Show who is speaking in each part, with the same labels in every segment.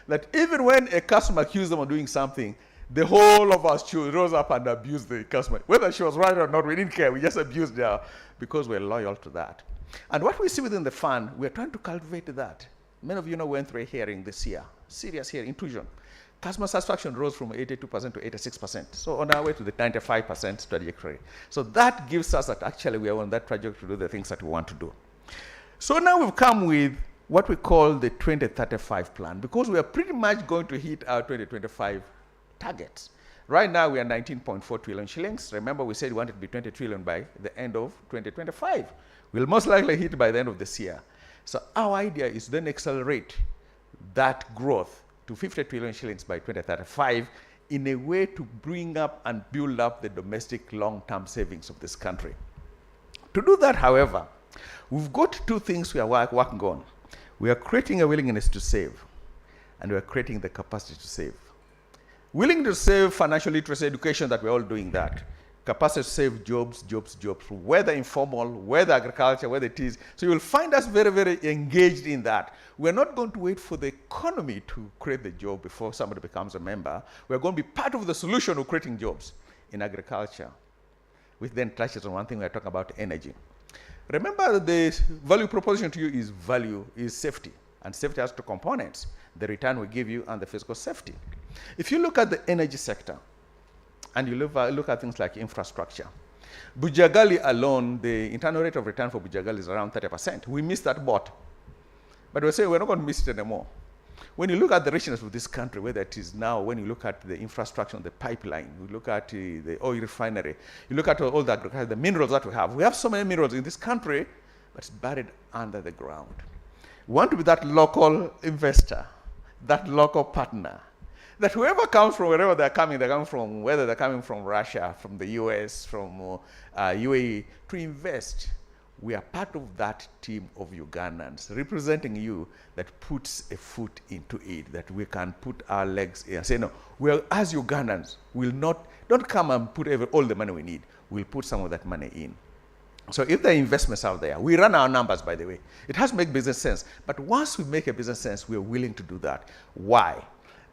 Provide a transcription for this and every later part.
Speaker 1: that even when a customer accused them of doing something, the whole of us rose up and abused the customer. Whether she was right or not, we didn't care. We just abused her because we're loyal to that. And what we see within the fund, we're trying to cultivate that. Many of you know we went through a hearing this year, serious hearing, intrusion. Customer satisfaction rose from 82% to 86%. So on our way to the 95% trajectory. So that gives us that actually we are on that trajectory to do the things that we want to do. So now we've come with what we call the 2035 plan, because we are pretty much going to hit our 2025 targets. Right now we are 19.4 trillion shillings. Remember we said we wanted to be 20 trillion by the end of 2025. We'll most likely hit by the end of this year. So our idea is then accelerate that growth to 50 trillion shillings by 2035 in a way to bring up and build up the domestic long-term savings of this country. To do that, however, we've got two things we are working on. We are creating a willingness to save, and we are creating the capacity to save. Willing to save financial literacy education, that we're all doing that. Capacity to save jobs, whether informal, whether agriculture, whether it is. So you will find us very, very engaged in that. We're not going to wait for the economy to create the job before somebody becomes a member. We're going to be part of the solution of creating jobs in agriculture, which then touches on one thing we're talking about, energy. Remember, the value proposition to you is value, is safety. And safety has two components: the return we give you and the physical safety. If you look at the energy sector, and you look at things like infrastructure, Bujagali alone, the internal rate of return for Bujagali is around 30%. We missed that boat. But we're saying we're not going to miss it anymore. When you look at the richness of this country, whether it is now, when you look at the infrastructure on the pipeline, you look at the oil refinery, you look at all the agriculture, the minerals that we have so many minerals in this country, but it's buried under the ground. We want to be that local investor, that local partner, that whoever comes from wherever they're coming from, whether they're coming from Russia, from the US, from UAE, to invest. We are part of that team of Ugandans representing you that puts a foot into it, that we can put our legs in and say, no, as Ugandans, don't come and put all the money we need. We'll put some of that money in. So if there are investments out there, we run our numbers, by the way. It has to make business sense. But once we make a business sense, we're willing to do that. Why?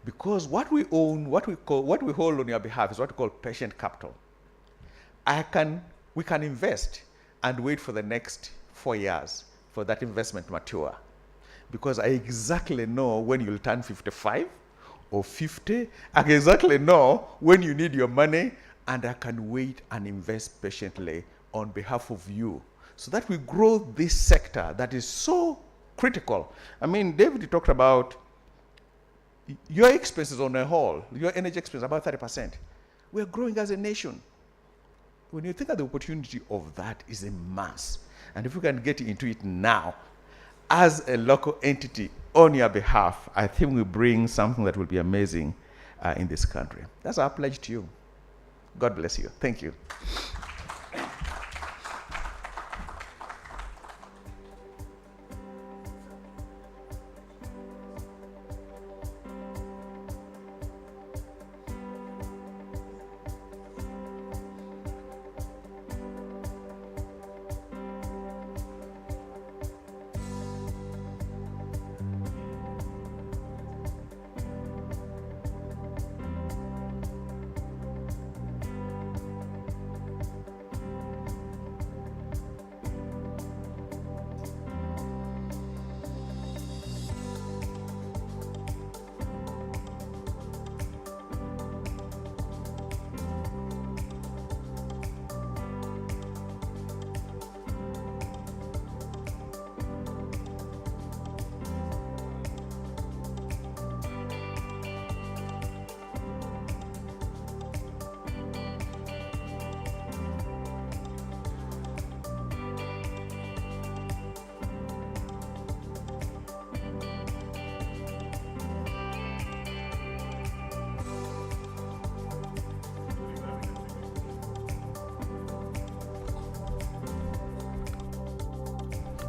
Speaker 1: Because what we own, what we hold on your behalf is what we call patient capital. We can invest and wait for the next 4 years for that investment to mature. Because I exactly know when you'll turn 55 or 50. I can exactly know when you need your money, and I can wait and invest patiently on behalf of you so that we grow this sector that is so critical. I mean, David talked about your expenses on a whole, your energy expenses, about 30%. We're growing as a nation. When you think of the opportunity of that is immense. And if we can get into it now, as a local entity on your behalf, I think we bring something that will be amazing in this country. That's our pledge to you. God bless you. Thank you.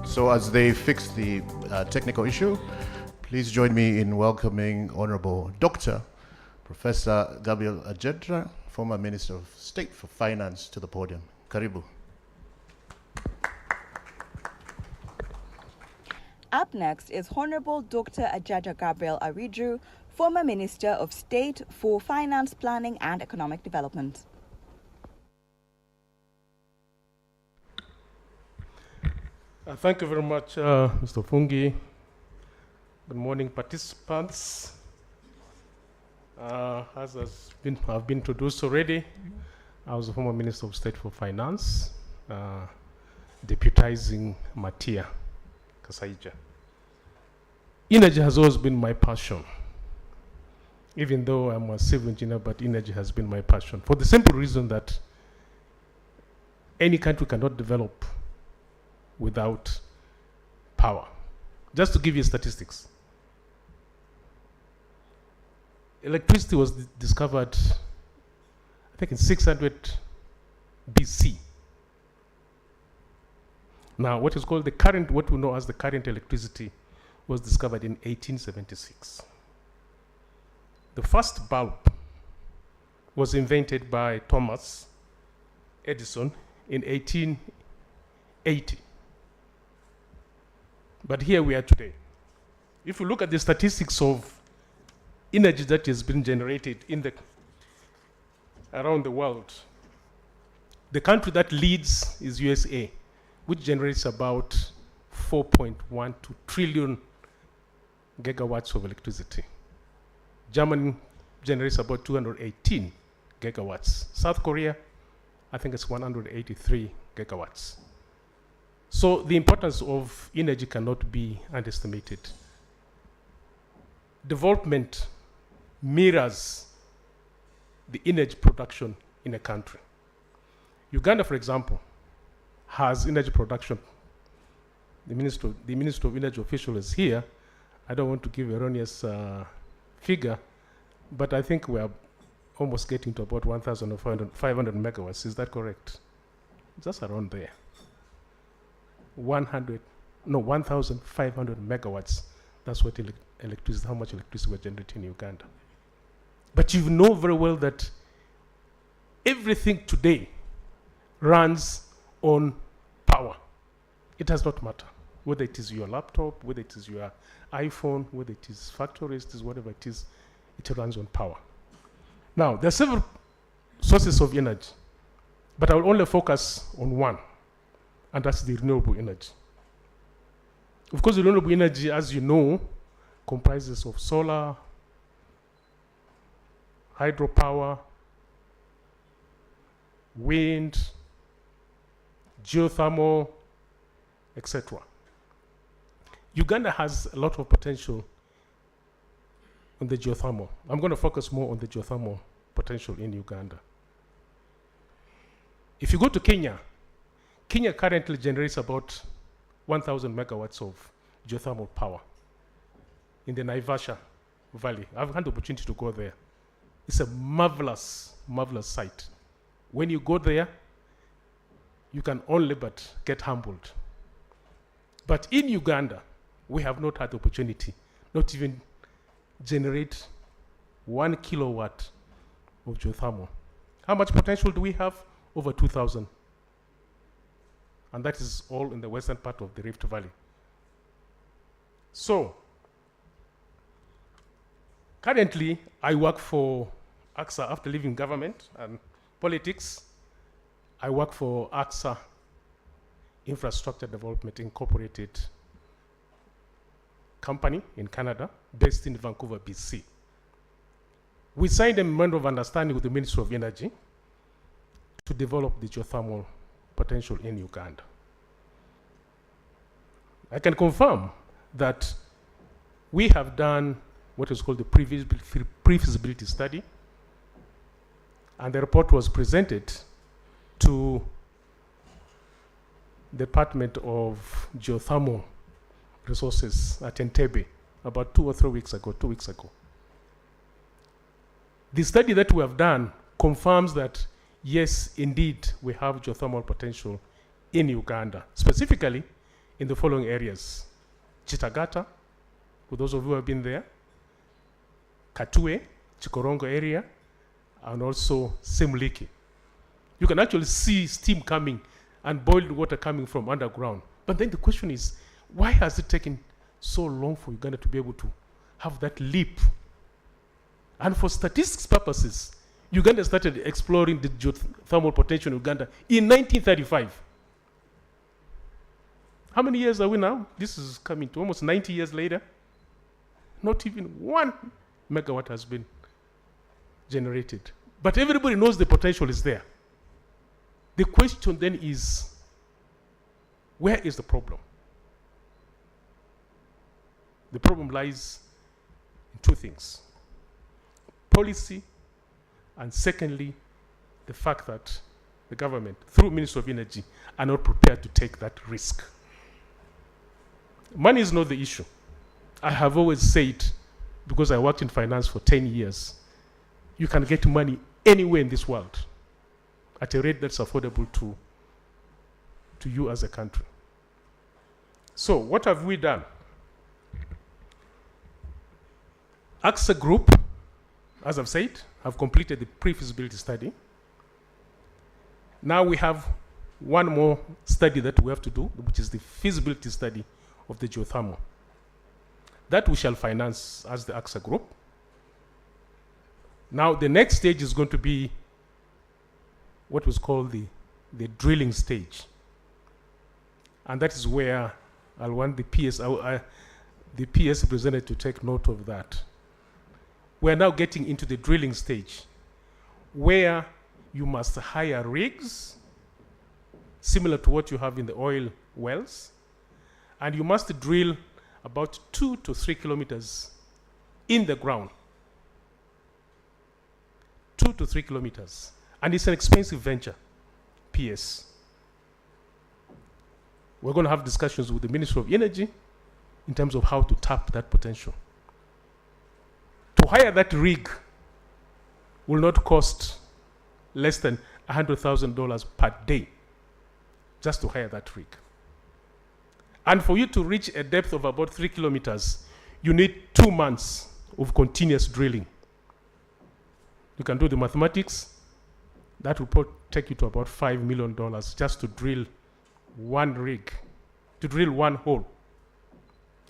Speaker 2: So as they fix the technical issue, please join me in welcoming Honorable Dr. Professor Gabriel Ajedra, former Minister of State for Finance, to the podium. Karibu.
Speaker 3: Up next is Honorable Dr. Ajaja Gabriel Aridru, former Minister of State for Finance, Planning and Economic Development.
Speaker 4: Thank you very much, Mr. Fungi. Good morning, participants. As I've been introduced already, I was the former Minister of State for Finance, deputizing Matia Kasaija. Energy has always been my passion. Even though I'm a civil engineer, but energy has been my passion. For the simple reason that any country cannot develop without power. Just to give you statistics. Electricity was discovered, I think in 600 BC. Now, what is called what we know as the current electricity was discovered in 1876. The first bulb was invented by Thomas Edison in 1880. But here we are today. If you look at the statistics of energy that has been generated around the world, the country that leads is USA, which generates about 4.12 trillion gigawatts of electricity. Germany generates about 218 gigawatts. South Korea, I think it's 183 gigawatts. So the importance of energy cannot be underestimated. Development mirrors the energy production in a country. Uganda, for example, has energy production. The Minister of Energy official is here. I don't want to give erroneous figure, but I think we are almost getting to about 1,500 megawatts. Is that correct? Just around there. 1,500 megawatts. That's what electricity, how much electricity we're generating in Uganda. But you know very well that everything today runs on power. It does not matter whether it is your laptop, whether it is your iPhone, whether it is factories, it is whatever it is, it runs on power. Now, there are several sources of energy, but I will only focus on one, and that's the renewable energy. Of course, the renewable energy, as you know, comprises of solar, hydropower, wind, geothermal, etc. Uganda has a lot of potential on the geothermal. I'm going to focus more on the geothermal potential in Uganda. If you go to Kenya, Kenya currently generates about 1,000 megawatts of geothermal power in the Naivasha Valley. I've had the opportunity to go there. It's a marvelous, marvelous site. When you go there, you can only but get humbled. But in Uganda, we have not had the opportunity, not even generate 1 kilowatt of geothermal. How much potential do we have? Over 2,000. And that is all in the western part of the Rift Valley. So, currently, I work for AXA after leaving government and politics. I work for AXA Infrastructure Development Incorporated company in Canada, based in Vancouver, BC. We signed a memorandum of understanding with the Ministry of Energy to develop the geothermal potential in Uganda. I can confirm that we have done what is called the pre-feasibility study, and the report was presented to the Department of Geothermal Resources at Entebbe about 2 weeks ago. The study that we have done confirms that, yes, indeed, we have geothermal potential in Uganda, specifically in the following areas: Chitagata, for those of you who have been there, Katue, Chikorongo area, and also Semuliki. You can actually see steam coming and boiled water coming from underground. But then the question is, why has it taken so long for Uganda to be able to have that leap. And for statistics purposes, Uganda started exploring the geothermal potential in Uganda in 1935. How many years are we now? This is coming to almost 90 years later. Not even 1 megawatt has been generated. But everybody knows the potential is there. The question then is, where is the problem? The problem lies in two things: policy, and secondly, the fact that the government, through Ministry of Energy, are not prepared to take that risk. Money is not the issue. I have always said, because I worked in finance for 10 years, you can get money anywhere in this world at a rate that's affordable to you as a country. So what have we done? AXA Group, as I've said, have completed the pre-feasibility study. Now we have one more study that we have to do, which is the feasibility study of the geothermal. That we shall finance as the AXA Group. Now the next stage is going to be what was called the drilling stage. And that is where I'll want the PS representative to take note of that. We're now getting into the drilling stage, where you must hire rigs, similar to what you have in the oil wells, and you must drill about 2 to 3 kilometers in the ground. 2 to 3 kilometers. And it's an expensive venture, PS. We're going to have discussions with the Ministry of Energy in terms of how to tap that potential. To hire that rig will not cost less than $100,000 per day, just to hire that rig. And for you to reach a depth of about 3 kilometers, you need 2 months of continuous drilling. You can do the mathematics. That will take you to about $5 million just to drill one rig, to drill one hole.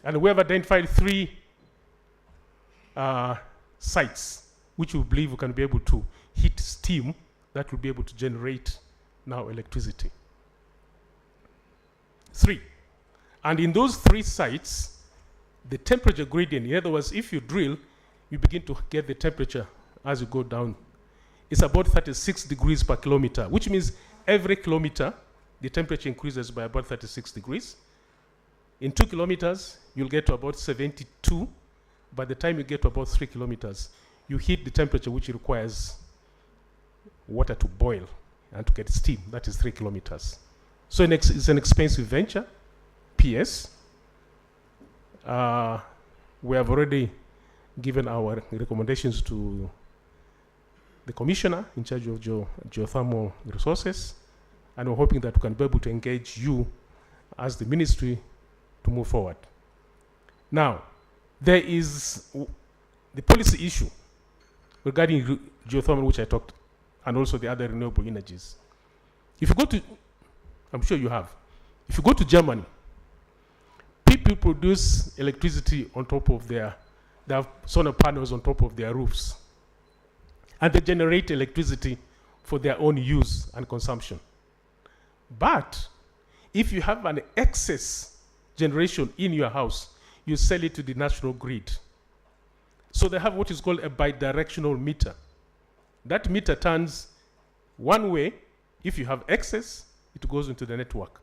Speaker 4: And we have identified 3 sites which we believe we can be able to heat steam that will be able to generate now electricity. 3. And in those 3 sites, the temperature gradient, in other words, if you drill, you begin to get the temperature as you go down. It's about 36 degrees per kilometer, which means every kilometer, the temperature increases by about 36 degrees. In 2 kilometers, you'll get to about 72. By the time you get to about 3 kilometers, you hit the temperature which requires water to boil and to get steam. That is 3 kilometers. So it's an expensive venture. PS. We have already given our recommendations to the commissioner in charge of geothermal resources, and we're hoping that we can be able to engage you as the ministry to move forward. Now, there is the policy issue regarding geothermal, which I talked, and also the other renewable energies. If you go to, I'm sure you have, if you go to Germany, people produce electricity on top of they have solar panels on top of their roofs. And they generate electricity for their own use and consumption. But if you have an excess generation in your house, you sell it to the national grid. So they have what is called a bidirectional meter. That meter turns one way. If you have excess, it goes into the network.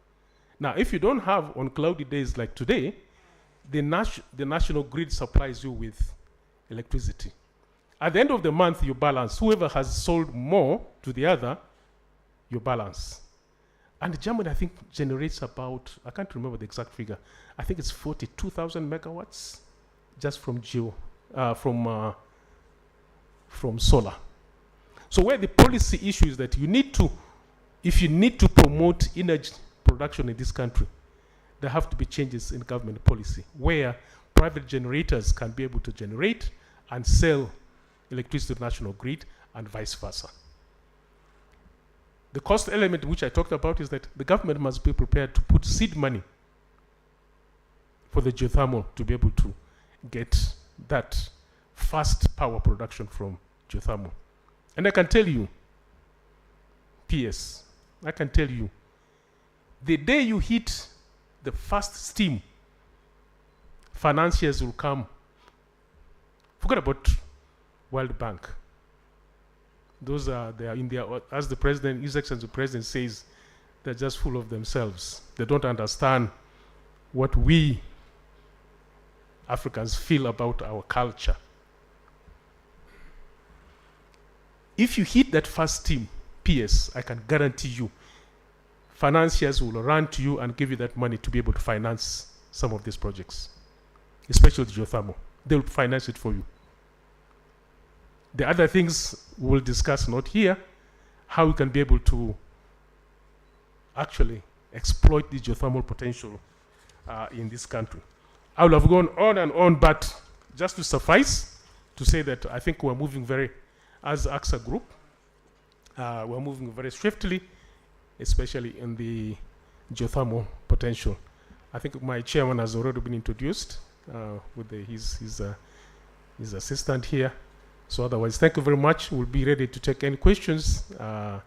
Speaker 4: Now, if you don't have, on cloudy days like today, the national grid supplies you with electricity. At the end of the month, you balance. Whoever has sold more to the other, you balance. And Germany, I think, generates about, I can't remember the exact figure, I think it's 42,000 megawatts just from solar. So where the policy issue is that you need to, if you need to promote energy production in this country, there have to be changes in government policy where private generators can be able to generate and sell electricity to the national grid and vice versa. The cost element which I talked about is that the government must be prepared to put seed money for the geothermal to be able to get that fast power production from geothermal. And I can tell you, PS, I can tell you, the day you hit the first steam, financiers will come. Forget about World Bank. Those are, they are in their, as the president, His Excellency the President says, they're just full of themselves. They don't understand what we Africans feel about our culture. If you hit that first team, PS, I can guarantee you, financiers will run to you and give you that money to be able to finance some of these projects, especially the geothermal. They will finance it for you. The other things we'll discuss not here, how we can be able to actually exploit the geothermal potential in this country. I will have gone on and on, but just to suffice to say that I think we're moving very, as AXA Group, we're moving very swiftly, especially in the geothermal potential. I think my chairman has already been introduced with his assistant here. So otherwise, thank you very much. We'll be ready to take any questions at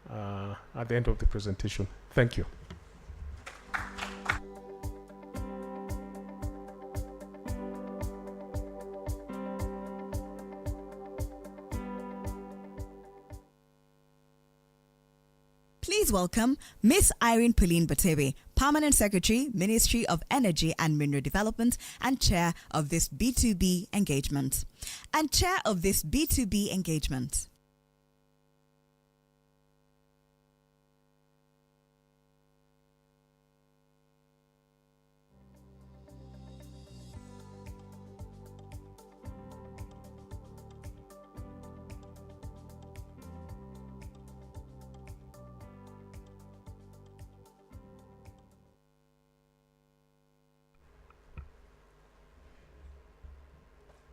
Speaker 4: the end of the presentation. Thank you.
Speaker 3: Please welcome Miss Irene Pauline Batewe, Permanent Secretary, Ministry of Energy and Mineral Development, and Chair of this B2B engagement.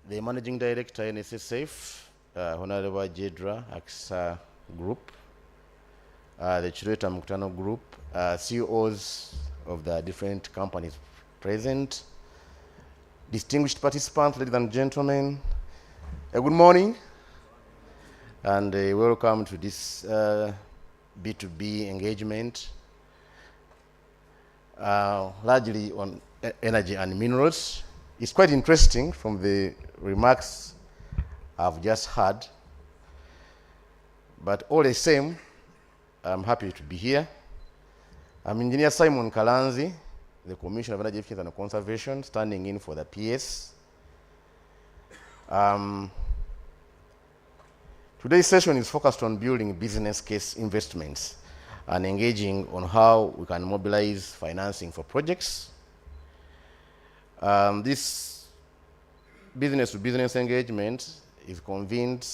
Speaker 5: The Managing Director, NSSF, Honorable Jedra, AXA Group, the Chireta Mkutano Group, CEOs of the different companies present, distinguished participants, ladies and gentlemen, good morning, and welcome to this B2B engagement, largely on energy and minerals. It's quite interesting from the remarks I've just heard, but all the same, I'm happy to be here. I'm Engineer Simon Kalanzi, the Commissioner of Energy Efficiency and Conservation, standing in for the PS. Today's session is focused on building business case investments and engaging on how we can mobilize financing for projects. This business-to-business engagement is convened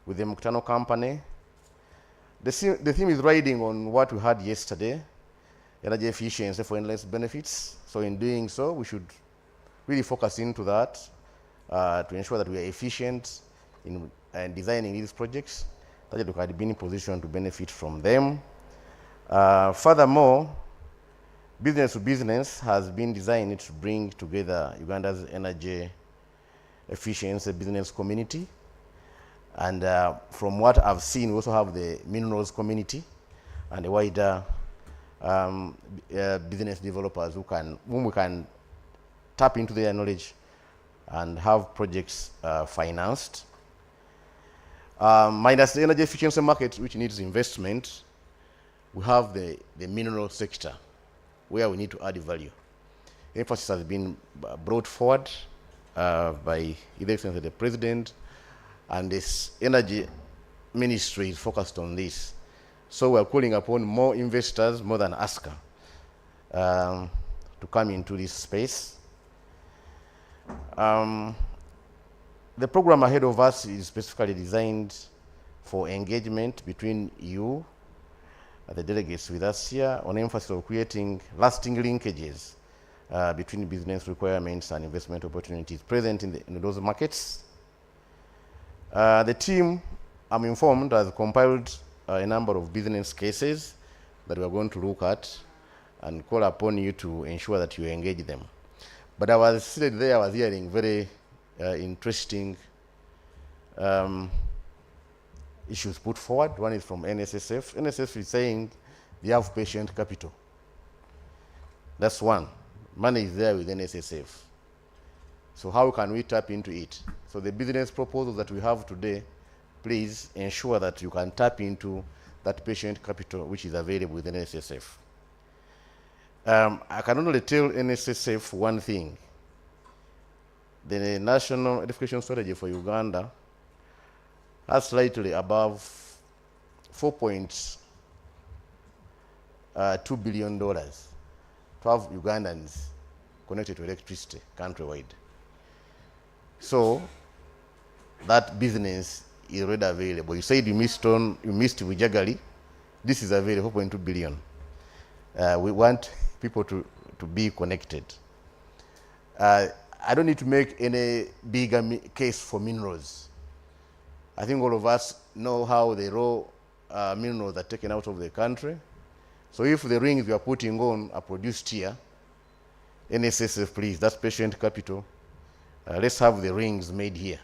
Speaker 5: with the Mkutano company. The theme is riding on what we had yesterday, energy efficiency for endless benefits. So in doing so, we should really focus into that to ensure that we are efficient in designing these projects, that we can be in position to benefit from them. Furthermore, business to business has been designed to bring together Uganda's energy efficiency business community. And from what I've seen, we also have the minerals community and the wider business developers whom we can tap into their knowledge and have projects financed. Minus the energy efficiency market, which needs investment, we have the mineral sector, where we need to add value. Emphasis has been brought forward by His Excellency the President, and this energy ministry is focused on this. So we're calling upon more investors, more than ASCA, to come into this space. The program ahead of us is specifically designed for engagement between you, the delegates with us here, on emphasis of creating lasting linkages between business requirements and investment opportunities present in those markets. The team, I'm informed, has compiled a number of business cases that we're going to look at and call upon you to ensure that you engage them. But I was sitting there, I was hearing very interesting issues put forward. One is from NSSF. NSSF is saying they have patient capital. That's one. Money is there with NSSF. So how can we tap into it? So the business proposals that we have today, please ensure that you can tap into that patient capital which is available with NSSF. I can only tell NSSF one thing. The National Education Strategy for Uganda has slightly above $4.2 billion to have Ugandans connected to electricity countrywide. So that business is already available. You said you missed Wijagali. This is available, 4.2 billion. We want people to be connected. I don't need to make any bigger case for minerals. I think all of us know how the raw minerals are taken out of the country. So if the rings we are putting on are produced here, NSSF, please, that's patient capital. Let's have the rings made here.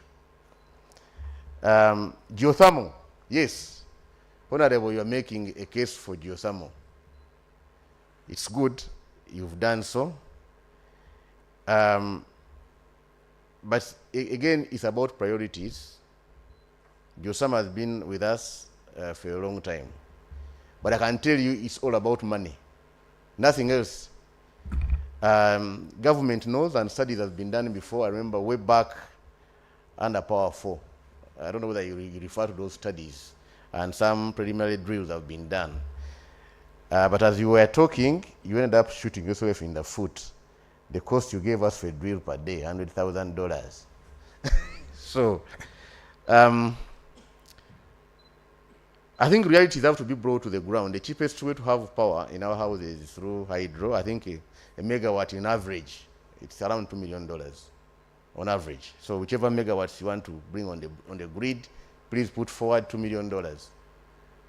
Speaker 5: Geothermal, yes. Honorable, you are making a case for geothermal. It's good, you've done so. But again, it's about priorities. Geothermal has been with us for a long time. But I can tell you it's all about money. Nothing else. Government knows, and studies have been done before. I remember way back under Power 4. I don't know whether you refer to those studies. And some preliminary drills have been done. But as you were talking, you ended up shooting yourself in the foot. The cost you gave us for a drill per day, $100,000. So, I think realities have to be brought to the ground. The cheapest way to have power in our houses is through hydro. I think a megawatt in average, it's around $2 million on average. So whichever megawatts you want to bring on the grid, please put forward $2 million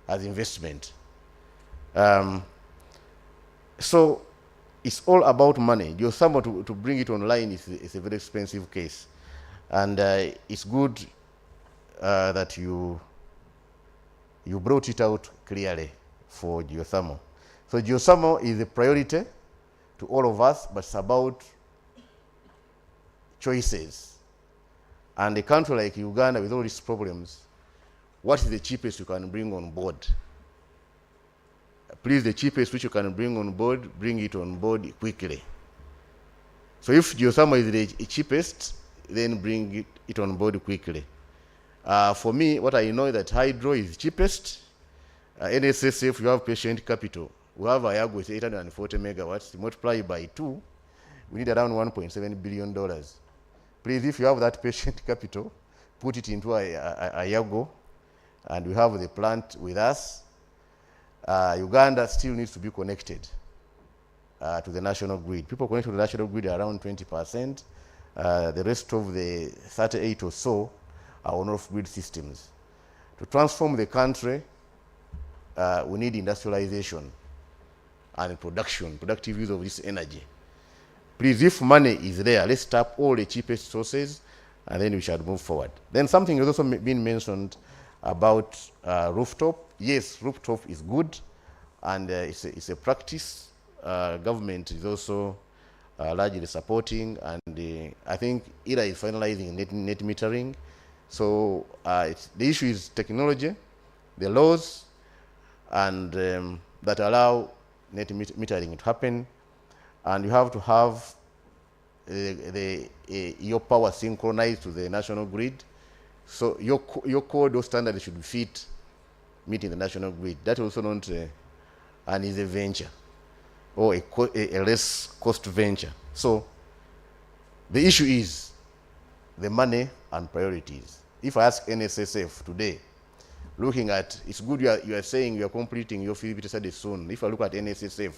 Speaker 5: as investment. So it's all about money. You're someone to bring it online is a very expensive case. And it's good that you brought it out clearly for geothermal. So geothermal is a priority to all of us, but it's about choices. And a country like Uganda with all these problems, what is the cheapest you can bring on board? Please, the cheapest which you can bring on board, bring it on board quickly. So if geothermal is the cheapest, then bring it on board quickly. For me, what I know is that hydro is cheapest. NSSF, you have patient capital. We have Ayago with 840 megawatts. Multiply by 2, we need around $1.7 billion. Please, if you have that patient capital, put it into Ayago, and we have the plant with us. Uganda still needs to be connected to the national grid. People connected to the national grid are around 20%. The rest of the 38 or so are on off-grid systems. To transform the country, we need industrialization and productive use of this energy. Please, if money is there, let's tap all the cheapest sources, and then we shall move forward. Then something has also been mentioned about rooftop. Yes, rooftop is good, and it's a practice. Government is also largely supporting, and I think IRA is finalizing net metering. So the issue is technology, the laws, and that allow net metering to happen, and you have to have your power synchronized to the national grid. So your code or standard should fit meeting the national grid. That also not an easy venture or a less cost venture. So the issue is the money and priorities. If I ask NSSF today, looking at, it's good you are saying you are completing your feasibility study soon. If I look at NSSF,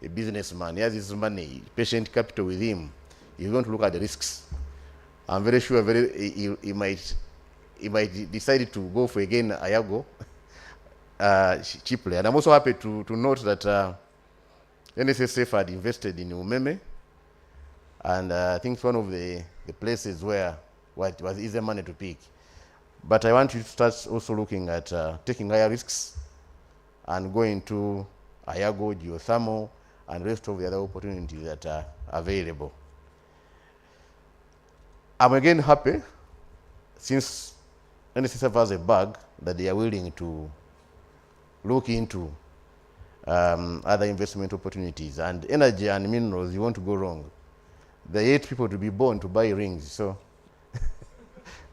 Speaker 5: a businessman, he has his money, patient capital with him, he's going to look at the risks. I'm very sure he might decide to go for again Ayago cheaply. And I'm also happy to note that NSSF had invested in Umeme, And I think it's one of the places where it was easy money to pick. But I want you to start also looking at taking higher risks and going to Ayago, geothermal, and rest of the other opportunities that are available. I'm again happy, since NSSF has a bag, that they are willing to look into other investment opportunities. And energy and minerals, you want to go wrong. There are 8 people to be born to buy rings, so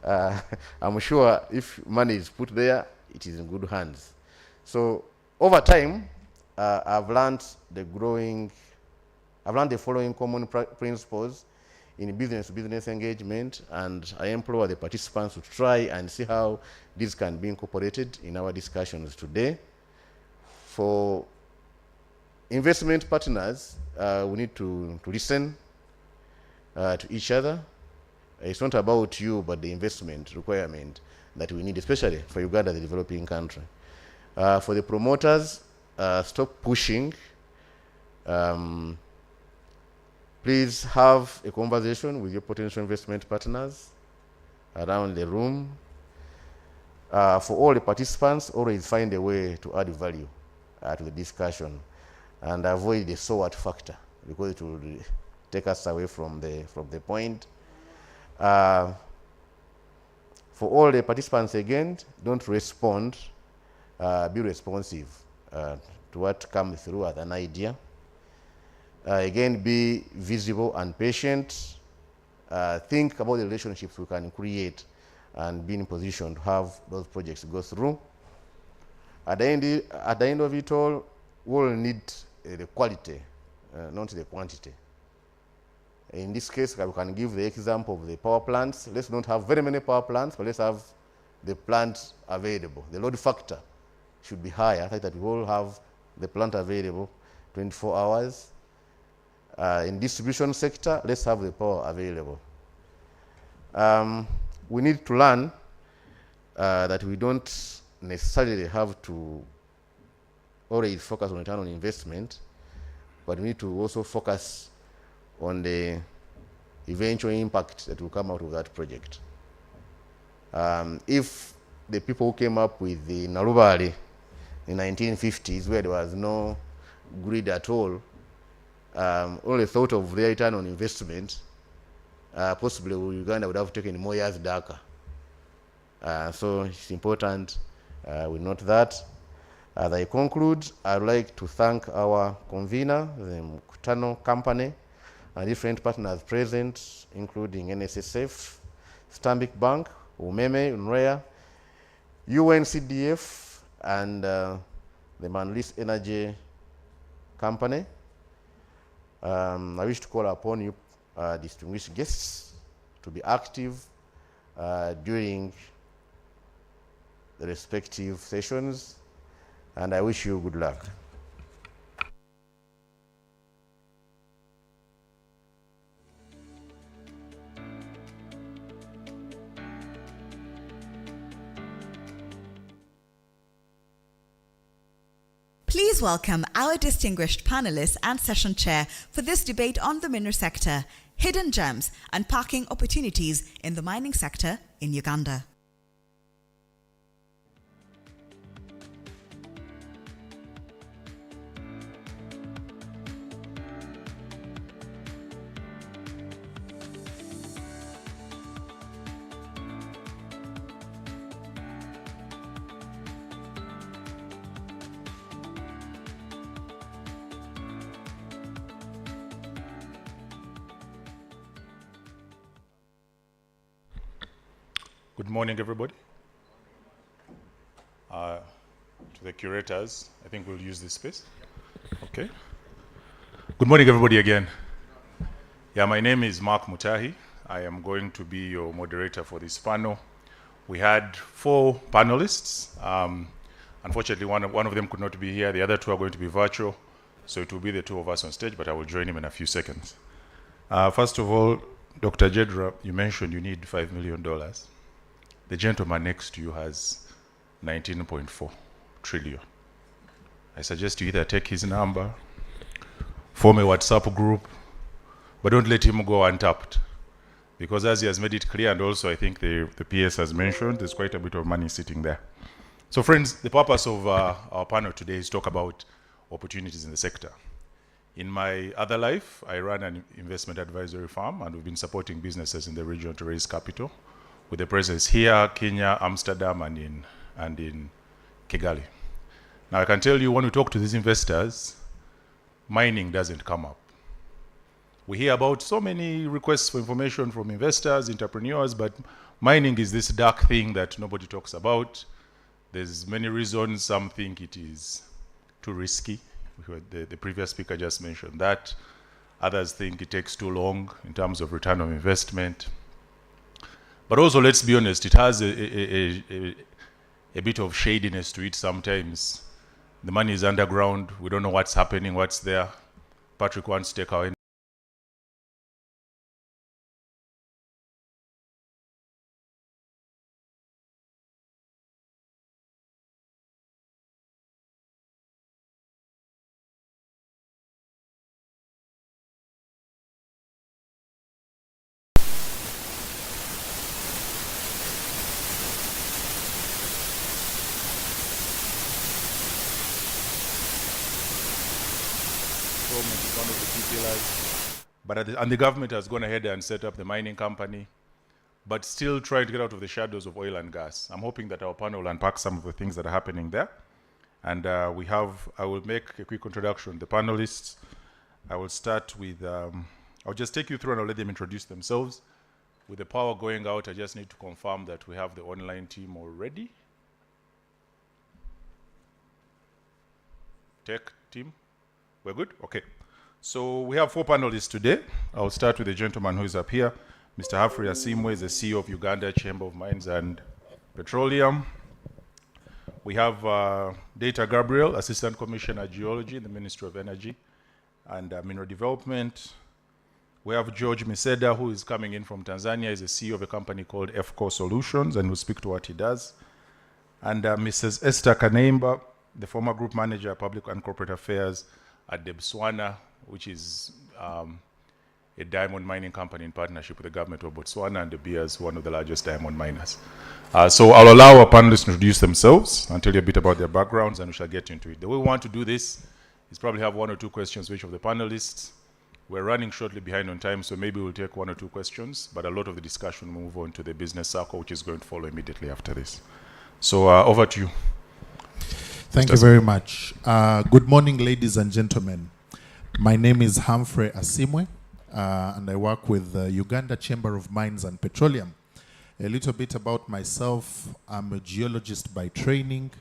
Speaker 5: I'm sure if money is put there, it is in good hands. So over time, I've learned the following common principles in business-to-business engagement, and I implore the participants to try and see how these can be incorporated in our discussions today. For investment partners, we need to listen to each other. It's not about you, but the investment requirement that we need, especially for Uganda, the developing country. For the promoters, stop pushing. Please have a conversation with your potential investment partners around the room. For all the participants, always find a way to add value to the discussion and avoid the so what factor, because it will take us away from the point. For all the participants, again, don't respond, be responsive to what comes through as an idea. Again, be visible and patient. Think about the relationships we can create and be in position to have those projects go through. At the end of it all, we'll need the quality, not the quantity. In this case, we can give the example of the power plants. Let's not have very many power plants, but let's have the plants available. The load factor should be higher, so that we all have the plant available 24 hours. In distribution sector, let's have the power available. We need to learn that we don't necessarily have to always focus on return on investment, but we need to also focus on the eventual impact that will come out of that project. If the people who came up with the Narubali in the 1950s, where there was no grid at all, only thought of their return on investment, possibly Uganda would have taken more years darker. So it's important we note that. As I conclude, I'd like to thank our convener, the Mkutano company, and different partners present, including NSSF, Stanbic Bank, Umeme, UNREA, UNCDF, and the Manlis Energy Company. I wish to call upon you, distinguished guests, to be active during the respective sessions, and I wish you good luck.
Speaker 3: Please welcome our distinguished panelists and session chair for this debate on the mineral sector, hidden gems and parking opportunities in the mining sector in Uganda.
Speaker 6: Good morning, everybody. To the curators, I think we'll use this space. Okay. Good morning, everybody, again. Yeah, my name is Mark Mutahi. I am going to be your moderator for this panel. We had 4 panelists. Unfortunately, one of them could not be here. The other 2 are going to be virtual. So it will be the 2 of us on stage, but I will join him in a few seconds. First of all, Dr. Jedra, you mentioned you need $5 million. The gentleman next to you has 19.4 trillion. I suggest you either take his number, form a WhatsApp group, but don't let him go untapped. Because as he has made it clear, and also I think the PS has mentioned, there's quite a bit of money sitting there. So friends, the purpose of our panel today is to talk about opportunities in the sector. In my other life, I run an investment advisory firm, and we've been supporting businesses in the region to raise capital, with a presence here, Kenya, Amsterdam, and in Kigali. Now I can tell you, when we talk to these investors, mining doesn't come up. We hear about so many requests for information from investors, entrepreneurs, but mining is this dark thing that nobody talks about. There's many reasons. Some think it is too risky. The previous speaker just mentioned that. Others think it takes too long in terms of return on investment. But also, let's be honest, it has a bit of shadiness to it sometimes. The money is underground. We don't know what's happening, what's there. Patrick wants to take our is one of the key pillars. But and the government has gone ahead and set up the mining company, but still trying to get out of the shadows of oil and gas. I'm hoping that our panel will unpack some of the things that are happening there. And I will make a quick introduction. The panelists, I will start with, I'll just take you through and I'll let them introduce themselves. With the power going out, I just need to confirm that we have the online team already. Tech team, we're good? Okay. So we have 4 panelists today. I'll start with the gentleman who is up here. Mr. Humphrey Asimwe is the CEO of Uganda Chamber of Mines and Petroleum. We have Data Gabriel, Assistant Commissioner Geology in the Ministry of Energy and Mineral Development. We have George Miseda, who is coming in from Tanzania. He's the CEO of a company called FCO Solutions, and will speak to what he does. And Mrs. Esther Kanemba, the former Group Manager of Public and Corporate Affairs at Botswana, which is a diamond mining company in partnership with the government of Botswana, and De Beers, one of the largest diamond miners. So I'll allow our panelists to introduce themselves and tell you a bit about their backgrounds, and we shall get into it. The way we want to do this is probably have 1 or 2 questions for each of the panelists. We're running shortly behind on time, so maybe we'll take 1 or 2 questions, but a lot of the discussion will move on to the business circle, which is going to follow immediately after this. So over to you.
Speaker 7: Thank you very much. Good morning, ladies and gentlemen. My name is Humphrey Asimwe, and I work with the Uganda Chamber of Mines and Petroleum. A little bit about myself. I'm a geologist by training.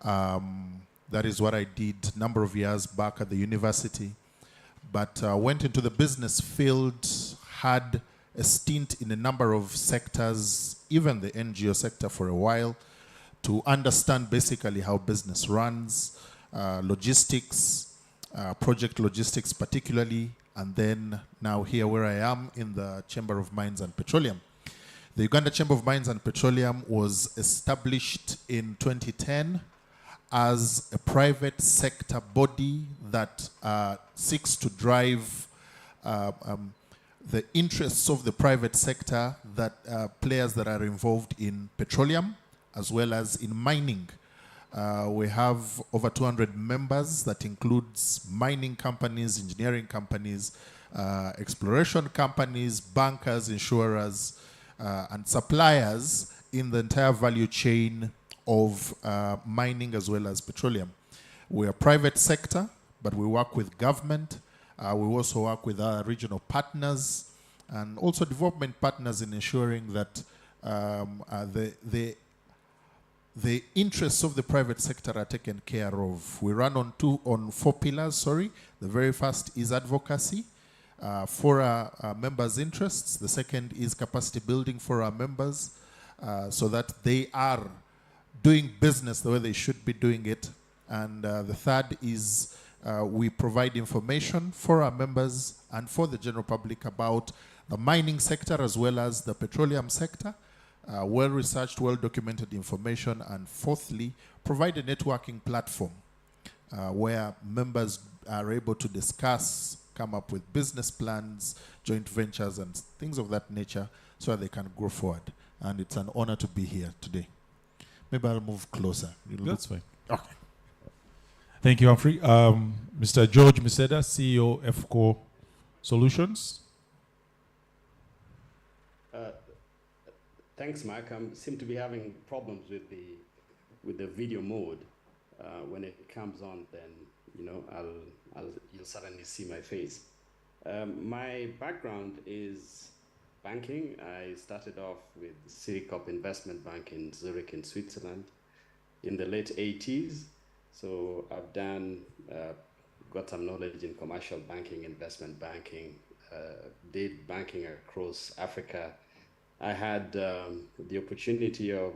Speaker 7: That is what I did a number of years back at the university. But went into the business field, had a stint in a number of sectors, even the NGO sector for a while, to understand basically how business runs, logistics, project logistics particularly, and then now here where I am in the Chamber of Mines and Petroleum. The Uganda Chamber of Mines and Petroleum was established in 2010 as a private sector body that seeks to drive the interests of the private sector, that players that are involved in petroleum as well as in mining. We have over 200 members. That includes mining companies, engineering companies, exploration companies, bankers, insurers, and suppliers in the entire value chain of mining as well as petroleum. We are private sector, but we work with government. We also work with our regional partners and also development partners in ensuring that the interests of the private sector are taken care of. We run on 4 pillars, The very first is advocacy for our members' interests. The second is capacity building for our members so that they are doing business the way they should be doing it. And the third is we provide information for our members and for the general public about the mining sector as well as the petroleum sector. Well-researched, well-documented information, and fourthly, provide a networking platform where members are able to discuss come up with business plans, joint ventures, and things of that nature so that they can grow forward. And it's an honor to be here today. Maybe I'll move closer.
Speaker 6: That's fine.
Speaker 7: Okay.
Speaker 6: Thank you, Humphrey. Mr. George Miseda, CEO, EFCO Solutions.
Speaker 8: Thanks, Mark. I seem to be having problems with the video mode. When it comes on, then you'll suddenly see my face. My background is banking. I started off with Citicorp Investment Bank in Zurich in Switzerland in the late 80s. So I've got some knowledge in commercial banking, investment banking, did banking across Africa. I had the opportunity of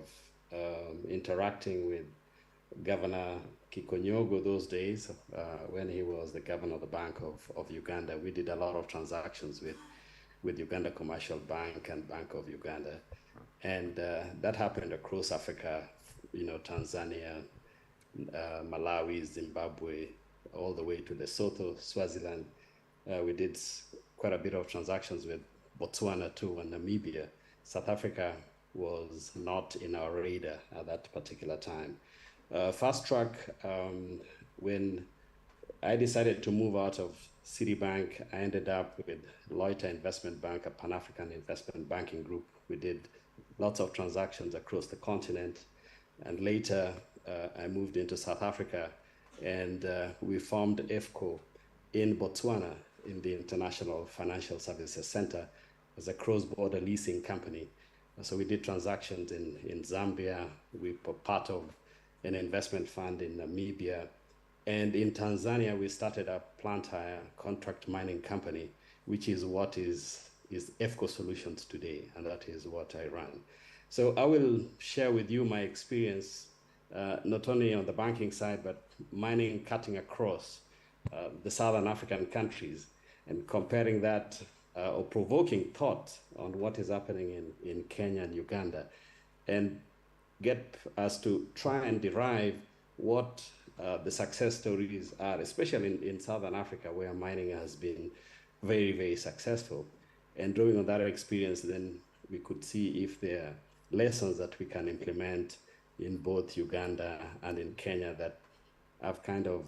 Speaker 8: interacting with Governor Kikonyogo those days when he was the governor of the Bank of Uganda. We did a lot of transactions with Uganda Commercial Bank and Bank of Uganda. And that happened across Africa, Tanzania, Malawi, Zimbabwe, all the way to Lesotho, Swaziland. We did quite a bit of transactions with Botswana too, and Namibia. South Africa was not in our radar at that particular time. Fast track, when I decided to move out of Citibank, I ended up with Loiter Investment Bank, a Pan-African investment banking group. We did lots of transactions across the continent. And later, I moved into South Africa, and we formed EFCO in Botswana in the International Financial Services Center as a cross-border leasing company. So we did transactions in Zambia. We were part of an investment fund in Namibia. And in Tanzania, we started a plant hire contract mining company, which is what is EFCO Solutions today, and that is what I run. So I will share with you my experience, not only on the banking side, but mining cutting across the Southern African countries, and comparing that or provoking thought on what is happening in Kenya and Uganda, and get us to try and derive what the success stories are, especially in Southern Africa, where mining has been very, very successful. And drawing on that experience, then we could see if there are lessons that we can implement in both Uganda and in Kenya that are kind of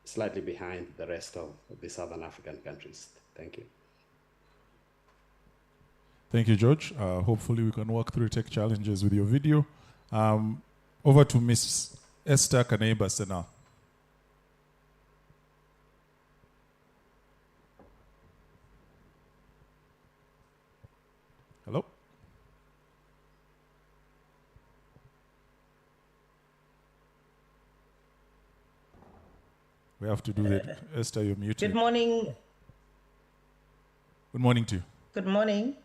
Speaker 8: slightly behind the rest of the Southern African countries. Thank you.
Speaker 6: Thank you, George. Hopefully we can walk through tech challenges with your video. Over to Ms. Esther Kaneiba Sena. Hello? We have to do that. Esther, you're muted.
Speaker 9: Good morning.
Speaker 6: Good morning to you.
Speaker 9: Good morning.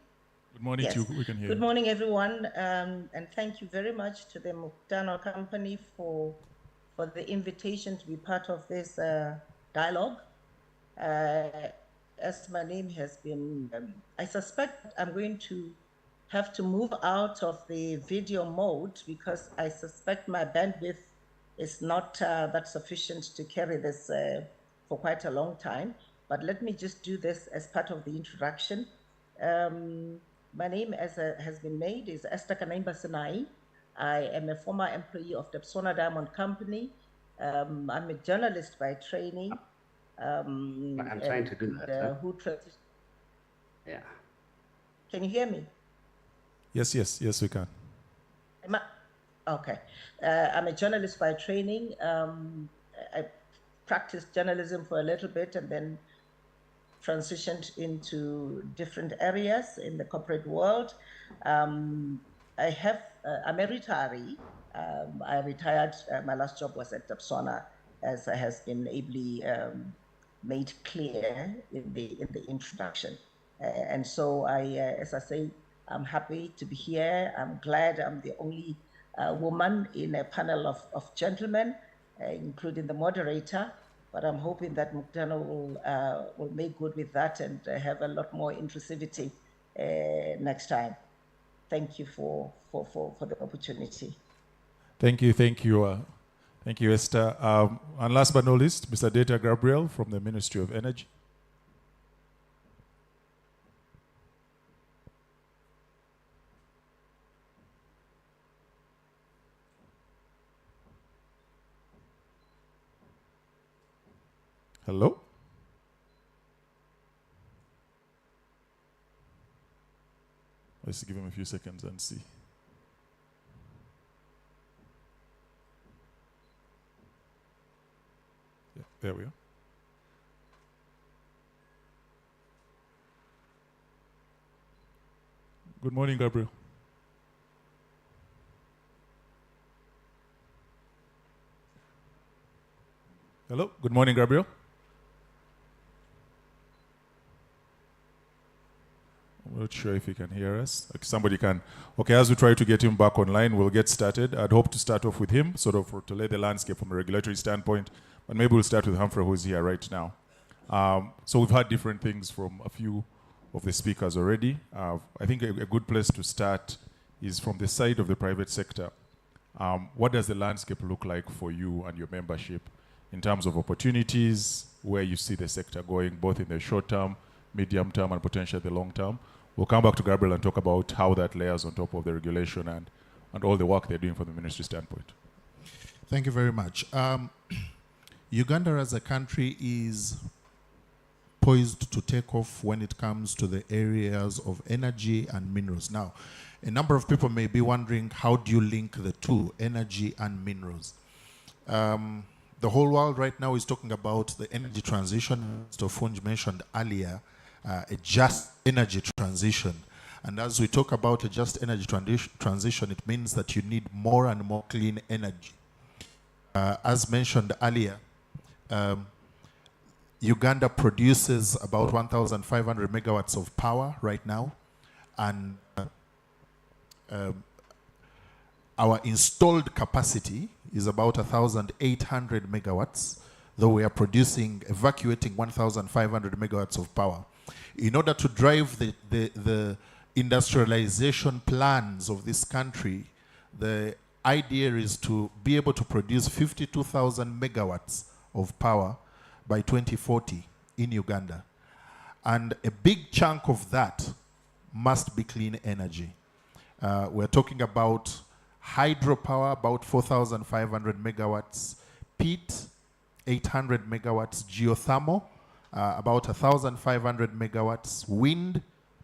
Speaker 6: Good morning to you. We can hear
Speaker 9: Good
Speaker 6: you.
Speaker 9: morning, everyone. And thank you very much to the Mkutano company for the invitation to be part of this dialogue. As my name has been, I suspect I'm going to have to move out of the video mode because I suspect my bandwidth is not that sufficient to carry this for quite a long time. But let me just do this as part of the introduction. My name, as has been made, is Esther Kaneiba Sena. I am a former employee of the Botswana Diamond Company. I'm a journalist by training.
Speaker 8: I'm trying to do that. Yeah.
Speaker 9: Can you hear me?
Speaker 6: Yes, we can.
Speaker 9: Okay. I'm a journalist by training. I practiced journalism for a little bit and then transitioned into different areas in the corporate world. I'm a retiree. I retired, my last job was at Botswana, as has been ably made clear in the introduction. And so as I say, I'm happy to be here. I'm glad I'm the only woman in a panel of gentlemen, including the moderator. But I'm hoping that Mkutano will make good with that and have a lot more inclusivity next time. Thank you for the opportunity.
Speaker 6: Thank you, Esther. And last but not least, Mr. Data Gabriel from the Ministry of Energy.
Speaker 7: Hello? Let's give him a few seconds and see. Yeah, there we are. Good morning, Gabriel. Hello, good morning, Gabriel. I'm not sure if he can hear us. Okay, somebody can. Okay, as we try to get him back online, we'll get started. I'd hope to start off with him, sort of to lay the landscape from a regulatory standpoint, but maybe we'll start with Humphrey, who's here right now. So we've had different things from a few of the speakers already. I think a good place to start is from the side of the private sector. What does the landscape look like for you and your membership in terms of opportunities, where you see the sector going, both in the short term, medium term, and potentially the long term? We'll come back to Gabriel and talk about how that layers on top of the regulation and all the work they're doing from the ministry standpoint. Thank you very much. Uganda as a country is poised to take off when it comes to the areas of energy and minerals. Now, a number of people may be wondering, how do you link the two, energy and minerals? The whole world right now is talking about the energy transition. Mr. Funj mentioned earlier, a just energy transition. And as we talk about a just energy transition, it means that you need more and more clean energy. As mentioned earlier, Uganda produces about 1,500 megawatts of power right now, and our installed capacity is about 1,800 megawatts, though we are evacuating 1,500 megawatts of power. In order to drive the industrialization plans of this country, the idea is to be able to produce 52,000 megawatts of power by 2040 in Uganda. And a big chunk of that must be clean energy. We're talking about hydropower, about 4,500 megawatts, peat, 800 megawatts, geothermal, about 1,500 megawatts, wind,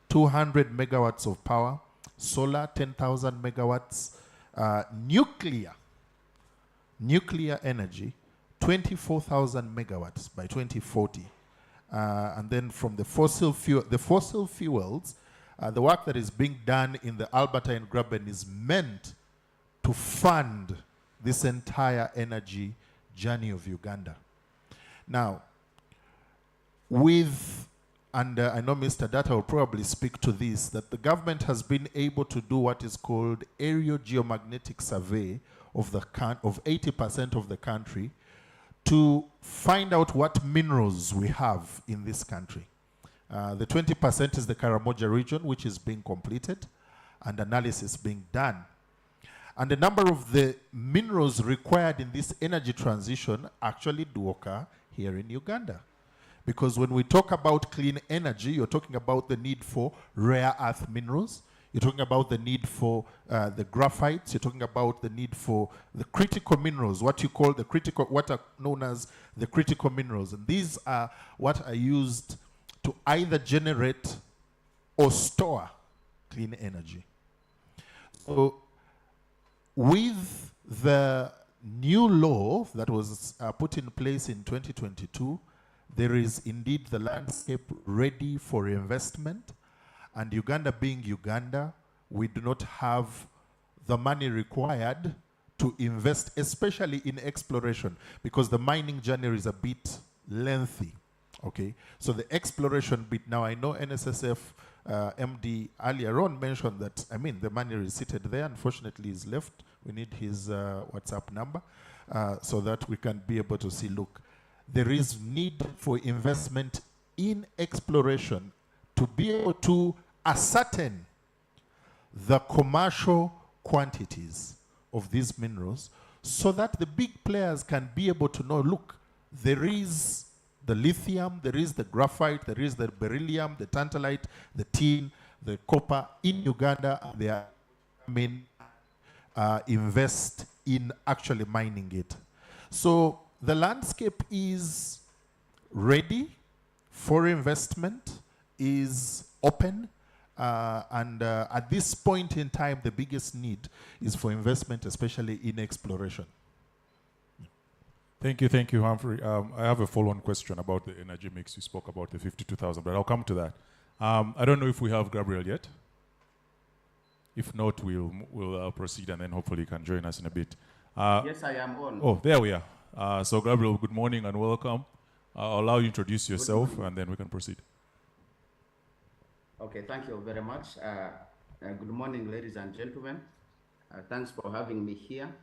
Speaker 7: 200 megawatts of power, solar, 10,000 megawatts, nuclear energy, 24,000 megawatts by 2040. And then from the fossil fuels, the work that is being done in the Albertine Graben is meant to fund this entire energy journey of Uganda. Now, and I know Mr. Data will probably speak to this, that the government has been able to do what is called aerial geomagnetic survey of 80% of the country to find out what minerals we have in this country. The 20% is the Karamoja region, which is being completed and analysis being done. And a number of the minerals required in this energy transition actually do occur here in Uganda. Because when we talk about clean energy, you're talking about the need for rare earth minerals. You're talking about the need for the graphites. You're talking about the need for the critical minerals, what are known as the critical minerals. And these are what are used to either generate or store clean energy. So with the new law that was put in place in 2022, there is indeed the landscape ready for investment. And Uganda being Uganda, we do not have the money required to invest, especially in exploration, because the mining journey is a bit lengthy. Okay, so the exploration bit, now I know NSSF MD earlier on mentioned that, the money is seated there, unfortunately he's left. We need his WhatsApp number so that we can be able to see, look, there is need for investment in exploration to be able to ascertain the commercial quantities of these minerals so that the big players can be able to know, look, there is the lithium, there is the graphite, there is the beryllium, the tantalite, the tin, the copper in Uganda. They are invest in actually mining it. So the landscape is ready for investment, is open, and at this point in time, the biggest need is for investment, especially in exploration.
Speaker 6: Thank you, Humphrey. I have a follow-on question about the energy mix. You spoke about the 52,000, but I'll come to that. I don't know if we have Gabriel yet. If not, we'll proceed, and then hopefully you can join us in a bit.
Speaker 10: Yes, I am on.
Speaker 6: Oh, there we are. So Gabriel, good morning and welcome. I'll allow you to introduce yourself, and then we can proceed.
Speaker 10: Okay, thank you very much. Good morning, ladies and gentlemen. Thanks for having me here.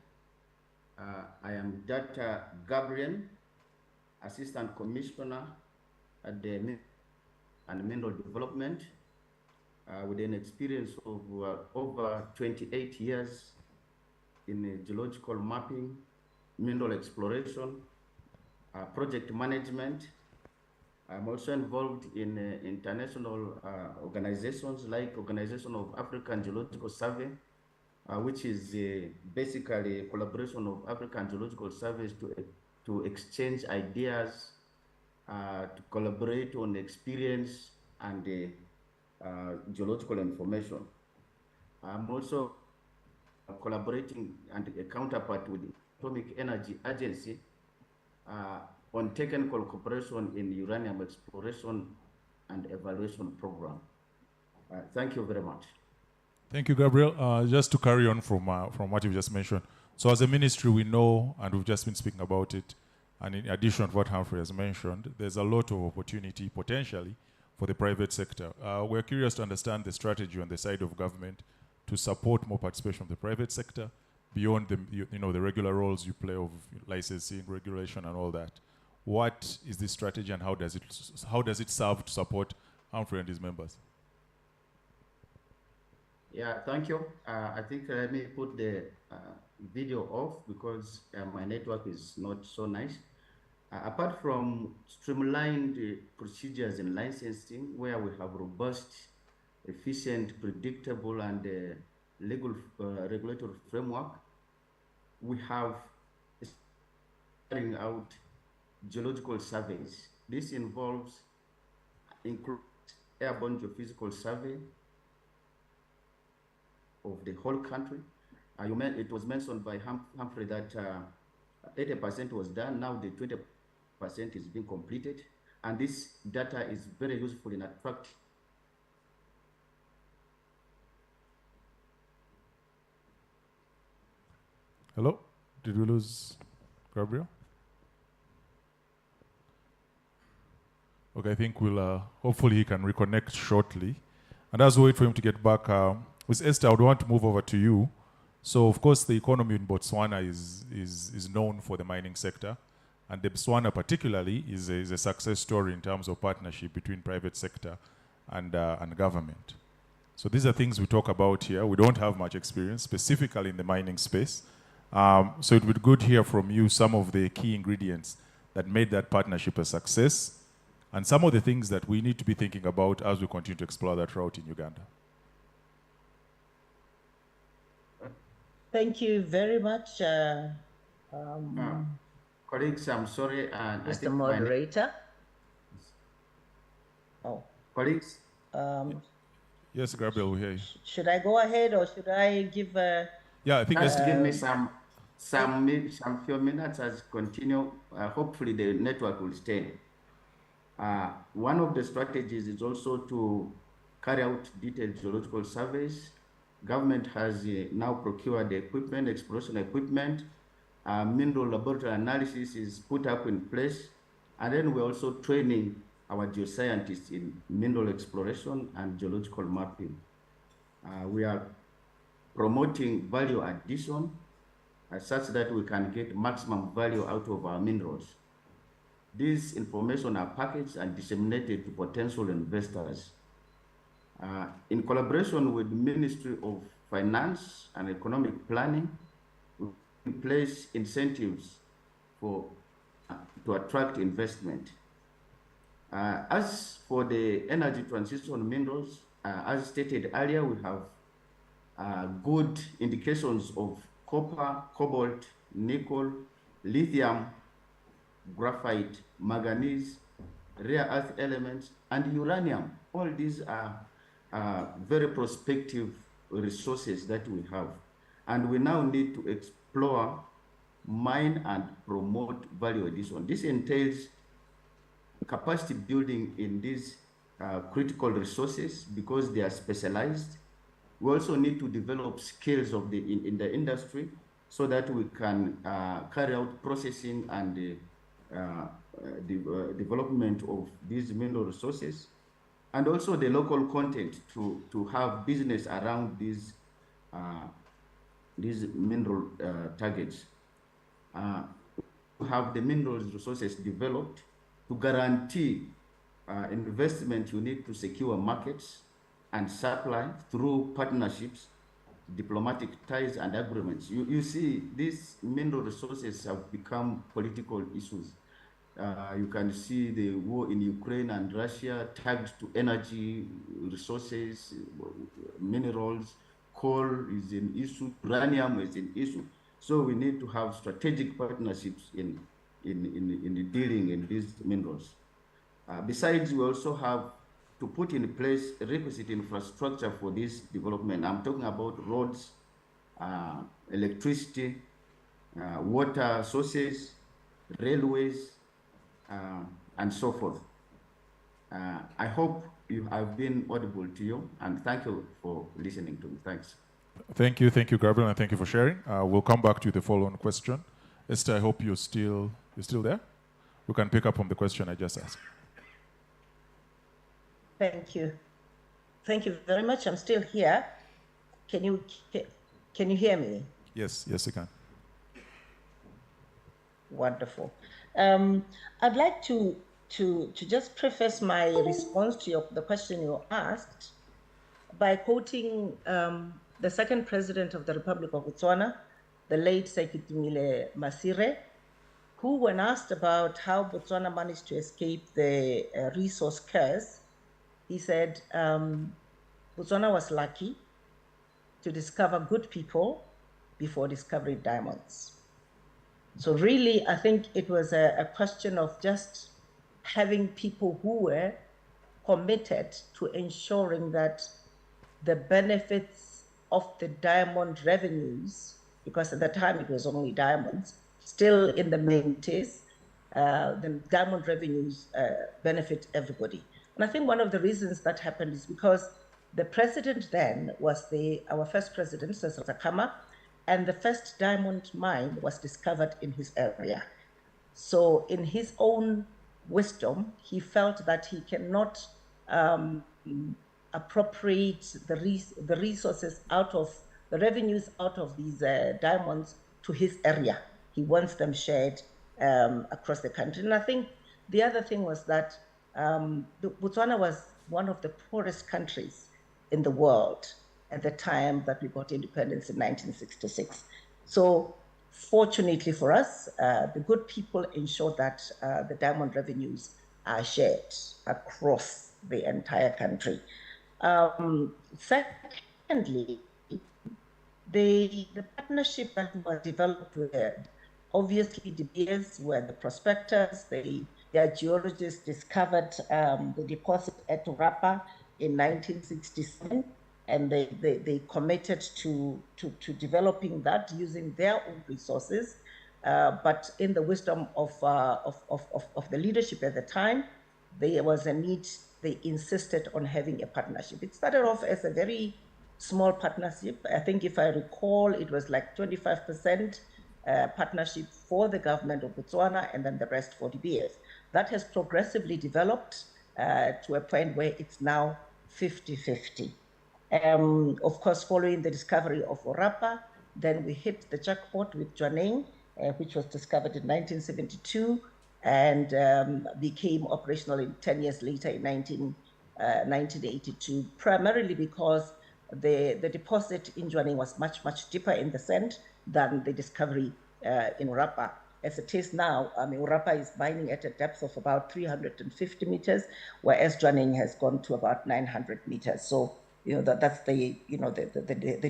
Speaker 10: I am Dr. Gabriel, Assistant Commissioner at the Mineral Development, with an experience of over 28 years in geological mapping, mineral exploration, project management. I'm also involved in international organizations like Organization of African Geological Survey, which is basically a collaboration of African Geological Surveys to exchange ideas, to collaborate on experience and geological information. I'm also collaborating and a counterpart with the Atomic Energy Agency on technical cooperation in uranium exploration and evaluation program. Thank you very much.
Speaker 6: Thank you, Gabriel. Just to carry on from what you've just mentioned. So as a ministry, we know, and we've just been speaking about it, and in addition to what Humphrey has mentioned, there's a lot of opportunity potentially for the private sector. We're curious to understand the strategy on the side of government to support more participation of the private sector beyond the regular roles you play of licensing, regulation, and all that. What is this strategy, and how does it serve to support Humphrey and his members?
Speaker 10: Yeah, thank you. I think let me put the video off because my network is not so nice. Apart from streamlined procedures in licensing, where we have robust, efficient, predictable, and legal regulatory framework, we have carrying out geological surveys. This includes airborne geophysical survey of the whole country. It was mentioned by Humphrey that 80% was done. Now the 20% is being completed, and this data is very useful in attracting.
Speaker 6: Hello? Did we lose Gabriel? Okay, I think we'll, hopefully he can reconnect shortly. And as we wait for him to get back, with Esther, I would want to move over to you. So, of course, the economy in Botswana is known for the mining sector. And the Botswana particularly is a success story in terms of partnership between private sector and government. So these are things we talk about here. We don't have much experience, specifically in the mining space. So it would be good to hear from you some of the key ingredients that made that partnership a success, and some of the things that we need to be thinking about as we continue to explore that route in Uganda.
Speaker 9: Thank you very much,
Speaker 10: colleagues. I'm sorry,
Speaker 9: Mr. Moderator. Oh,
Speaker 10: colleagues.
Speaker 6: Yes, Gabriel, we hear you.
Speaker 9: Should I go ahead or should I give a?
Speaker 6: Yeah, I think
Speaker 10: just give me some few minutes as continue. Hopefully the network will stay. One of the strategies is also to carry out detailed geological surveys. Government has now procured the equipment, exploration equipment. Mineral laboratory analysis is put up in place. And then we're also training our geoscientists in mineral exploration and geological mapping. We are promoting value addition such that we can get maximum value out of our minerals. These information are packaged and disseminated to potential investors. In collaboration with the Ministry of Finance and Economic Planning, we place incentives to attract investment. As for the energy transition minerals, as stated earlier, we have good indications of copper, cobalt, nickel, lithium, graphite, manganese, rare earth elements, and uranium. All these are very prospective resources that we have. And we now need to explore, mine, and promote value addition. This entails capacity building in these critical resources because they are specialized. We also need to develop skills of in the industry so that we can carry out processing and development of these mineral resources, and also the local content to have business around these mineral targets. To have the mineral resources developed. To guarantee investment, you need to secure markets and supply through partnerships, diplomatic ties, and agreements. You see, these mineral resources have become political issues. You can see the war in Ukraine and Russia tagged to energy resources, minerals, coal is an issue, uranium is an issue. So we need to have strategic partnerships in dealing in these minerals. Besides, we also have to put in place requisite infrastructure for this development. I'm talking about roads, electricity, water sources, railways, and so forth. I hope I've been audible to you, and thank you for listening to me. Thanks.
Speaker 6: Thank you, Gabriel, and thank you for sharing. We'll come back to the follow-on question. Esther, I hope you're still there. We can pick up from the question I just asked.
Speaker 9: Thank you. Thank you very much. I'm still here. Can you hear me?
Speaker 6: Yes, you can.
Speaker 9: Wonderful. I'd like to just preface my response to the question you asked by quoting the second president of the Republic of Botswana, the late Sekitumile Masire, who, when asked about how Botswana managed to escape the resource curse, he said, Botswana was lucky to discover good people before discovering diamonds. So really, I think it was a question of just having people who were committed to ensuring that the benefits of the diamond revenues, because at the time it was only diamonds, still in the main case, the diamond revenues benefit everybody. And I think one of the reasons that happened is because the president then was our first president, Cecil Takama, and the first diamond mine was discovered in his area. So in his own wisdom, he felt that he cannot appropriate the resources out of the revenues out of these diamonds to his area. He wants them shared across the country. And I think the other thing was that Botswana was one of the poorest countries in the world at the time that we got independence in 1966. So fortunately for us, the good people ensured that the diamond revenues are shared across the entire country. Secondly, the partnership that was developed with obviously De Beers were the prospectors. Their geologists discovered the deposit at Orapa in 1967, and they committed to developing that using their own resources. But in the wisdom of the leadership at the time, there was a need. They insisted on having a partnership. It started off as a very small partnership. I think if I recall, it was like 25% partnership for the government of Botswana and then the rest for De Beers. That has progressively developed to a point where it's now 50-50. Of course, following the discovery of Orapa, then we hit the jackpot with Jwaneng, which was discovered in 1972 and became operational 10 years later in 1982, primarily because the deposit in Jwaneng was much, much deeper in the sand than the discovery in Orapa. As it is now, Orapa is mining at a depth of about 350 meters, whereas Jwaneng has gone to about 900 meters. So, that's the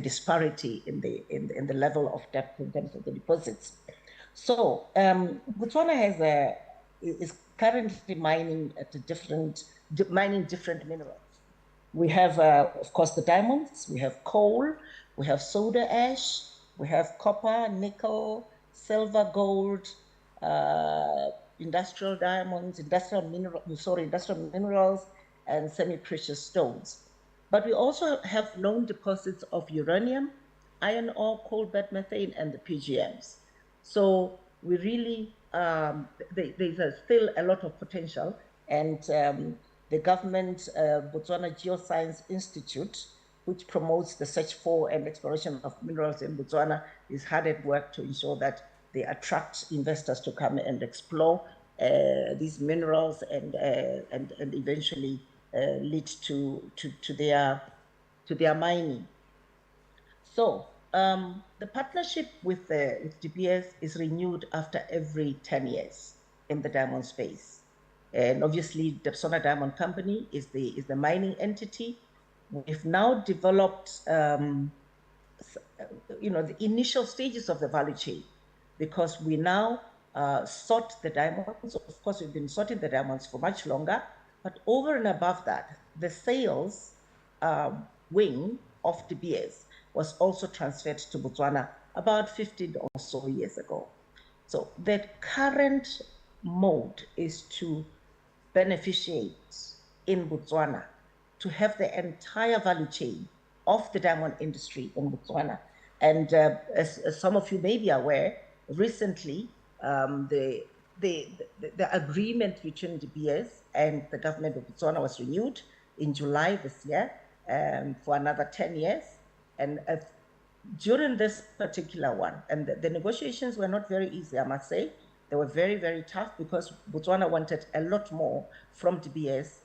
Speaker 9: disparity in the level of depth in terms of the deposits. So, Botswana has is currently mining mining different minerals. We have, of course, the diamonds, we have coal, we have soda ash, we have copper, nickel, silver, gold, industrial diamonds, industrial minerals, and semi-precious stones. But we also have known deposits of uranium, iron ore, coal bed methane, and the PGMs. So we really, there's still a lot of potential, and the government Botswana Geoscience Institute, which promotes the search for and exploration of minerals in Botswana, is hard at work to ensure that they attract investors to come and explore these minerals and eventually lead to their mining. So the partnership with DBS is renewed after every 10 years in the diamond space. And obviously, the Botswana Diamond Company is the mining entity. We've now developed, the initial stages of the value chain, because we now sort the diamonds. Of course, we've been sorting the diamonds for much longer, but over and above that, the sales wing of DBS was also transferred to Botswana about 15 or so years ago. So the current mode is to beneficiate in Botswana, to have the entire value chain of the diamond industry in Botswana. And as some of you may be aware, recently the agreement between DBS and the government of Botswana was renewed in July this year for another 10 years. And during this particular one, and the negotiations were not very easy, I must say. They were very, very tough because Botswana wanted a lot more from DBS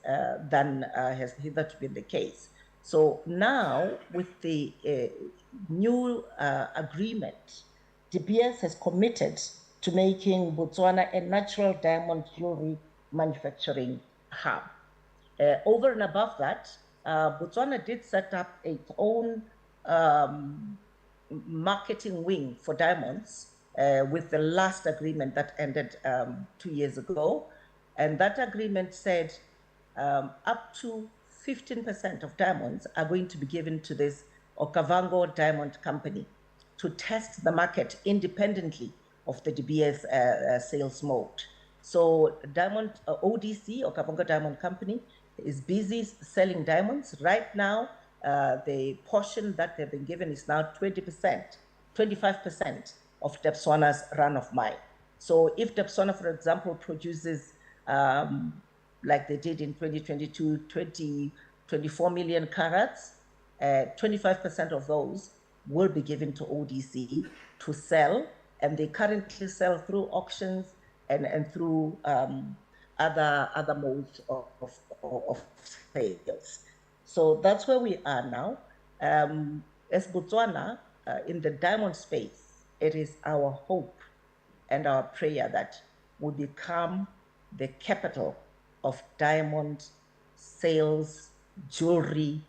Speaker 9: than has hitherto been the case. So now, with the new agreement, DBS has committed to making Botswana a natural diamond jewelry manufacturing hub. Over and above that, Botswana did set up its own marketing wing for diamonds with the last agreement that ended 2 years ago. And that agreement said up to 15% of diamonds are going to be given to this Okavango Diamond Company to test the market independently of the DBS sales mode. So ODC, Okavango Diamond Company, is busy selling diamonds. Right now, the portion that they've been given is now 20%, 25% of Botswana's run of mine. So if Botswana, for example, produces, like they did in 2022, 24 million carats, 25% of those will be given to ODC to sell, and they currently sell through auctions and through other modes of sales. So that's where we are now. As Botswana, in the diamond space, it is our hope and our prayer that we become the capital of diamond sales, jewelry,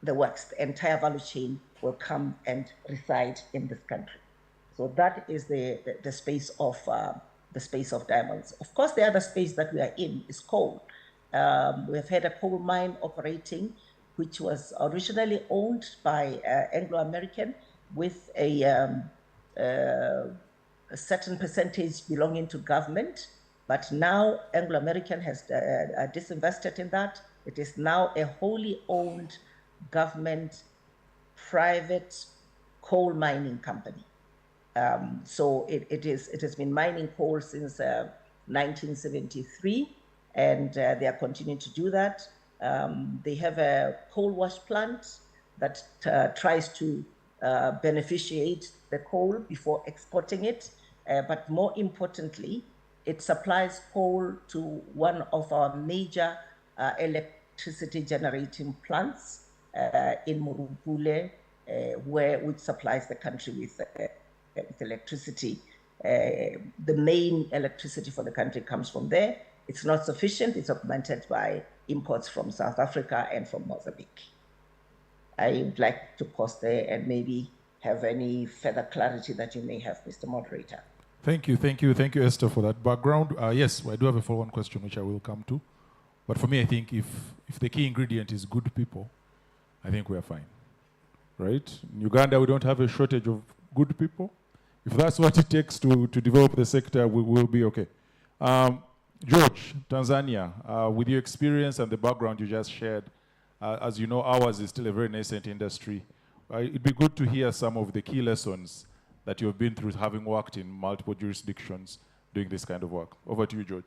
Speaker 9: the works. The entire value chain will come and reside in this country. So that is the space of diamonds. Of course, the other space that we are in is coal. We've had a coal mine operating, which was originally owned by Anglo-American with a certain percentage belonging to government. But now Anglo-American has disinvested in that. It is now a wholly owned government private coal mining company. So it has been mining coal since 1973, and they are continuing to do that. They have a coal wash plant that tries to beneficiate the coal before exporting it. But more importantly, it supplies coal to one of our major electricity generating plants in Murupule, which supplies the country with electricity. The main electricity for the country comes from there. It's not sufficient. It's augmented by imports from South Africa and from Mozambique. I would like to pause there and maybe have any further clarity that you may have, Mr. Moderator.
Speaker 7: Thank you, Esther, for that background. Yes, I do have a follow-on question, which I will come to. But for me, I think if the key ingredient is good people, I think we are fine, right? In Uganda, we don't have a shortage of good people. If that's what it takes to develop the sector, we will be okay. George, Tanzania, with your experience and the background you just shared, as you know, ours is still a very nascent industry. It'd be good to hear some of the key lessons that you've been through, having worked in multiple jurisdictions doing this kind of work. Over to you, George.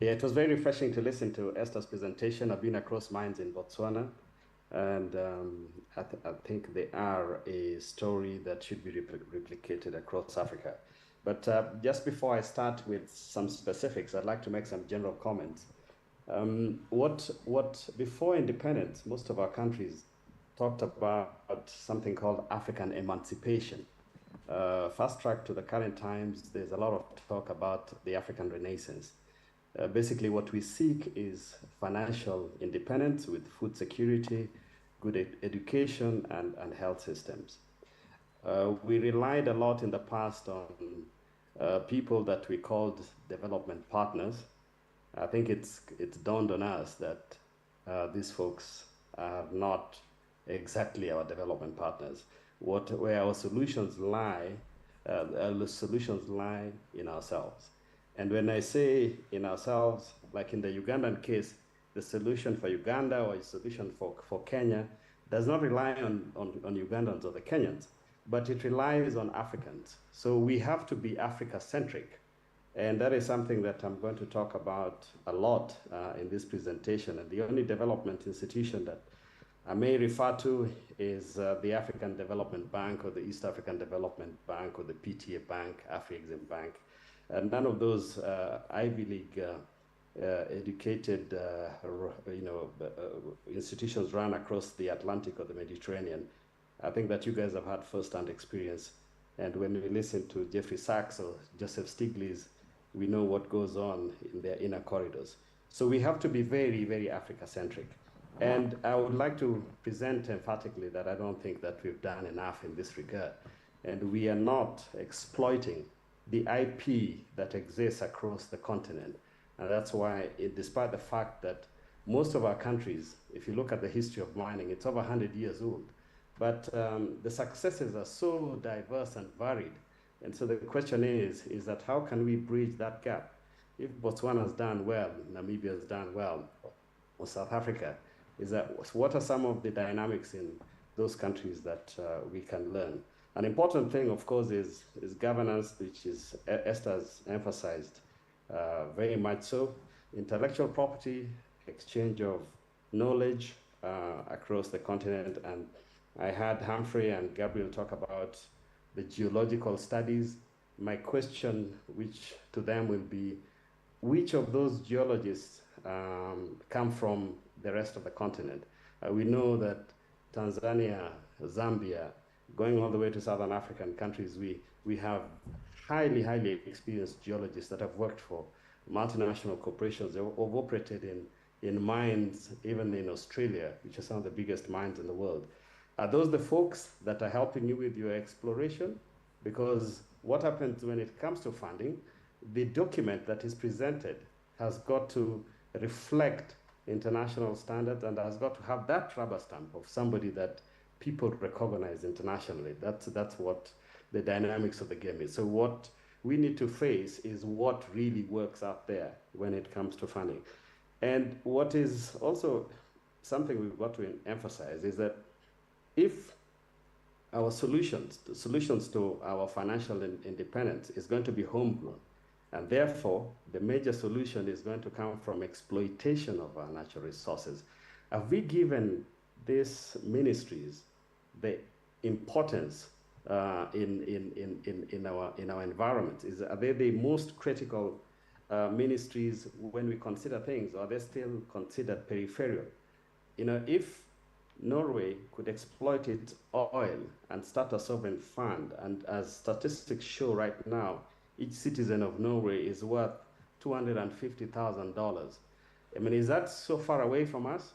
Speaker 8: Yeah, it was very refreshing to listen to Esther's presentation. I've been across mines in Botswana, and I think they are a story that should be replicated across Africa. But just before I start with some specifics, I'd like to make some general comments. Before independence, most of our countries talked about something called African emancipation. Fast track to the current times, there's a lot of talk about the African Renaissance. Basically, what we seek is financial independence with food security, good education, and health systems. We relied a lot in the past on people that we called development partners. I think it's dawned on us that these folks are not exactly our development partners. Where our solutions lie, the solutions lie in ourselves. And when I say in ourselves, like in the Ugandan case, the solution for Uganda or a solution for Kenya does not rely on Ugandans or the Kenyans, but it relies on Africans. So we have to be Africa-centric. And that is something that I'm going to talk about a lot in this presentation. And the only development institution that I may refer to is the African Development Bank or the East African Development Bank or the PTA Bank, Afri-Exim Bank. And none of those Ivy League educated institutions run across the Atlantic or the Mediterranean. I think that you guys have had first-hand experience. And when we listen to Jeffrey Sachs or Joseph Stiglitz, we know what goes on in their inner corridors. So we have to be very, very Africa-centric. And I would like to present emphatically that I don't think that we've done enough in this regard. And we are not exploiting the IP that exists across the continent. And that's why, despite the fact that most of our countries, if you look at the history of mining, it's over 100 years old. But the successes are so diverse and varied. And so the question is that how can we bridge that gap? If Botswana has done well, Namibia has done well, or South Africa, what are some of the dynamics in those countries that we can learn? An important thing, of course, is governance, which is Esther's emphasized very much so. Intellectual property, exchange of knowledge across the continent. And I had Humphrey and Gabriel talk about the geological studies. My question, which to them will be, which of those geologists come from the rest of the continent? We know that Tanzania, Zambia, going all the way to Southern African countries, we have highly, highly experienced geologists that have worked for multinational corporations. They've operated in mines, even in Australia, which are some of the biggest mines in the world. Are those the folks that are helping you with your exploration? Because what happens when it comes to funding, the document that is presented has got to reflect international standards and has got to have that rubber stamp of somebody that people recognize internationally. That's what the dynamics of the game is. So what we need to face is what really works out there when it comes to funding. And what is also something we've got to emphasize is that if our solutions to our financial independence is going to be homegrown, and therefore the major solution is going to come from exploitation of our natural resources, have we given these ministries the importance in our environment? Are they the most critical ministries when we consider things, or are they still considered peripheral? If Norway could exploit its oil and start a sovereign fund, and as statistics show right now, each citizen of Norway is worth $250,000. I mean, is that so far away from us?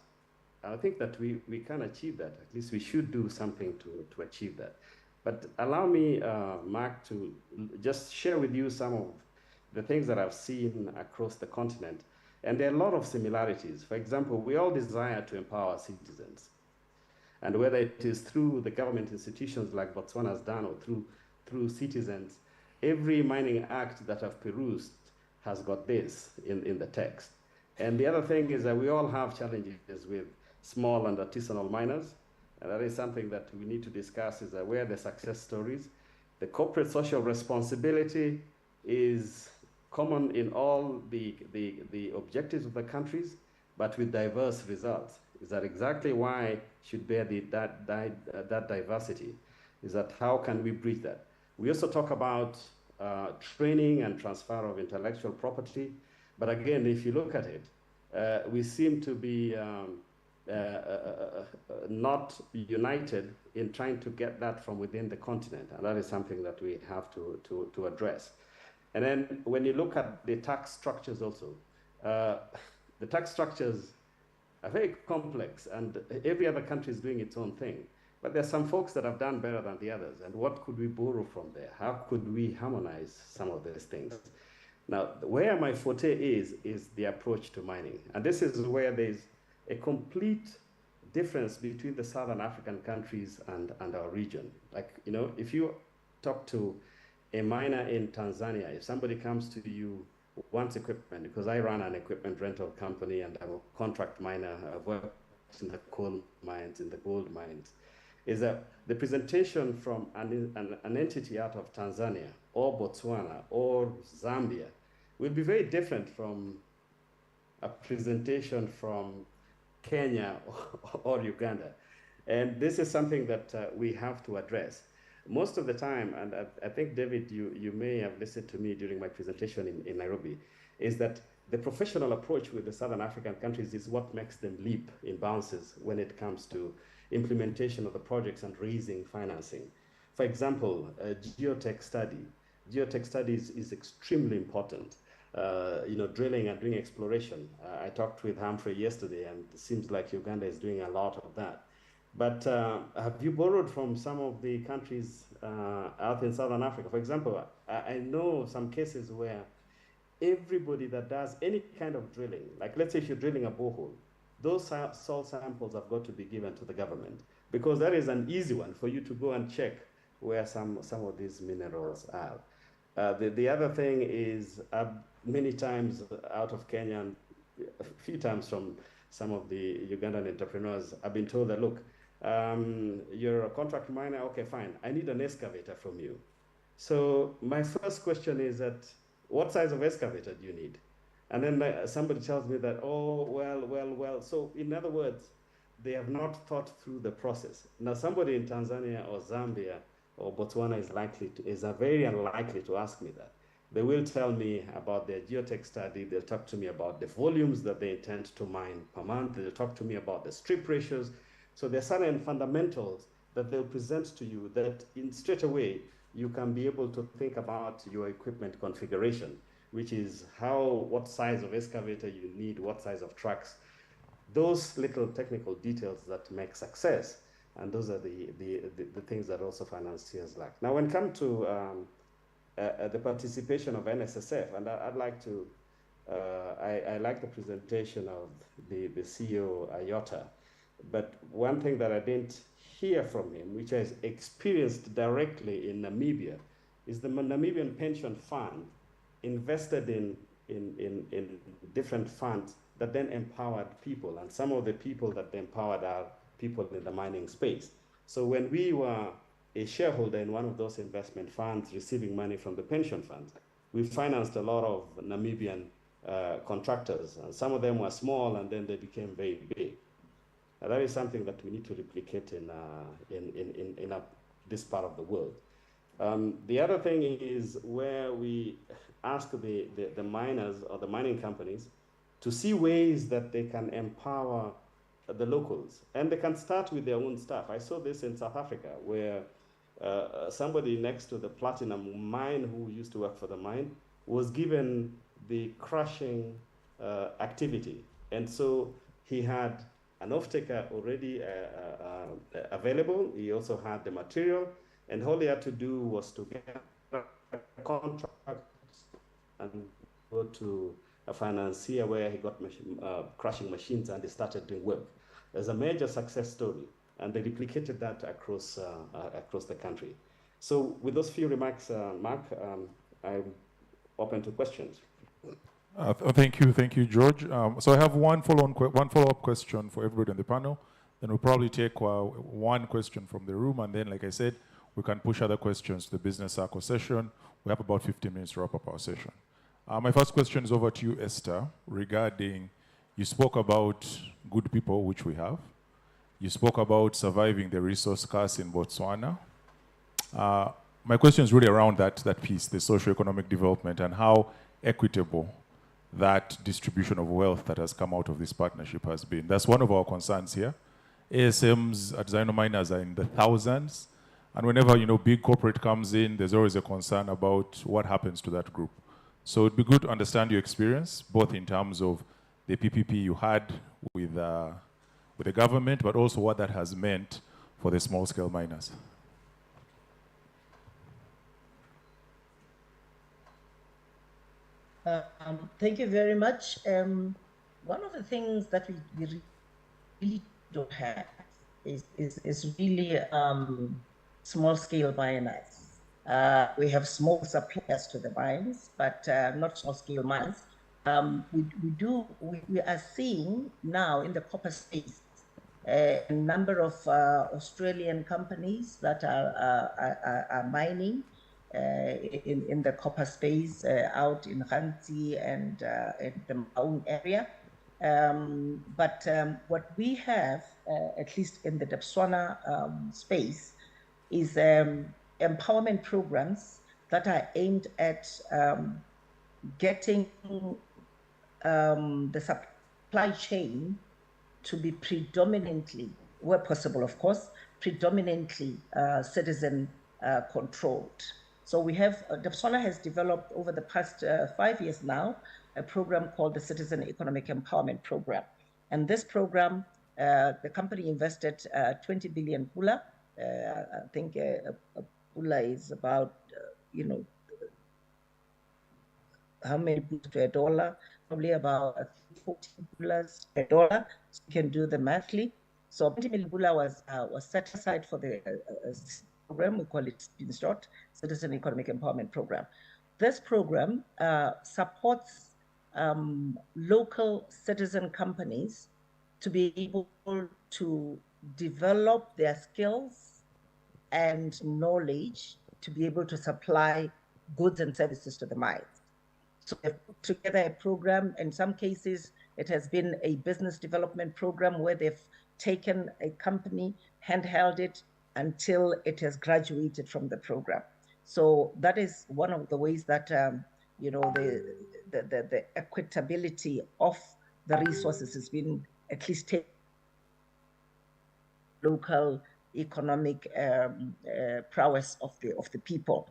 Speaker 8: I think that we can achieve that. At least we should do something to achieve that. But allow me, Mark, to just share with you some of the things that I've seen across the continent. And there are a lot of similarities. For example, we all desire to empower citizens. And whether it is through the government institutions like Botswana has done or through citizens, every mining act that I've perused has got this in the text. And the other thing is that we all have challenges with small and artisanal miners. And that is something that we need to discuss, is that where the success stories. The corporate social responsibility is common in all the objectives of the countries, but with diverse results. Is that exactly why should bear that diversity? Is that how can we bridge that? We also talk about training and transfer of intellectual property. But again, if you look at it, we seem to be not united in trying to get that from within the continent. And that is something that we have to address. And then when you look at the tax structures also, the tax structures are very complex, and every other country is doing its own thing. But there are some folks that have done better than the others, and what could we borrow from there? How could we harmonize some of these things? Now, where my forte is the approach to mining. And this is where there's a complete difference between the Southern African countries and our region. Like, you know, if you talk to a miner in Tanzania, if somebody comes to you, wants equipment, because I run an equipment rental company and I'm a contract miner, I've worked in the coal mines, in the gold mines, is that the presentation from an entity out of Tanzania or Botswana or Zambia will be very different from a presentation from Kenya or Uganda. And this is something that we have to address. Most of the time, and I think, David, you may have listened to me during my presentation in Nairobi, is that the professional approach with the Southern African countries is what makes them leap in bounces when it comes to implementation of the projects and raising financing. For example, a geotech study. Geotech studies is extremely important. You know, drilling and doing exploration. I talked with Humphrey yesterday, and it seems like Uganda is doing a lot of that. But have you borrowed from some of the countries out in Southern Africa? For example, I know some cases where everybody that does any kind of drilling, like let's say if you're drilling a borehole, those soil samples have got to be given to the government, because that is an easy one for you to go and check where some of these minerals are. The other thing is many times out of Kenya, and a few times from some of the Ugandan entrepreneurs, I've been told that, look, you're a contract miner, okay, fine, I need an excavator from you. So my first question is that, what size of excavator do you need? And then somebody tells me that, oh, well. So in other words, they have not thought through the process. Now, somebody in Tanzania or Zambia or Botswana is very unlikely to ask me that. They will tell me about their geotech study. They'll talk to me about the volumes that they intend to mine per month. They'll talk to me about the strip ratios. So there are certain fundamentals that they'll present to you that in straight away, you can be able to think about your equipment configuration, which is what size of excavator you need, what size of trucks, those little technical details that make success. And those are the things that also financiers lack. Now, when it comes to the participation of NSSF, and I'd like to, I like the presentation of the CEO, Ayota, but one thing that I didn't hear from him, which I experienced directly in Namibia, is the Namibian pension fund invested in different funds that then empowered people. And some of the people that they empowered are people in the mining space. So when we were a shareholder in one of those investment funds receiving money from the pension funds, we financed a lot of Namibian contractors. And some of them were small, and then they became very big. And that is something that we need to replicate in this part of the world. The other thing is where we ask the miners or the mining companies to see ways that they can empower the locals. And they can start with their own staff. I saw this in South Africa, where somebody next to the platinum mine who used to work for the mine was given the crushing activity. And so he had an off-taker already available. He also had the material, and all he had to do was to get a contract and go to a financier where he got crushing machines and he started doing work. There's a major success story, and they replicated that across the country. So with those few remarks, Mark, I'm open to questions.
Speaker 6: Thank you, George. So I have one follow-up question for everybody on the panel. Then we'll probably take one question from the room, and then, like I said, we can push other questions to the business circle session. We have about 15 minutes to wrap up our session. My first question is over to you, Esther, regarding, you spoke about good people, which we have. You spoke about surviving the resource curse in Botswana. My question is really around that piece, the socio-economic development, and how equitable that distribution of wealth that has come out of this partnership has been. That's one of our concerns here. ASMs at Zino Miners are in the thousands, and whenever big corporate comes in, there's always a concern about what happens to that group. So it'd be good to understand your experience, both in terms of the PPP you had with the government, but also what that has meant for the small-scale miners.
Speaker 9: Thank you very much. One of the things that we really don't have is really small-scale miners. We have small suppliers to the mines, but not small-scale mines. We are seeing now in the copper space a number of Australian companies that are mining in the copper space out in Hansi and in the Maun area. But what we have, at least in the Botswana space, is empowerment programs that are aimed at getting the supply chain to be predominantly, where possible, of course, predominantly citizen controlled. So we have, Botswana has developed over the past 5 years now, a program called the Citizen Economic Empowerment Program. And this program, the company invested 20 billion pula. I think a pula is about, how many to a dollar? Probably about 14 pulas per dollar. So you can do the monthly. So 20 million pula was set aside for the program. We call it in short, Citizen Economic Empowerment Program. This program supports local citizen companies to be able to develop their skills and knowledge to be able to supply goods and services to the mines. So they've put together a program. In some cases, it has been a business development program where they've taken a company, handheld it until it has graduated from the program. So that is one of the ways that the equitability of the resources has been at least taken local economic prowess of the people.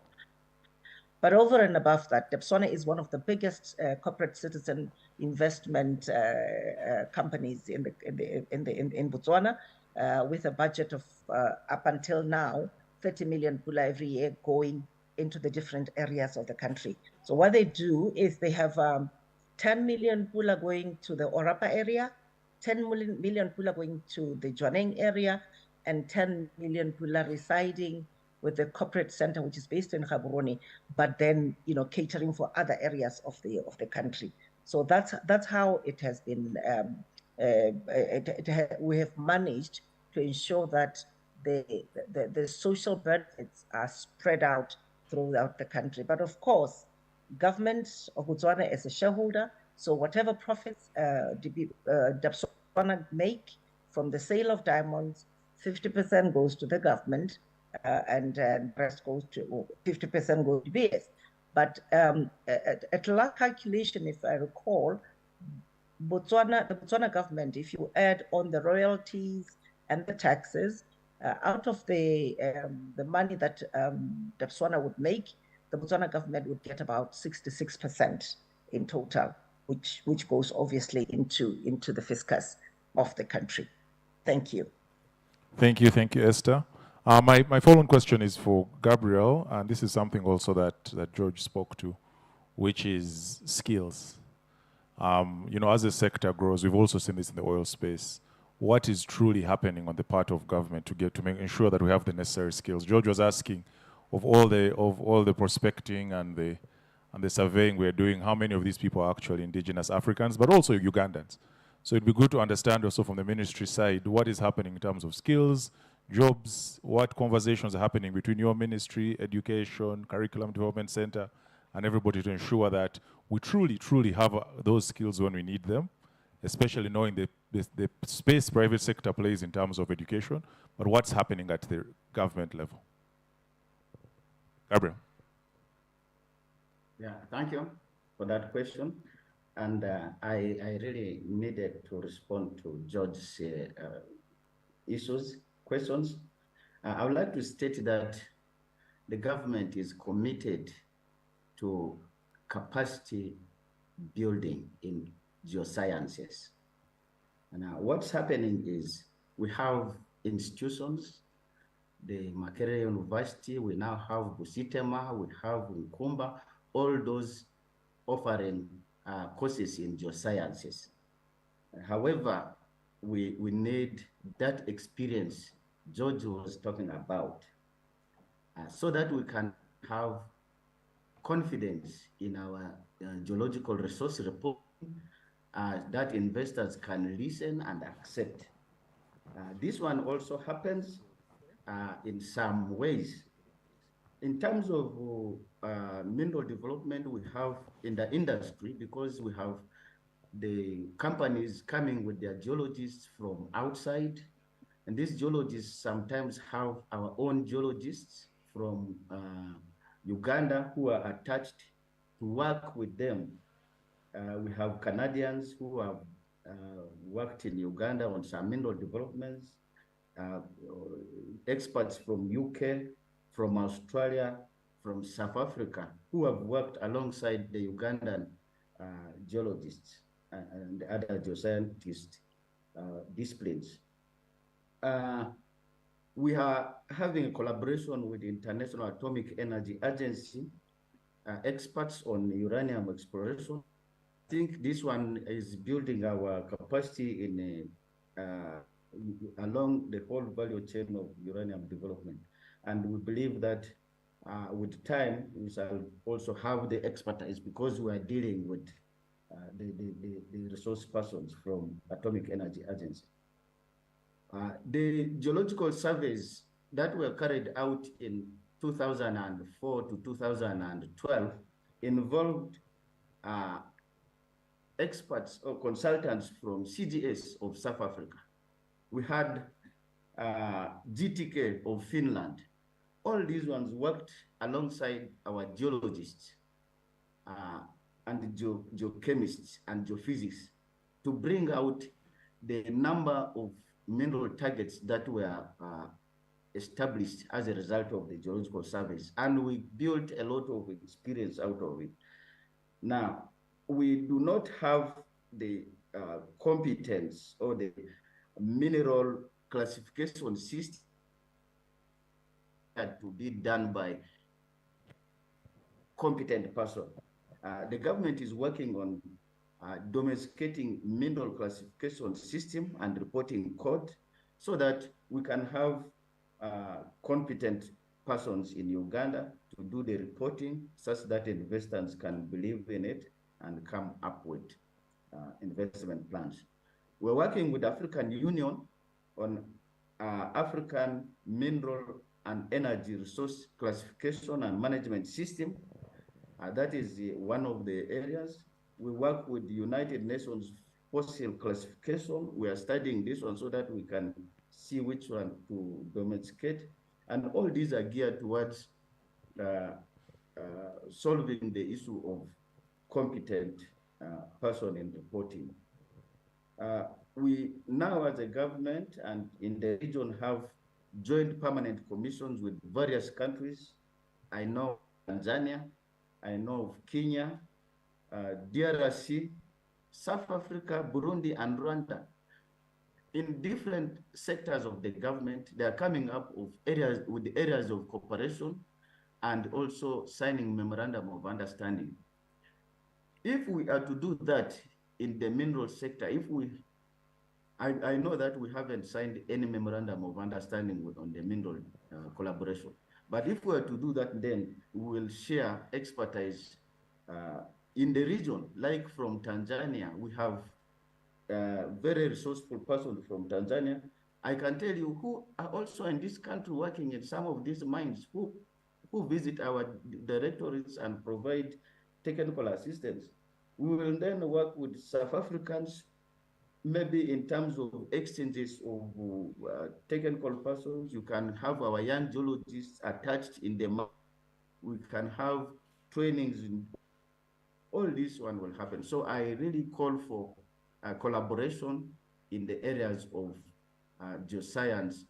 Speaker 9: But over and above that, Botswana is one of the biggest corporate citizen investment companies in Botswana, with a budget of up until now 30 million pula every year going into the different areas of the country. So what they do is they have 10 million pula going to the Orapa area, 10 million pula going to the Jwaneng area, and 10 million pula residing with the corporate center, which is based in Gaborone, but then catering for other areas of the country. So that's how it has been. We have managed to ensure that the social benefits are spread out throughout the country. But of course, government of Botswana is a shareholder, so whatever profits Botswana make from the sale of diamonds, 50% goes to the government, and the rest goes to 50% goes to BS. But at last calculation, if I recall, the Botswana government, if you add on the royalties and the taxes, Out of the money that Botswana would make, the Botswana government would get about 66% in total, which goes obviously into the fiscus of the country. Thank you.
Speaker 6: Thank you, Esther. My following question is for Gabriel, and this is something also that George spoke to, which is skills. As the sector grows, we've also seen this in the oil space. What is truly happening on the part of government to ensure that we have the necessary skills? George was asking, of all the prospecting and the surveying we're doing, how many of these people are actually indigenous Africans, but also Ugandans? So it'd be good to understand also from the ministry side what is happening in terms of skills, jobs, what conversations are happening between your ministry, education, curriculum development center, and everybody to ensure that we truly have those skills when we need them, especially knowing the space private sector plays in terms of education, but what's happening at the government level. Gabriel.
Speaker 10: Yeah, thank you for that question. And I really needed to respond to George's questions. I would like to state that the government is committed to capacity building in geosciences. And what's happening is we have institutions, the Makerere University, we now have Busitema, we have Nkumba, all those offering courses in geosciences. However, we need that experience George was talking about so that we can have confidence in our geological resource reporting that investors can listen and accept. This one also happens in some ways. In terms of mineral development, we have in the industry, because we have the companies coming with their geologists from outside, and these geologists sometimes have our own geologists from Uganda who are attached to work with them. We have Canadians who have worked in Uganda on some mineral developments, experts from UK, from Australia, from South Africa, who have worked alongside the Ugandan geologists and other geoscientist disciplines. We are having a collaboration with the International Atomic Energy Agency, experts on uranium exploration. I think this one is building our capacity in along the whole value chain of uranium development. And we believe that with time, we shall also have the expertise because we are dealing with the resource persons from Atomic Energy Agency. The geological surveys that were carried out in 2004 to 2012 involved experts or consultants from CGS of South Africa. We had GTK of Finland. All these ones worked alongside our geologists and geochemists and geophysics to bring out the number of mineral targets that were established as a result of the geological surveys. And we built a lot of experience out of it. Now, we do not have the competence or the mineral classification system to be done by competent person. The government is working on domesticating mineral classification system and reporting code so that we can have competent persons in Uganda to do the reporting such that investors can believe in it and come up with investment plans. We're working with African Union on African mineral and energy resource classification and management system. That is one of the areas. We work with the United Nations fossil classification. We are studying this one so that we can see which one to domesticate. And all these are geared towards solving the issue of competent person in reporting. We now as a government and in the region have joint permanent commissions with various countries. I know Tanzania, I know of Kenya, DRC, South Africa, Burundi, and Rwanda. In different sectors of the government, they are coming up with areas of cooperation and also signing memorandum of understanding. If we are to do that in the mineral sector, I know that we haven't signed any memorandum of understanding on the mineral collaboration. But if we are to do that, then we will share expertise in the region. Like from Tanzania, we have a very resourceful person from Tanzania. I can tell you who are also in this country working in some of these mines who visit our directorates and provide technical assistance. We will then work with South Africans, maybe in terms of exchanges of technical persons. You can have our young geologists attached in the mine. We can have trainings in all this one will happen. So I really call for collaboration in the areas of geoscience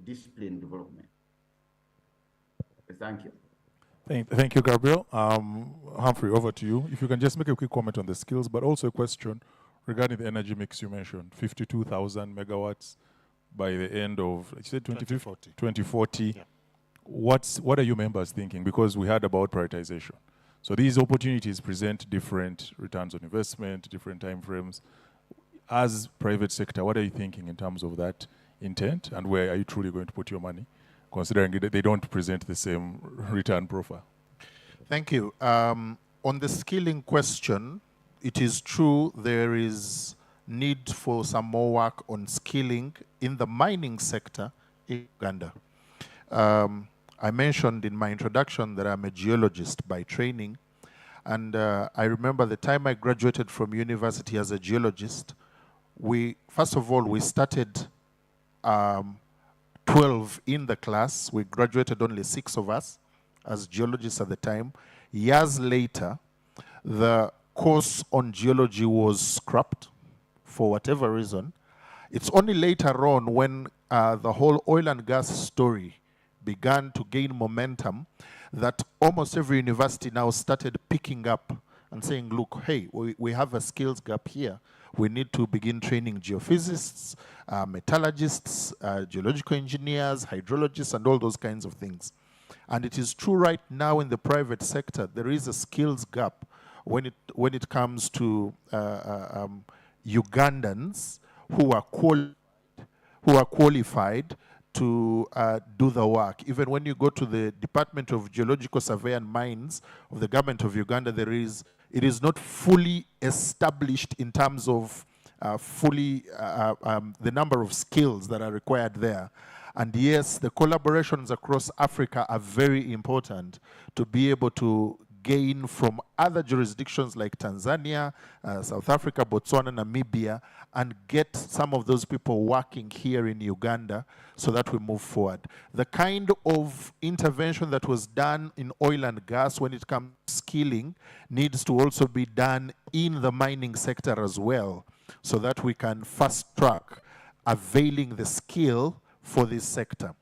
Speaker 10: discipline development. Thank you.
Speaker 6: Thank you, Gabriel. Humphrey, over to you. If you can just make a quick comment on the skills, but also a question regarding the energy mix you mentioned, 52,000 megawatts by the end of, you said 2040. 2040. Yeah. What are you members thinking? Because we heard about prioritization. So these opportunities present different returns on investment, different timeframes. As private sector, what are you thinking in terms of that intent, and where are you truly going to put your money, considering that they don't present the same return profile?
Speaker 7: Thank you. On the skilling question, it is true there is need for some more work on skilling in the mining sector in Uganda. I mentioned in my introduction that I'm a geologist by training, and I remember the time I graduated from university as a geologist, first of all, we started 12 in the class. We graduated only 6 of us as geologists at the time. Years later, the course on geology was scrapped for whatever reason. It's only later on when the whole oil and gas story began to gain momentum that almost every university now started picking up and saying, look, hey, we have a skills gap here. We need to begin training geophysicists, metallurgists, geological engineers, hydrologists, and all those kinds of things. And it is true right now in the private sector, there is a skills gap when it comes to Ugandans who are qualified to do the work. Even when you go to the Department of Geological Survey and Mines of the government of Uganda, it is not fully established in terms of the number of skills that are required there. And yes, the collaborations across Africa are very important to be able to gain from other jurisdictions like Tanzania, South Africa, Botswana, Namibia, and get some of those people working here in Uganda so that we move forward. The kind of intervention that was done in oil and gas when it comes to skilling needs to also be done in the mining sector as well, so that we can fast track availing the skill for this sector.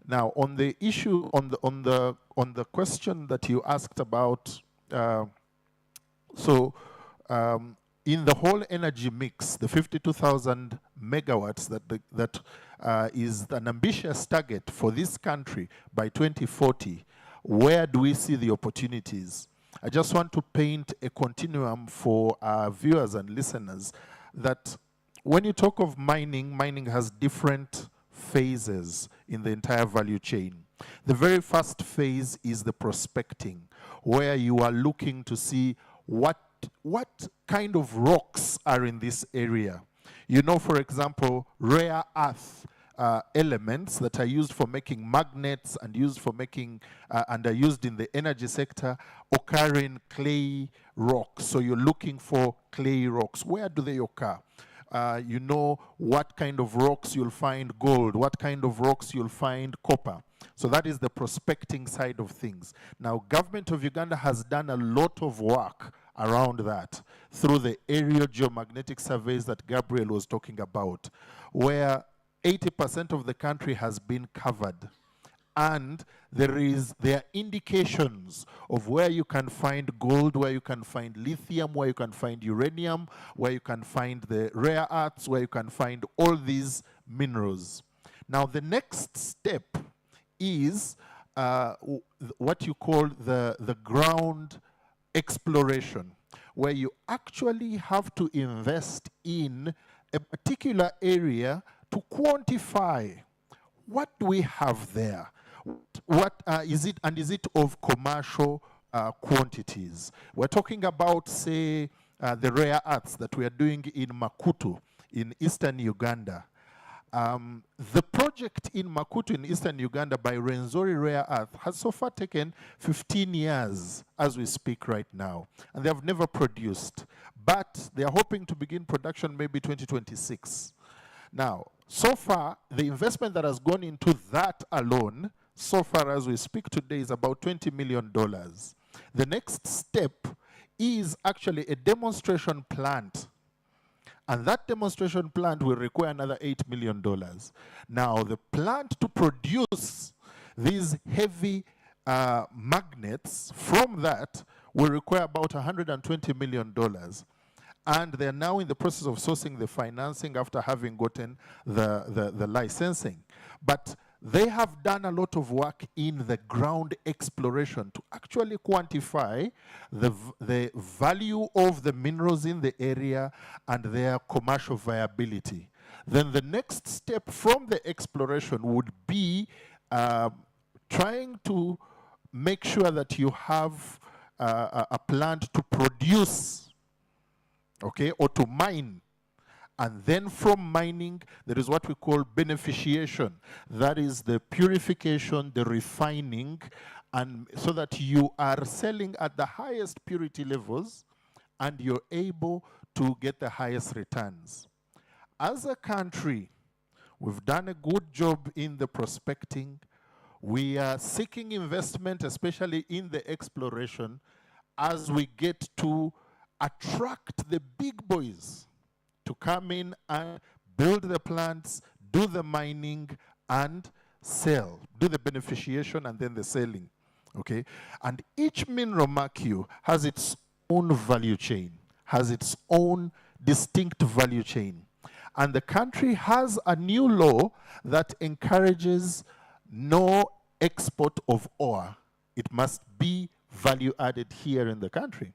Speaker 7: Now, on the issue, on the question that you asked about, in the whole energy mix, the 52,000 megawatts that is an ambitious target for this country by 2040, where do we see the opportunities? I just want to paint a continuum for our viewers and listeners that when you talk of mining, mining has different phases in the entire value chain. The very first phase is the prospecting, where you are looking to see what kind of rocks are in this area. You know, for example, rare earth elements that are used for making magnets and used for making and are used in the energy sector occur in clay rocks. So you're looking for clay rocks. Where do they occur? You know what kind of rocks you'll find gold, what kind of rocks you'll find copper. So that is the prospecting side of things. Now, government of Uganda has done a lot of work around that through the aerial geomagnetic surveys that Gabriel was talking about, where 80% of the country has been covered. And there are indications of where you can find gold, where you can find lithium, where you can find uranium, where you can find the rare earths, where you can find all these minerals. Now, the next step is what you call the ground exploration, where you actually have to invest in a particular area to quantify what do we have there. What is it, and is it of commercial quantities? We're talking about, say, the rare earths that we are doing in Mkutano in eastern Uganda. The project in Mkutano in eastern Uganda by Rwenzori Rare Earth has so far taken 15 years as we speak right now, and they have never produced. But they are hoping to begin production maybe 2026. Now, so far, the investment that has gone into that alone, so far as we speak today, is about $20 million. The next step is actually a demonstration plant. And that demonstration plant will require another $8 million. Now, the plant to produce these heavy magnets from that will require about $120 million. And they're now in the process of sourcing the financing after having gotten the licensing. But they have done a lot of work in the ground exploration to actually quantify the value of the minerals in the area and their commercial viability. Then the next step from the exploration would be trying to make sure that you have a plant to produce, okay, or to mine. And then from mining, there is what we call beneficiation. That is the purification, the refining, and so that you are selling at the highest purity levels and you're able to get the highest returns. As a country, we've done a good job in the prospecting. We are seeking investment, especially in the exploration, as we get to attract the big boys to come in and build the plants, do the mining, and sell, do the beneficiation and then the selling, okay? And each mineral, mark you, has its own value chain, has its own distinct value chain. And the country has a new law that encourages no export of ore. It must be value added here in the country.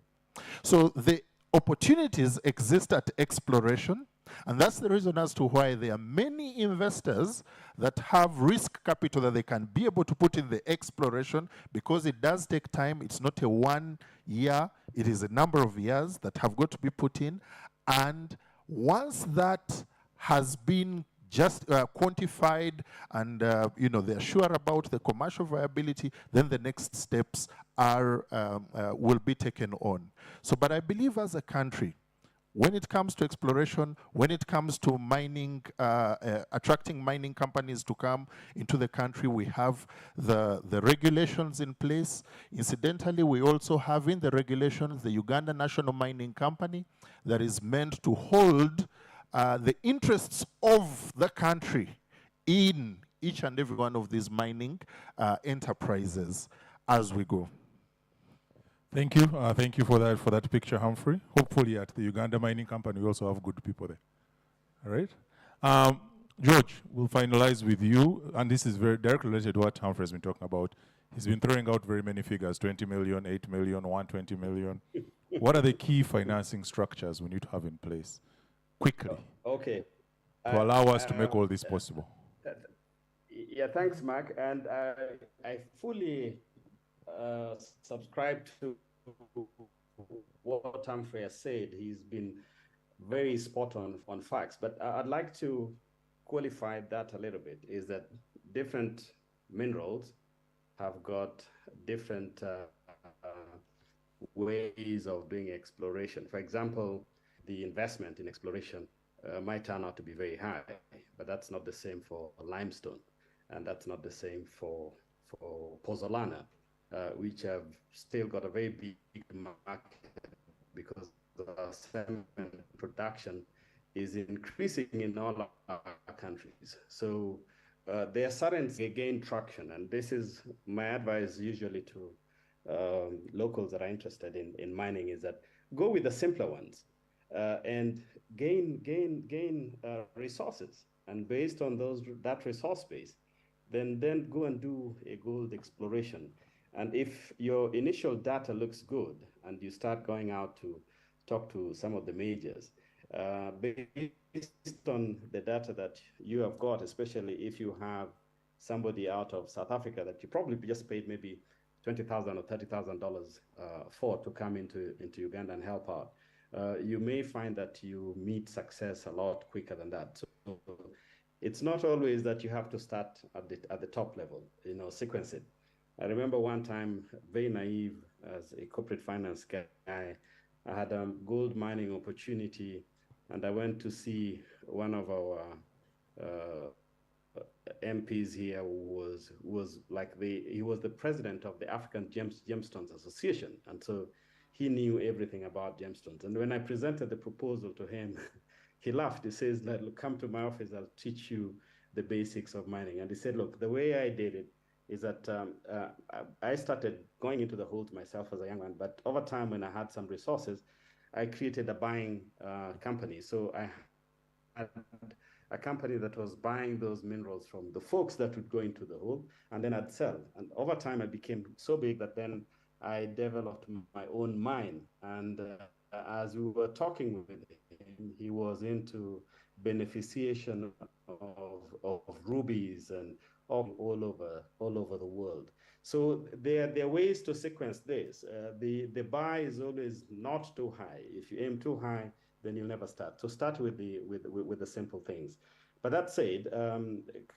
Speaker 7: So the opportunities exist at exploration, and that's the reason as to why there are many investors that have risk capital that they can be able to put in the exploration, because it does take time. It's not a 1 year, it is a number of years that have got to be put in. And once that has been just quantified and they're sure about the commercial viability, then the next steps are will be taken on. So, but I believe as a country, when it comes to exploration, when it comes to mining, attracting mining companies to come into the country, we have the regulations in place. Incidentally, we also have in the regulations the Uganda National Mining Company that is meant to hold the interests of the country in each and every one of these mining enterprises as we go.
Speaker 6: Thank you. Thank you for that picture, Humphrey. Hopefully at the Uganda Mining Company, we also have good people there. All right? George, we'll finalize with you. And this is very directly related to what Humphrey has been talking about. He's been throwing out very many figures, 20 million, 8 million, 120 million. What are the key financing structures we need to have in place quickly
Speaker 8: Okay.
Speaker 6: to allow us to make all this possible?
Speaker 8: Yeah, thanks, Mark. And I fully subscribe to what Humphrey has said. He's been very spot on facts, but I'd like to qualify that a little bit, is that different minerals have got different ways of doing exploration. For example, the investment in exploration might turn out to be very high, but that's not the same for limestone, and that's not the same for pozzolana, which have still got a very big market because cement production is increasing in all our countries. So they are starting to gain traction, and this is my advice usually to locals that are interested in mining, is that go with the simpler ones and gain resources, and based on that resource base, then go and do a gold exploration. And if your initial data looks good and you start going out to talk to some of the majors, based on the data that you have got, especially if you have somebody out of South Africa that you probably just paid maybe $20,000 or $30,000 for to come into Uganda and help out, you may find that you meet success a lot quicker than that. So it's not always that you have to start at the top level, sequence it. I remember one time, very naive as a corporate finance guy, I had a gold mining opportunity, and I went to see one of our MPs here, who was the president of the African Gemstones Association, and so he knew everything about gemstones. And when I presented the proposal to him, he laughed. He says, "Look, come to my office, I'll teach you the basics of mining." And he said, "Look, the way I did it is that I started going into the holes myself as a young man, but over time, when I had some resources, I created a buying company. So I had a company that was buying those minerals from the folks that would go into the hole, and then I'd sell. And over time, I became so big that then I developed my own mine. And as we were talking with him, he was into beneficiation of rubies and all over the world. So there are ways to sequence this. The bar is always not too high. If you aim too high, then you'll never start. So start with the simple things. But that said,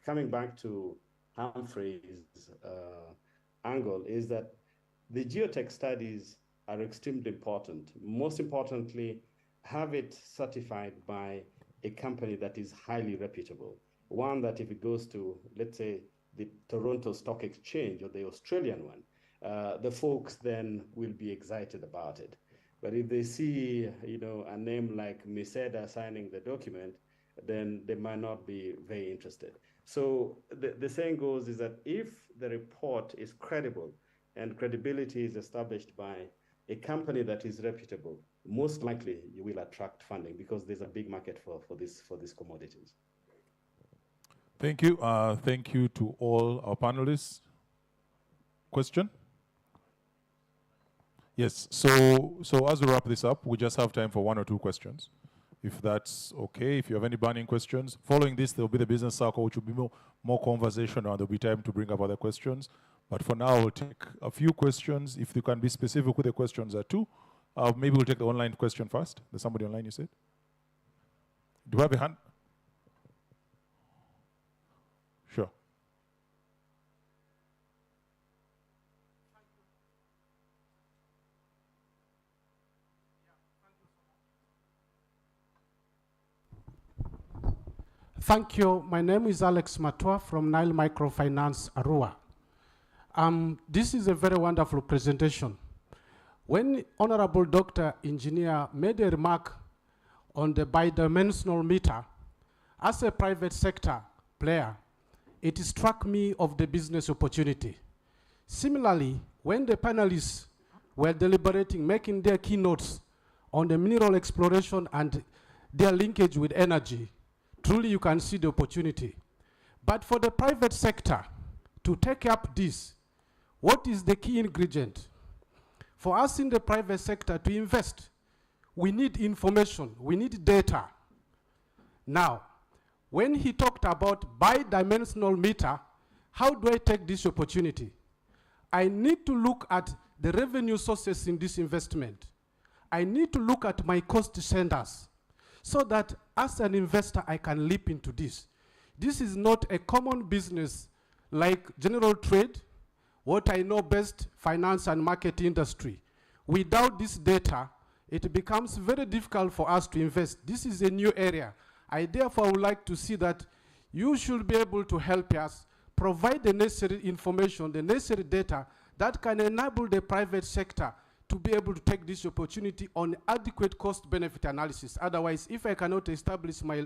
Speaker 8: coming back to Humphrey's angle, is that the geotech studies are extremely important. Most importantly, have it certified by a company that is highly reputable. One that if it goes to, let's say, the Toronto Stock Exchange or the Australian one, the folks then will be excited about it. But if they see, a name like Miseda signing the document, then they might not be very interested. So the saying goes is that if the report is credible and credibility is established by a company that is reputable, most likely you will attract funding because there's a big market for these commodities.
Speaker 6: Thank you. Thank you to all our panelists. Question? Yes. So as we wrap this up, we just have time for one or two questions, if that's okay. If you have any burning questions, following this, there'll be the business circle, which will be more conversation, and there'll be time to bring up other questions. But for now, we'll take a few questions. If you can be specific with the questions are two. Maybe we'll take the online question first. There's somebody online, you said? Do you have a hand? Sure.
Speaker 11: Thank you. My name is Alex Matua from Nile Microfinance, Arua. This is a very wonderful presentation. When Honorable Dr. Engineer made a remark on the bidimensional meter, as a private sector player, it struck me of the business opportunity. Similarly, when the panelists were deliberating, making their keynotes on the mineral exploration and their linkage with energy, truly you can see the opportunity. But for the private sector to take up this, what is the key ingredient? For us in the private sector to invest, we need information, we need data. Now, when he talked about bidimensional meter, how do I take this opportunity? I need to look at the revenue sources in this investment. I need to look at my cost centers so that as an investor, I can leap into this. This is not a common business like general trade, what I know best, finance and market industry. Without this data, it becomes very difficult for us to invest. This is a new area. I therefore would like to see that you should be able to help us provide the necessary information, the necessary data that can enable the private sector to be able to take this opportunity on adequate cost-benefit analysis. Otherwise, if I cannot establish my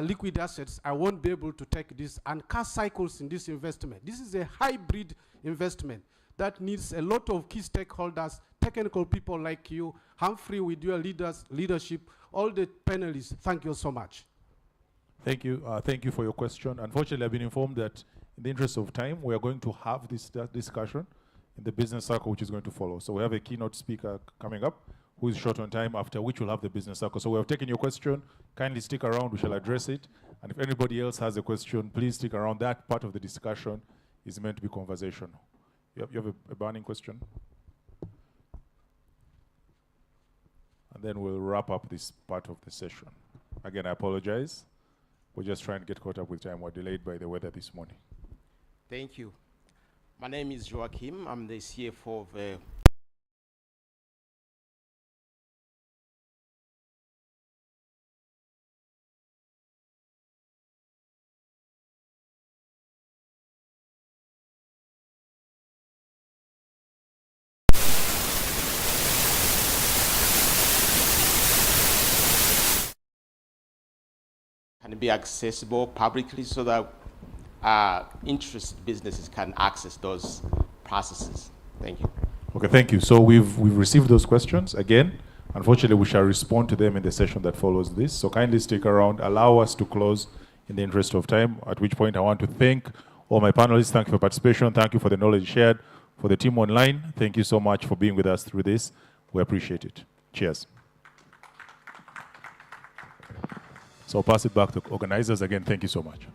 Speaker 11: liquid assets, I won't be able to take this and cast cycles in this investment. This is a hybrid investment that needs a lot of key stakeholders, technical people like you, Humphrey with your leadership, all the panelists. Thank you so much.
Speaker 6: Thank you. Thank you for your question. Unfortunately, I've been informed that in the interest of time, we are going to have this discussion in the business circle, which is going to follow. So we have a keynote speaker coming up who is short on time, after which we'll have the business circle. So we have taken your question. Kindly stick around. We shall address it. And if anybody else has a question, please stick around. That part of the discussion is meant to be conversational. You have a burning question? And then we'll wrap up this part of the session. Again, I apologize. We're just trying to get caught up with time. We're delayed by the weather this morning.
Speaker 12: Thank you. My name is Joachim. I'm the CFO of can be accessible publicly so that interested businesses can access those processes. Thank you.
Speaker 6: Okay, thank you. So we've received those questions. Again, unfortunately, we shall respond to them in the session that follows this. So kindly stick around. Allow us to close in the interest of time, at which point I want to thank all my panelists. Thank you for participation. Thank you for the knowledge shared. For the team online, thank you so much for being with us through this. We appreciate it. Cheers. So I'll pass it back to organizers. Again, thank you so much.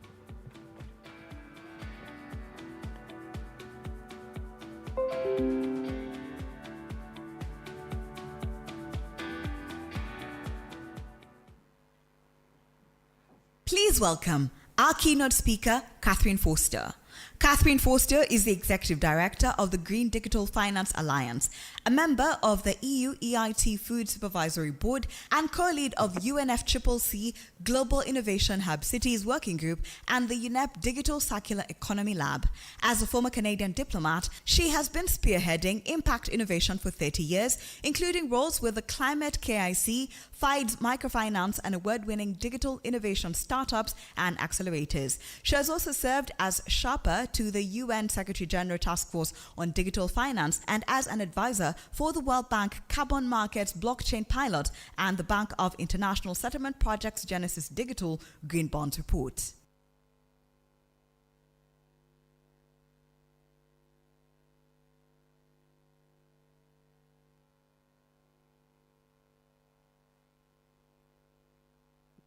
Speaker 3: Please welcome our keynote speaker, Catherine Forster. Catherine Forster is the Executive Director of the Green Digital Finance Alliance, a member of the EU EIT Food Supervisory Board, and co-lead of UNFCCC Global Innovation Hub Cities Working Group and the UNEP Digital Circular Economy Lab. As a former Canadian diplomat, she has been spearheading impact innovation for 30 years, including roles with the Climate KIC, FIDES Microfinance, and award-winning digital innovation startups and accelerators. She has also served as Sharper to the UN Secretary General Task Force on Digital Finance and as an advisor for the World Bank Carbon Markets Blockchain Pilot and the Bank of International Settlement Projects Genesis Digital Green Bonds Report.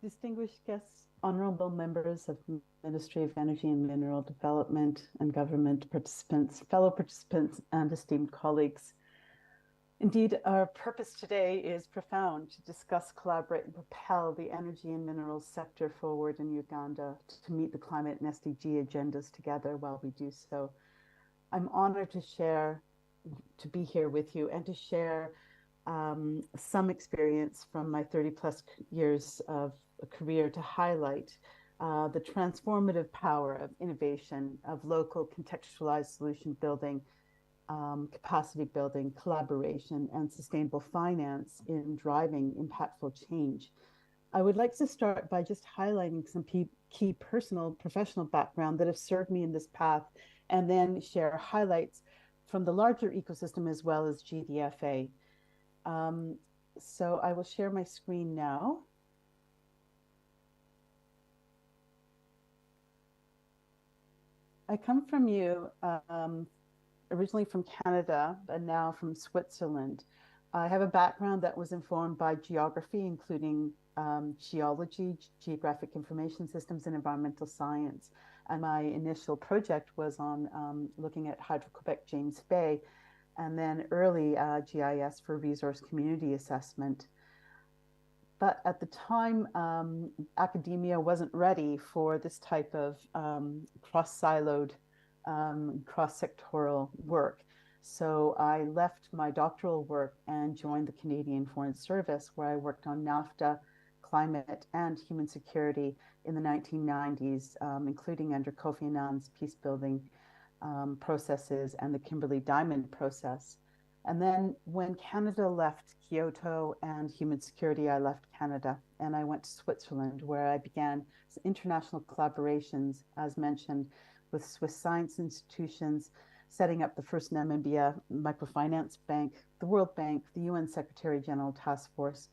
Speaker 13: Distinguished guests, honorable members of the Ministry of Energy and Mineral Development and government participants, fellow participants, and esteemed colleagues. Indeed, our purpose today is profound: to discuss, collaborate, and propel the energy and minerals sector forward in Uganda to meet the climate and SDG agendas together while we do so. I'm honored to be here with you and to share some experience from my 30+ years of a career to highlight the transformative power of innovation, of local contextualized solution building, capacity building, collaboration, and sustainable finance in driving impactful change. I would like to start by just highlighting some key personal, professional background that have served me in this path, and then share highlights from the larger ecosystem as well as GDFA. So I will share my screen now. I come from originally from Canada, but now from Switzerland. I have a background that was informed by geography, including geology, geographic information systems, and environmental science. And my initial project was on looking at Hydro-Quebec James Bay, and then early GIS for resource community assessment. But at the time, academia wasn't ready for this type of cross-siloed, cross-sectoral work. So I left my doctoral work and joined the Canadian Foreign Service, where I worked on NAFTA, climate, and human security in the 1990s, including under Kofi Annan's peace-building processes and the Kimberley Diamond process. And then when Canada left Kyoto and human security, I left Canada and I went to Switzerland, where I began international collaborations, as mentioned, with Swiss science institutions, setting up the first Namibia microfinance bank, the World Bank, the UN Secretary General Task Force,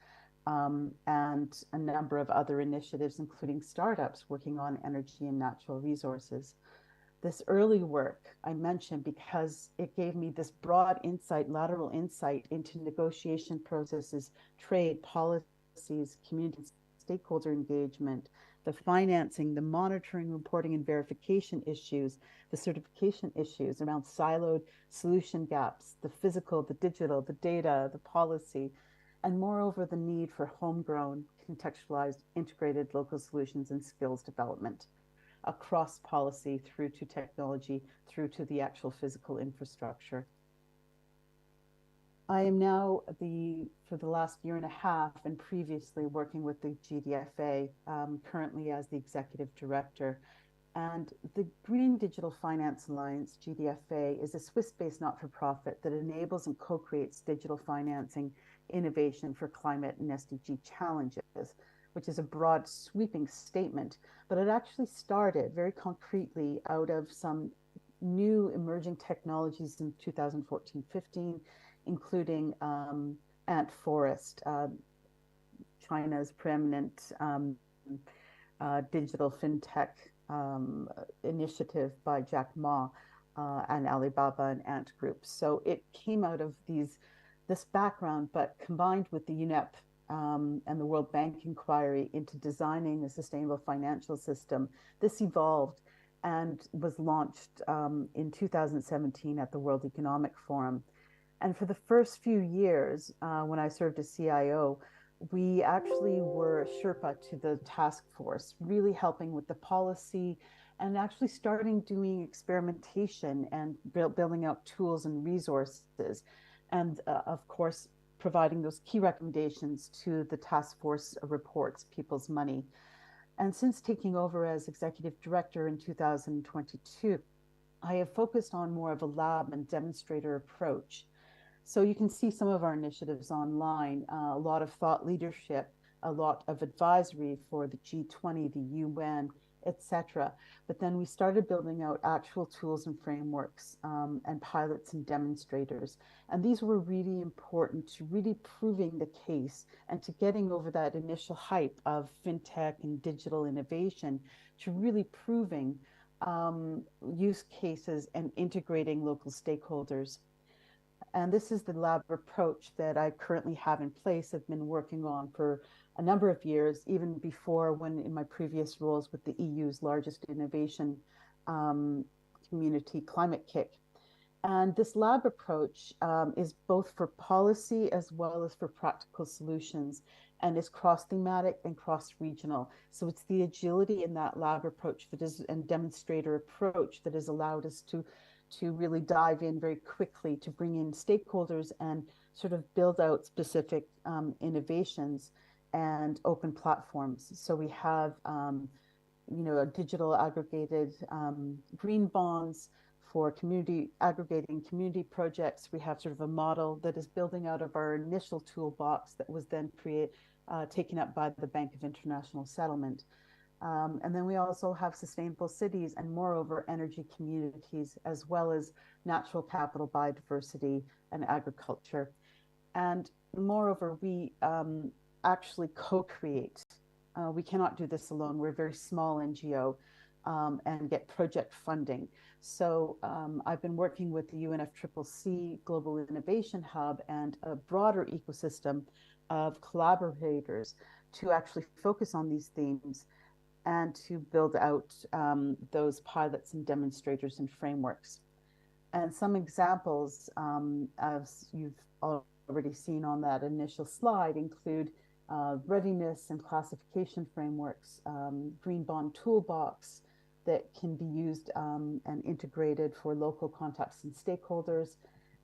Speaker 13: and a number of other initiatives, including startups working on energy and natural resources. This early work I mentioned because it gave me this broad insight, lateral insight into negotiation processes, trade policies, community stakeholder engagement, the financing, the monitoring, reporting, and verification issues, the certification issues around siloed solution gaps, the physical, the digital, the data, the policy, and moreover, the need for homegrown, contextualized, integrated local solutions and skills development across policy through to technology, through to the actual physical infrastructure. I am now for the last year and a half and previously working with the GDFA, currently as the executive director. And the Green Digital Finance Alliance, GDFA, is a Swiss-based not-for-profit that enables and co-creates digital financing innovation for climate and SDG challenges, which is a broad sweeping statement, but it actually started very concretely out of some new emerging technologies in 2014-15, including ant forest, China's preeminent digital fintech initiative by Jack Ma and Alibaba and Ant Group. So it came out of this background, but combined with the UNEP and the World Bank inquiry into designing a sustainable financial system, this evolved and was launched in 2017 at the World Economic Forum. And for the first few years, when I served as CIO, we actually were a Sherpa to the task force, really helping with the policy and actually starting doing experimentation and building out tools and resources. And of course, providing those key recommendations to the task force reports, People's Money. And since taking over as executive director in 2022, I have focused on more of a lab and demonstrator approach. So you can see some of our initiatives online, a lot of thought leadership, a lot of advisory for the G20, the UN, etc. But then we started building out actual tools and frameworks and pilots and demonstrators. And these were really important to really proving the case and to getting over that initial hype of fintech and digital innovation to really proving use cases and integrating local stakeholders. And this is the lab approach that I currently have in place. I've been working on for a number of years, even before when in my previous roles with the EU's largest innovation community, Climate Kick. And this lab approach is both for policy as well as for practical solutions, and is cross-thematic and cross-regional. So it's the agility in that lab approach that is, and demonstrator approach that has allowed us to really dive in very quickly to bring in stakeholders and sort of build out specific innovations and open platforms. So we have, a digital aggregated green bonds for aggregating community projects. We have sort of a model that is building out of our initial toolbox that was then taken up by the Bank of International Settlement. And then we also have sustainable cities and moreover energy communities, as well as natural capital, biodiversity, and agriculture. And moreover, we actually co-create. We cannot do this alone. We're a very small NGO and get project funding. So I've been working with the UNFCCC Global Innovation Hub and a broader ecosystem of collaborators to actually focus on these themes and to build out those pilots and demonstrators and frameworks. And some examples, as you've already seen on that initial slide, include readiness and classification frameworks, green bond toolbox that can be used and integrated for local contacts and stakeholders,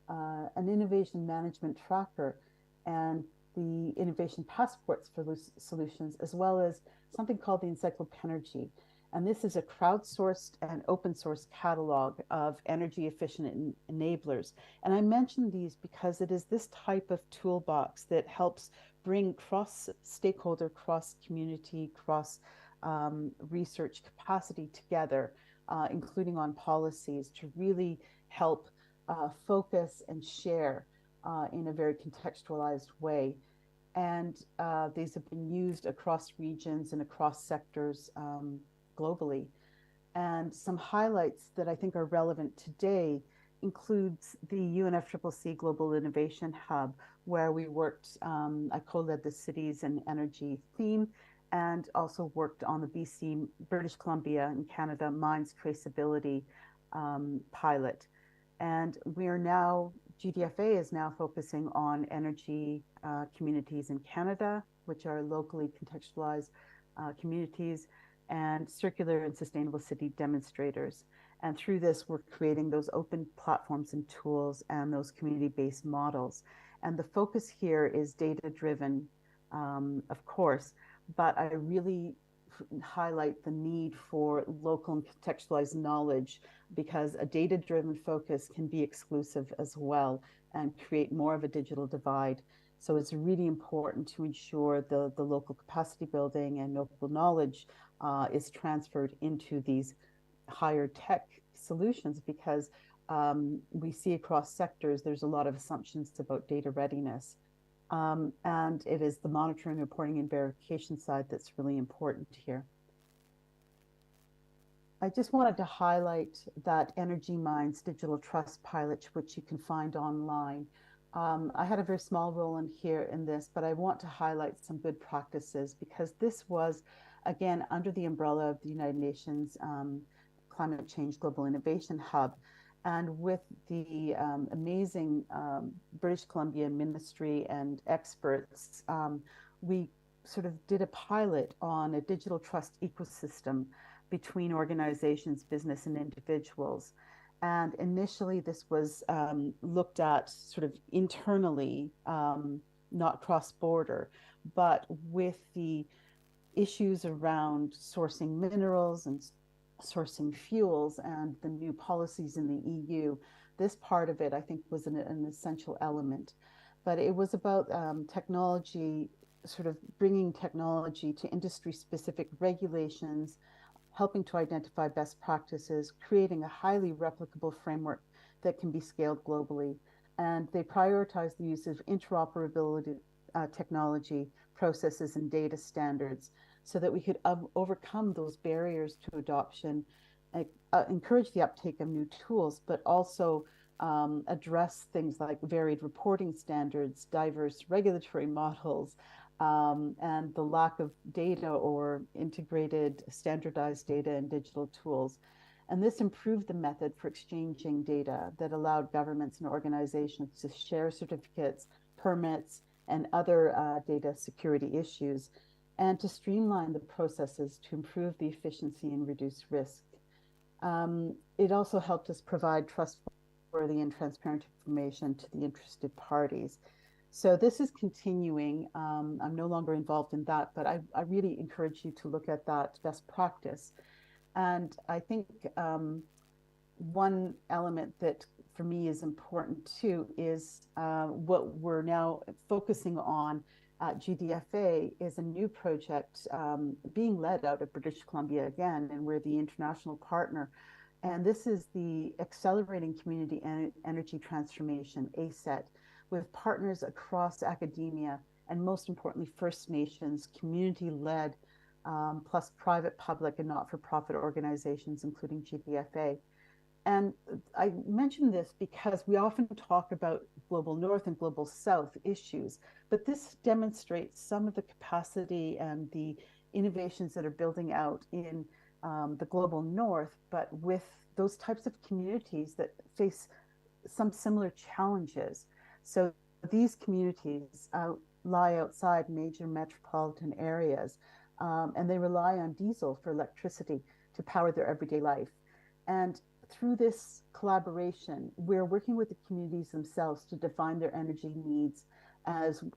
Speaker 13: an innovation management tracker, and the innovation passports for solutions, as well as something called the encyclopenergy. And this is a crowdsourced and open source catalog of energy efficient enablers. And I mention these because it is this type of toolbox that helps bring cross stakeholder, cross community, cross research capacity together, including on policies, to really help focus and share in a very contextualized way. And these have been used across regions and across sectors globally. And some highlights that I think are relevant today includes the UNFCCC Global Innovation Hub, where we worked, I co-led the cities and energy theme, and also worked on the BC, British Columbia and Canada mines traceability pilot. And we are now, GDFA is now focusing on energy communities in Canada, which are locally contextualized communities, and circular and sustainable city demonstrators. And through this, we're creating those open platforms and tools and those community-based models. And the focus here is data-driven, of course, but I really highlight the need for local and contextualized knowledge, because a data-driven focus can be exclusive as well and create more of a digital divide. So it's really important to ensure the local capacity building and local knowledge is transferred into these higher tech solutions, because we see across sectors there's a lot of assumptions about data readiness. And it is the monitoring, reporting, and verification side that's really important here. I just wanted to highlight that Energy Minds Digital Trust pilot, which you can find online. I had a very small role in here in this, but I want to highlight some good practices, because this was, again, under the umbrella of the United Nations Climate Change Global Innovation Hub. And with the amazing British Columbia Ministry and experts, we sort of did a pilot on a digital trust ecosystem between organizations, business, and individuals. And initially, this was looked at sort of internally, not cross-border, but with the issues around sourcing minerals and sourcing fuels and the new policies in the EU, this part of it, I think, was an essential element. But it was about technology, sort of bringing technology to industry-specific regulations, helping to identify best practices, creating a highly replicable framework that can be scaled globally. And they prioritize the use of interoperability technology, processes, and data standards, so that we could overcome those barriers to adoption, encourage the uptake of new tools, but also address things like varied reporting standards, diverse regulatory models, and the lack of data or integrated standardized data and digital tools. And this improved the method for exchanging data that allowed governments and organizations to share certificates, permits, and other data security issues, and to streamline the processes to improve the efficiency and reduce risk. It also helped us provide trustworthy and transparent information to the interested parties. So this is continuing. I'm no longer involved in that, but I really encourage you to look at that best practice. And I think one element that for me is important too is what we're now focusing on at GDFA is a new project being led out of British Columbia again, and we're the international partner. And this is the Accelerating Community Energy Transformation, ACET, with partners across academia and, most importantly, First Nations, community-led, plus private, public, and not-for-profit organizations, including GDFA. And I mention this because we often talk about global north and global south issues, but this demonstrates some of the capacity and the innovations that are building out in the global north, but with those types of communities that face some similar challenges. So these communities lie outside major metropolitan areas, and they rely on diesel for electricity to power their everyday life. And through this collaboration, we're working with the communities themselves to define their energy needs,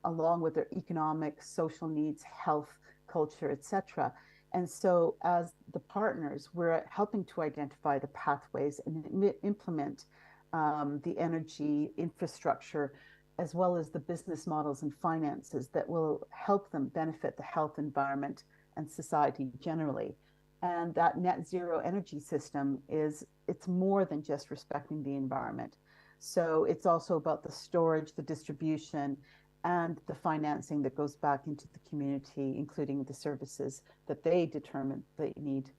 Speaker 13: along with their economic, social needs, health, culture, etc. And so as the partners, we're helping to identify the pathways and implement the energy infrastructure, as well as the business models and finances that will help them benefit the health, environment, and society generally. And that net zero energy system it's more than just respecting the environment. So it's also about the storage, the distribution, and the financing that goes back into the community, including the services that they determine they need.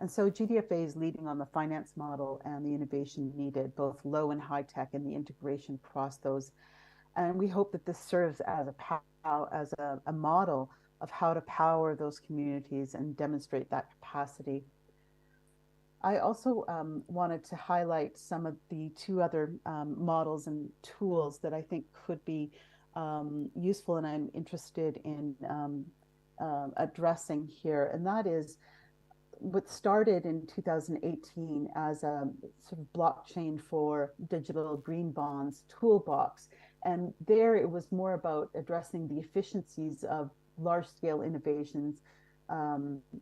Speaker 13: And so GDFA is leading on the finance model and the innovation needed, both low and high tech, and the integration across those. And we hope that this serves as a model of how to power those communities and demonstrate that capacity. I also wanted to highlight some of the two other models and tools that I think could be useful, and I'm interested in addressing here. And that is what started in 2018 as a sort of blockchain for digital green bonds toolbox. And there it was more about addressing the efficiencies of large scale innovations,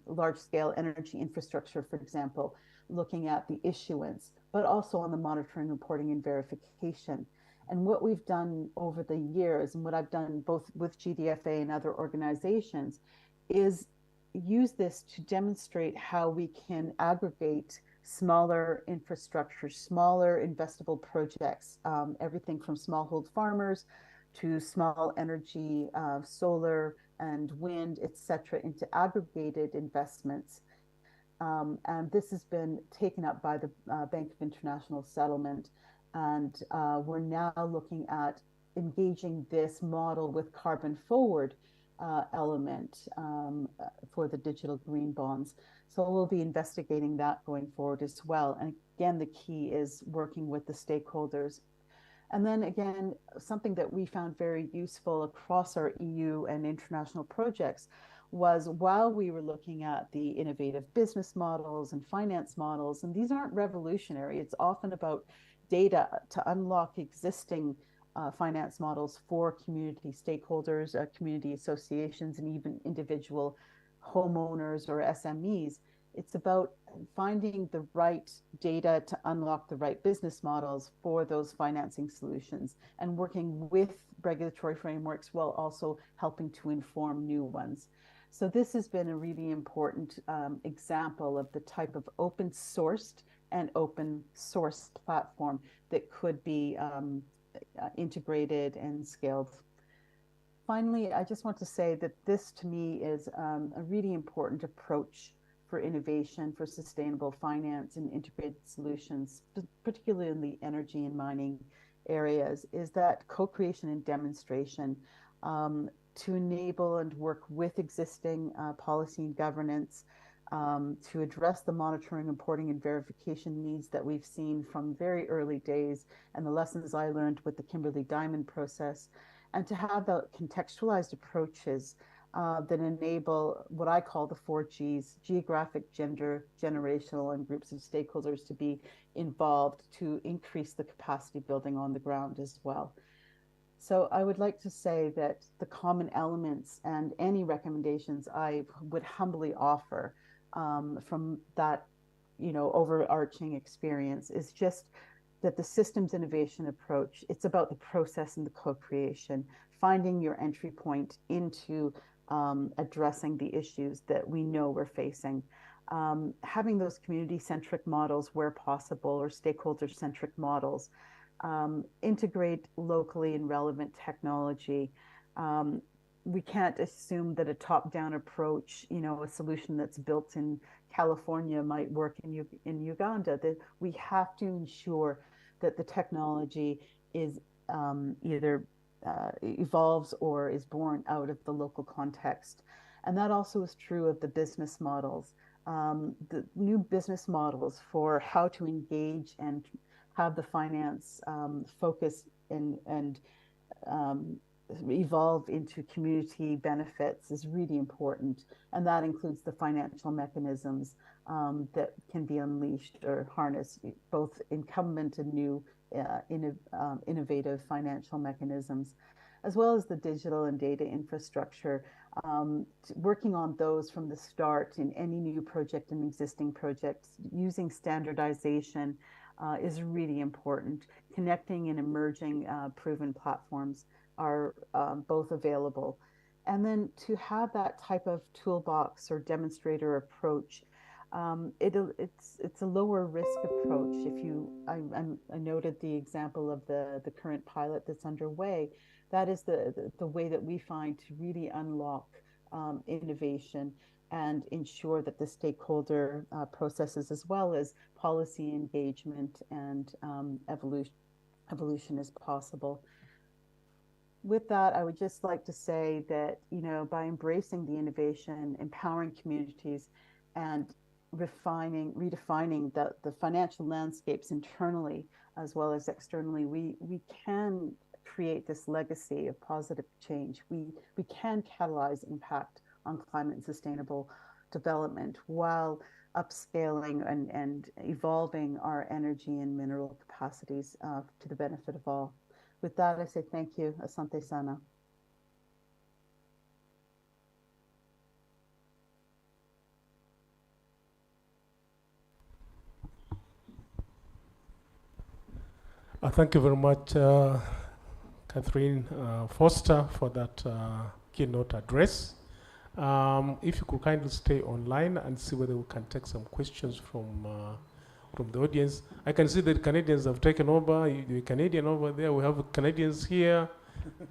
Speaker 13: large scale energy infrastructure, for example, looking at the issuance, but also on the monitoring, reporting, and verification. And what we've done over the years, and what I've done both with GDFA and other organizations, is use this to demonstrate how we can aggregate smaller infrastructure, smaller investable projects, everything from smallhold farmers to small energy, solar and wind, et cetera, into aggregated investments. And this has been taken up by the Bank of International Settlement. And we're now looking at engaging this model with carbon forward element for the digital green bonds. So we'll be investigating that going forward as well. And again, the key is working with the stakeholders. And then again, something that we found very useful across our EU and international projects was, while we were looking at the innovative business models and finance models, and these aren't revolutionary, it's often about data to unlock existing finance models for community stakeholders, community associations, and even individual homeowners or SMEs. It's about finding the right data to unlock the right business models for those financing solutions, and working with regulatory frameworks while also helping to inform new ones. So this has been a really important example of the type of open sourced and open source platform that could be integrated and scaled. Finally, I just want to say that this to me is a really important approach for innovation, for sustainable finance and integrated solutions, particularly in the energy and mining areas, is that co-creation and demonstration to enable and work with existing policy and governance, to address the monitoring, reporting, and verification needs that we've seen from very early days, and the lessons I learned with the Kimberley Diamond process, and to have the contextualized approaches that enable what I call the 4Gs: geographic, gender, generational, and groups of stakeholders to be involved to increase the capacity building on the ground as well. So I would like to say that the common elements and any recommendations I would humbly offer from that, overarching experience is just that the systems innovation approach, it's about the process and the co-creation, finding your entry point into addressing the issues that we know we're facing. Having those community-centric models where possible, or stakeholder-centric models. Integrate locally and relevant technology. We can't assume that a top-down approach, a solution that's built in California might work in Uganda. That we have to ensure that the technology is either evolves or is born out of the local context. And that also is true of the business models. The new business models for how to engage and have the finance focus and evolve into community benefits is really important. And that includes the financial mechanisms that can be unleashed or harnessed, both incumbent and new innovative financial mechanisms, as well as the digital and data infrastructure. Working on those from the start in any new project and existing projects, using standardization is really important. Connecting and emerging proven platforms are both available. And then to have that type of toolbox or demonstrator approach, it's a lower risk approach. I noted the example of the current pilot that's underway. That is the way that we find to really unlock innovation and ensure that the stakeholder processes, as well as policy engagement and evolution is possible. With that, I would just like to say that, by embracing the innovation, empowering communities, and redefining the financial landscapes internally as well as externally, we can create this legacy of positive change. We can catalyze impact on climate and sustainable development while upscaling and evolving our energy and mineral capacities to the benefit of all. With that, I say thank you. Asante sana.
Speaker 4: Thank you very much, Catherine Foster, for that keynote address. If you could kindly stay online and see whether we can take some questions from the audience. I can see that Canadians have taken over. The Canadian over there, we have Canadians here.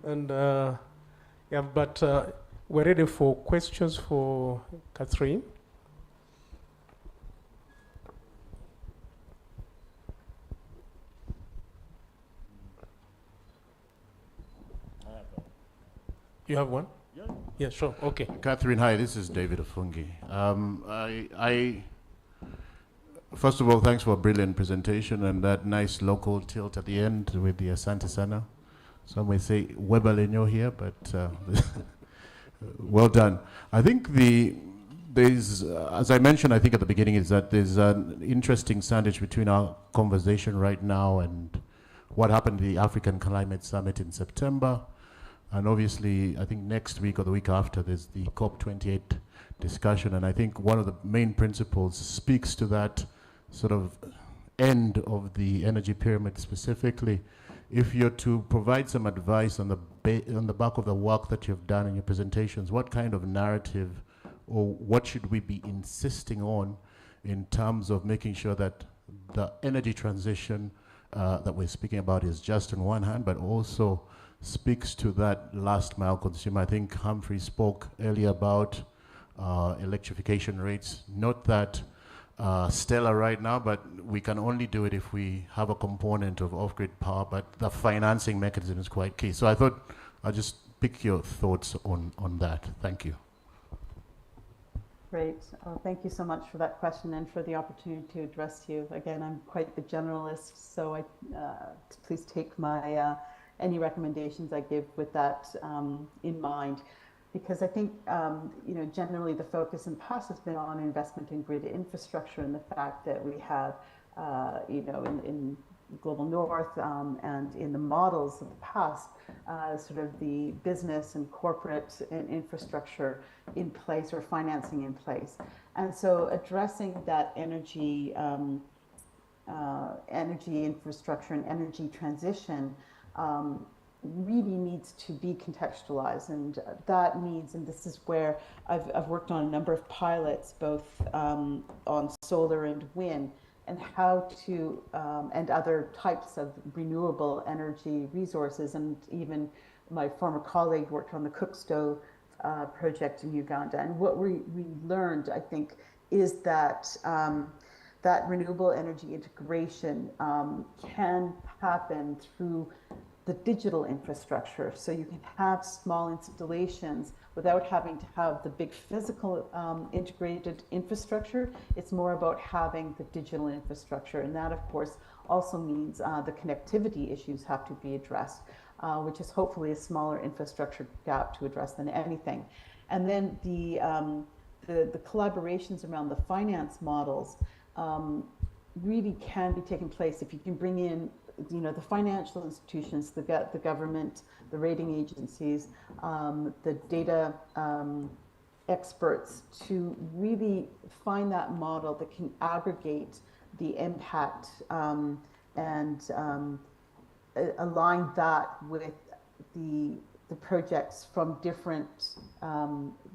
Speaker 4: And yeah, but we're ready for questions for Catherine. You have one?
Speaker 2: Yeah.
Speaker 4: Yeah, sure. Okay.
Speaker 2: Catherine, hi. This is David Afungi. First of all, thanks for a brilliant presentation and that nice local tilt at the end with the Asante Sana. Some may say Webalenyo here, but well done. I think there's, as I mentioned, I think at the beginning, is that there's an interesting sandwich between our conversation right now and what happened at the African Climate Summit in September. And obviously, I think next week or the week after, there's the COP28 discussion. And I think one of the main principles speaks to that sort of end of the energy pyramid specifically. If you're to provide some advice on the back of the work that you've done in your presentations, what kind of narrative or what should we be insisting on in terms of making sure that the energy transition that we're speaking about is just on one hand, but also speaks to that last mile consumer. I think Humphrey spoke earlier about electrification rates. Not that stellar right now, but we can only do it if we have a component of off-grid power, but the financing mechanism is quite key. So I thought I'll just pick your thoughts on that. Thank you.
Speaker 13: Great. Thank you so much for that question and for the opportunity to address you. Again, I'm quite the generalist, so please take my any recommendations I give with that in mind, because I think generally the focus in the past has been on investment in grid infrastructure and the fact that we have in Global North and in the models of the past sort of the business and corporate and infrastructure in place or financing in place, and so addressing that energy infrastructure and energy transition really needs to be contextualized, and that means, and this is where I've worked on a number of pilots, both on solar and wind, and how to, and other types of renewable energy resources, and even my former colleague worked on the Cook Stove project in Uganda, and what we learned, I think, is that that renewable energy integration can happen through the digital infrastructure. So you can have small installations without having to have the big physical integrated infrastructure. It's more about having the digital infrastructure. And that, of course, also means the connectivity issues have to be addressed, which is hopefully a smaller infrastructure gap to address than anything. And then the collaborations around the finance models really can be taking place if you can bring in you know, the financial institutions, the government, the rating agencies, the data experts to really find that model that can aggregate the impact and align that with the projects from different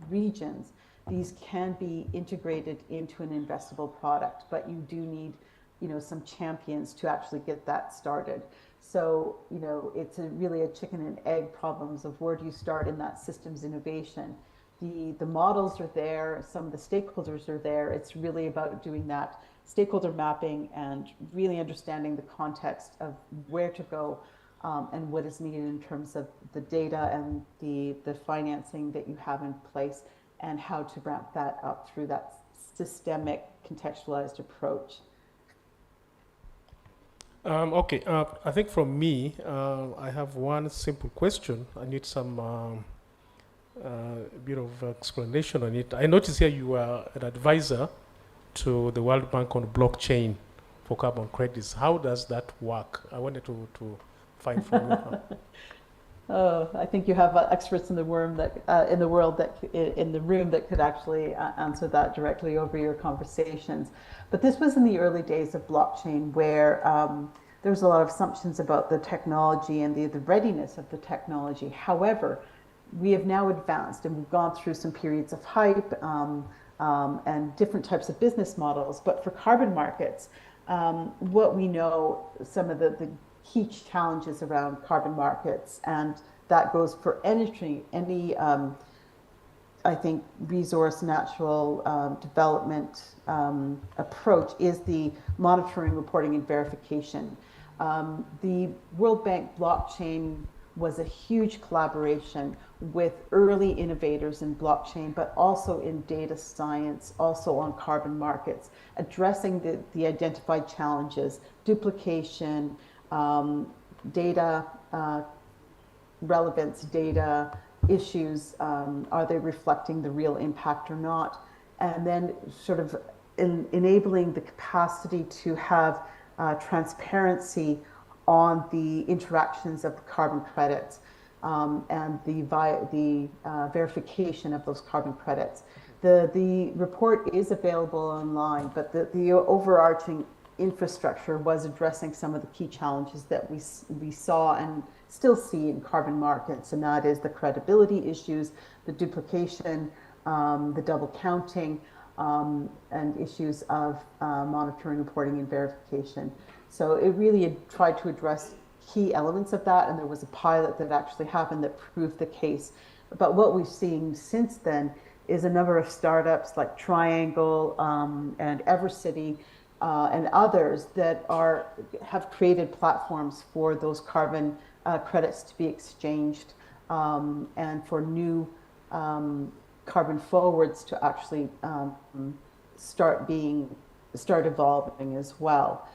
Speaker 13: regions. These can be integrated into an investable product, but you do need, you know, some champions to actually get that started. So, you know, it's really a chicken and egg problems of where do you start in that systems innovation. The models are there, some of the stakeholders are there. It's really about doing that stakeholder mapping and really understanding the context of where to go and what is needed in terms of the data and the financing that you have in place and how to ramp that up through that systemic contextualized approach.
Speaker 4: Okay, I think from me, I have one simple question. I need some bit of explanation on it. I notice here you are an advisor to the World Bank on blockchain for carbon credits. How does that work? I wanted to find from you.
Speaker 13: Oh, I think you have experts in the room that in the room that could actually answer that directly over your conversations. But this was in the early days of blockchain, where there was a lot of assumptions about the technology and the readiness of the technology. However, we have now advanced and we've gone through some periods of hype and different types of business models. But for carbon markets, what we know, some of the key challenges around carbon markets, and that goes for any I think resource natural development approach, is the monitoring, reporting, and verification. The World Bank blockchain was a huge collaboration with early innovators in blockchain, but also in data science, also on carbon markets, addressing the identified challenges, duplication, data relevance, data issues, are they reflecting the real impact or not? And then sort of enabling the capacity to have transparency on the interactions of the carbon credits and the verification of those carbon credits. The report is available online, but the overarching infrastructure was addressing some of the key challenges that we saw and still see in carbon markets, and that is the credibility issues, the duplication, the double counting, and issues of monitoring, reporting, and verification. So it really tried to address key elements of that, and there was a pilot that actually happened that proved the case. But what we've seen since then is a number of startups like Triangle and Evercity and others that have created platforms for those carbon credits to be exchanged and for new carbon forwards to actually start evolving as well,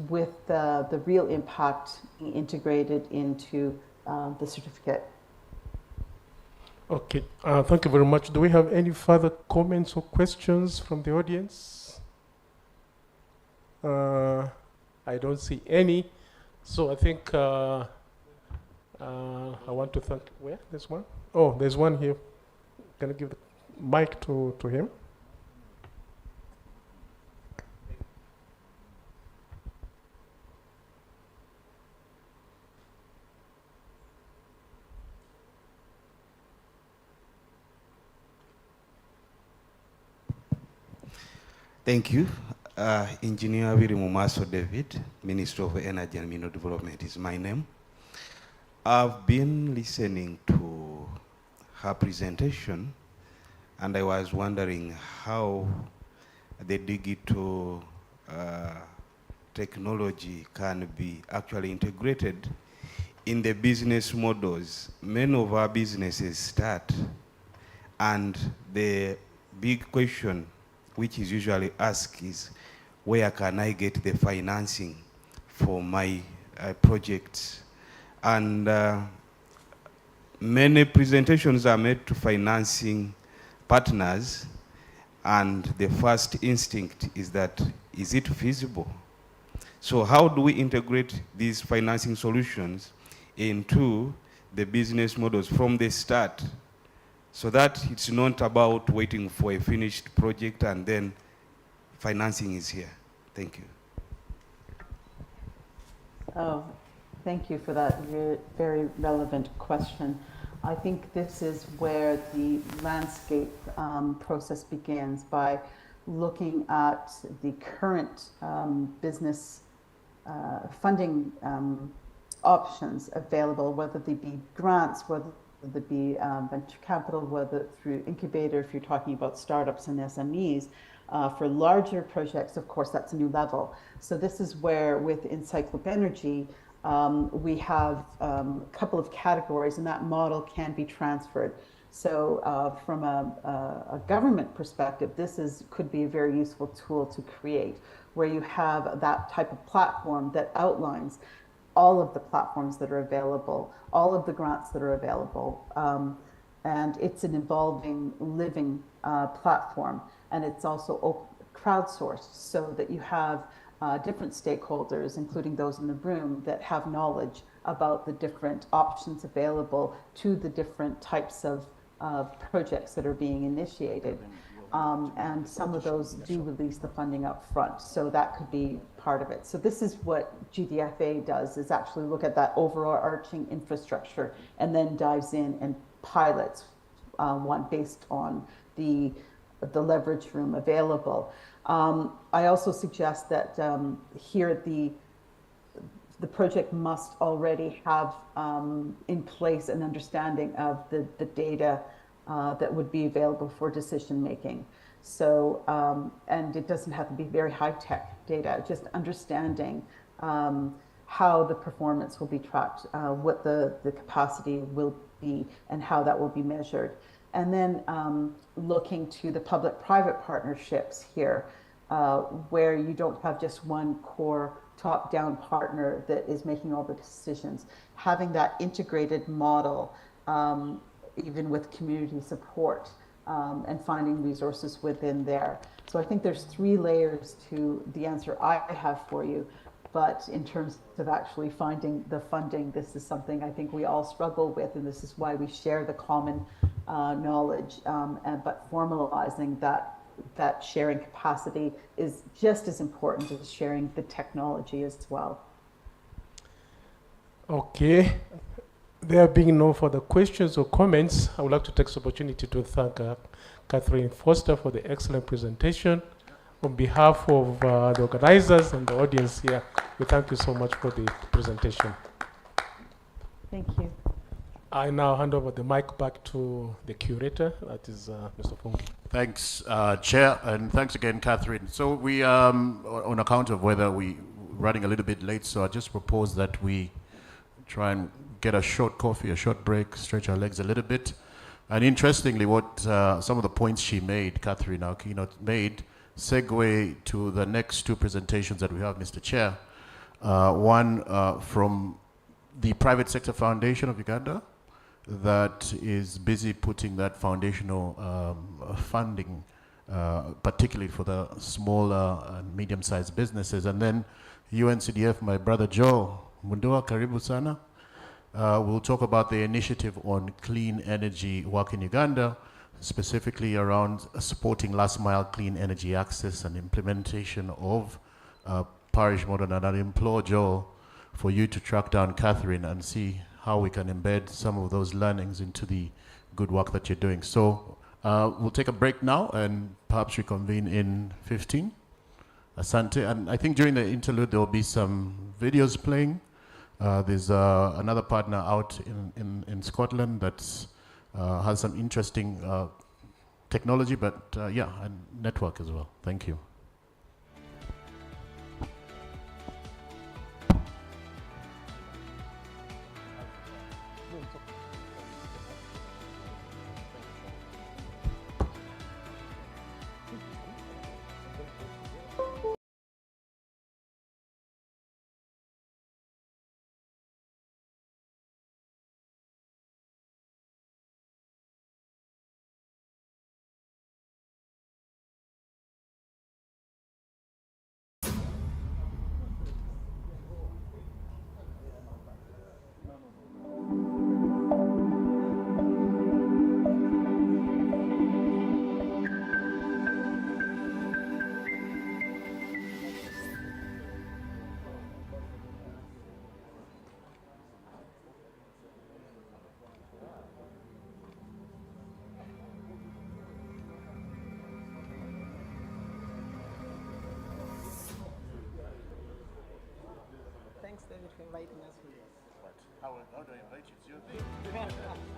Speaker 13: with the real impact being integrated into the certificate.
Speaker 4: Okay, thank you very much. Do we have any further comments or questions from the audience? I don't see any. So I think I want to thank, where? There's one? Oh, there's one here. Can I give the mic to him?
Speaker 14: Thank you. Engineer Willy Mumaso David, Minister of Energy and Mineral Development is my name. I've been listening to her presentation, and I was wondering how the digital technology can be actually integrated in the business models. Many of our businesses start, and the big question which is usually asked is, where can I get the financing for my projects? And many presentations are made to financing partners, and the first instinct is that, is it feasible? So how do we integrate these financing solutions into the business models from the start, so that it's not about waiting for a finished project and then financing is here? Thank you.
Speaker 13: Oh, thank you for that very relevant question. I think this is where the landscape process begins, by looking at the current business funding options available, whether they be grants, whether they be venture capital, whether through incubator, if you're talking about startups and SMEs. For larger projects, of course, that's a new level. So this is where, with Encyclop Energy, we have a couple of categories, and that model can be transferred. So from a government perspective, this could be a very useful tool to create, where you have that type of platform that outlines all of the platforms that are available, all of the grants that are available. And it's an evolving, living platform. And it's also crowdsourced, so that you have different stakeholders, including those in the room, that have knowledge about the different options available to the different types of projects that are being initiated. And some of those do release the funding up front, so that could be part of it. So this is what GDFA does, is actually look at that overarching infrastructure and then dives in and pilots one based on the leverage room available. I also suggest that here the project must already have in place an understanding of the data that would be available for decision making. So, and it doesn't have to be very high-tech data, just understanding how the performance will be tracked, what the capacity will be, and how that will be measured. And then looking to the public-private partnerships here, where you don't have just one core top-down partner that is making all the decisions. Having that integrated model, even with community support, and finding resources within there. So I think there's 3 layers to the answer I have for you. But in terms of actually finding the funding, this is something I think we all struggle with, and this is why we share the common knowledge. But formalizing that sharing capacity is just as important as sharing the technology as well.
Speaker 4: Okay. There being no further questions or comments, I would like to take this opportunity to thank Catherine Foster for the excellent presentation. On behalf of the organizers and the audience here, we thank you so much for the presentation.
Speaker 13: Thank you.
Speaker 4: I now hand over the mic back to the curator, that is Mr. Fungi.
Speaker 2: Thanks, Chair, and thanks again, Catherine. So we, on account of whether we're running a little bit late, so I just propose that we try and get a short coffee, a short break, stretch our legs a little bit. And interestingly, what some of the points she made, Catherine, our keynote, made, segue to the next 2 presentations that we have, Mr. Chair. One from the Private Sector Foundation of Uganda, that is busy putting that foundational funding, particularly for the smaller and medium-sized businesses. And then UNCDF, my brother Joe Mundua, karibu sana. We'll talk about the initiative on clean energy work in Uganda, specifically around supporting last mile clean energy access and implementation of parish model. And I'll implore Joe for you to track down Catherine and see how we can embed some of those learnings into the good work that you're doing. So we'll take a break now and perhaps reconvene in 15. Asante. And I think during the interlude, there will be some videos playing. There's another partner out in Scotland that has some interesting technology, but yeah, and network as well. Thank you. How do I invite you? It's your thing.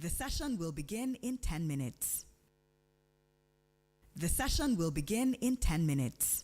Speaker 3: The session will begin in 10 minutes. The session will begin in 10 minutes.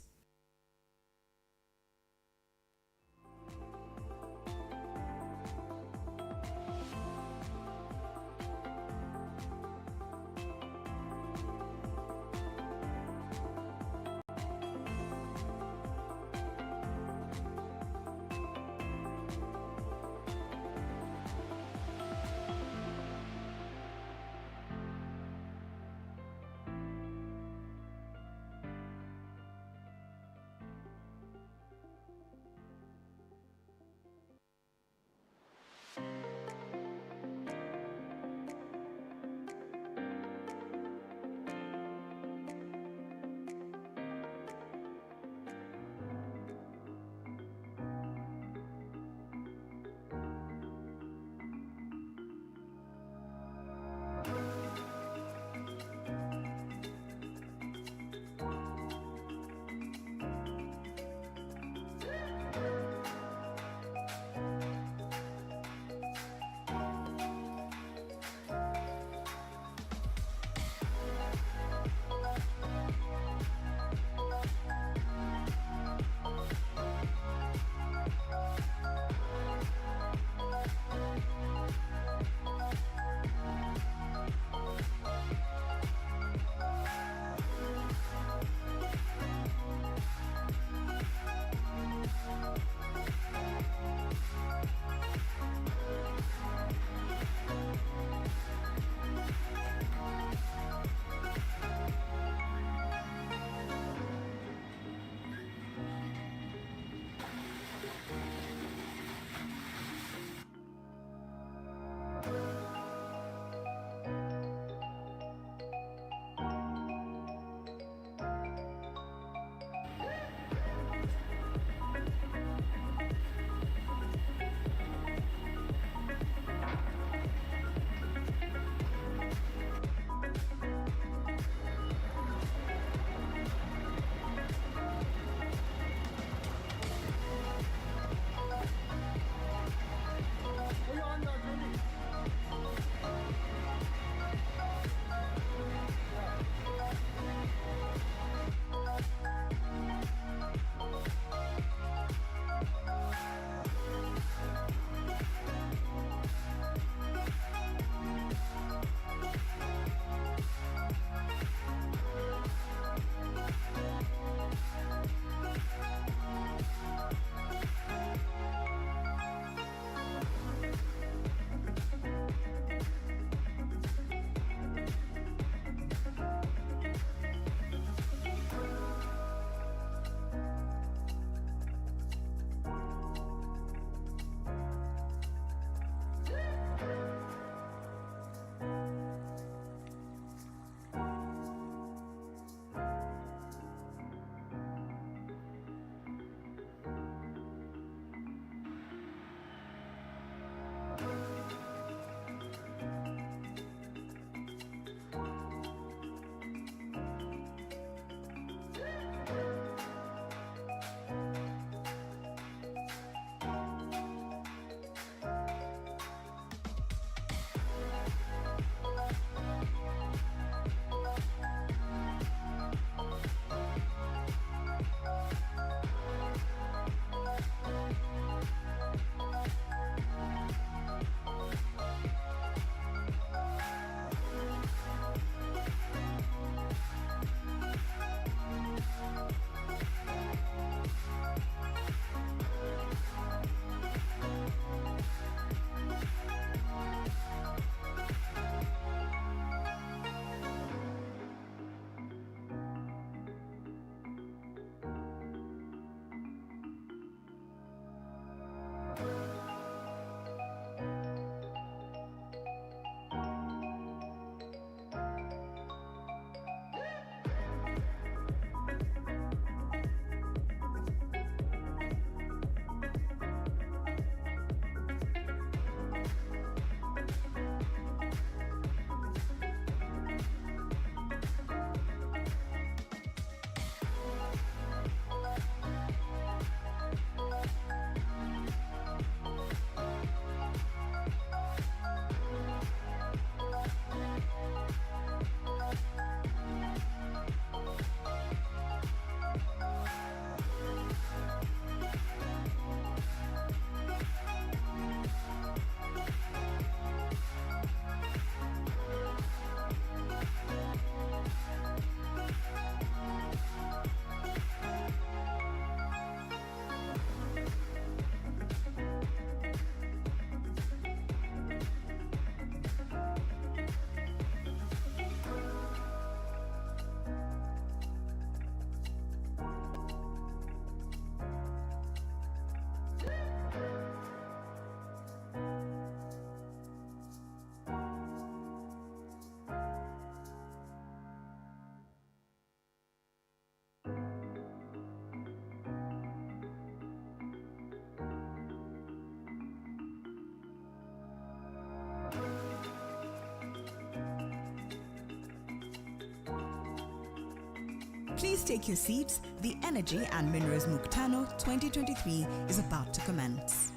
Speaker 3: Please take your seats. The Energy and Minerals Mkutano 2023 is about to commence.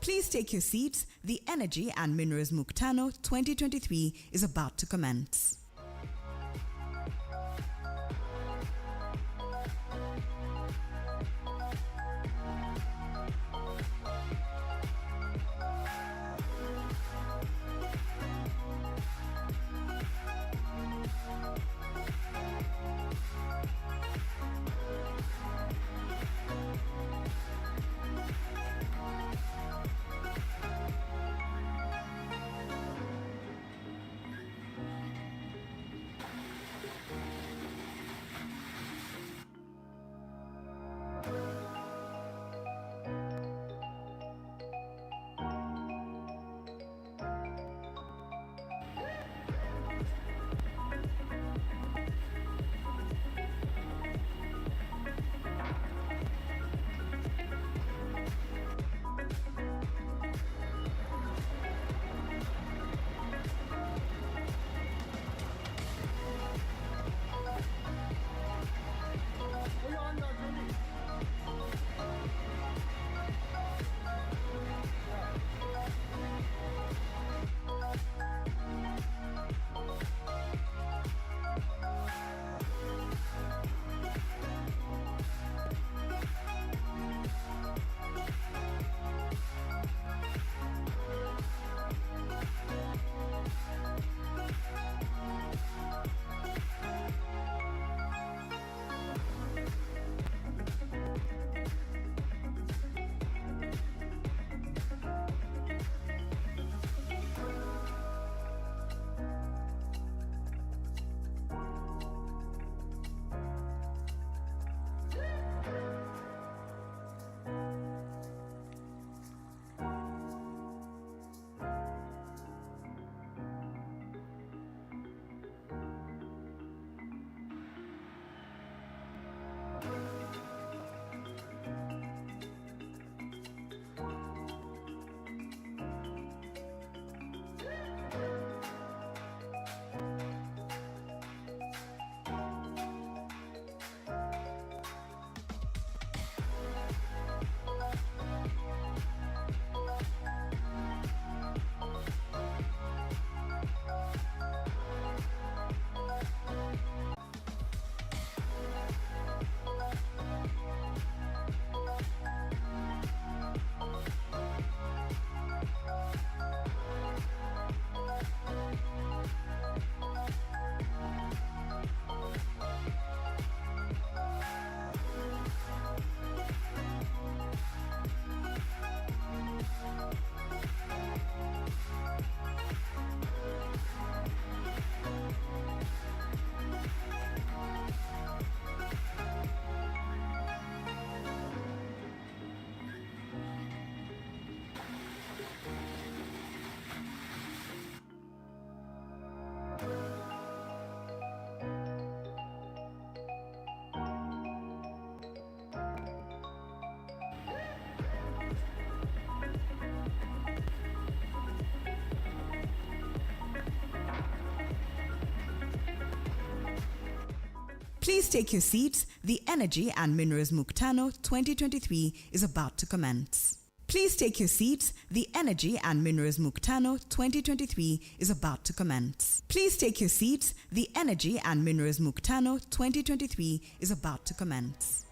Speaker 3: Please take your seats. The Energy and Minerals Mkutano 2023 is about to commence. Please take your seats. The Energy and Minerals Mkutano 2023 is about to commence. Please take your seats. The Energy and Minerals Mkutano 2023 is about to commence. Please take your seats. The Energy and Minerals Mkutano 2023 is about to commence.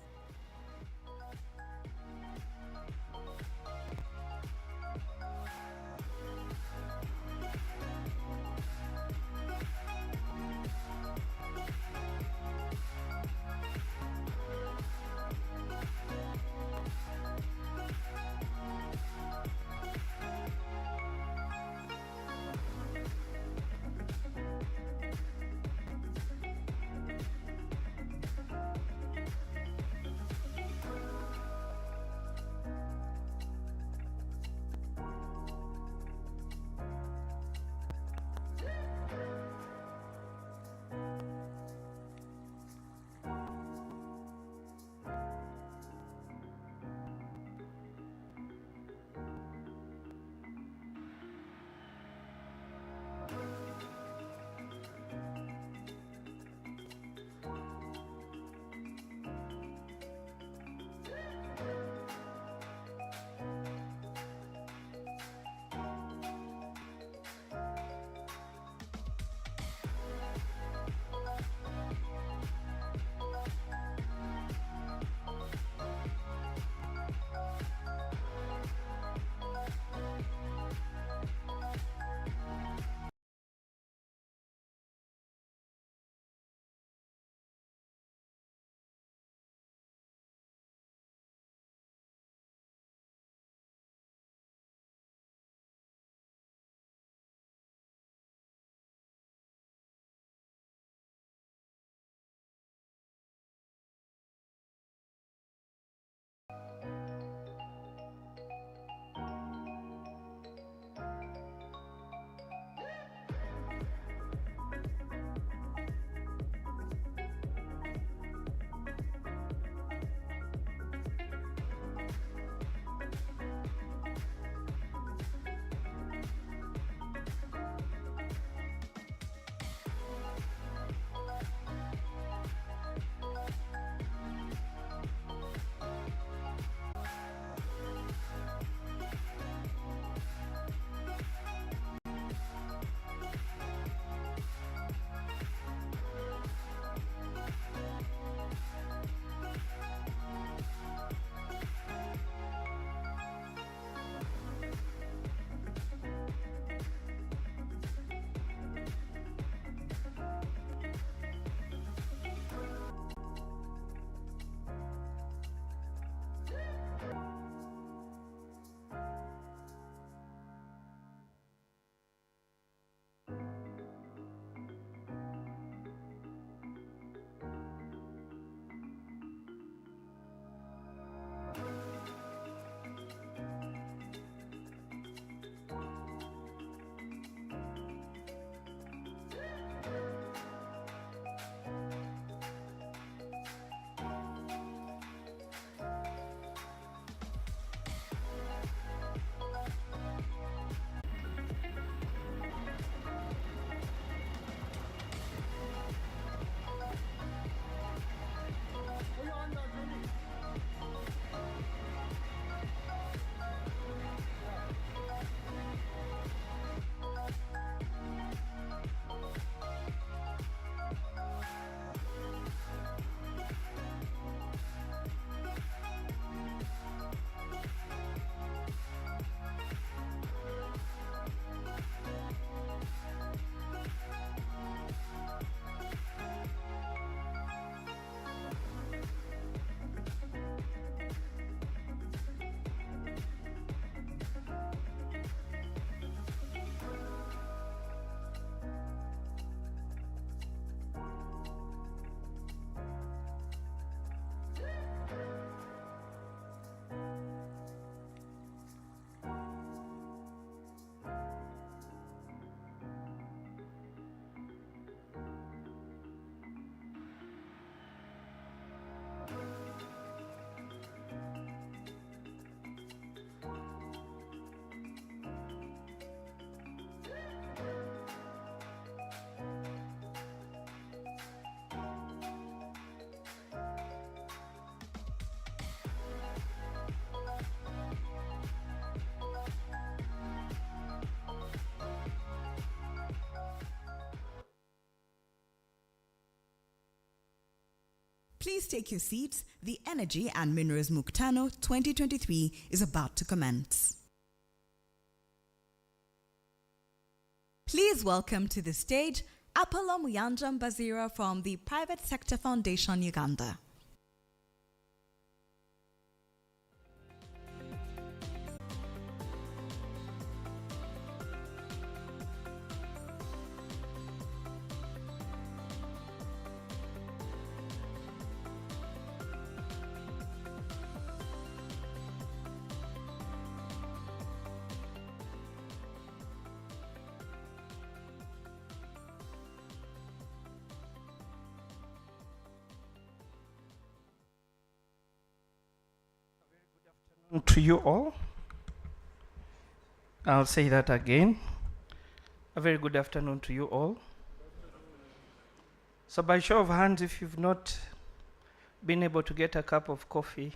Speaker 3: Please take your seats. The Energy and Minerals Mkutano 2023 is about to commence. Please welcome to the stage Apollo Muyanja Mbazira from the Private Sector Foundation Uganda.
Speaker 15: To you all. I'll say that again. A very good afternoon to you all. So by show of hands, if you've not been able to get a cup of coffee,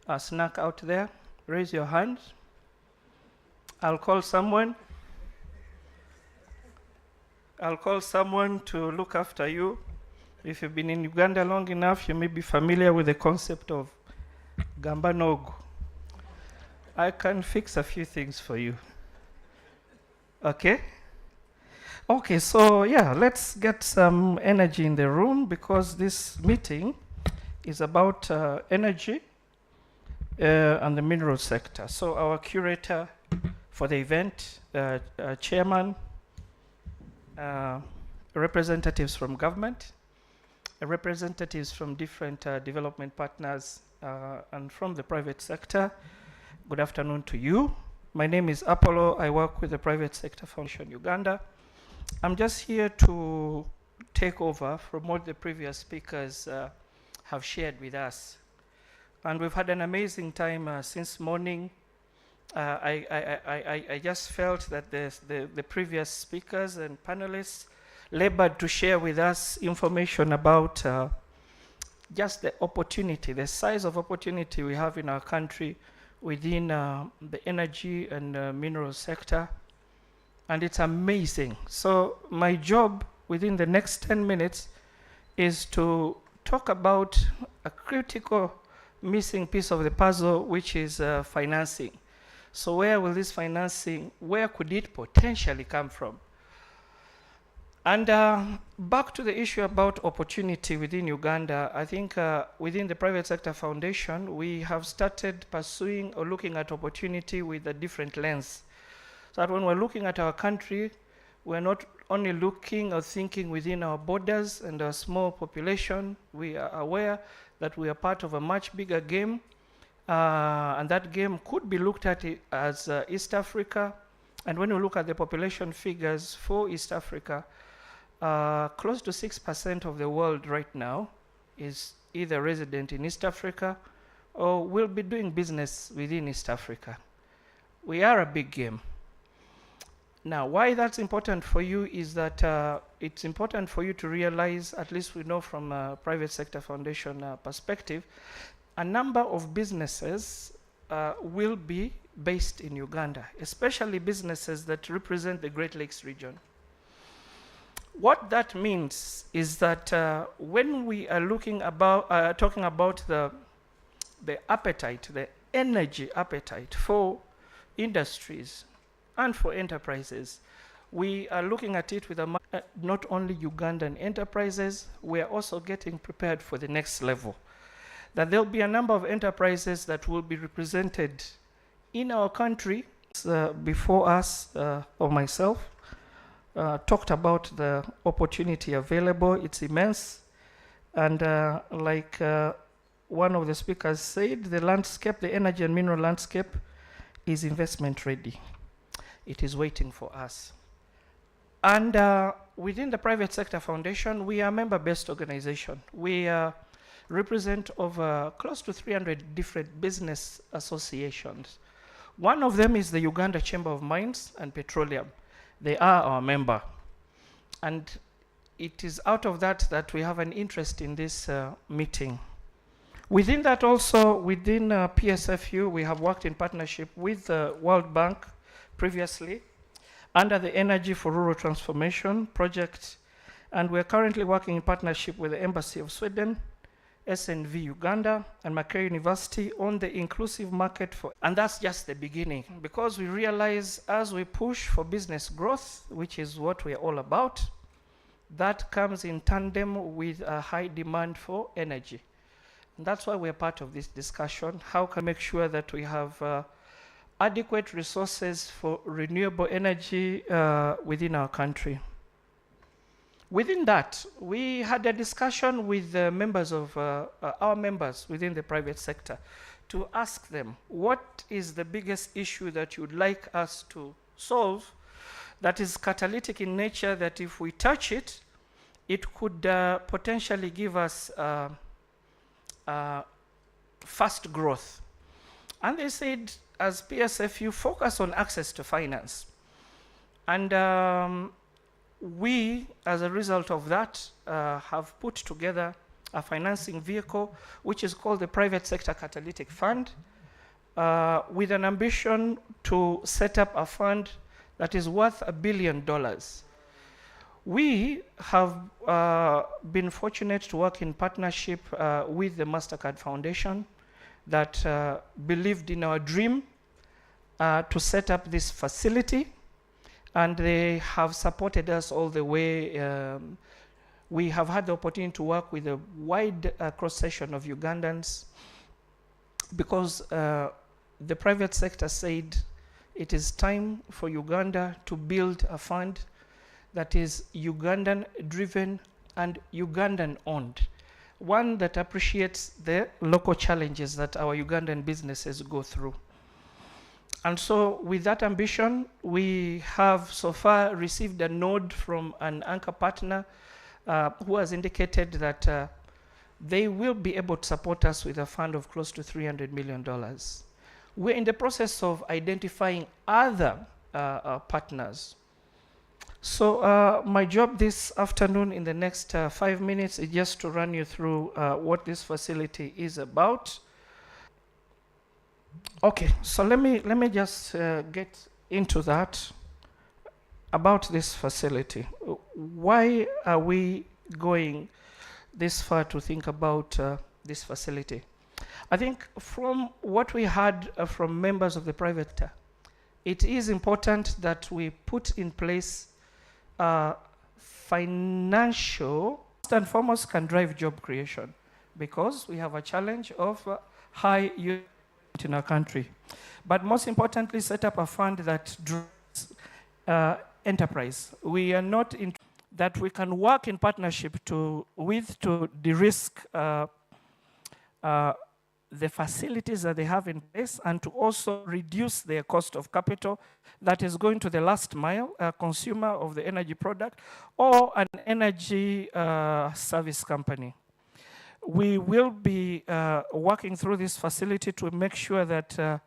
Speaker 15: a snack out there, raise your hands. I'll call someone. I'll call someone to look after you. If you've been in Uganda long enough, you may be familiar with the concept of Gamba Nogu. I can fix a few things for you. Okay? Okay, so yeah, let's get some energy in the room because this meeting is about energy and the mineral sector. So our curator for the event, chairman, representatives from government, representatives from different development partners, and from the private sector. Good afternoon to you. My name is Apollo. I work with the Private Sector Foundation Uganda. I'm just here to take over from what the previous speakers have shared with us. And we've had an amazing time since morning. I just felt that the previous speakers and panelists labored to share with us information about just the opportunity, the size of opportunity we have in our country within the energy and mineral sector. And it's amazing. So my job within the next 10 minutes is to talk about a critical missing piece of the puzzle, which is financing. So where will this financing, where could it potentially come from? And back to the issue about opportunity within Uganda, I think within the Private Sector Foundation, we have started pursuing or looking at opportunity with a different lens. So that when we're looking at our country, we're not only looking or thinking within our borders and our small population. We are aware that we are part of a much bigger game, and that game could be looked at as East Africa. And when we look at the population figures for East Africa, close to 6% of the world right now is either resident in East Africa or will be doing business within East Africa. We are a big game. Now, why that's important for you is that it's important for you to realize, at least we know from a Private Sector Foundation perspective, a number of businesses will be based in Uganda, especially businesses that represent the Great Lakes region. What that means is that when we are talking about the appetite, the energy appetite for industries and for enterprises, we are looking at it with not only Ugandan enterprises, we are also getting prepared for the next level. That there'll be a number of enterprises that will be represented in our country. Before us, or myself, talked about the opportunity available. It's immense. And like one of the speakers said, the landscape, the energy and mineral landscape is investment ready. It is waiting for us. And within the Private Sector Foundation, we are a member-based organization. We represent over close to 300 different business associations. One of them is the Uganda Chamber of Mines and Petroleum. They are our member. And it is out of that that we have an interest in this meeting. Within that also, within PSFU, we have worked in partnership with the World Bank previously under the Energy for Rural Transformation project. And we're currently working in partnership with the Embassy of Sweden SNV Uganda and Makerere University on the inclusive market and that's just the beginning, because we realize as we push for business growth, which is what we're all about, that comes in tandem with a high demand for energy. And that's why we're part of this discussion. How can we make sure that we have adequate resources for renewable energy within our country? Within that, we had a discussion with members of our members within the private sector to ask them, what is the biggest issue that you'd like us to solve that is catalytic in nature, that if we touch it, it could potentially give us fast growth. And they said, as PSF, you focus on access to finance. And we, as a result of that, have put together a financing vehicle, which is called the Private Sector Catalytic Fund, with an ambition to set up a fund that is worth $1 billion. We have been fortunate to work in partnership with the MasterCard Foundation that believed in our dream to set up this facility, and they have supported us all the way. We have had the opportunity to work with a wide cross-section of Ugandans, because the private sector said it is time for Uganda to build a fund that is Ugandan-driven and Ugandan-owned, one that appreciates the local challenges that our Ugandan businesses go through. And so with that ambition, we have so far received a nod from an anchor partner who has indicated that they will be able to support us with a fund of close to $300 million. We're in the process of identifying other partners. So my job this afternoon in the next 5 minutes is just to run you through what this facility is about. Okay, so let me just get into that, about this facility. Why are we going this far to think about this facility? I think from what we heard from members of the private sector, it is important that we put in place financial, first and foremost, can drive job creation, because we have a challenge of high youth in our country. But most importantly, set up a fund that drives enterprise. We are not in that we can work in partnership to de-risk the facilities that they have in place, and to also reduce their cost of capital that is going to the last mile consumer of the energy product, or an energy service company. We will be working through this facility to make sure that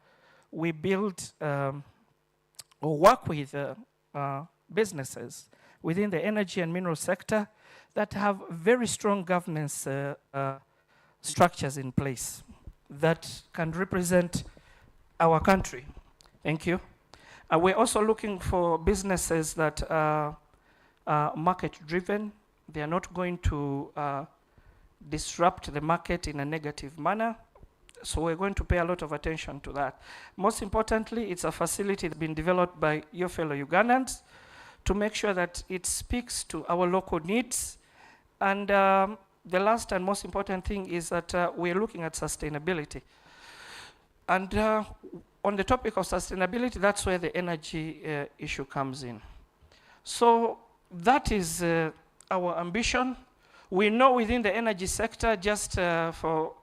Speaker 15: we build or work with businesses within the energy and mineral sector that have very strong governance structures in place that can represent our country. Thank you. We're also looking for businesses that are market-driven. They are not going to disrupt the market in a negative manner. So we're going to pay a lot of attention to that. Most importantly, it's a facility that's been developed by your fellow Ugandans to make sure that it speaks to our local needs. And the last and most important thing is that we're looking at sustainability. And on the topic of sustainability, that's where the energy issue comes in. So that is our ambition. We know within the energy sector, just for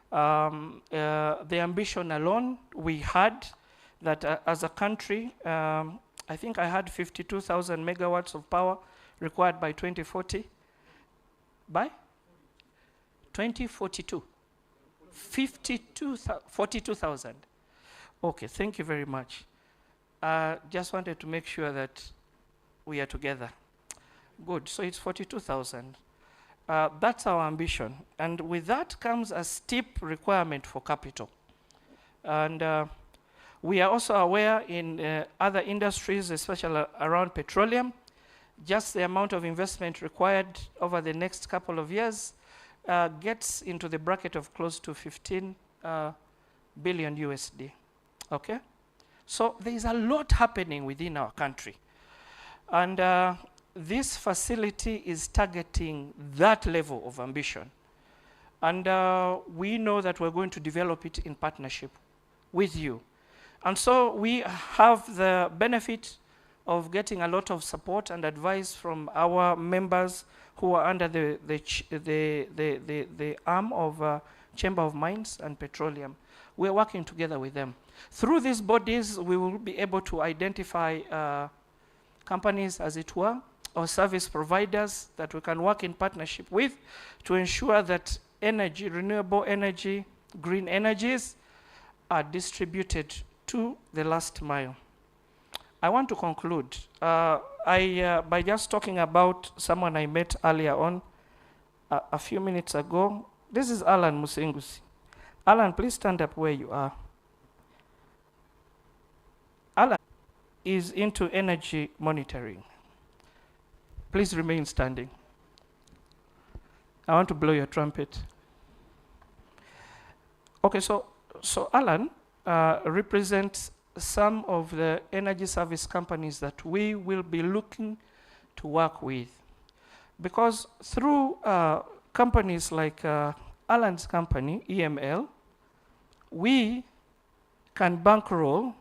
Speaker 15: the ambition alone, we had that as a country, I think I had 52,000 megawatts of power required by 2040. By 2042. 42,000. Okay, thank you very much. Just wanted to make sure that we are together. Good, so it's 42,000. That's our ambition. And with that comes a steep requirement for capital. And we are also aware in other industries, especially around petroleum, just the amount of investment required over the next couple of years gets into the bracket of close to 15 billion USD. Okay? So there is a lot happening within our country. And this facility is targeting that level of ambition. And we know that we're going to develop it in partnership with you. And so we have the benefit of getting a lot of support and advice from our members who are under the arm of Chamber of Mines and Petroleum. We're working together with them. Through these bodies, we will be able to identify companies, as it were, or service providers that we can work in partnership with to ensure that energy, renewable energy, green energies are distributed to the last mile. I want to conclude by just talking about someone I met earlier on a few minutes ago. This is Alan Musingusi. Alan, please stand up where you are. Alan is into energy monitoring. Please remain standing. I want to blow your trumpet. Okay, so Alan represents some of the energy service companies that we will be looking to work with. Because through companies like Alan's company, EML, we can bankroll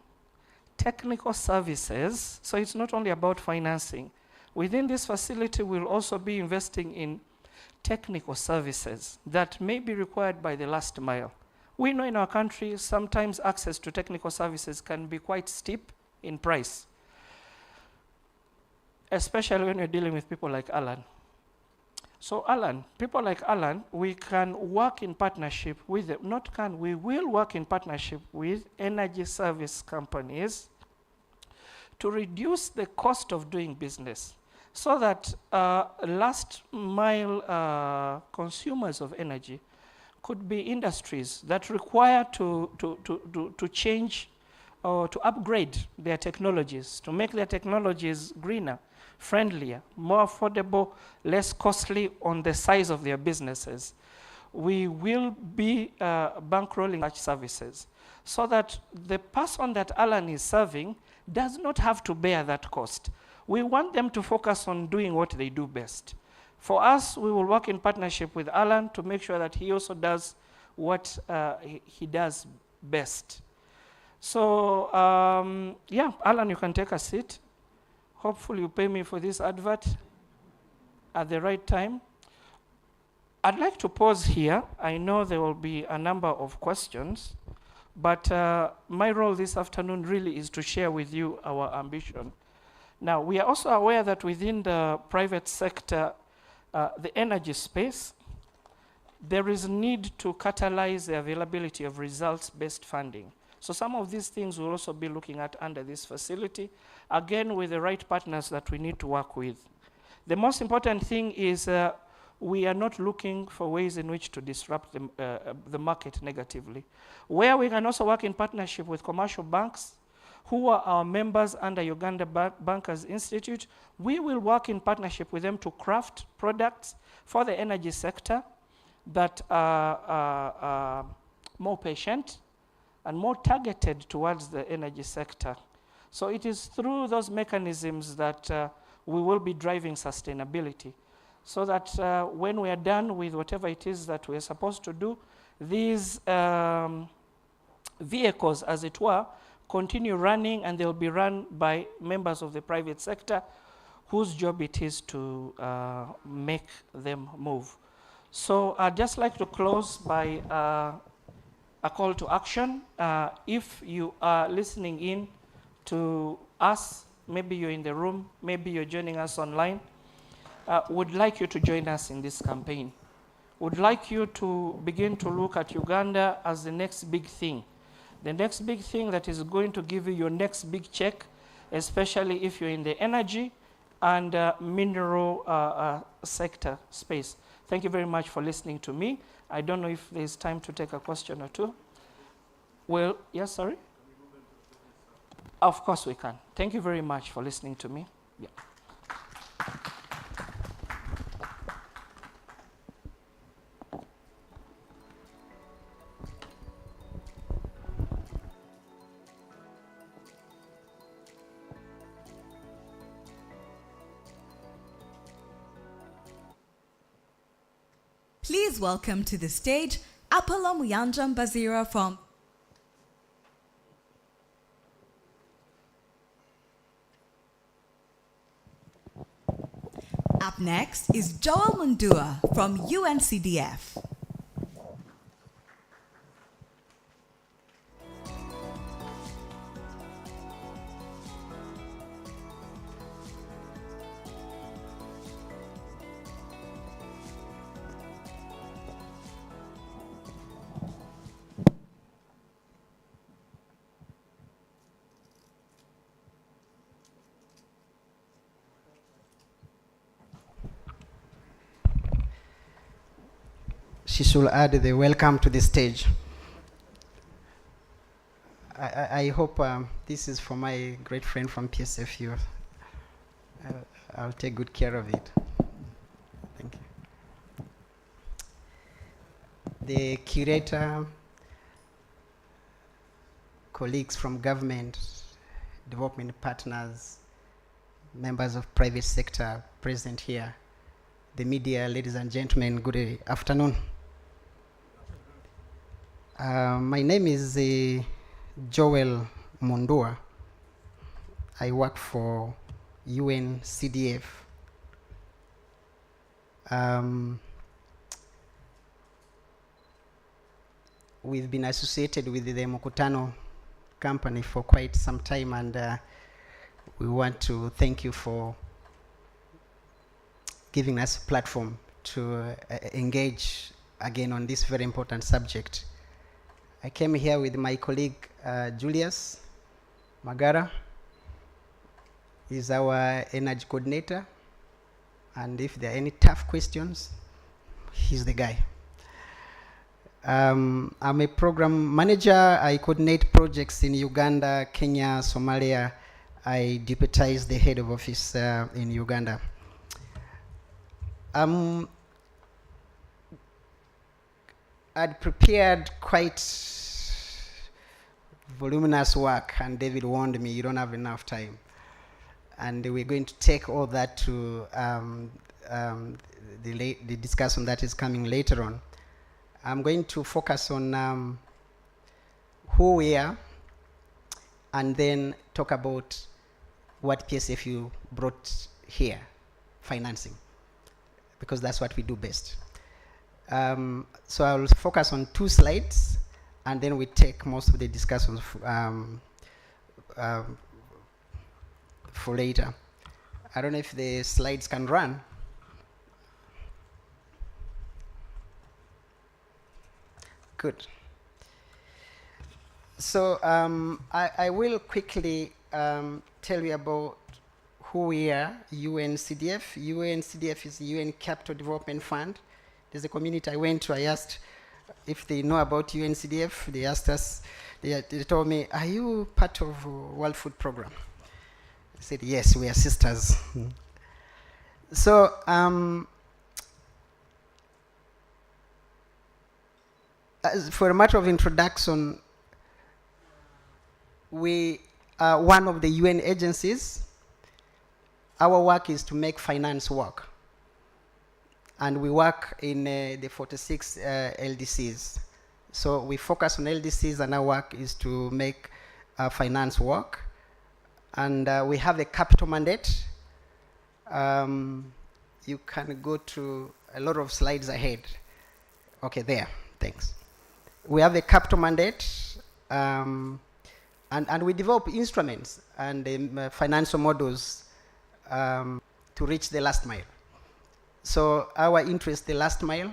Speaker 15: technical services. So it's not only about financing. Within this facility, we'll also be investing in technical services that may be required by the last mile. We know in our country, sometimes access to technical services can be quite steep in price, especially when you're dealing with people like Alan. So Alan, people like Alan, we can work in partnership with them. Not can, we will work in partnership with energy service companies to reduce the cost of doing business so that last mile consumers of energy could be industries that require to change or to upgrade their technologies, to make their technologies greener, friendlier, more affordable, less costly on the size of their businesses. We will be bankrolling such services so that the person that Alan is serving does not have to bear that cost. We want them to focus on doing what they do best. For us, we will work in partnership with Alan to make sure that he also does what he does best. So, yeah, Alan, you can take a seat. Hopefully you pay me for this advert at the right time. I'd like to pause here. I know there will be a number of questions, but my role this afternoon really is to share with you our ambition. Now, we are also aware that within the private sector, the energy space, there is need to catalyze the availability of results-based funding. So some of these things we'll also be looking at under this facility, again with the right partners that we need to work with. The most important thing is we are not looking for ways in which to disrupt the market negatively. Where we can also work in partnership with commercial banks, who are our members under Uganda Bankers Institute, we will work in partnership with them to craft products for the energy sector that are more patient and more targeted towards the energy sector. So it is through those mechanisms that we will be driving sustainability, so that when we are done with whatever it is that we are supposed to do, these vehicles, as it were, continue running, and they'll be run by members of the private sector whose job it is to make them move. So I'd just like to close by a call to action. If you are listening in to us, maybe you're in the room, maybe you're joining us online, would like you to join us in this campaign. Would like you to begin to look at Uganda as the next big thing. The next big thing that is going to give you your next big check, especially if you're in the energy and mineral sector space. Thank you very much for listening to me. I don't know if there's time to take a question or two. Well, yes, sorry? Of course we can. Thank you very much for listening to me. Yeah.
Speaker 3: Please welcome to the stage Apollo Muyanjam Bazira from Up next is Joel Mundua from UNCDF.
Speaker 16: She should add the welcome to the stage. I hope this is for my great friend from PSFU. I'll take good care of it. Thank you. The curator, colleagues from government, development partners, members of private sector present here, the media, ladies and gentlemen, good afternoon. My name is Joel Mundua. I work for UNCDF. We've been associated with the Mkutano company for quite some time, and we want to thank you for giving us a platform to engage again on this very important subject. I came here with my colleague Julius Magara. He's our energy coordinator, and if there are any tough questions, he's the guy. I'm a program manager. I coordinate projects in Uganda, Kenya, Somalia. I deputize the head of office in Uganda. I'd prepared quite voluminous work, and David warned me, you don't have enough time. And we're going to take all that to the discussion that is coming later on. I'm going to focus on who we are, and then talk about what PSFU brought here, financing, because that's what we do best. So I'll focus on 2 slides, and then we take most of the discussions for later. I don't know if the slides can run. Good. So I will quickly tell you about who we are, UNCDF. UNCDF is the UN Capital Development Fund. There's a community I went to, I asked if they know about UNCDF. They asked us, they told me, are you part of World Food Program? I said, yes, we are sisters. So, for a matter of introduction, we are one of the UN agencies. Our work is to make finance work. And we work in the 46 LDCs. So we focus on LDCs, and our work is to make finance work. And we have a capital mandate. You can go to a lot of slides ahead. Okay, there, thanks. We have a capital mandate, and we develop instruments and financial models to reach the last mile. So our interest, the last mile,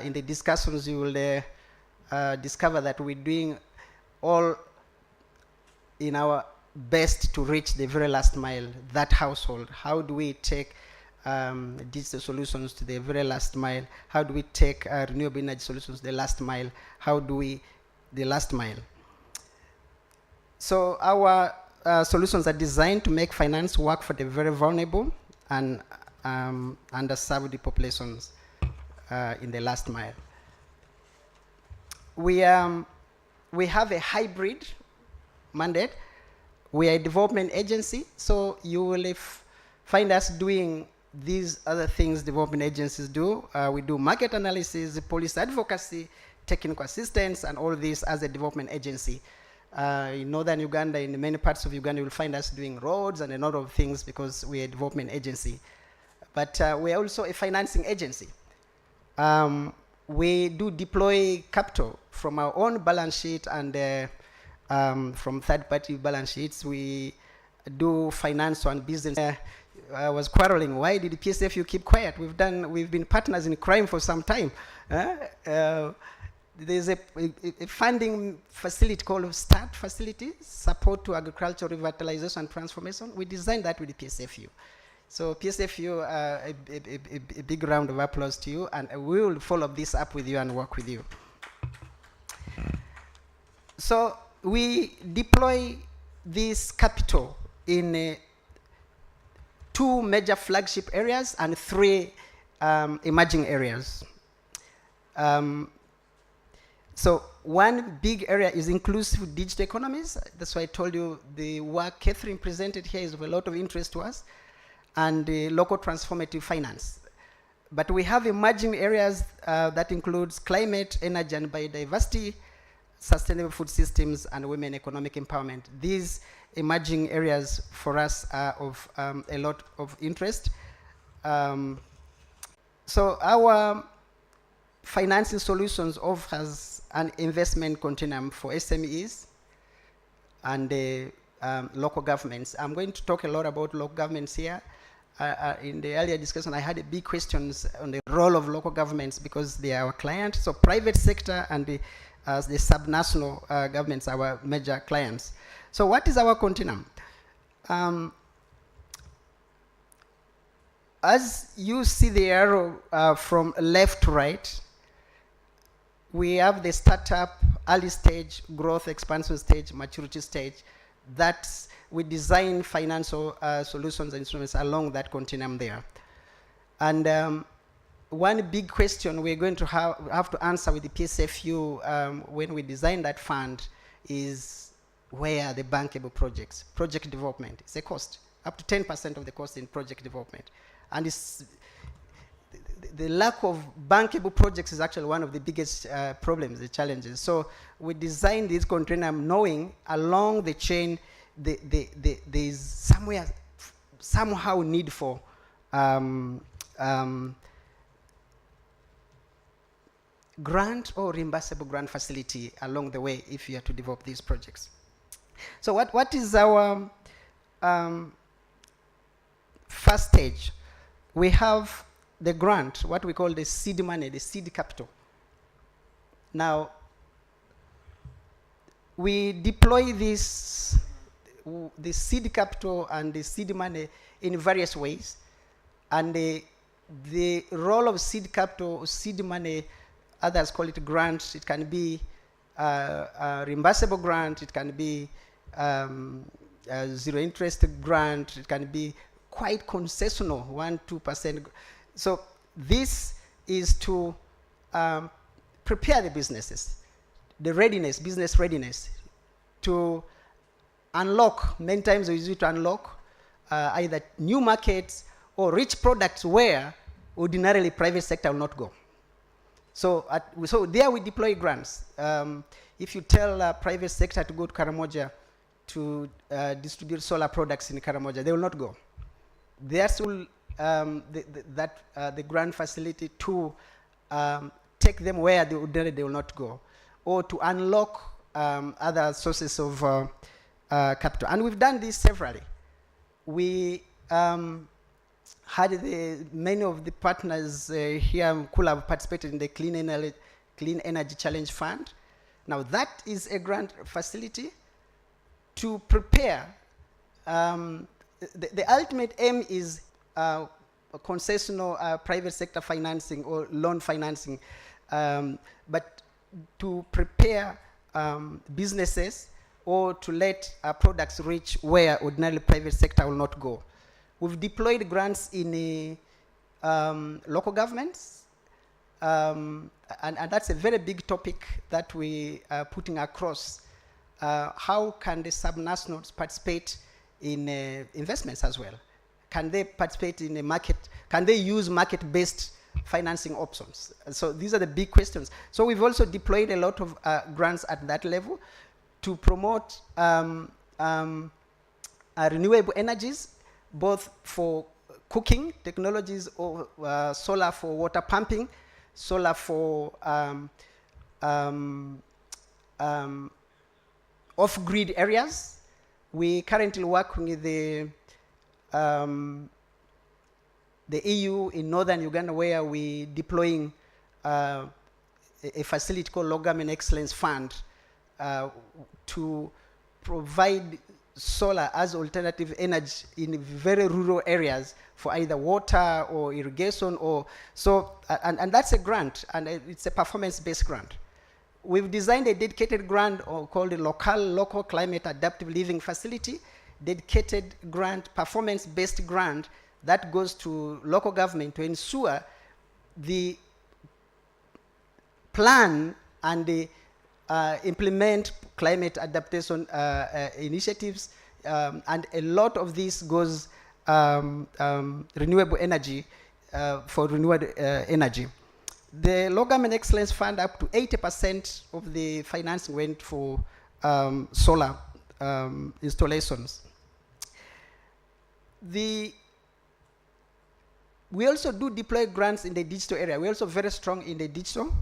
Speaker 16: in the discussions you will discover that we're doing all in our best to reach the very last mile, that household. How do we take digital solutions to the very last mile? How do we take renewable energy solutions to the last mile? How do we, the last mile? So our solutions are designed to make finance work for the very vulnerable and underserved populations in the last mile. We have a hybrid mandate. We are a development agency, so you will find us doing these other things development agencies do. We do market analysis, policy advocacy, technical assistance, and all this as a development agency. In northern Uganda, in many parts of Uganda, you will find us doing roads and a lot of things because we're a development agency. But we're also a financing agency. We do deploy capital from our own balance sheet and from third-party balance sheets. We do finance on business. I was quarreling. Why did the PSFU keep quiet? We've been partners in crime for some time. There's a funding facility called START facility, Support to Agricultural Revitalization and Transformation. We designed that with the PSFU. So PSFU, a big round of applause to you, and we will follow this up with you and work with you. So we deploy this capital in 2 major flagship areas and 3 emerging areas. So one big area is inclusive digital economies. That's why I told you the work Catherine presented here is of a lot of interest to us, and local transformative finance. But we have emerging areas that includes climate, energy and biodiversity, sustainable food systems, and women economic empowerment. These emerging areas for us are of a lot of interest. So our financing solutions offers an investment continuum for SMEs and local governments. I'm going to talk a lot about local governments here. In the earlier discussion, I had a big questions on the role of local governments because they are our clients. So private sector and the subnational governments are our major clients. So what is our continuum? As you see the arrow from left to right, we have the startup, early stage, growth, expansion stage, maturity stage. That's we design financial solutions and instruments along that continuum there. And one big question we're going to have to answer with the PSFU when we design that fund is where are the bankable projects? Project development, it's a cost, up to 10% of the cost in project development. And it's, the lack of bankable projects is actually one of the biggest problems, the challenges. So we designed this continuum knowing along the chain there is somehow need for grant or reimbursable grant facility along the way if you are to develop these projects. So what is our first stage? We have the grant, what we call the seed money, the seed capital. Now, we deploy this, the seed capital and the seed money in various ways. And the role of seed capital, seed money, others call it grants. It can be a reimbursable grant. It can be a zero interest grant. It can be quite concessional, 1-2%. So this is to prepare the businesses, the readiness, business readiness, to unlock, many times we use it to unlock either new markets or rich products where ordinarily private sector will not go. So, so there we deploy grants. If you tell private sector to go to Karamoja to distribute solar products in Karamoja, they will not go. There's still the grant facility to take them where they will not go, or to unlock other sources of capital. And we've done this severally. We had many of the partners here could have participated in the Clean Energy Challenge Fund. Now that is a grant facility to prepare. The ultimate aim is concessional private sector financing or loan financing, but to prepare businesses or to let products reach where ordinarily private sector will not go. We've deployed grants in local governments, and that's a very big topic that we are putting across. How can the subnationals participate in investments as well? can they participate in a market? Can they use market-based financing options? So these are the big questions. So we've also deployed a lot of grants at that level to promote renewable energies, both for cooking technologies, or solar for water pumping, solar for off-grid areas. We currently work with the EU in northern Uganda, where we deploying a facility called Low Government Excellence Fund to provide solar as alternative energy in very rural areas for either water or irrigation, or so, and that's a grant, and it's a performance-based grant. We've designed a dedicated grant called the Local Climate Adaptive Living Facility, dedicated grant, performance-based grant that goes to local government to ensure the plan and the implement climate adaptation initiatives, and a lot of this goes renewable energy, for renewable energy. The Low Government Excellence Fund, up to 80% of the finance went for solar installations. We also do deploy grants in the digital area. We're also very strong in the digital,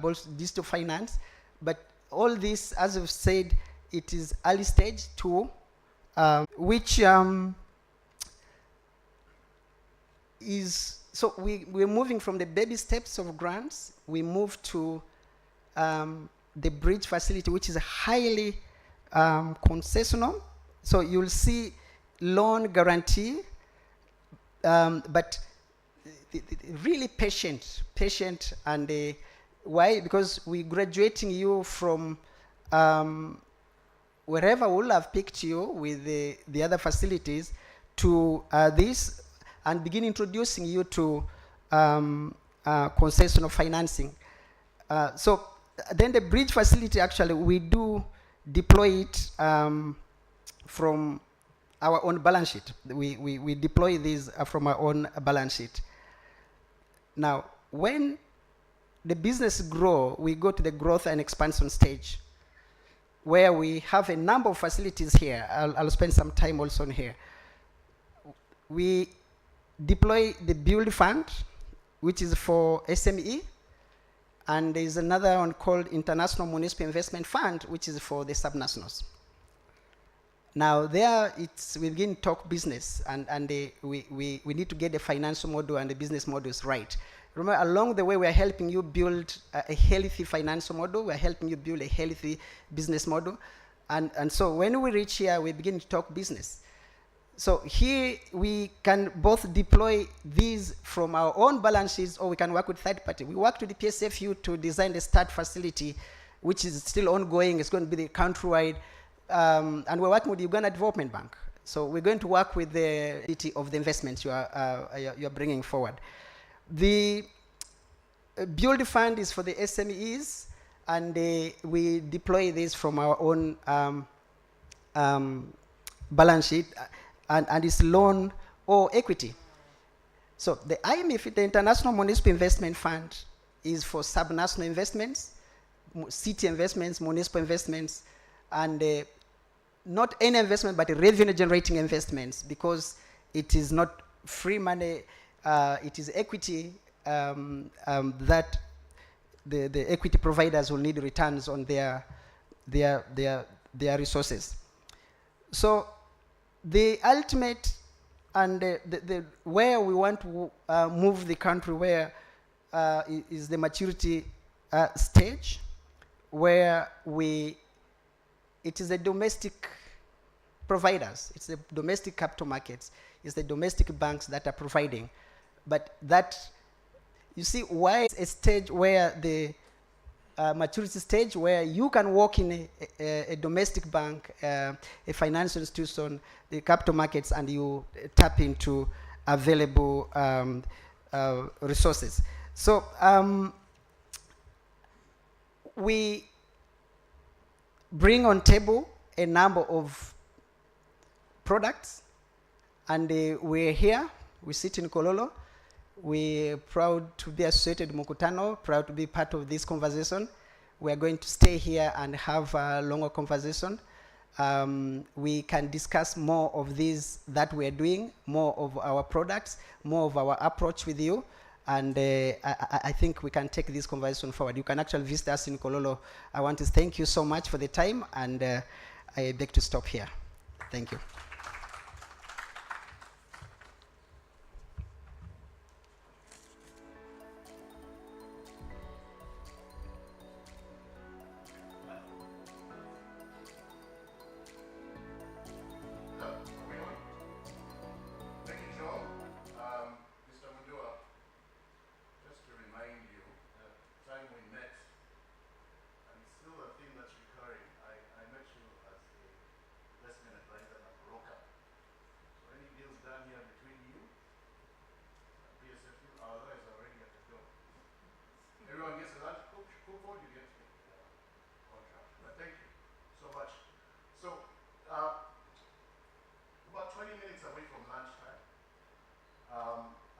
Speaker 16: both digital finance, but all this, as I've said, it is early stage too, which is, so we're moving from the baby steps of grants. We move to the bridge facility, which is a highly concessional. So you'll see loan guarantee, but really patient, and why? Because we're graduating you from wherever we'll have picked you with the other facilities to this, and begin introducing you to concessional financing. So then the bridge facility, actually, we do deploy it from our own balance sheet. We deploy these from our own balance sheet. Now, when the business grow, we go to the growth and expansion stage, where we have a number of facilities here. I'll spend some time also on here. We deploy the Build Fund, which is for SME, and there's another one called International Municipal Investment Fund, which is for the subnationals. Now there, we begin to talk business, and we need to get the financial model and the business models right. Remember, along the way, we are helping you build a healthy financial model. We are helping you build a healthy business model. And so when we reach here, we begin to talk business. So here we can both deploy these from our own balance sheets, or we can work with third party. We worked with the PSFU to design the START facility, which is still ongoing. It's going to be the countrywide, and we're working with the Uganda Development Bank. So we're going to work with the quality of the investments you're bringing forward. The Build Fund is for the SMEs, and we deploy this from our own balance sheet, and it's loan or equity. So the IMF, the International Municipal Investment Fund, is for subnational investments, city investments, municipal investments, and not any investment, but revenue generating investments, because it is not free money, it is equity that the equity providers will need returns on their resources. So the ultimate and the where we want to move the country, where is the maturity stage, where it is the domestic providers, it's the domestic capital markets, it's the domestic banks that are providing. But that, you see, why it's a stage where the maturity stage where you can walk in a domestic bank, a financial institution, the capital markets, and you tap into available resources. So we bring on table a number of products And we're here, we sit in Kololo. We're proud to be associated with Mkutano, proud to be part of this conversation. We're going to stay here and have a longer conversation. We can discuss more of these that we're doing, more of our products, more of our approach with you. And I think we can take this conversation forward. You can actually visit us in Kololo. I want to thank you so much for the time, and I beg to stop here. Thank you.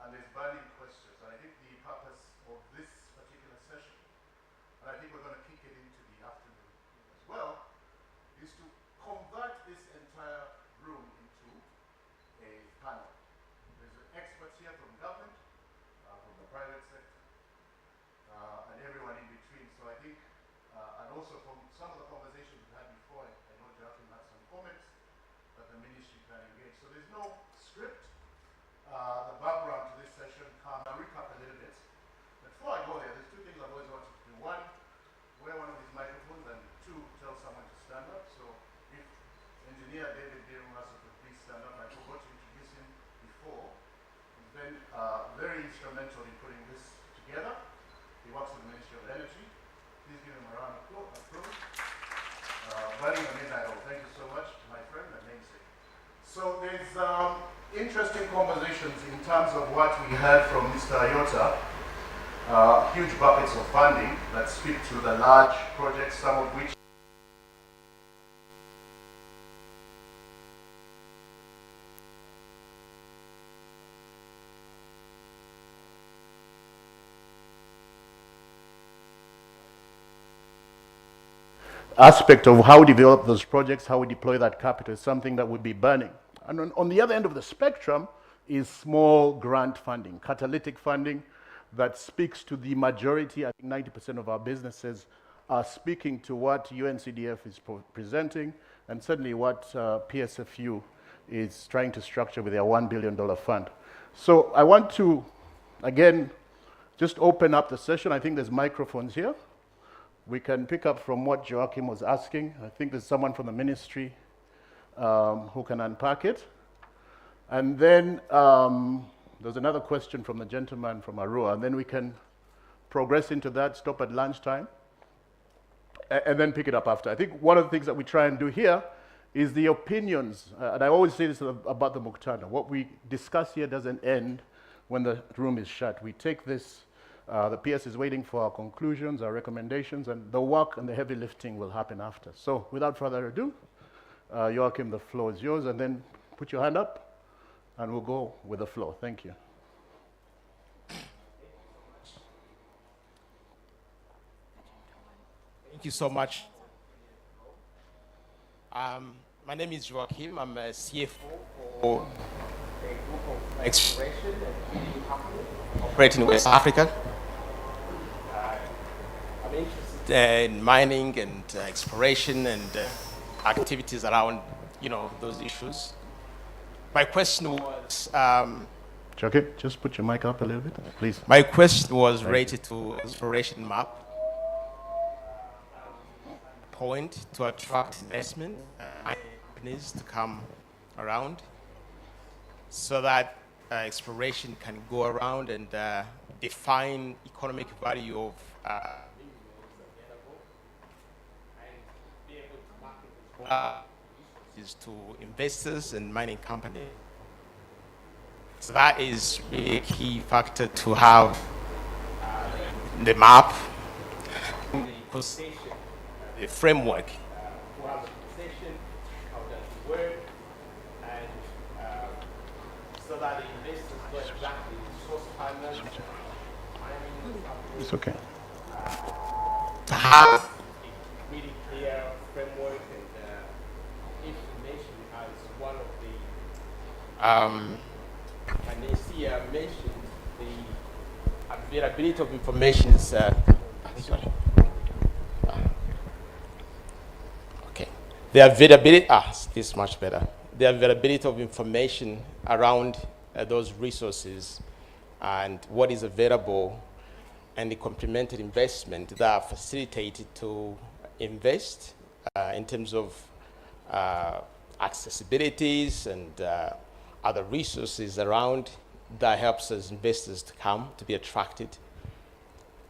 Speaker 2: And there's burning questions. And I think the purpose of this particular session, and I think we're going to kick it into the afternoon as well, is to convert this entire room into a panel. There's experts here from government, from the private sector, and everyone in between. So I think, and also from some of the conversations we had before, I know Joachim had some comments that the ministry can engage. So there's no script. The background to this session, I'll recap a little bit. But before I go there's two things I've always wanted to do. One, wear one of these microphones, and two, tell someone to stand up. So if Engineer David Birumasa could please stand up. I forgot to introduce him before. He's been very instrumental in putting this together. He works with the Ministry of Energy. Please give him a round of applause. Buddy Amenayo, thank you so much, my friend and namesake. So there's interesting conversations in terms of what we heard from Mr. Ayota, huge buckets of funding that speak to the large projects, some of which aspect of how we develop those projects, how we deploy that capital is something that would be burning. And on the other end of the spectrum is small grant funding, catalytic funding that speaks to the majority. I think 90% of our businesses are speaking to what UNCDF is presenting, and certainly what PSFU is trying to structure with their $1 billion fund. So I want to, again, just open up the session. I think there's microphones here. We can pick up from what Joachim was asking. I think there's someone from the ministry who can unpack it. And then there's another question from the gentleman from Arua, and then we can progress into that, stop at lunchtime, and then pick it up after. I think one of the things that we try and do here is the opinions, and I always say this about the Mkutano. What we discuss here doesn't end when the room is shut. We take this, the PS is waiting for our conclusions, our recommendations, and the work and the heavy lifting will happen after. So without further ado, Joachim, the floor is yours, and then put your hand up, and we'll go with the flow. Thank you.
Speaker 12: Thank you so much. My name is Joachim. I'm a CFO for a group of exploration and company operating in West Africa. I'm interested in mining and exploration and activities around, those issues. My question was...
Speaker 2: Joachim, just put your mic up a little bit, please.
Speaker 12: My question was related to exploration map. Point to attract investment companies to come around so that exploration can go around and define economic value of is to investors and mining companies. So that is really a key factor to have the map, the concession, the framework. Who has a concession, how does it work, and the investors know exactly source partners,
Speaker 2: It's okay.
Speaker 12: to have a really clear framework and information as one of the Panacea mentioned, the availability of information is sorry. Okay. The availability, this is much better. The availability of information around those resources and what is available and the complementary investment that are facilitated to invest in terms of accessibilities and other resources around that helps us investors to come, to be attracted.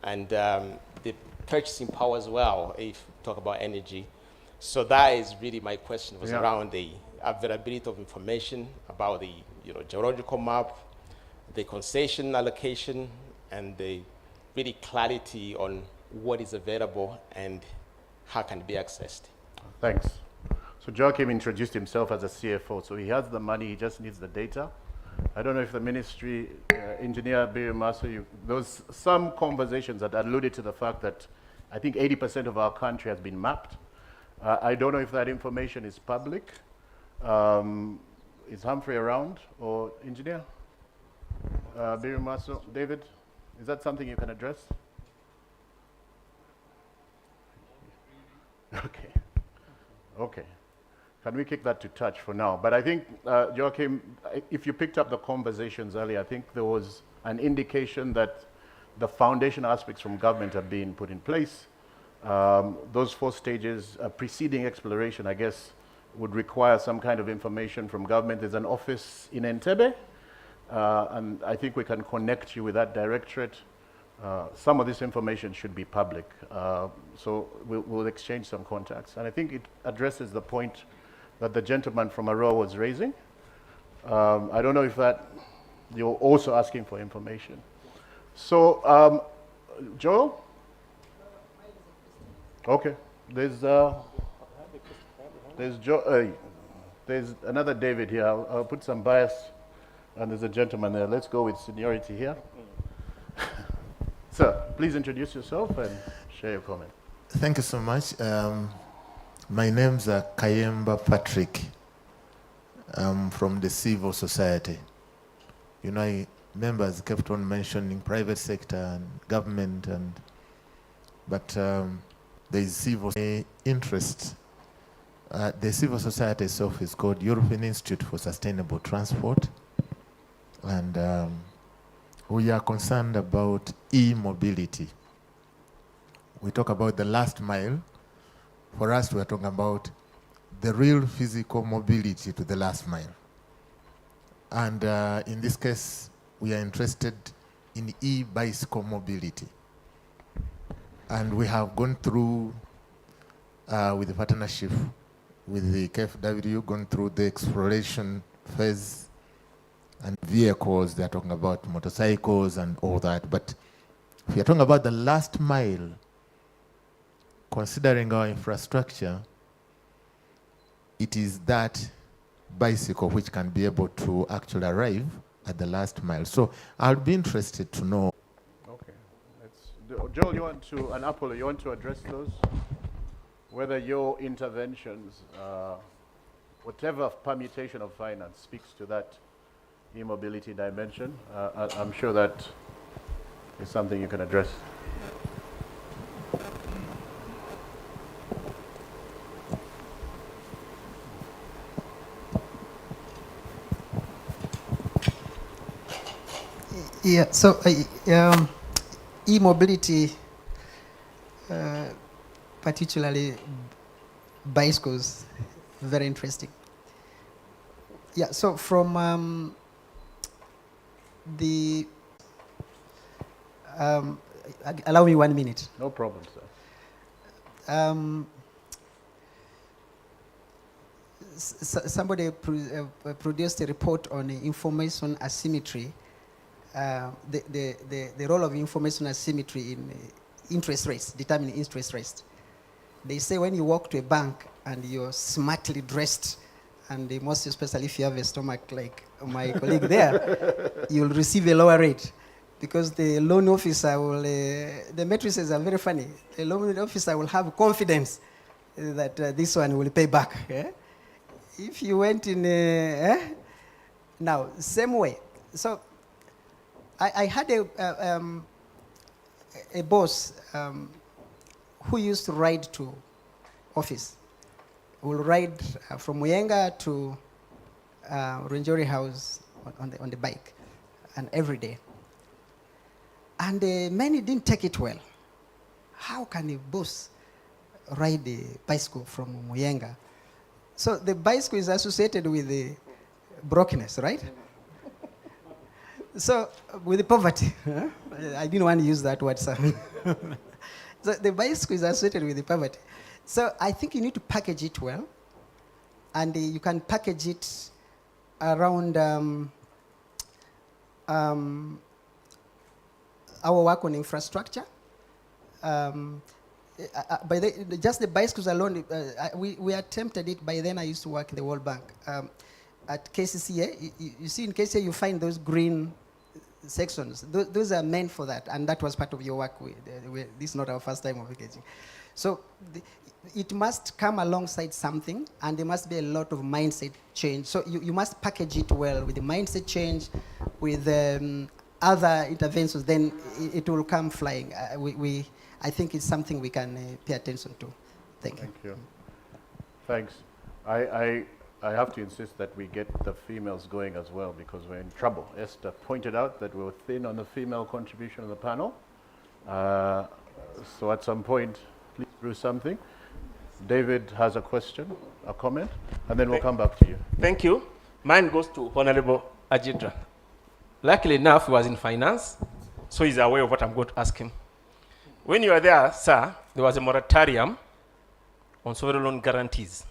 Speaker 12: And the purchasing power as well, if we talk about energy. So that is really my question, was around the availability of information about the geological map, the concession allocation, and the really clarity on what is available and how can it be accessed.
Speaker 2: Thanks. So Joachim introduced himself as a CFO, so he has the money, he just needs the data. I don't know if the ministry, engineer Birimaso, those some conversations that alluded to the fact that I think 80% of our country has been mapped. I don't know if that information is public. Is Humphrey around, or engineer? Birimaso, David, is that something you can address? Okay. Okay. Can we kick that to touch for now? But I think, Joachim, if you picked up the conversations earlier, I think there was an indication that the foundation aspects from government are being put in place. Those 4 stages preceding exploration, I guess, would require some kind of information from government. There's an office in Entebbe, and I think we can connect you with that directorate. Some of this information should be public, so we'll exchange some contacts. And I think it addresses the point that the gentleman from Aroa was raising. I don't know if that you're also asking for information. So, Joel? Okay. There's another David here. I'll put some bias, and there's a gentleman there. Let's go with seniority here. Sir, please introduce yourself and share your comment.
Speaker 17: Thank you so much. My name's Kayemba Patrick. I'm from the civil society. Members kept on mentioning private sector and government, but there is civil interest. The civil society itself is called European Institute for Sustainable Transport, and we are concerned about e-mobility. We talk about the last mile. For us, we are talking about the real physical mobility to the last mile. And in this case, we are interested in e-bicycle mobility. And we have gone through, with the partnership with the KFW, gone through the exploration phase and vehicles. They are talking about motorcycles and all that. But if we are talking about the last mile, considering our infrastructure, it is that bicycle which can be able to actually arrive at the last mile. So I'll be interested to know.
Speaker 2: Okay. Joel, you want to, and Apollo, you want to address those? Whether your interventions, whatever permutation of finance speaks to that e-mobility dimension, I'm sure that is something you can address.
Speaker 16: Yeah, so e-mobility, particularly bicycles, very interesting. Yeah, so from allow me 1 minute.
Speaker 2: No problem, sir.
Speaker 16: Somebody produced a report on information asymmetry, the role of information asymmetry in interest rates, determining interest rates. They say when you walk to a bank and you're smartly dressed and most especially if you have a stomach like my colleague there, you'll receive a lower rate because the loan officer will, the matrices are very funny. The loan officer will have confidence that this one will pay back. If you went in, now, same way. So I had a boss who used to ride to office. Will ride from Muyenga to Renjori House on the bike, and every day. And many didn't take it well. How can a boss ride a bicycle from Muyenga? So the bicycle is associated with the brokenness, right? So with the poverty, I didn't want to use that word, sir. So the bicycle is associated with the poverty. So I think you need to package it well, and you can package it around our work on infrastructure. Just the bicycles alone, we attempted it. By then I used to work in the World Bank. At KCCA, you see in KCCA you find those green sections. Those are meant for that, and that was part of your work. This is not our first time of engaging. So it must come alongside something, and there must be a lot of mindset change. So you must package it well with the mindset change, with other interventions, then it will come flying. I think it's something we can pay attention to. Thank you.
Speaker 2: Thank you. Thanks. I have to insist that we get the females going as well, because we're in trouble. Esther pointed out that we were thin on the female contribution of the panel. So at some point, please do something. David has a question, a comment, and then we'll come back to you.
Speaker 18: Thank you. Mine goes to Honorable Ajidra. Luckily enough, he was in finance, so he's aware of what I'm going to ask him. When you were there, sir, there was a moratorium on sovereign loan guarantees.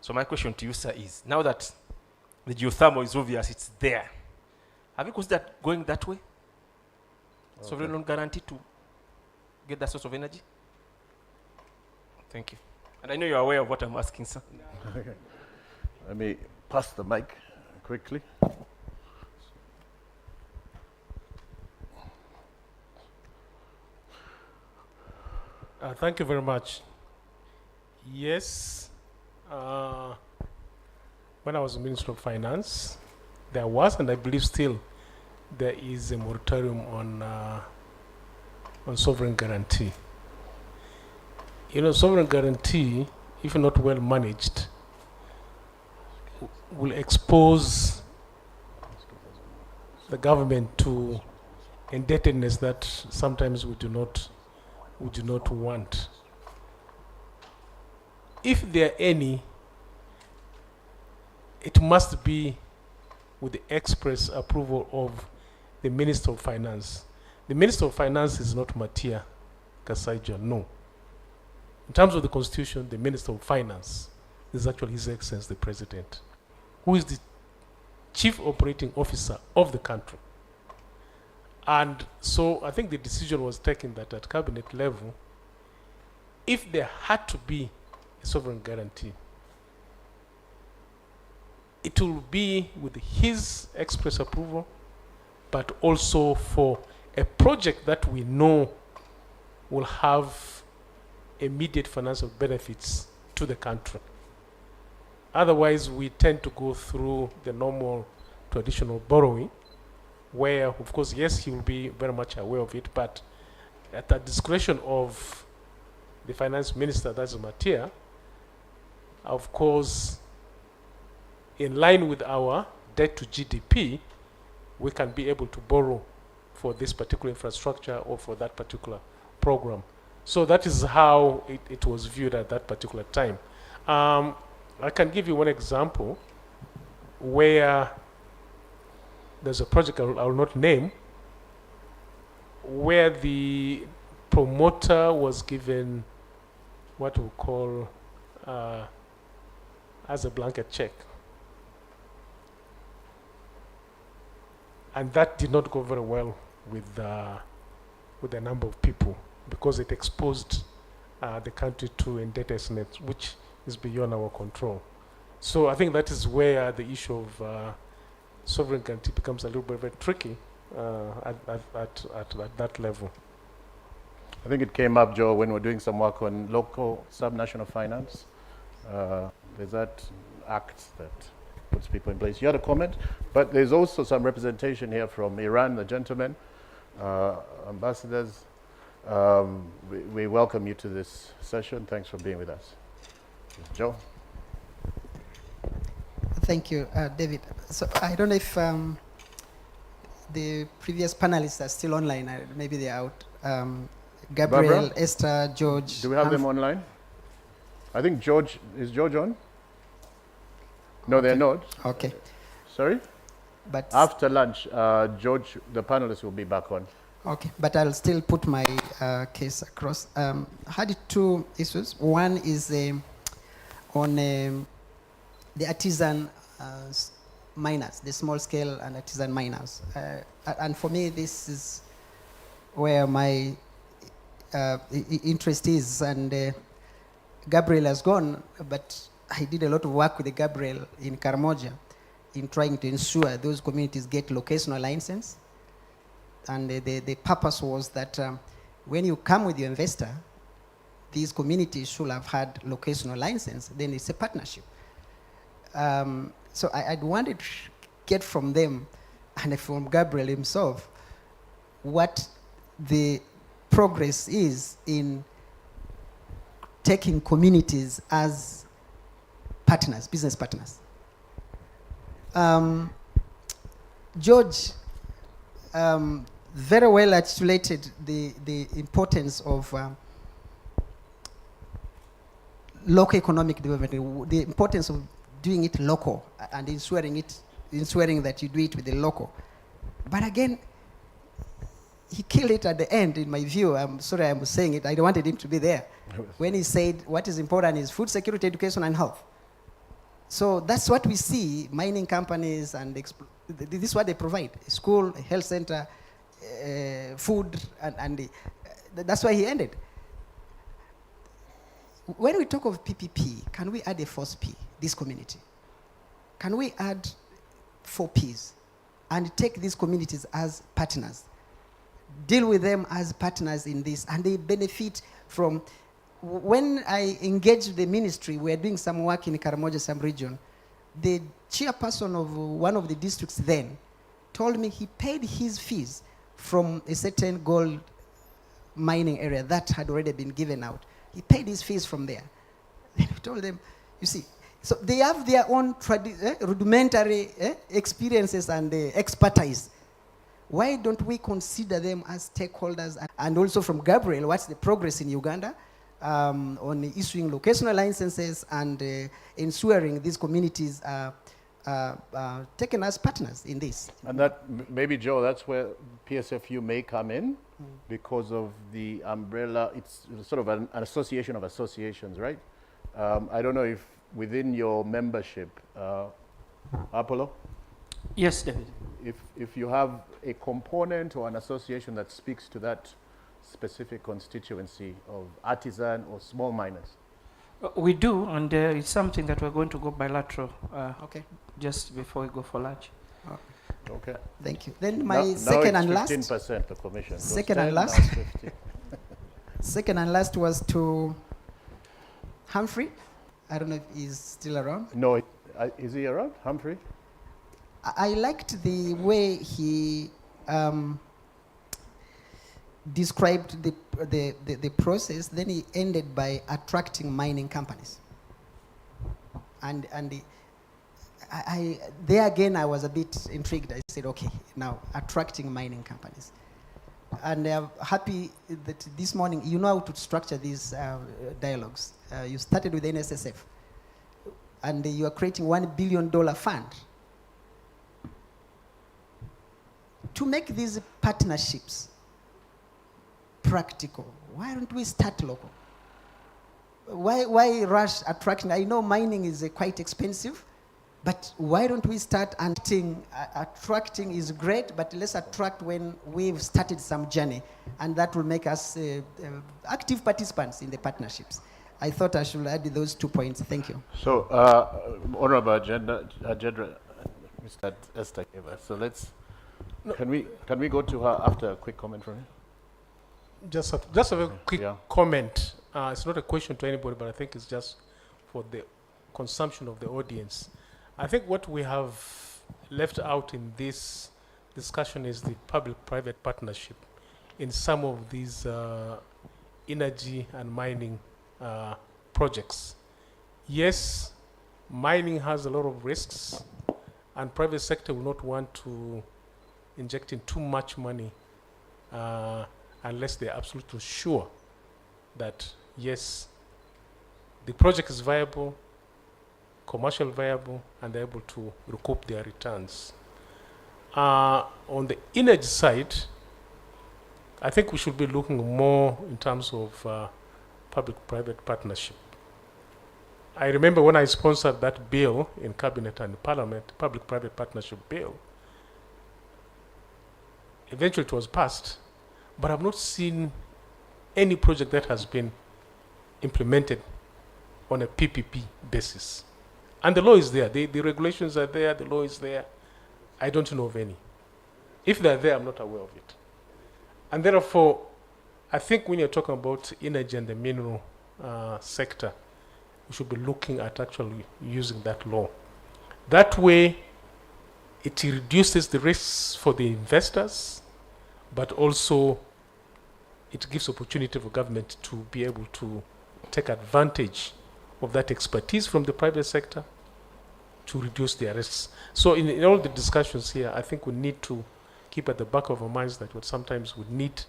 Speaker 18: So my question to you, sir, is, now that the geothermal is obvious, it's there, have you considered going that way? Okay. Sovereign loan guarantee to get that source of energy? Thank you. And I know you're aware of what I'm asking, sir.
Speaker 2: Okay. Let me pass the mic quickly.
Speaker 4: Thank you very much. Yes, when I was Minister of Finance, there was, and I believe still, there is a moratorium on sovereign guarantee. You know, sovereign guarantee, if not well managed, will expose the government to indebtedness that sometimes we do not want. If there are any, it must be with the express approval of the Minister of Finance. The Minister of Finance is not Matia Kasaija, no. In terms of the Constitution, the Minister of Finance is actually His Excellency the President, who is the Chief Operating Officer of the country. And so I think the decision was taken that at cabinet level, if there had to be a sovereign guarantee, it will be with his express approval, but also for a project that we know will have immediate financial benefits to the country. Otherwise, we tend to go through the normal traditional borrowing, where, of course, yes, he will be very much aware of it, but at the discretion of the finance minister, that's Matia, of course, in line with our debt to GDP, we can be able to borrow for this particular infrastructure or for that particular program. So that is how it was viewed at that particular time. I can give you one example where there's a project I will not name, where the promoter was given what we call as a blanket check. And that did not go very well with a number of people, because it exposed the country to indebtedness, which is beyond our control. So I think that is where the issue of sovereignty becomes a little bit tricky at that level.
Speaker 2: I think it came up, Joe, when we're doing some work on local subnational finance. There's that act that puts people in place. You had a comment, but there's also some representation here from Iran, the gentleman, ambassadors. We welcome you to this session. Thanks for being with us. Joe?
Speaker 16: Thank you, David. So I don't know if the previous panelists are still online. Maybe they're out. Gabriel,
Speaker 2: Barbara?
Speaker 16: Esther, George.
Speaker 2: Do we have them online? I think George, is George on? No, they're not.
Speaker 16: Okay.
Speaker 2: Sorry?
Speaker 16: But
Speaker 2: after lunch, George, the panelists will be back on.
Speaker 16: Okay, but I'll still put my case across. I had two issues. One is on the artisan miners, the small scale and artisan miners. And for me, this is where my interest is. And Gabriel has gone, but I did a lot of work with Gabriel in Karamoja in trying to ensure those communities get locational license. And the purpose was that when you come with your investor, these communities should have had locational license. Then it's a partnership. So I'd wanted to get from them and from Gabriel himself what the progress is in taking communities as partners, business partners. George very well articulated the importance of local economic development, the importance of doing it local and ensuring that you do it with the local. But again, he killed it at the end, in my view. I'm sorry I'm saying it. I wanted him to be there. When he said what is important is food security, education, and health. So that's what we see, mining companies, and this is what they provide: school, health center, food, and that's why he ended. When we talk of PPP, can we add a fourth P, this community? Can we add 4 Ps and take these communities as partners? Deal with them as partners in this, and they benefit from. When I engaged the ministry, we were doing some work in Karamoja sub-region. The chairperson of one of the districts then told me he paid his fees from a certain gold mining area that had already been given out. He paid his fees from there. Then we told them, you see, so they have their own rudimentary experiences and expertise. Why don't we consider them as stakeholders? And also from Gabriel, what's the progress in Uganda on issuing locational licenses and ensuring these communities are taken as partners in this?
Speaker 2: And that, maybe, Joe, that's where PSFU may come in because of the umbrella. It's sort of an association of associations, right? I don't know if within your membership, Apollo?
Speaker 15: Yes, David.
Speaker 2: If you have a component or an association that speaks to that specific constituency of artisan or small miners.
Speaker 15: We do, and it's something that we're going to go bilateral
Speaker 16: okay.
Speaker 15: Just before we go for lunch.
Speaker 2: Okay.
Speaker 16: Thank you. Then my second and last.
Speaker 2: 15% the commission.
Speaker 16: Second and last. Second and last was to Humphrey. I don't know if he's still around.
Speaker 2: No, is he around, Humphrey?
Speaker 16: I liked the way he described the process. Then he ended by attracting mining companies. And there again, I was a bit intrigued. I said, okay, now attracting mining companies. And I'm happy that this morning, you know how to structure these dialogues. You started with NSSF, and you are creating $1 billion fund to make these partnerships practical. Why don't we start local? Why rush attracting? I know mining is quite expensive, but why don't we start attracting is great, but let's attract when we've started some journey, and that will make us active participants in the partnerships. I thought I should add those 2 points. Thank you.
Speaker 2: So, Honorable Agenda, Mr. Esther Keva. So can we go to her after a quick comment from you?
Speaker 4: Just a very quick comment. It's not a question to anybody, but I think it's just for the consumption of the audience. I think what we have left out in this discussion is the public-private partnership in some of these energy and mining projects. Yes, mining has a lot of risks, and private sector will not want to inject in too much money unless they're absolutely sure that, yes, the project is viable, commercial viable, and they're able to recoup their returns. On the energy side, I think we should be looking more in terms of public-private partnership. I remember when I sponsored that bill in Cabinet and Parliament, public-private partnership bill. Eventually it was passed, but I've not seen any project that has been implemented on a PPP basis. And the law is there, the regulations are there, the law is there. I don't know of any. If they're there, I'm not aware of it. And therefore, I think when you're talking about energy and the mineral sector, we should be looking at actually using that law. That way, it reduces the risks for the investors, but also it gives opportunity for government to be able to take advantage of that expertise from the private sector to reduce their risks. So in all the discussions here, I think we need to keep at the back of our minds that sometimes we need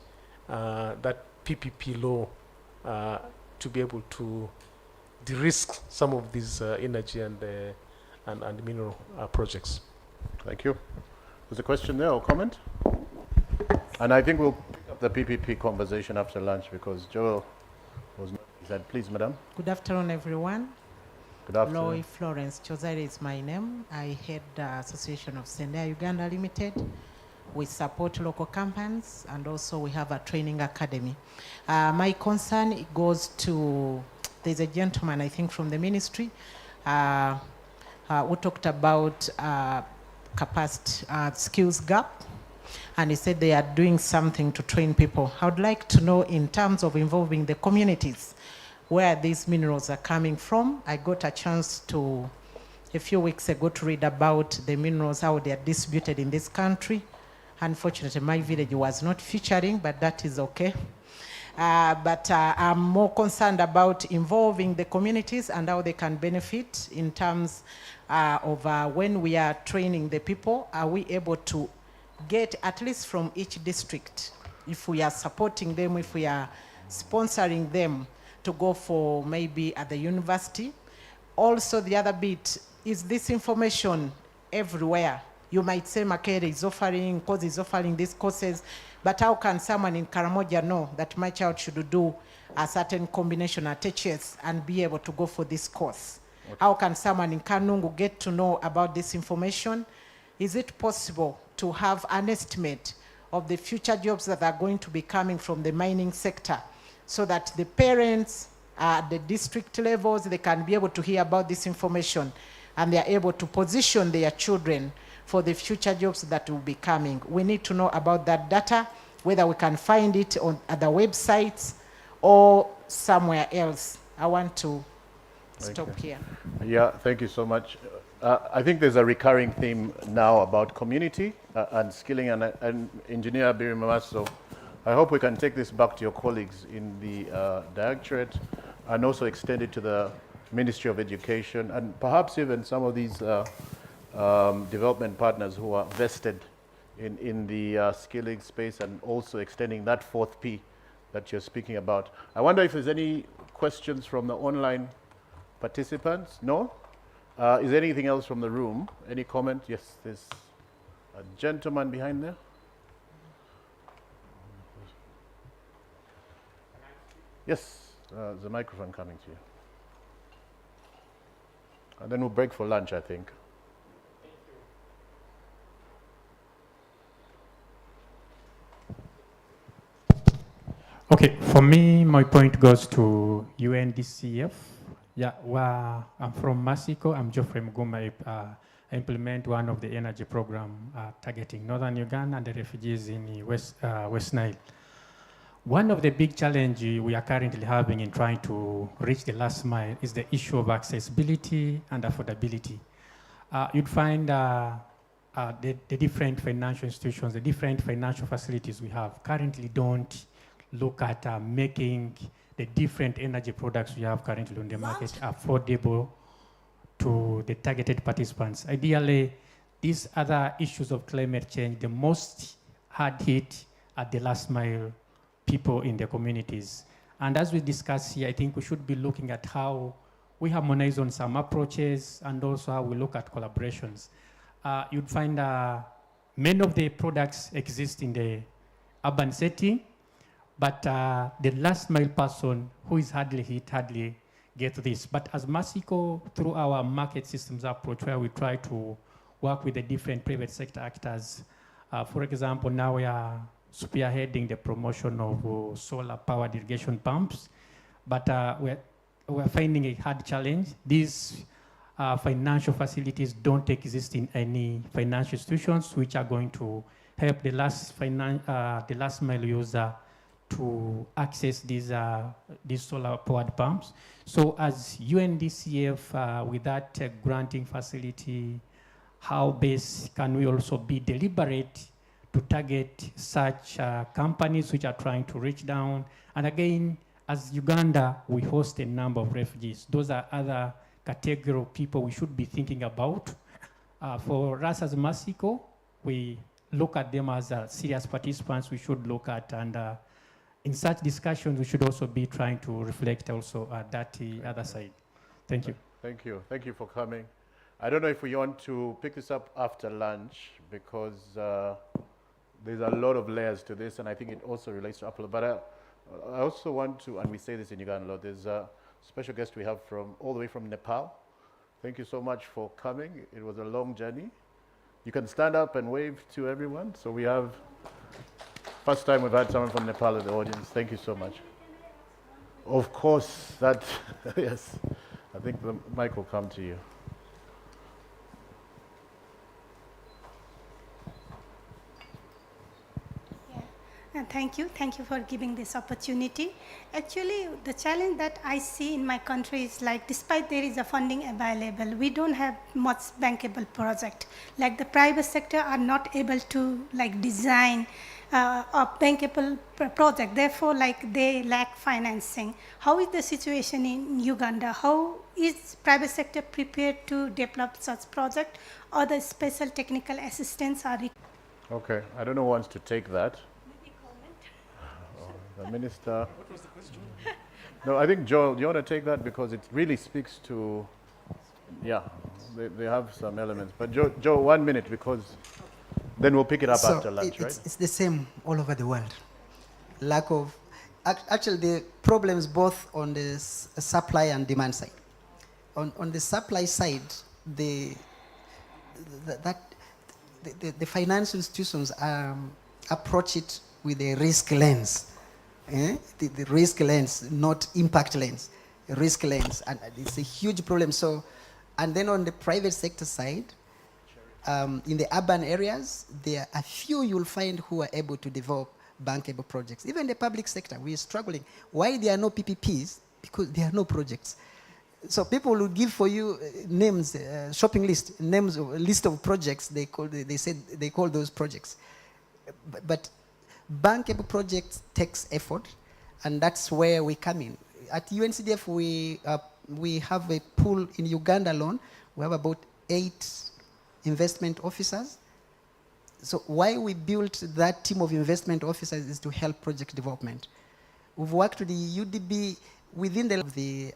Speaker 4: that PPP law to be able to de-risk some of these energy and mineral projects.
Speaker 2: Thank you. There's a question there or comment? And I think we'll pick up the PPP conversation after lunch because Joel was said, please, madam.
Speaker 19: Good afternoon, everyone.
Speaker 2: Good afternoon.
Speaker 19: Loy Florence Chozari is my name. I head the Association of Sendai Uganda Limited. We support local companies and also we have a training academy. My concern goes to, there's a gentleman, I think, from the ministry who talked about capacity skills gap, and he said they are doing something to train people. I would like to know in terms of involving the communities where these minerals are coming from. I got a chance to, a few weeks ago, to read about the minerals, how they are distributed in this country. Unfortunately, my village was not featuring, but that is okay. But I'm more concerned about involving the communities and how they can benefit in terms of when we are training the people, are we able to get at least from each district, if we are supporting them, if we are sponsoring them to go for maybe at the university. Also, the other bit is this information everywhere. You might say Makere is offering, Kozi is offering these courses, but how can someone in Karamoja know that my child should do a certain combination at HS and be able to go for this course? Okay. How can someone in Kanungu get to know about this information? Is it possible to have an estimate of the future jobs that are going to be coming from the mining sector so that the parents at the district levels, they can be able to hear about this information and they are able to position their children for the future jobs that will be coming? We need to know about that data, whether we can find it on other websites or somewhere else. I want to stop here.
Speaker 2: Yeah, thank you so much. I think there's a recurring theme now about community and skilling, and Engineer Biri Mamaso, I hope we can take this back to your colleagues in the Directorate and also extend it to the Ministry of Education and perhaps even some of these development partners who are vested in the skilling space, and also extending that fourth P that you're speaking about. I wonder if there's any questions from the online participants? No? Is there anything else from the room? Any comment? Yes, there's a gentleman behind there. Yes, the microphone coming to you. And then we'll break for lunch, I think.
Speaker 20: Okay, for me, my point goes to UNDCF. Yeah, well, I'm from Mexico. I'm Geoffrey Muguma. I implement one of the energy program targeting northern Uganda and the refugees in the West Nile. One of the big challenges we are currently having in trying to reach the last mile is the issue of accessibility and affordability. You'd find the different financial institutions, the different financial facilities we have currently don't look at making the different energy products we have currently on the market affordable to the targeted participants. Ideally, these other issues of climate change, the most hard hit at the last mile people in the communities. And as we discuss here, I think we should be looking at how we harmonize on some approaches and also how we look at collaborations. You'd find many of the products exist in the urban setting, but the last mile person who is hardly hit, hardly get this. But as Mexico, through our market systems approach, where we try to work with the different private sector actors, for example, now we are spearheading the promotion of solar powered irrigation pumps, but we're finding a hard challenge. These financial facilities don't exist in any financial institutions which are going to help the last mile user to access these solar powered pumps. So as UNDCF, with that granting facility, how best can we also be deliberate to target such companies which are trying to reach down? And again, as Uganda, we host a number of refugees. Those are other category of people we should be thinking about. For us as Mexico, we look at them as serious participants we should look at, and in such discussions, we should also be trying to reflect also that other side. Thank you.
Speaker 2: Thank you. Thank you for coming. I don't know if we want to pick this up after lunch, because there's a lot of layers to this, and I think it also relates to upload. But I also want to, and we say this in Uganda a lot, there's a special guest we have all the way from Nepal. Thank you so much for coming. It was a long journey. You can stand up and wave to everyone. So we have, first time we've had someone from Nepal in the audience. Thank you so much. Of course, that, yes. I think the mic will come to you.
Speaker 21: Thank you. Thank you for giving this opportunity. Actually, the challenge that I see in my country is like, despite there is a funding available, we don't have much bankable project. Like the private sector are not able to like design a bankable project. Therefore, like they lack financing. How is the situation in Uganda? How is private sector prepared to develop such project, or the special technical assistance are required?
Speaker 2: Okay, I don't know who wants to take that. The minister.
Speaker 21: What was the question?
Speaker 2: No, I think Joel, do you want to take that, because it really speaks to, yeah, they have some elements. But Joe, 1 minute, because then we'll pick it up after lunch, right?
Speaker 16: It's the same all over the world. Lack of, actually the problems both on the supply and demand side. On the supply side, the financial institutions approach it with a risk lens. The risk lens, not impact lens, risk lens, and it's a huge problem. So, and then on the private sector side, in the urban areas, there are a few you'll find who are able to develop bankable projects. Even the public sector, we are struggling. Why there are no PPPs? Because there are no projects. So people will give for you names, shopping list, names of a list of projects. They call those projects, but bankable projects takes effort, and that's where we come in. At UNCDF, we have a pool in Uganda alone. We have about 8 investment officers. So why we built that team of investment officers is to help project development. We've worked with the UDB within the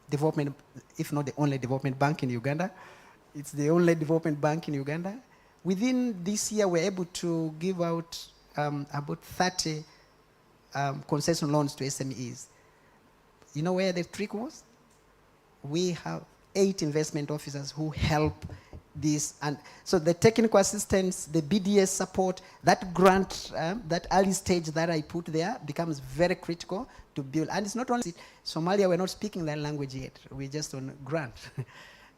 Speaker 16: development, if not the only development bank in Uganda. It's the only development bank in Uganda. Within this year, we're able to give out about 30 concession loans to SMEs. You know where the trick was? We have 8 investment officers who help this. And so the technical assistance, the BDS support, that grant, that early stage that I put there becomes very critical to build. And it's not only Somalia, we're not speaking that language yet. We're just on grant.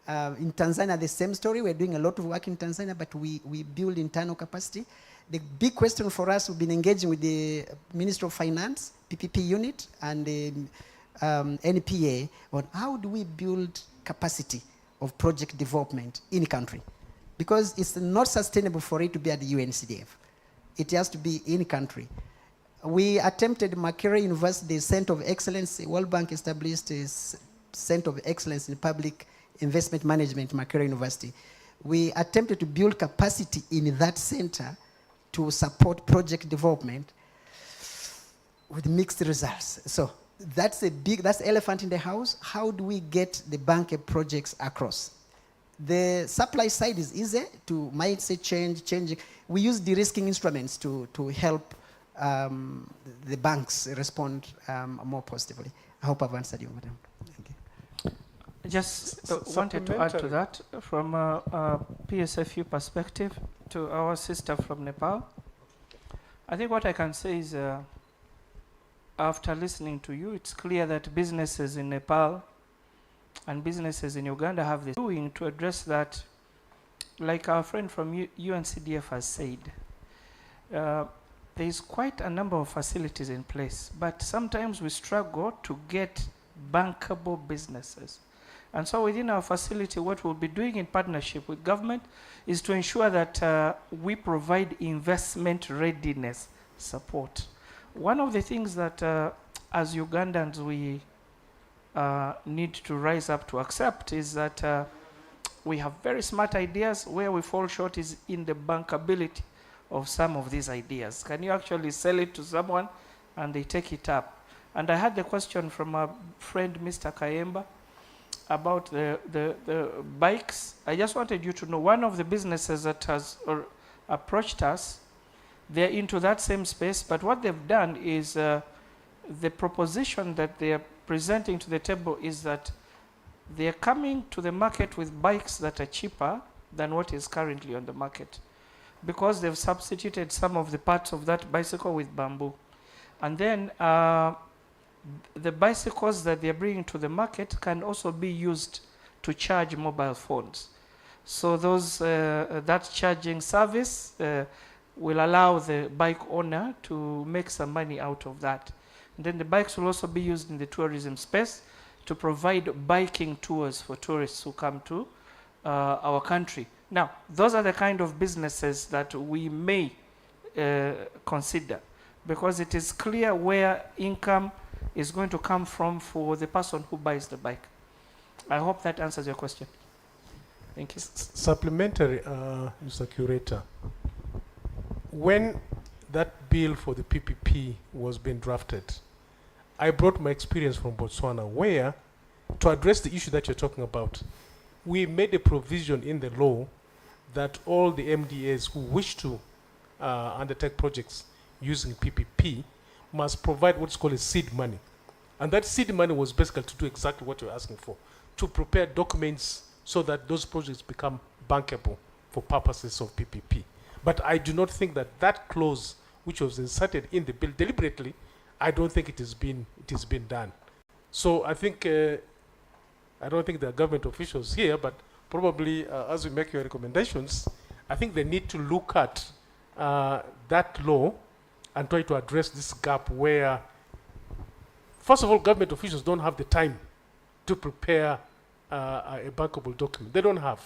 Speaker 16: In Tanzania, the same story. We're doing a lot of work in Tanzania, but we build internal capacity. The big question for us, we've been engaging with the Ministry of Finance, PPP unit, and the NPA on how do we build capacity of project development in country. Because it's not sustainable for it to be at the UNCDF. It has to be in country. We attempted Makerere University, the Center of Excellence. World Bank established a Center of Excellence in Public Investment Management, Makerere University. We attempted to build capacity in that center to support project development with mixed results. So that's that's the elephant in the house. How do we get the bankable projects across? The supply side is easy to mindset changing. We use de-risking instruments to help the banks respond more positively. I hope I've answered you, madam. Thank you.
Speaker 15: I just wanted to add to that from a PSFU perspective to our sister from Nepal. I think what I can say is after listening to you, it's clear that businesses in Nepal and businesses in Uganda have this doing to address that. Like our friend from UNCDF has said, there is quite a number of facilities in place, but sometimes we struggle to get bankable businesses. And so within our facility, what we'll be doing in partnership with government is to ensure that we provide investment readiness support. One of the things that as Ugandans we need to rise up to accept is that we have very smart ideas. Where we fall short is in the bankability of some of these ideas. Can you actually sell it to someone and they take it up? And I had the question from our friend Mr. Kayemba about the bikes. I just wanted you to know one of the businesses that has approached us, they're into that same space, but what they've done is the proposition that they are presenting to the table is that they are coming to the market with bikes that are cheaper than what is currently on the market, because they've substituted some of the parts of that bicycle with bamboo. And then the bicycles that they're bringing to the market can also be used to charge mobile phones. So those that charging service will allow the bike owner to make some money out of that. And then the bikes will also be used in the tourism space to provide biking tours for tourists who come to our country. Now, those are the kind of businesses that we may consider, because it is clear where income is going to come from for the person who buys the bike. I hope that answers your question. Thank you.
Speaker 4: Supplementary, Mr. Curator. When that bill for the PPP was being drafted, I brought my experience from Botswana, where, to address the issue that you're talking about, we made a provision in the law that all the MDAs who wish to undertake projects using PPP must provide what's called a seed money. And that seed money was basically to do exactly what you're asking for, to prepare documents so that those projects become bankable for purposes of PPP. But I do not think that that clause, which was inserted in the bill deliberately, I don't think it has been done. So I think, I don't think there are government officials here, but probably as we make your recommendations, I think they need to look at that law and try to address this gap where, first of all, government officials don't have the time to prepare a bankable document. They don't have.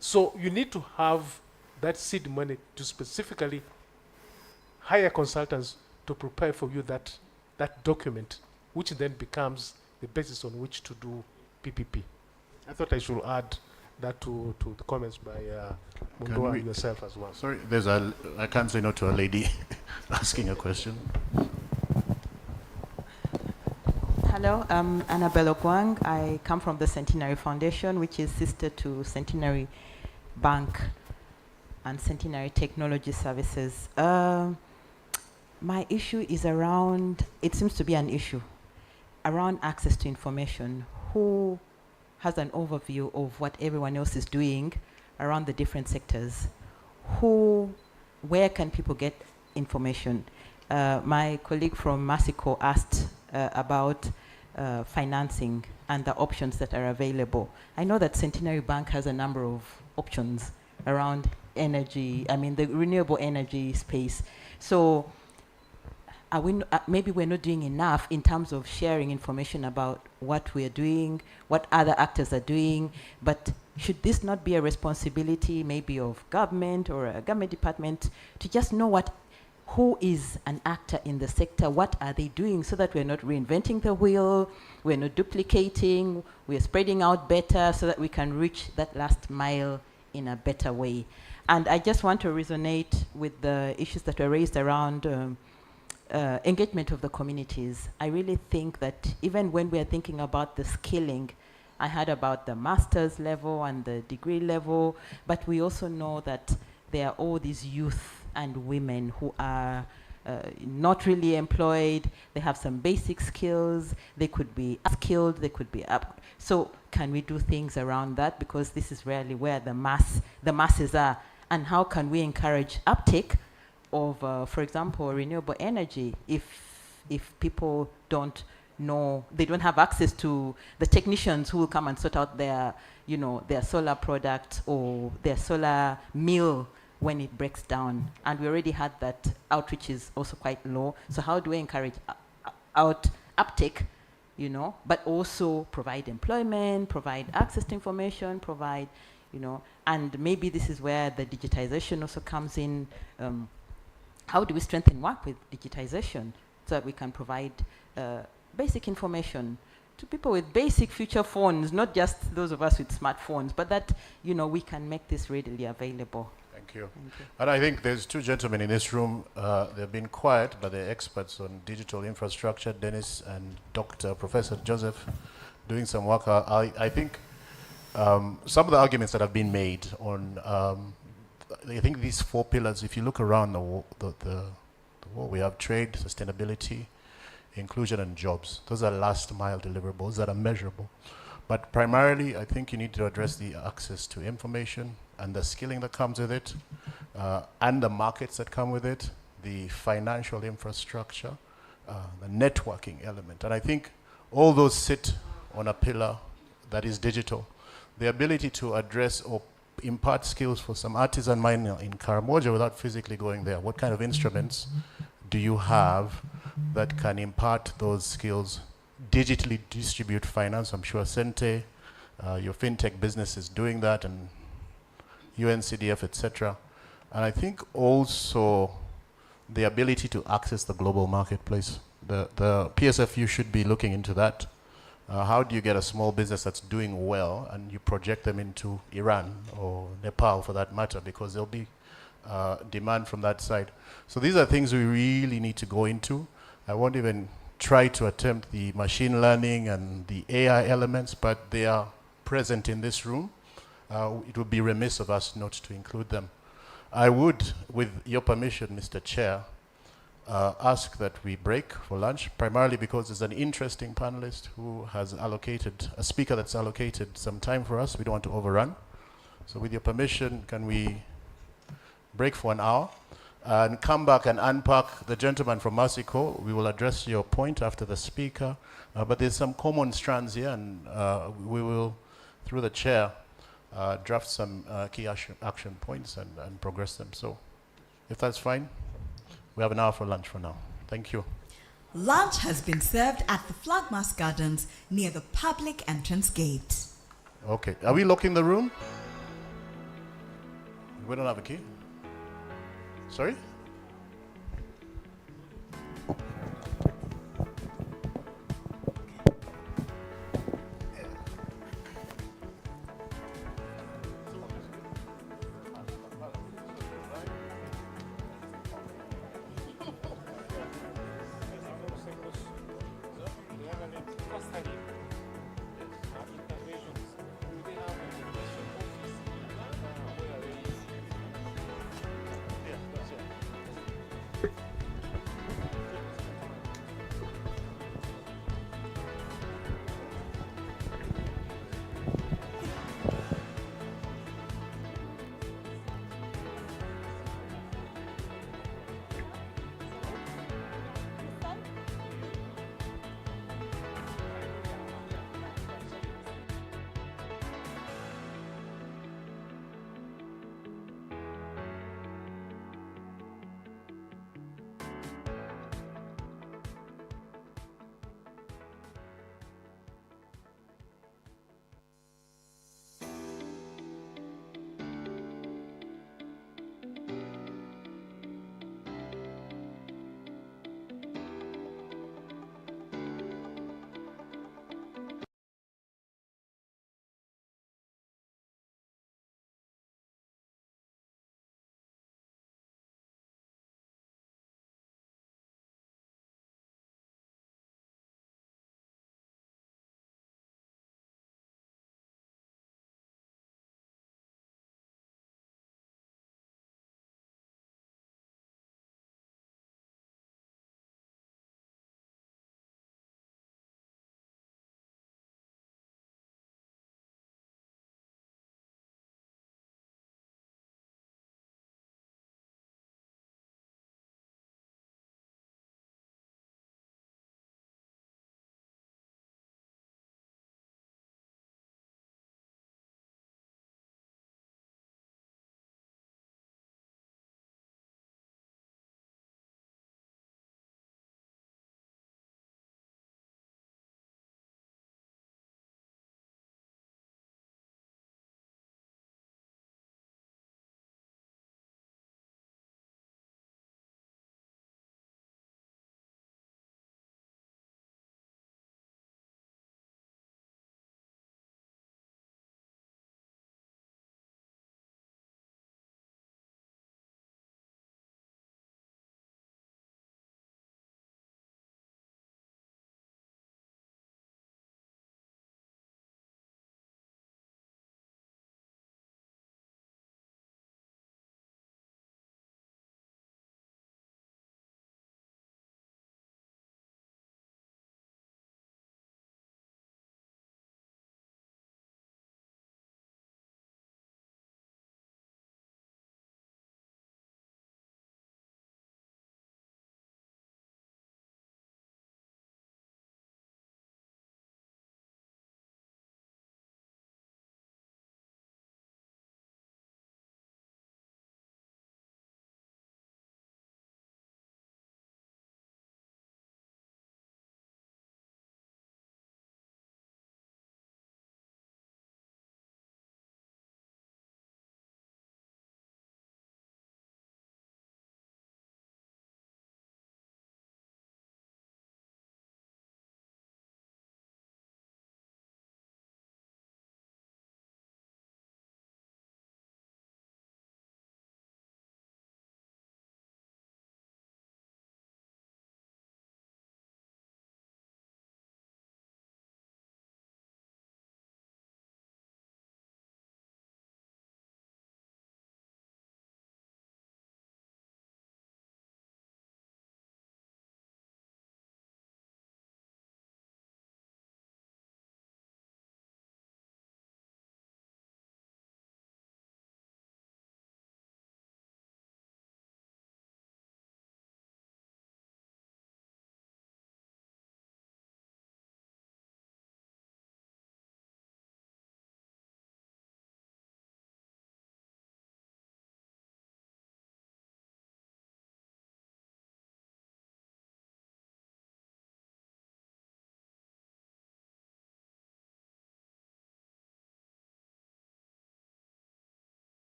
Speaker 4: So you need to have that seed money to specifically hire consultants to prepare for you that document, which then becomes the basis on which to do PPP. I thought I should add that to the comments by Mundo and yourself as well.
Speaker 2: Sorry, I can't say no to a lady asking a question.
Speaker 1: Hello, I'm Annabelle Ogwang. I come from the Centenary Foundation, which is sister to Centenary Bank and Centenary Technology Services. My issue is around, it seems to be an issue, around access to information. Who has an overview of what everyone else is doing around the different sectors. Where can people get information? My colleague from Mexico asked about financing and the options that are available. I know that Centenary Bank has a number of options around energy, the renewable energy space. So maybe we're not doing enough in terms of sharing information about what we're doing, what other actors are doing, but should this not be a responsibility maybe of government or a government department to just know who is an actor in the sector, what are they doing, so that we're not reinventing the wheel, we're not duplicating, we're spreading out better so that we can reach that last mile in a better way. And I just want to resonate with the issues that were raised around engagement of the communities. I really think that even when we're thinking about the skilling, I heard about the master's level and the degree level, but we also know that there are all these youth and women who are not really employed. They have some basic skills. They could be skilled. They could be up. So can we do things around that? Because this is really where the masses are. And how can we encourage uptake of, for example, renewable energy if people don't know, they don't have access to the technicians who will come and sort out their solar product or their solar mill when it breaks down. And we already had that outreach is also quite low. So how do we encourage uptake, but also provide employment, provide access to information, provide, and maybe this is where the digitization also comes in. How do we strengthen work with digitization so that we can provide basic information to people with basic feature phones, not just those of us with smartphones, but that, we can make this readily available.
Speaker 2: Thank you. And I think there's two gentlemen in this room. They've been quiet, but they're experts on digital infrastructure, Dennis and Professor Joseph, doing some work. I think some of the arguments that have been made on, I think these 4 pillars, if you look around the world, we have trade, sustainability, inclusion, and jobs. Those are last mile deliverables that are measurable. But primarily, I think you need to address the access to information and the skilling that comes with it, and the markets that come with it, the financial infrastructure, the networking element. And I think all those sit on a pillar that is digital. The ability to address or impart skills for some artisan miner in Karamoja without physically going there. What kind of instruments do you have that can impart those skills, digitally distribute finance? I'm sure Sente, your fintech business is doing that, and UNCDF, etc. And I think also the ability to access the global marketplace. The PSFU should be looking into that. How do you get a small business that's doing well and you project them into Iran or Nepal for that matter, because there'll be demand from that side. So these are things we really need to go into. I won't even try to attempt the machine learning and the AI elements, but they are present in this room. It would be remiss of us not to include them. I would, with your permission, Mr. Chair, ask that we break for lunch, primarily because there's an interesting panelist who has allocated, a speaker that's allocated some time for us. We don't want to overrun. So with your permission, can we break for an hour and come back and unpack? The gentleman from Mexico, we will address your point after the speaker, but there's some common strands here, and we will, through the chair, draft some key action points and progress them. So if that's fine, we have an hour for lunch for now. Thank you.
Speaker 3: Lunch has been served at the Flagmask Gardens near the public entrance gate.
Speaker 2: Okay, are we locking the room? We don't have a key. Sorry?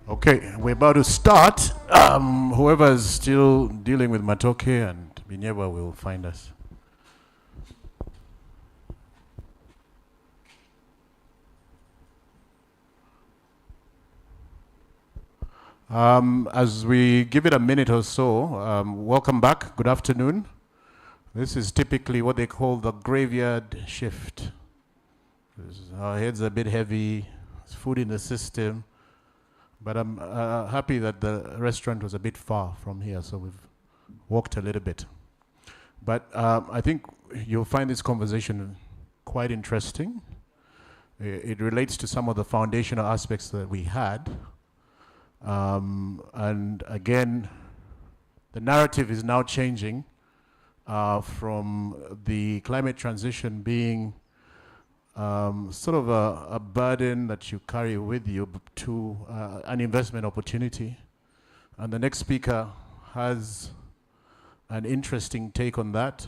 Speaker 2: Okay, we're about to start. Whoever's still dealing with Matoke and Binyewa will find us. As we give it a minute or so, welcome back. Good afternoon. This is typically what they call the graveyard shift. Our heads are a bit heavy, there's food in the system, but I'm happy that the restaurant was a bit far from here, so we've walked a little bit. But I think you'll find this conversation quite interesting. It relates to some of the foundational aspects that we had. And again, the narrative is now changing from the climate transition being sort of a burden that you carry with you to an investment opportunity. And the next speaker has an interesting take on that.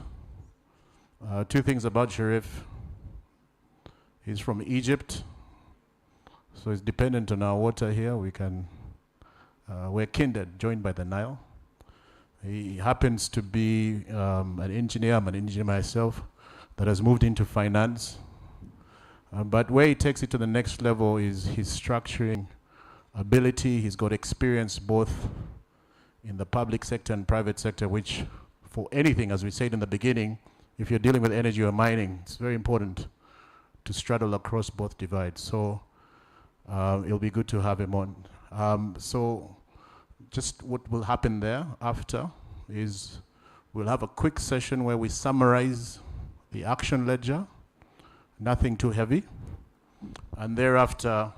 Speaker 2: Two things about Sharif. He's from Egypt, so he's dependent on our water here. We're kindred, joined by the Nile. He happens to be an engineer. I'm an engineer myself that has moved into finance. But where he takes it to the next level is his structuring ability. He's got experience both in the public sector and private sector, which for anything, as we said in the beginning, if you're dealing with energy or mining, it's very important to straddle across both divides. So it'll be good to have him on. So just what will happen there after is we'll have a quick session where we summarize the action ledger, nothing too heavy. And thereafter,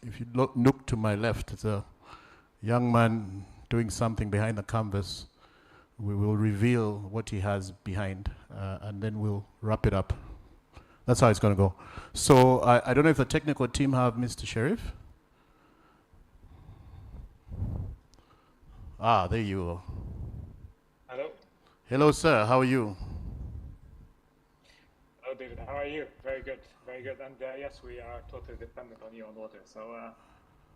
Speaker 2: if you look to my left, it's a young man doing something behind the canvas. We will reveal what he has behind, and then we'll wrap it up. That's how it's going to go. So I don't know if the technical team have Mr. Sharif. Ah, there you are.
Speaker 5: Hello.
Speaker 2: Hello, sir. How are you?
Speaker 5: Hello, David. How are you? Very good. Very good. And yes, we are totally dependent on you on water. So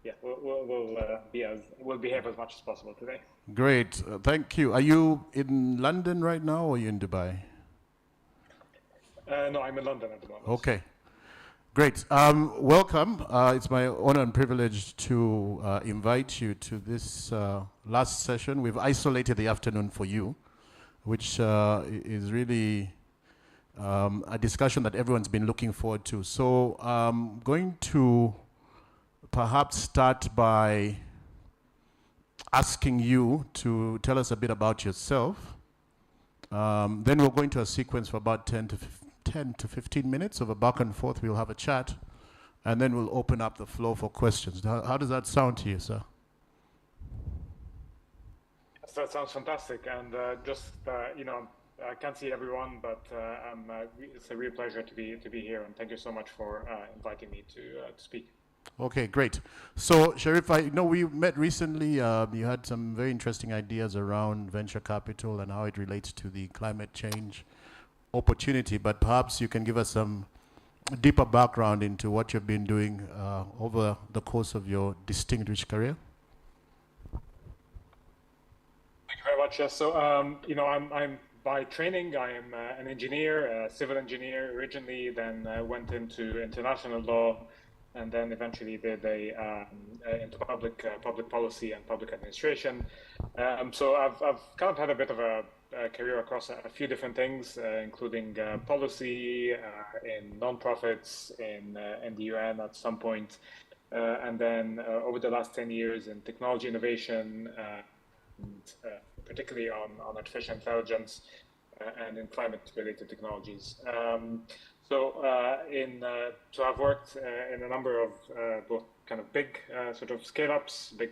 Speaker 5: yeah, we'll behave as much as possible today.
Speaker 2: Great. Thank you. Are you in London right now or are you in Dubai?
Speaker 5: No, I'm in London at the moment.
Speaker 2: Okay. Great. Welcome. It's my honor and privilege to invite you to this last session. We've isolated the afternoon for you, which is really a discussion that everyone's been looking forward to. So I'm going to perhaps start by asking you to tell us a bit about yourself. Then we'll go into a sequence for about 10 to 15 minutes of a back and forth. We'll have a chat, and then we'll open up the floor for questions. How does that sound to you, sir?
Speaker 5: Yes, that sounds fantastic. And I can't see everyone, but it's a real pleasure to be here. And thank you so much for inviting me to speak.
Speaker 2: Okay, great. So, Sharif, I know we met recently. You had some very interesting ideas around venture capital and how it relates to the climate change opportunity, but perhaps you can give us some deeper background into what you've been doing over the course of your distinguished career.
Speaker 5: Thank you very much. Yes. So, I'm by training, I'm an engineer, a civil engineer originally, then went into international law, and then eventually did into public policy and public administration. So I've kind of had a bit of a career across a few different things, including policy, in nonprofits, in the UN at some point, and then over the last 10 years in technology innovation, and particularly on artificial intelligence and in climate-related technologies. So I've worked in a number of both kind of big sort of scale-ups, big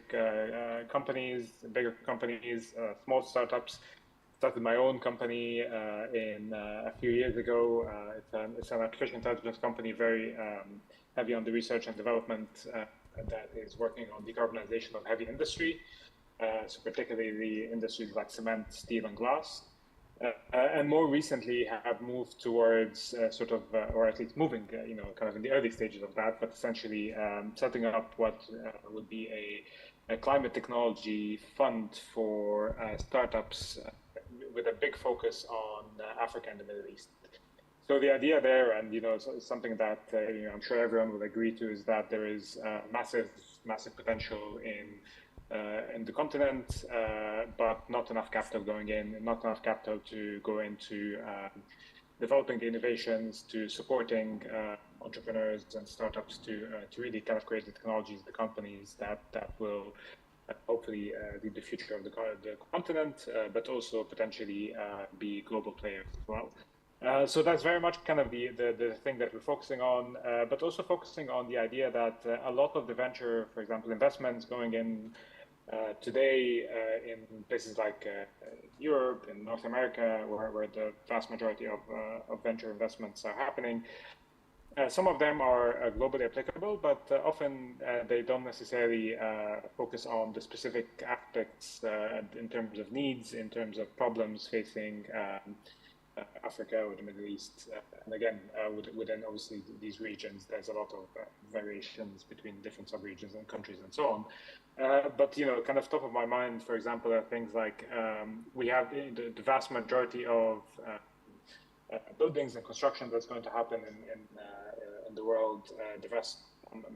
Speaker 5: companies, bigger companies, small startups. Started my own company a few years ago. It's an artificial intelligence company, very heavy on the research and development that is working on decarbonization of heavy industry. So particularly the industries like cement, steel, and glass. and more recently have moved towards or at least moving, kind of in the early stages of that, but essentially setting up what would be a climate technology fund for startups with a big focus on Africa and the Middle East. So the idea there, and it's something that I'm sure everyone will agree to, is that there is massive potential in the continent, but not enough capital going in, not enough capital to go into developing the innovations, to supporting entrepreneurs and startups to really kind of create the technologies, the companies that will hopefully lead the future of the continent, but also potentially be global players as well. So that's very much kind of the thing that we're focusing on, but also focusing on the idea that a lot of the venture, for example, investments going in today in places like Europe and North America, where the vast majority of venture investments are happening, some of them are globally applicable, but often they don't necessarily focus on the specific aspects in terms of needs, in terms of problems facing Africa or the Middle East. And again, within obviously these regions, there's a lot of variations between different sub-regions and countries and so on. But kind of top of my mind, for example, are things like we have the vast majority of buildings and construction that's going to happen in the world, the vast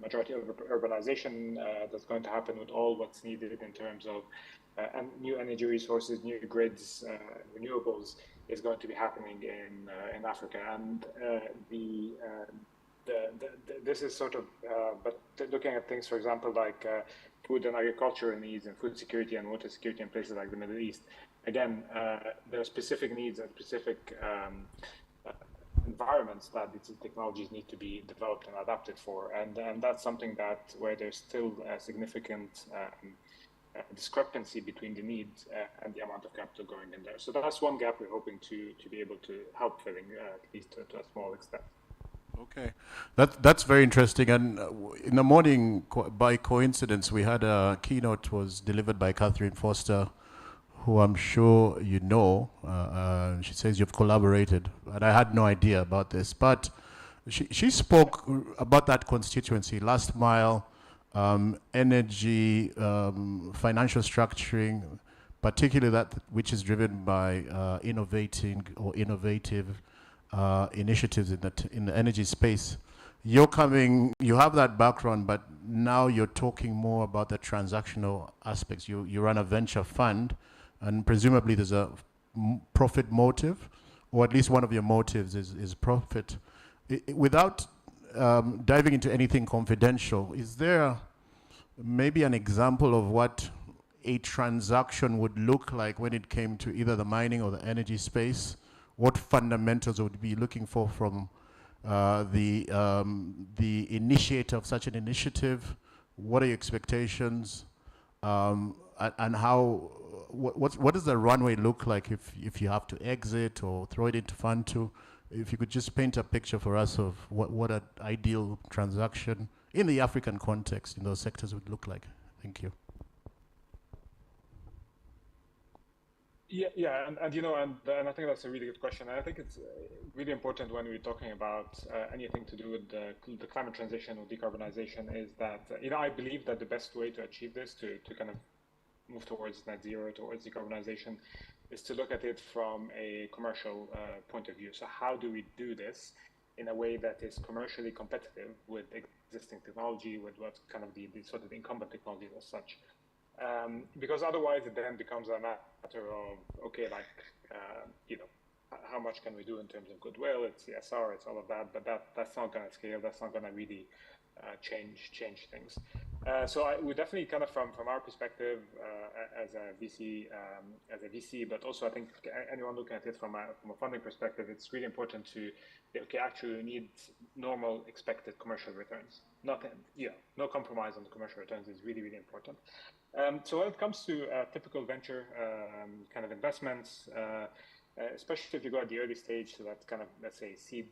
Speaker 5: majority of urbanization that's going to happen with all what's needed in terms of new energy resources, new grids, renewables, is going to be happening in Africa. And this is sort of, but looking at things, for example, like food and agricultural needs and food security and water security in places like the Middle East, again, there are specific needs and specific environments that these technologies need to be developed and adapted for. And that's something that where there's still a significant discrepancy between the needs and the amount of capital going in there. So that's one gap we're hoping to be able to help filling, at least to a small extent.
Speaker 2: Okay, that's very interesting. And in the morning, by coincidence, we had a keynote was delivered by Catherine Foster, who I'm sure you know. She says you've collaborated, and I had no idea about this. But she spoke about that constituency, last mile, energy, financial structuring, particularly that which is driven by innovative initiatives in the energy space. You have that background, but now you're talking more about the transactional aspects. You run a venture fund, and presumably there's a profit motive, or at least one of your motives is profit. Without diving into anything confidential, is there maybe an example of what a transaction would look like when it came to either the mining or the energy space? What fundamentals would be looking for from the initiator of such an initiative? What are your expectations? And how? What does the runway look like if you have to exit or throw it into fund two? If you could just paint a picture for us of what an ideal transaction in the African context in those sectors would look like. Thank you.
Speaker 5: Yeah, and I think that's a really good question. And I think it's really important when we're talking about anything to do with the climate transition or decarbonization is that I believe that the best way to achieve this, to kind of move towards net zero, towards decarbonization, is to look at it from a commercial point of view. So how do we do this in a way that is commercially competitive with existing technology, with what's kind of the sort of incumbent technologies as such? Because otherwise it then becomes a matter of, okay, like, how much can we do in terms of goodwill? It's CSR, it's all of that, but that's not going to scale. That's not going to really change things. So we definitely kind of from our perspective as a VC, but also I think anyone looking at it from a funding perspective, it's really important to actually need normal expected commercial returns. No compromise on the commercial returns is really, really important. So when it comes to typical venture kind of investments, especially if you go at the early stage, so that's kind of, let's say, seed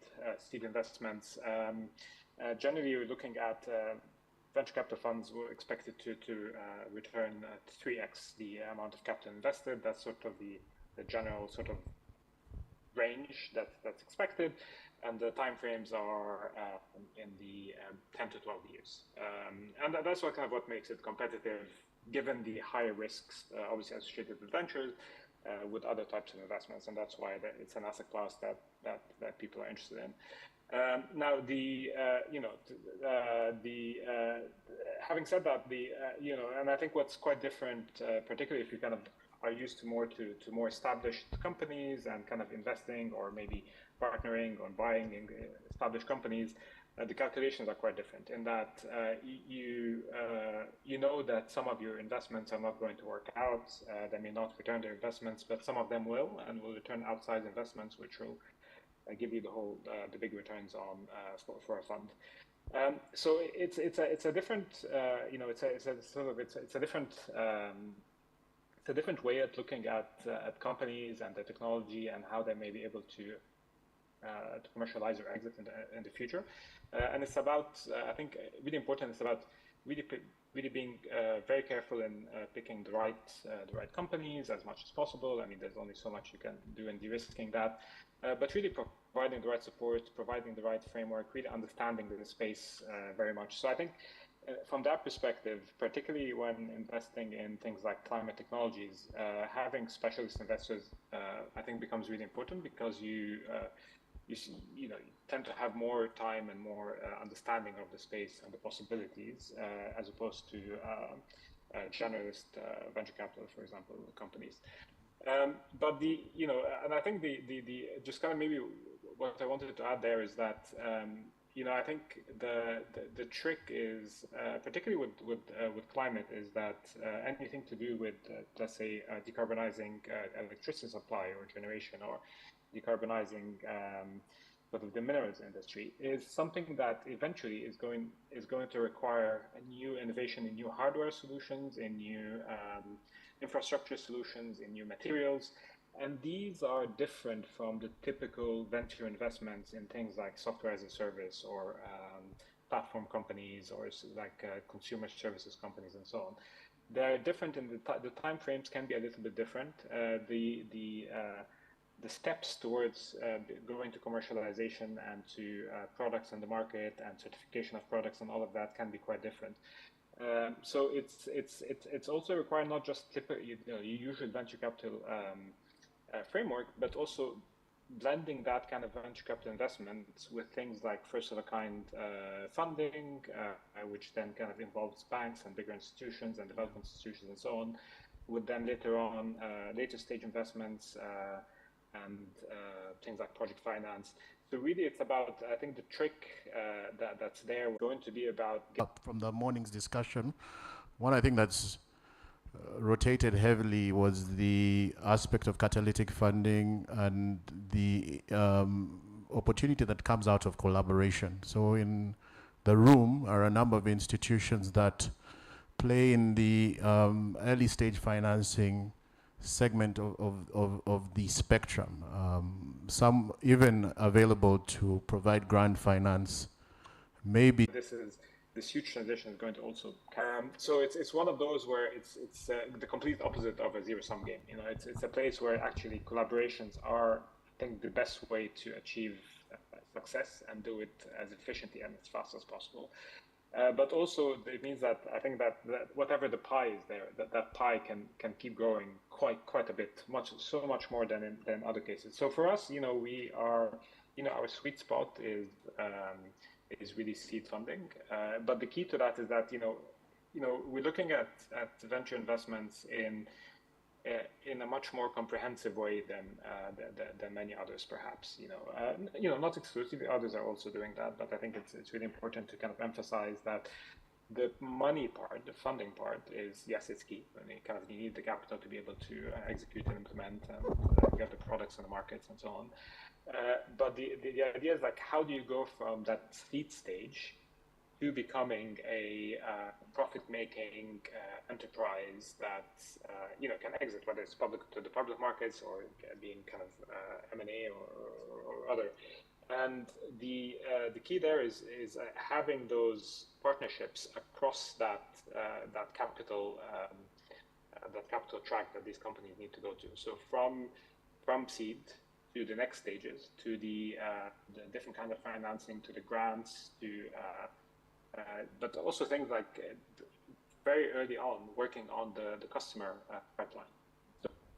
Speaker 5: investments, generally you're looking at venture capital funds were expected to return 3x the amount of capital invested. That's sort of the general sort of range that's expected, and the timeframes are in the 10 to 12 years. And that's what makes it competitive, given the higher risks obviously associated with ventures, with other types of investments, and that's why it's an asset class that people are interested in. Now, having said that, and I think what's quite different, particularly if you kind of are used to more established companies and kind of investing or maybe partnering or buying in established companies, the calculations are quite different in that you know that some of your investments are not going to work out. They may not return their investments, but some of them will, and will return outsized investments, which will give you the big returns on for a fund. So it's a different it's a different way at looking at companies and the technology and how they may be able to commercialize or exit in the future. And it's about, I think, really important. It's about really being very careful in picking the right companies as much as possible. I mean, there's only so much you can do in de-risking that, but really providing the right support, providing the right framework, really understanding the space very much. So I think from that perspective, particularly when investing in things like climate technologies, having specialist investors, I think, becomes really important, because you tend to have more time and more understanding of the space and the possibilities, as opposed to generalist venture capital, for example, companies. But and I think the just kind of maybe what I wanted to add there is that I think the trick is, particularly with climate, is that anything to do with let's say decarbonizing electricity supply or generation, or decarbonizing sort of the minerals industry, is something that eventually is going to require a new innovation in new hardware solutions, in new infrastructure solutions, in new materials. And these are different from the typical venture investments in things like software as a service, or platform companies, or like consumer services companies, and so on. They're different in the time frames can be a little bit different. The steps towards going to commercialization and to products in the market and certification of products and all of that can be quite different. So it's also required not just your usual venture capital framework, but also blending that kind of venture capital investments with things like first of a kind funding, which then kind of involves banks and bigger institutions and development institutions and so on, with then later on later stage investments and things like project finance. So really it's about, I think the trick that's there going to be about...
Speaker 2: From the morning's discussion, one I think that's rotated heavily was the aspect of catalytic funding and the opportunity that comes out of collaboration. So in the room are a number of institutions that play in the early stage financing segment of the spectrum. Some even available to provide grant finance. Maybe
Speaker 5: this huge transition is going to also so it's one of those where it's the complete opposite of a zero-sum game. It's a place where actually collaborations are, I think, the best way to achieve success and do it as efficiently and as fast as possible. But also it means that I think that whatever the pie is there, that pie can keep growing quite a bit, so much more than other cases. So for us, we are, our sweet spot is really seed funding. But the key to that is that we're looking at venture investments in a much more comprehensive way than many others, perhaps. Not exclusively, others are also doing that, but I think it's really important to kind of emphasize that the money part, the funding part, is, yes, it's key. I mean, you need the capital to be able to execute and implement and get the products in the markets and so on. But the idea is, like, how do you go from that seed stage to becoming a profit-making enterprise that can exit, whether it's to the public markets or being kind of M&A or other. And the key there is having those partnerships across that capital track that these companies need to go to. So from seed to the next stages, to the different kind of financing, to the grants, to but also things like very early on working on the customer pipeline.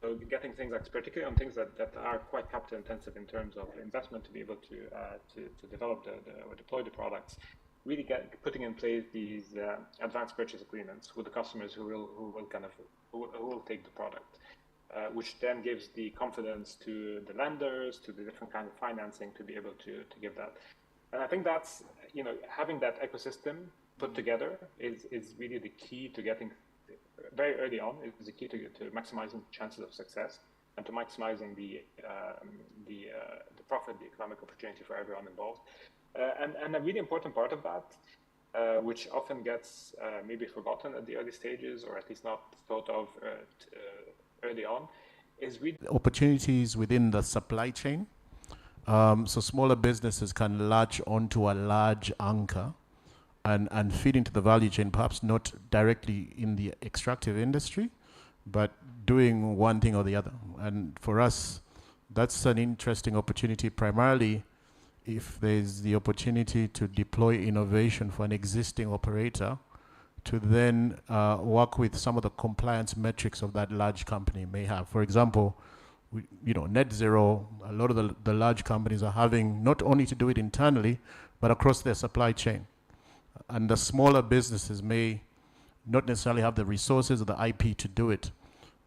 Speaker 5: So getting things like, particularly on things that are quite capital intensive in terms of investment to be able to develop or deploy the products, really putting in place these advanced purchase agreements with the customers who will take the product, which then gives the confidence to the lenders, to the different kind of financing to be able to give that. And I think that's, having that ecosystem put together is really the key to getting very early on. Is the key to maximizing chances of success and to maximizing the profit, the economic opportunity for everyone involved. And a really important part of that, which often gets maybe forgotten at the early stages, or at least not thought of early on, is really
Speaker 2: opportunities within the supply chain. So smaller businesses can latch onto a large anchor and feed into the value chain, perhaps not directly in the extractive industry, but doing one thing or the other. And for us, that's an interesting opportunity, primarily if there's the opportunity to deploy innovation for an existing operator to then work with some of the compliance metrics of that large company may have. For example, net zero, a lot of the large companies are having not only to do it internally, but across their supply chain. And the smaller businesses may not necessarily have the resources or the IP to do it.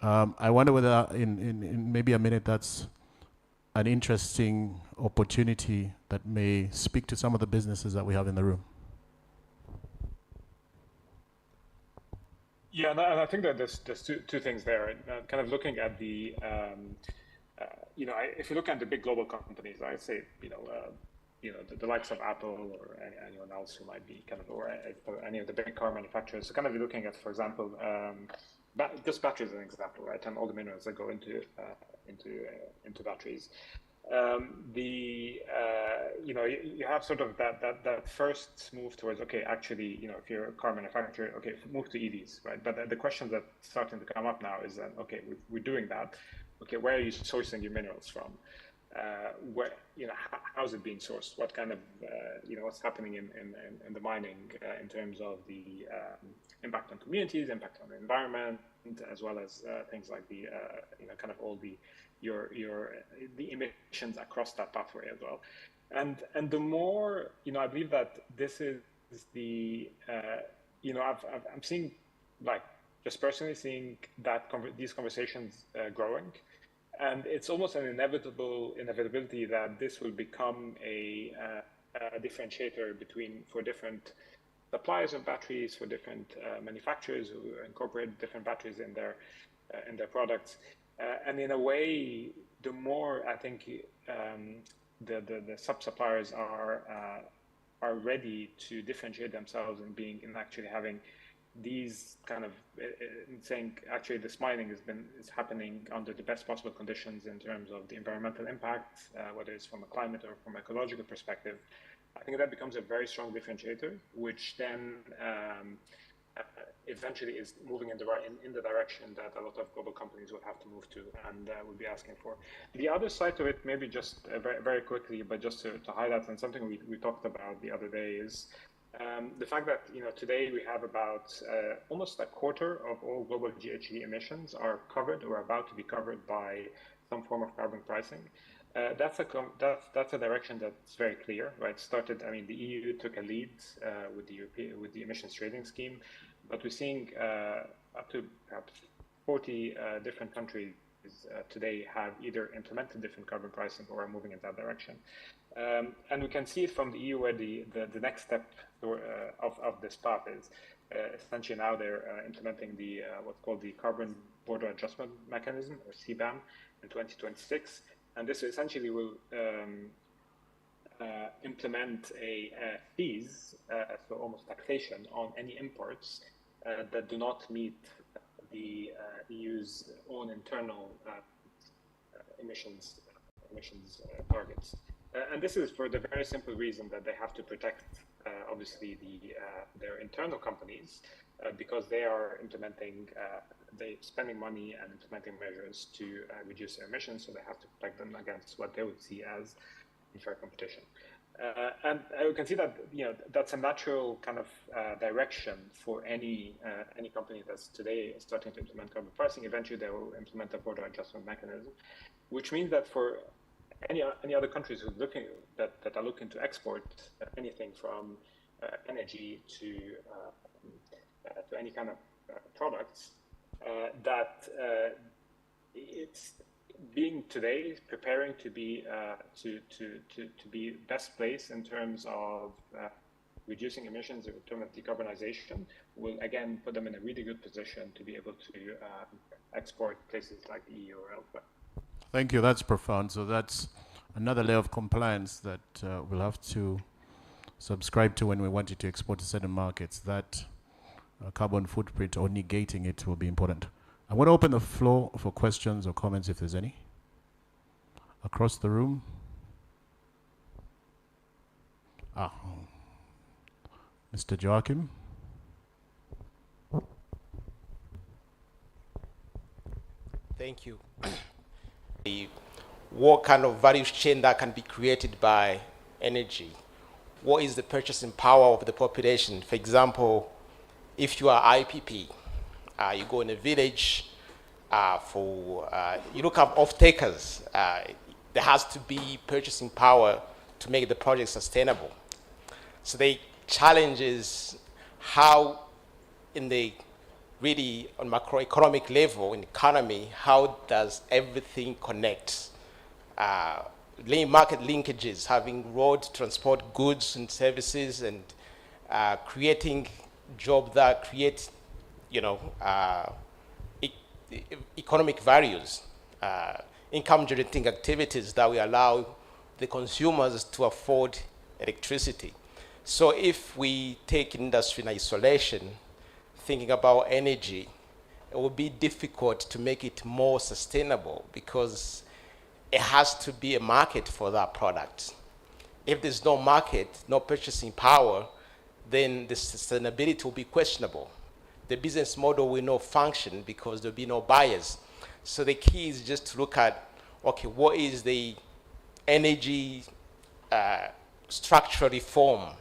Speaker 2: I wonder whether in maybe a minute that's an interesting opportunity that may speak to some of the businesses that we have in the room.
Speaker 5: Yeah, and I think that there's two things there. Kind of looking at the, if you look at the big global companies, I'd say, the likes of Apple or anyone else who might be or any of the big car manufacturers. So kind of looking at, for example, just batteries as an example, right? And all the minerals that go into batteries. You have sort of that first move towards, okay, actually, if you're a car manufacturer, okay, move to EVs, right? But the questions that starting to come up now is that, okay, we're doing that. Okay, where are you sourcing your minerals from? Where, how is it being sourced? What kind of, what's happening in the mining in terms of the impact on communities, impact on the environment, as well as things like the, kind of all the emissions across that pathway as well. And the more, I believe that this is the, I'm seeing, like, just personally seeing that these conversations growing. And it's almost an inevitability that this will become a differentiator for different suppliers of batteries, for different manufacturers who incorporate different batteries in their products. And in a way, the more I think the sub-suppliers are ready to differentiate themselves in actually having these kind of saying, actually, this mining is happening under the best possible conditions in terms of the environmental impact, whether it's from a climate or from an ecological perspective. I think that becomes a very strong differentiator, which then eventually is moving in the direction that a lot of global companies will have to move to and will be asking for. The other side to it, maybe just very, very quickly, but just to highlight, and something we talked about the other day, is the fact that today we have about almost a quarter of all global GHG emissions are covered or about to be covered by some form of carbon pricing. That's a direction that's very clear, right? The EU took a lead with the emissions trading scheme, but we're seeing up to perhaps 40 different countries today have either implemented different carbon pricing or are moving in that direction. And we can see it from the EU where the next step of this path is essentially now they're implementing the what's called the Carbon Border Adjustment Mechanism, or CBAM, in 2026. And this essentially will implement a fees, so almost taxation on any imports that do not meet the EU's own internal emissions targets. And this is for the very simple reason that they have to protect, obviously, their internal companies because they are implementing, they spending money and implementing measures to reduce their emissions, so they have to protect them against what they would see as unfair competition. And we can see that that's a natural kind of direction for any company that's today starting to implement carbon pricing. Eventually, they will implement a border adjustment mechanism, which means that for any other countries who that are looking to export anything from energy to any kind of products, that it's being today preparing to be best place in terms of reducing emissions, in terms of decarbonization, will again put them in a really good position to be able to export places like the EU or elsewhere.
Speaker 2: Thank you. That's profound. So that's another layer of compliance that we'll have to subscribe to when we want you to export to certain markets. That carbon footprint or negating it will be important. I want to open the floor for questions or comments if there's any. Across the room. Mr. Joachim.
Speaker 12: Thank you. What kind of value chain that can be created by energy? What is the purchasing power of the population? For example, if you are IPP, you go in a village you look at off-takers. There has to be purchasing power to make the project sustainable. So the challenge is how on macroeconomic level in the economy, how does everything connect? Market linkages, having road transport goods and services, and creating jobs that create, economic values, income generating activities that will allow the consumers to afford electricity. So if we take industry in isolation, thinking about energy, it will be difficult to make it more sustainable because it has to be a market for that product. If there's no market, no purchasing power, then the sustainability will be questionable. The business model will not function because there'll be no buyers. So the key is just to look at, okay, what is the energy structural reform?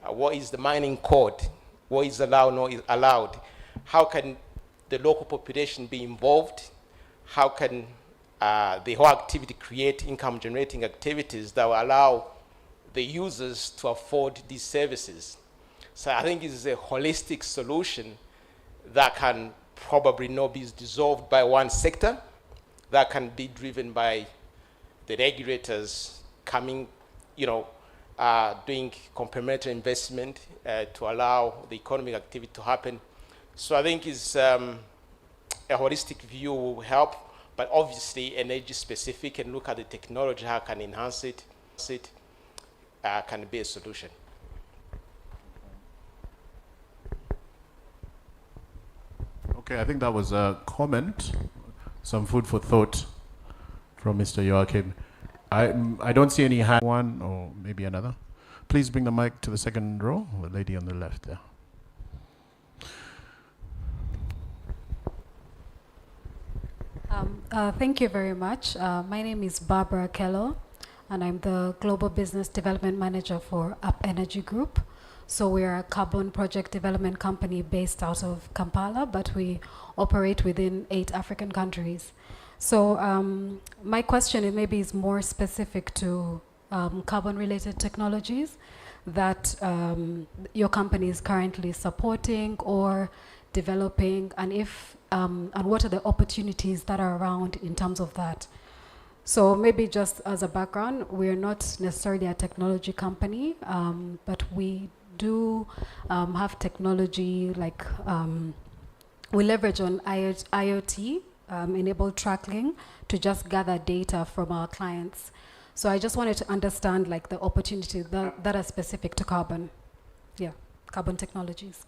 Speaker 12: What is the mining code? What is allowed, not allowed? How can the local population be involved? How can the whole activity create income generating activities that will allow the users to afford these services? So I think it's a holistic solution that can probably not be dissolved by one sector, that can be driven by the regulators coming, doing complementary investment to allow the economic activity to happen. So I think it's a holistic view will help, but obviously energy specific and look at the technology, how can enhance it, can be a solution.
Speaker 2: Okay, I think that was a comment, some food for thought from Mr. Joachim. I don't see any hand, one or maybe another. Please bring the mic to the second row, the lady on the left there.
Speaker 9: Thank you very much. My name is Barbara Kello, and I'm the Global Business Development Manager for Up Energy Group. So we're a carbon project development company based out of Kampala, but we operate within 8 African countries. So my question is more specific to carbon-related technologies that your company is currently supporting or developing, and what are the opportunities that are around in terms of that. So maybe just as a background, we're not necessarily a technology company, but we do have technology like we leverage on IoT enabled tracking to just gather data from our clients. So I just wanted to understand like the opportunities that are specific to carbon, carbon technologies.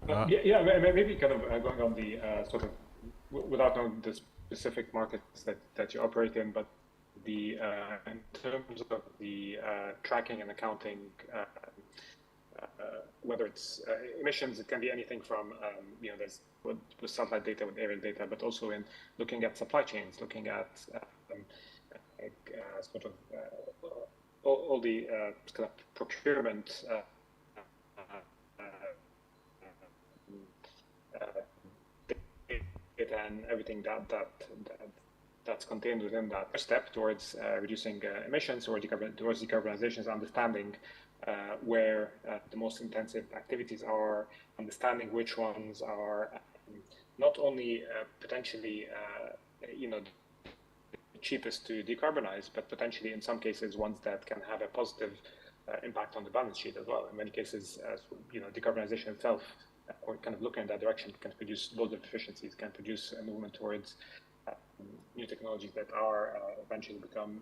Speaker 5: Maybe kind of going on the sort of, without knowing the specific markets that you operate in, but the in terms of the tracking and accounting, whether it's emissions, it can be anything from there's with satellite data, with aerial data, but also in looking at supply chains, looking at sort of all the kind of procurement data and everything that's contained within that. First step towards reducing emissions or towards decarbonization is understanding where the most intensive activities are, understanding which ones are not only potentially cheapest to decarbonize, but potentially in some cases ones that can have a positive impact on the balance sheet as well. In many cases, decarbonization itself, or kind of looking in that direction, can produce loads of efficiencies, can produce a movement towards new technologies that are eventually become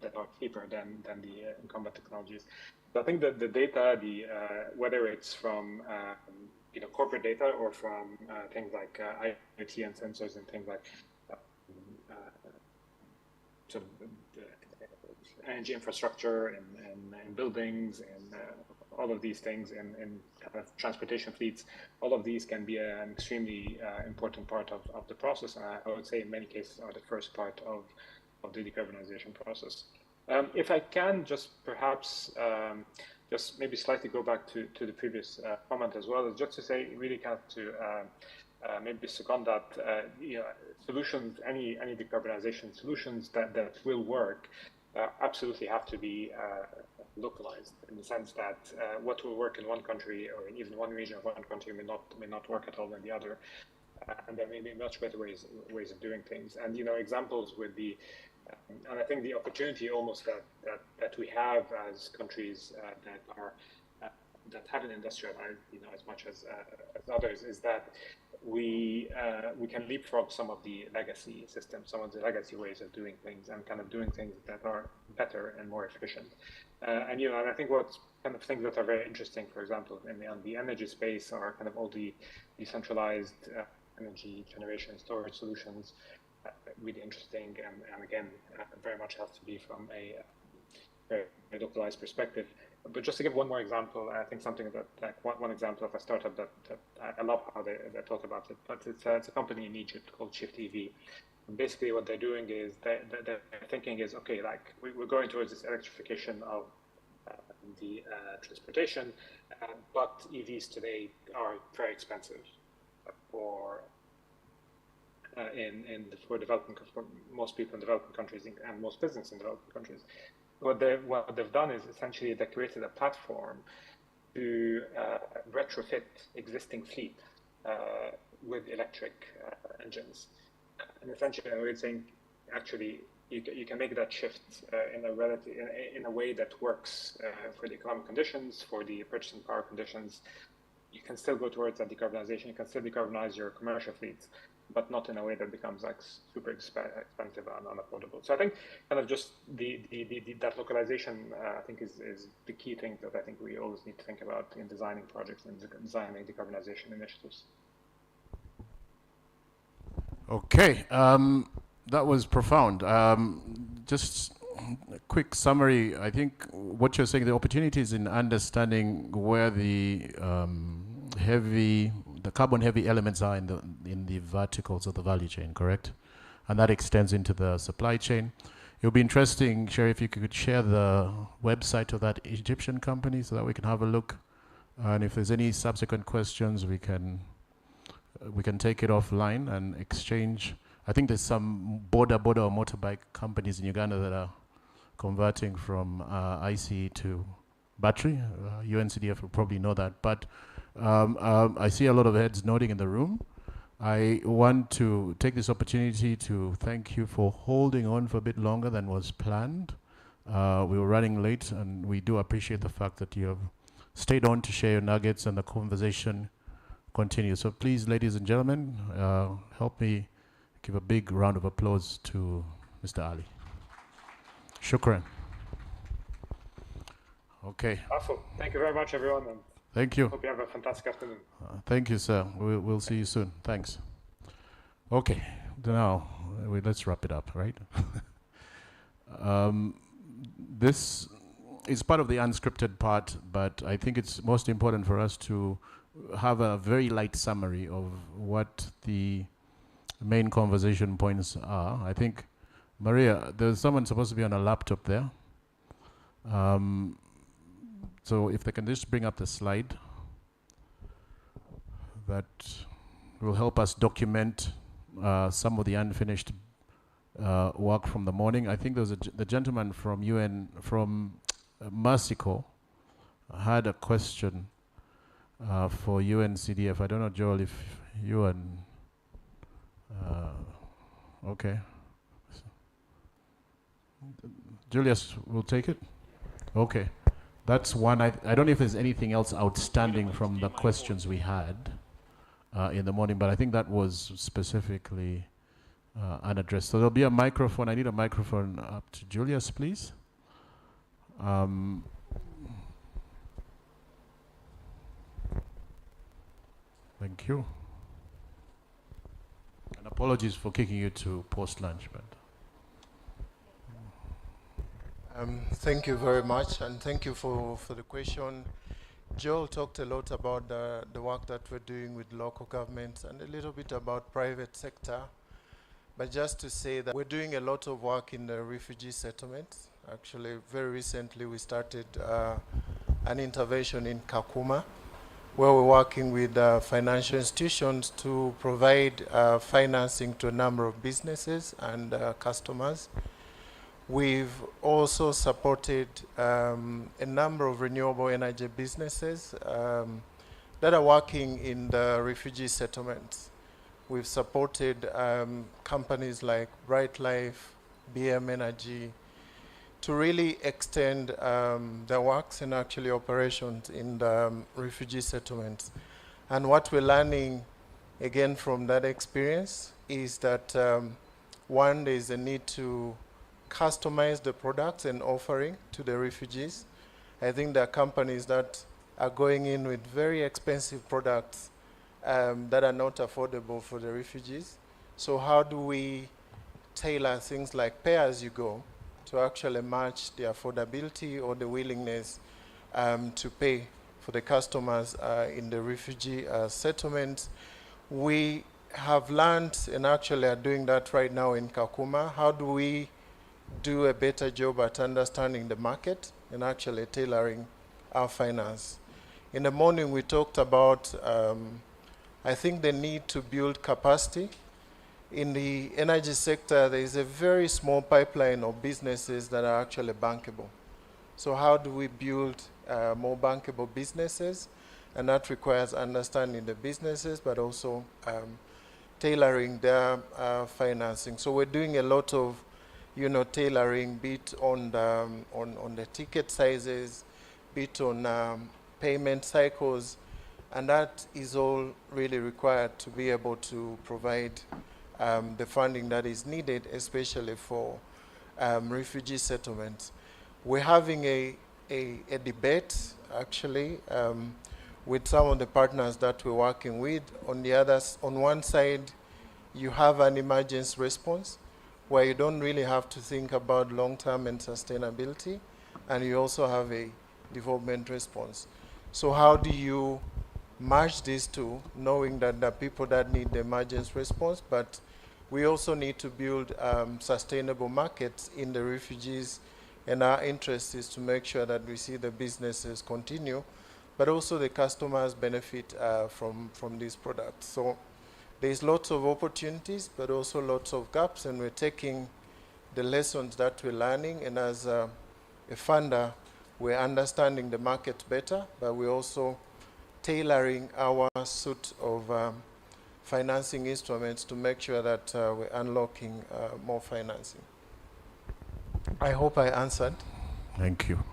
Speaker 5: that are cheaper than the incumbent technologies. So I think that the data, whether it's from corporate data or from things like IoT and sensors and things like sort of energy infrastructure and buildings and all of these things and kind of transportation fleets, all of these can be an extremely important part of the process. And I would say in many cases are the first part of the decarbonization process. If I can just perhaps just maybe slightly go back to the previous comment as well, is just to say really kind of to maybe second that solutions, any decarbonization solutions that will work absolutely have to be localized, in the sense that what will work in one country or in even one region of one country may not work at all in the other, and there may be much better ways of doing things. And examples would be, and I think the opportunity almost that we have as countries that haven't industrialized, as much as others, is that we can leapfrog some of the legacy systems, some of the legacy ways of doing things, and kind of doing things that are better and more efficient. And I think what's kind of things that are very interesting, for example, in the energy space, are kind of all the decentralized energy generation storage solutions. Really interesting, and again, very much has to be from a very localized perspective. But just to give one more example, I think something that one example of a startup that I love how they talk about it, but it's a company in Egypt called Shift EV. And basically what they're doing is their thinking is, okay, like we're going towards this electrification of the transportation, but EVs today are very expensive for for most people in developing countries and most business in developing countries. What they've done is essentially they created a platform to retrofit existing fleet with electric engines. And essentially, I would think actually you can make that shift in a way that works for the economic conditions, for the purchasing power conditions. You can still go towards that decarbonization. You can still decarbonize your commercial fleets, but not in a way that becomes like super expensive and unaffordable. So I think kind of just that localization, I think is the key thing that I think we always need to think about in designing projects and designing decarbonization initiatives.
Speaker 2: Okay, that was profound. Just a quick summary. I think what you're saying, the opportunities in understanding where the carbon-heavy elements are in the verticals of the value chain, correct? And that extends into the supply chain. It would be interesting, Sherry, if you could share the website of that Egyptian company so that we can have a look. And if there's any subsequent questions, we can take it offline and exchange. I think there's some border or motorbike companies in Uganda that are converting from ICE to battery. UNCDF will probably know that. But I see a lot of heads nodding in the room. I want to take this opportunity to thank you for holding on for a bit longer than was planned. We were running late, and we do appreciate the fact that you have stayed on to share your nuggets and the conversation continue. So please, ladies and gentlemen, help me give a big round of applause to Mr. Ali. Shukran. Okay.
Speaker 5: Awesome. Thank you very much, everyone. And
Speaker 2: thank you.
Speaker 5: Hope you have a fantastic afternoon.
Speaker 2: Thank you, sir. We'll see you soon. Thanks. Okay. Now, let's wrap it up, right? This is part of the unscripted part, but I think it's most important for us to have a very light summary of what the main conversation points are. I think, Maria, there's someone supposed to be on a laptop there. So if they can just bring up the slide, that will help us document some of the unfinished work from the morning. I think there was the gentleman from UN, from Mexico, had a question for UNCDF. I don't know, Joel, if you and okay. Julius will take it? Okay. That's one. I don't know if there's anything else outstanding from the questions we had in the morning, but I think that was specifically unaddressed. So there'll be a microphone. I need a microphone up to Julius, please. Thank you. And apologies for kicking you to post-lunch, but...
Speaker 10: Thank you very much, and thank you for the question. Joel talked a lot about the work that we're doing with local governments and a little bit about private sector. But just to say that we're doing a lot of work in the refugee settlements. Actually, very recently we started an intervention in Kakuma, where we're working with financial institutions to provide financing to a number of businesses and customers. We've also supported a number of renewable energy businesses that are working in the refugee settlements. We've supported companies like Bright Life, BM Energy, to really extend their works and actually operations in the refugee settlements. And what we're learning, again, from that experience is that, one, there's a need to customize the products and offering to the refugees. I think there are companies that are going in with very expensive products that are not affordable for the refugees. So how do we tailor things like pay as you go to actually match the affordability or the willingness to pay for the customers in the refugee settlements? We have learned and actually are doing that right now in Kakuma. How do we do a better job at understanding the market and actually tailoring our finance? In the morning we talked about, I think, the need to build capacity. In the energy sector, there is a very small pipeline of businesses that are actually bankable. So how do we build more bankable businesses? And that requires understanding the businesses, but also tailoring their financing. So we're doing a lot of, tailoring, bit on the ticket sizes, bit on payment cycles, and that is all really required to be able to provide the funding that is needed, especially for refugee settlements. We're having a debate, actually, with some of the partners that we're working with. On one side, you have an emergency response, where you don't really have to think about long-term and sustainability, and you also have a development response. So how do you merge these two, knowing that there are people that need the emergency response, but we also need to build sustainable markets in the refugees, and our interest is to make sure that we see the businesses continue, but also the customers benefit from these products. So there's lots of opportunities, but also lots of gaps, and we're taking the lessons that we're learning, and as a funder, we're understanding the market better, but we're also tailoring our suite of financing instruments to make sure that we're unlocking more financing. I hope I answered.
Speaker 2: Thank you.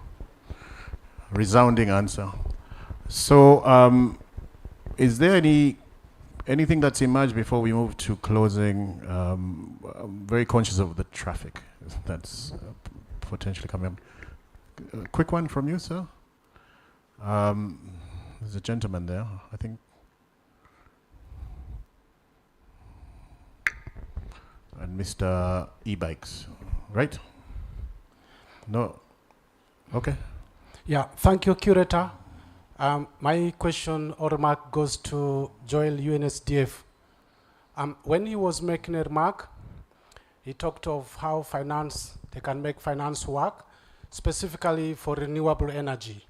Speaker 2: Resounding answer. So, is there anything that's emerged before we move to closing? I'm very conscious of the traffic that's potentially coming up. A quick one from you, sir. There's a gentleman there, I think. And Mr. E-Bikes, right? No. Okay.
Speaker 11: Yeah, thank you, Curator. My question or remark goes to Joel, UNSDF. When he was making a remark, he talked of how they can make finance work, specifically for renewable energy.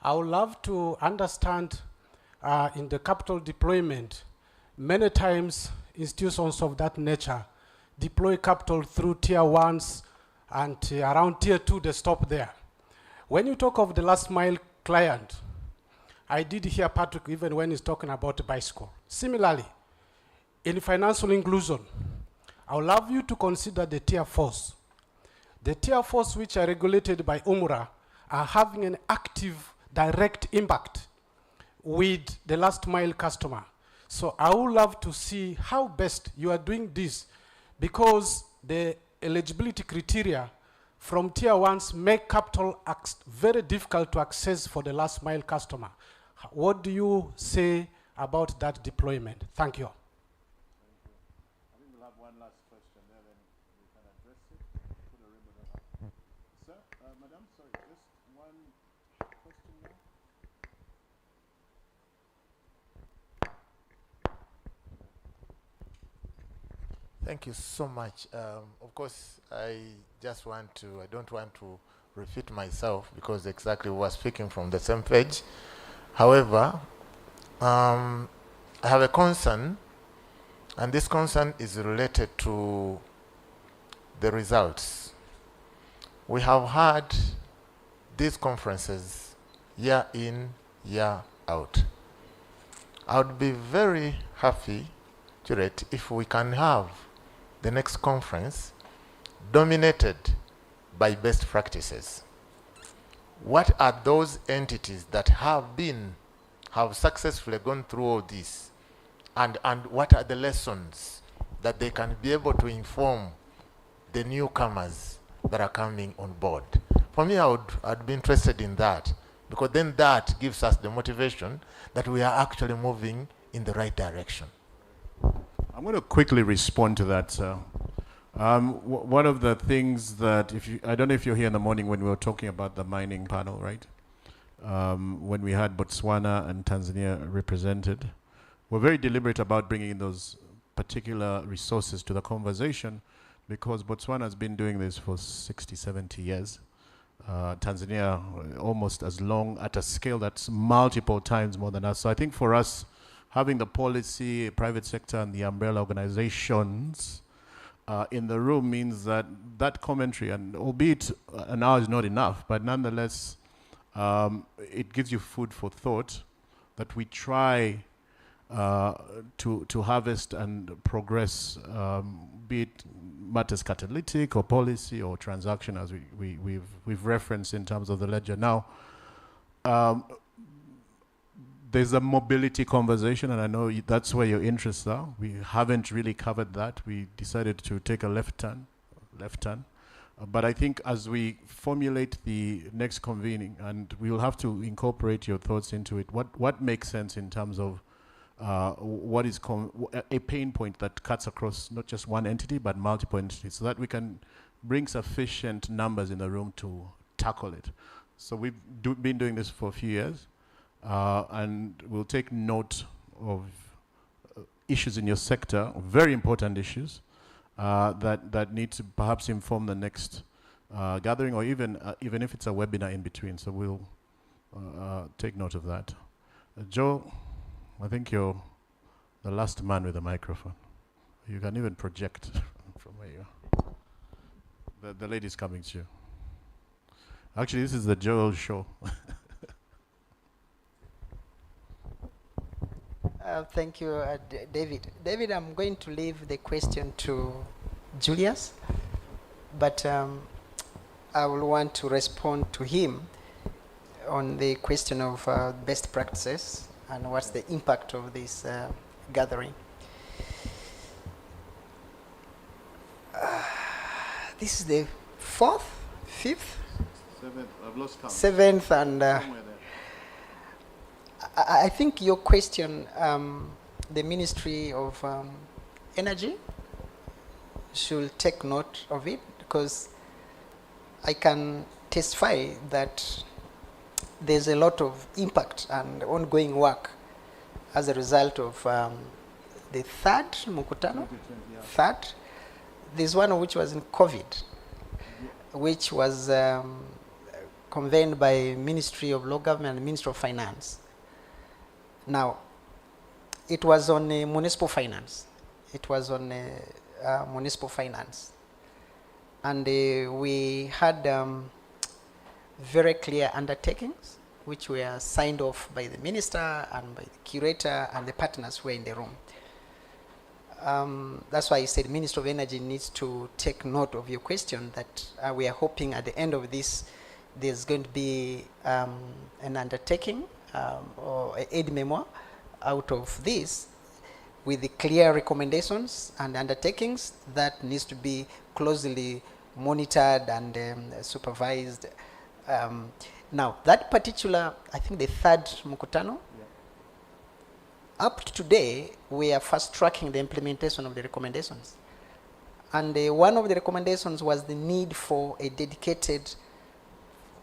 Speaker 11: I would love to understand in the capital deployment, many times institutions of that nature deploy capital through tier 1s and around tier 2 they stop there. When you talk of the last mile client, I did hear Patrick even when he's talking about the bicycle. Similarly, in financial inclusion, I would love you to consider the tier 4s. The tier 4s which are regulated by UMRA are having an active direct impact with the last mile customer. So I would love to see how best you are doing this, because the eligibility criteria from tier 1s make capital very difficult to access for the last mile customer. What do you say about that deployment? Thank you.
Speaker 2: I think we'll have one last question there, then we can address it. Put a ribbon on that. Sir, madam, sorry, just one question now.
Speaker 17: Thank you so much. Of course, I don't want to repeat myself because exactly we were speaking from the same page. However, I have a concern, and this concern is related to the results. We have had these conferences year in, year out. I would be very happy, Curate, if we can have the next conference dominated by best practices. What are those entities that have successfully gone through all this, and what are the lessons that they can be able to inform the newcomers that are coming on board? For me, I'd be interested in that, because then that gives us the motivation that we are actually moving in the right direction.
Speaker 2: I'm going to quickly respond to that, sir. One of the things that, I don't know if you're here in the morning when we were talking about the mining panel, right? When we had Botswana and Tanzania represented, we're very deliberate about bringing in those particular resources to the conversation, because Botswana has been doing this for 60, 70 years. Tanzania almost as long, at a scale that's multiple times more than us. So I think for us, having the policy, private sector, and the umbrella organizations in the room means that that commentary, and albeit an hour is not enough, but nonetheless, it gives you food for thought that we try to harvest and progress, be it matters catalytic or policy or transaction, as we've referenced in terms of the ledger. Now, there's a mobility conversation, and I know that's where your interests are. We haven't really covered that. We decided to take a left turn. But I think as we formulate the next convening, and we'll have to incorporate your thoughts into it, what makes sense in terms of what is a pain point that cuts across not just one entity, but multiple entities, so that we can bring sufficient numbers in the room to tackle it. So we've been doing this for a few years. And we'll take note of issues in your sector, very important issues, that need to perhaps inform the next gathering, or even if it's a webinar in between. So we'll take note of that. Joe, I think you're the last man with a microphone. You can even project from where you are. The lady's coming to you. Actually, this is the Joel show.
Speaker 16: Thank you, David. David, I'm going to leave the question to Julius, but I will want to respond to him on the question of best practices and what's the impact of this gathering. This is the fifth?
Speaker 2: Seventh, I've lost count.
Speaker 16: Seventh, and I think your question, the Ministry of Energy should take note of it, because I can testify that there's a lot of impact and ongoing work as a result of the third Mkutano. Third, there's one which was in COVID, which was convened by Ministry of Law Government and Ministry of Finance. Now, it was on municipal finance. It was on municipal finance. And we had very clear undertakings, which were signed off by the minister and by the curator and the partners who were in the room. That's why I said Minister of Energy needs to take note of your question, that we are hoping at the end of this, there's going to be an undertaking or an aid memo out of this with the clear recommendations and undertakings that needs to be closely monitored and supervised. Now, that particular, I think the third Mkutano, up to today, we are fast tracking the implementation of the recommendations. And one of the recommendations was the need for a dedicated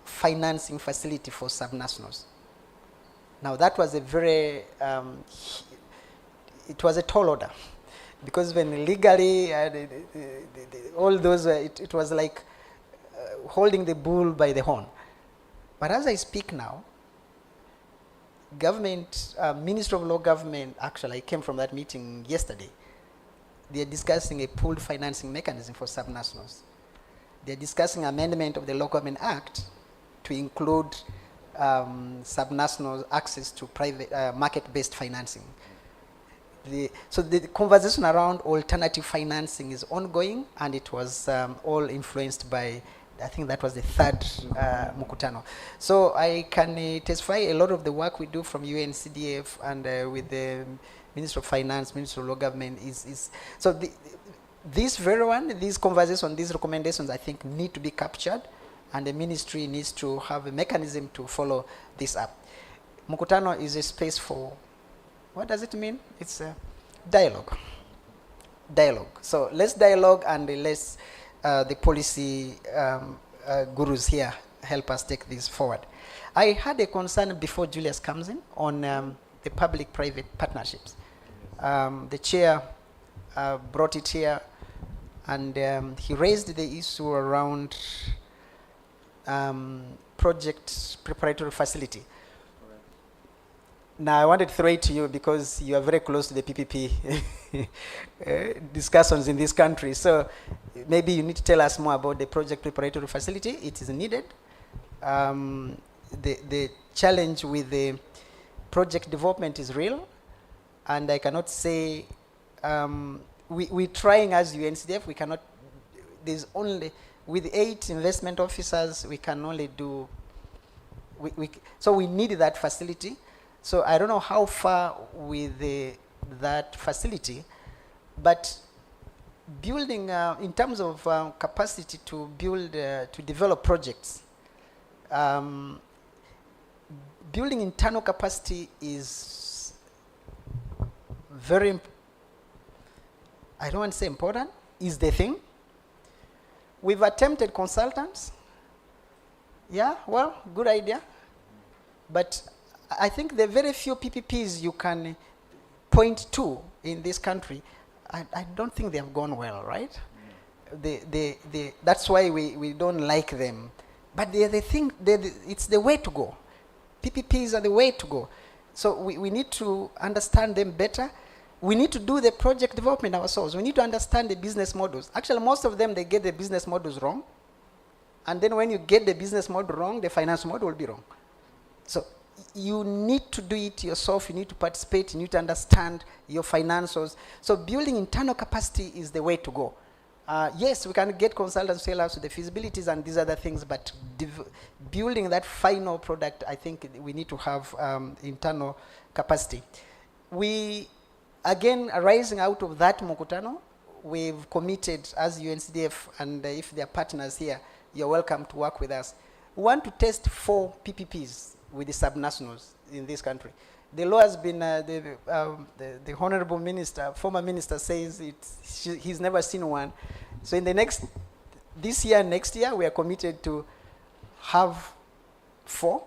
Speaker 16: financing facility for subnationals. Now, that was a very, it was a tall order, because when legally, all those, it was like holding the bull by the horn. But as I speak now, government, Minister of Law Government, actually I came from that meeting yesterday, they are discussing a pooled financing mechanism for subnationals. They are discussing amendment of the Law Government Act to include subnational access to private market-based financing. So the conversation around alternative financing is ongoing, and it was all influenced by, I think that was the third Mkutano. So I can testify a lot of the work we do from UNCDF and with the Minister of Finance, Minister of Law Government is so this very one, these conversations, these recommendations, I think need to be captured, and the ministry needs to have a mechanism to follow this up. Mkutano is a space for, what does it mean? It's a dialogue. Dialogue. So let's dialogue, and let's the policy gurus here help us take this forward. I had a concern before Julius comes in on the public-private partnerships. The chair brought it here, and he raised the issue around project preparatory facility. Now, I wanted to throw it to you because you are very close to the PPP discussions in this country. So maybe you need to tell us more about the project preparatory facility. It is needed. The challenge with the project development is real. And I cannot say, we're trying as UNCDF, we cannot, there's only, with 8 investment officers, we can only do, so we need that facility. So I don't know how far with that facility, but building, in terms of capacity to build, to develop projects, building internal capacity is very, I don't want to say important, is the thing. We've attempted consultants. Yeah, well, good idea. But I think the very few PPPs you can point to in this country, I don't think they have gone well, right? That's why we don't like them. But they're the thing, it's the way to go. PPPs are the way to go. So we need to understand them better. We need to do the project development ourselves. We need to understand the business models. Actually, most of them, they get the business models wrong. And then when you get the business model wrong, the finance model will be wrong. So you need to do it yourself. You need to participate. You need to understand your financials. So building internal capacity is the way to go. Yes, we can get consultants to tell us the feasibilities and these other things, but building that final product, I think we need to have internal capacity. We, again, arising out of that Mkutano, we've committed as UNCDF, and if there are partners here, you're welcome to work with us. We want to test 4 PPPs with the subnationals in this country. The law has been, the Honorable Minister, former Minister says he's never seen one. So in the next this year and next year, we are committed to have 4,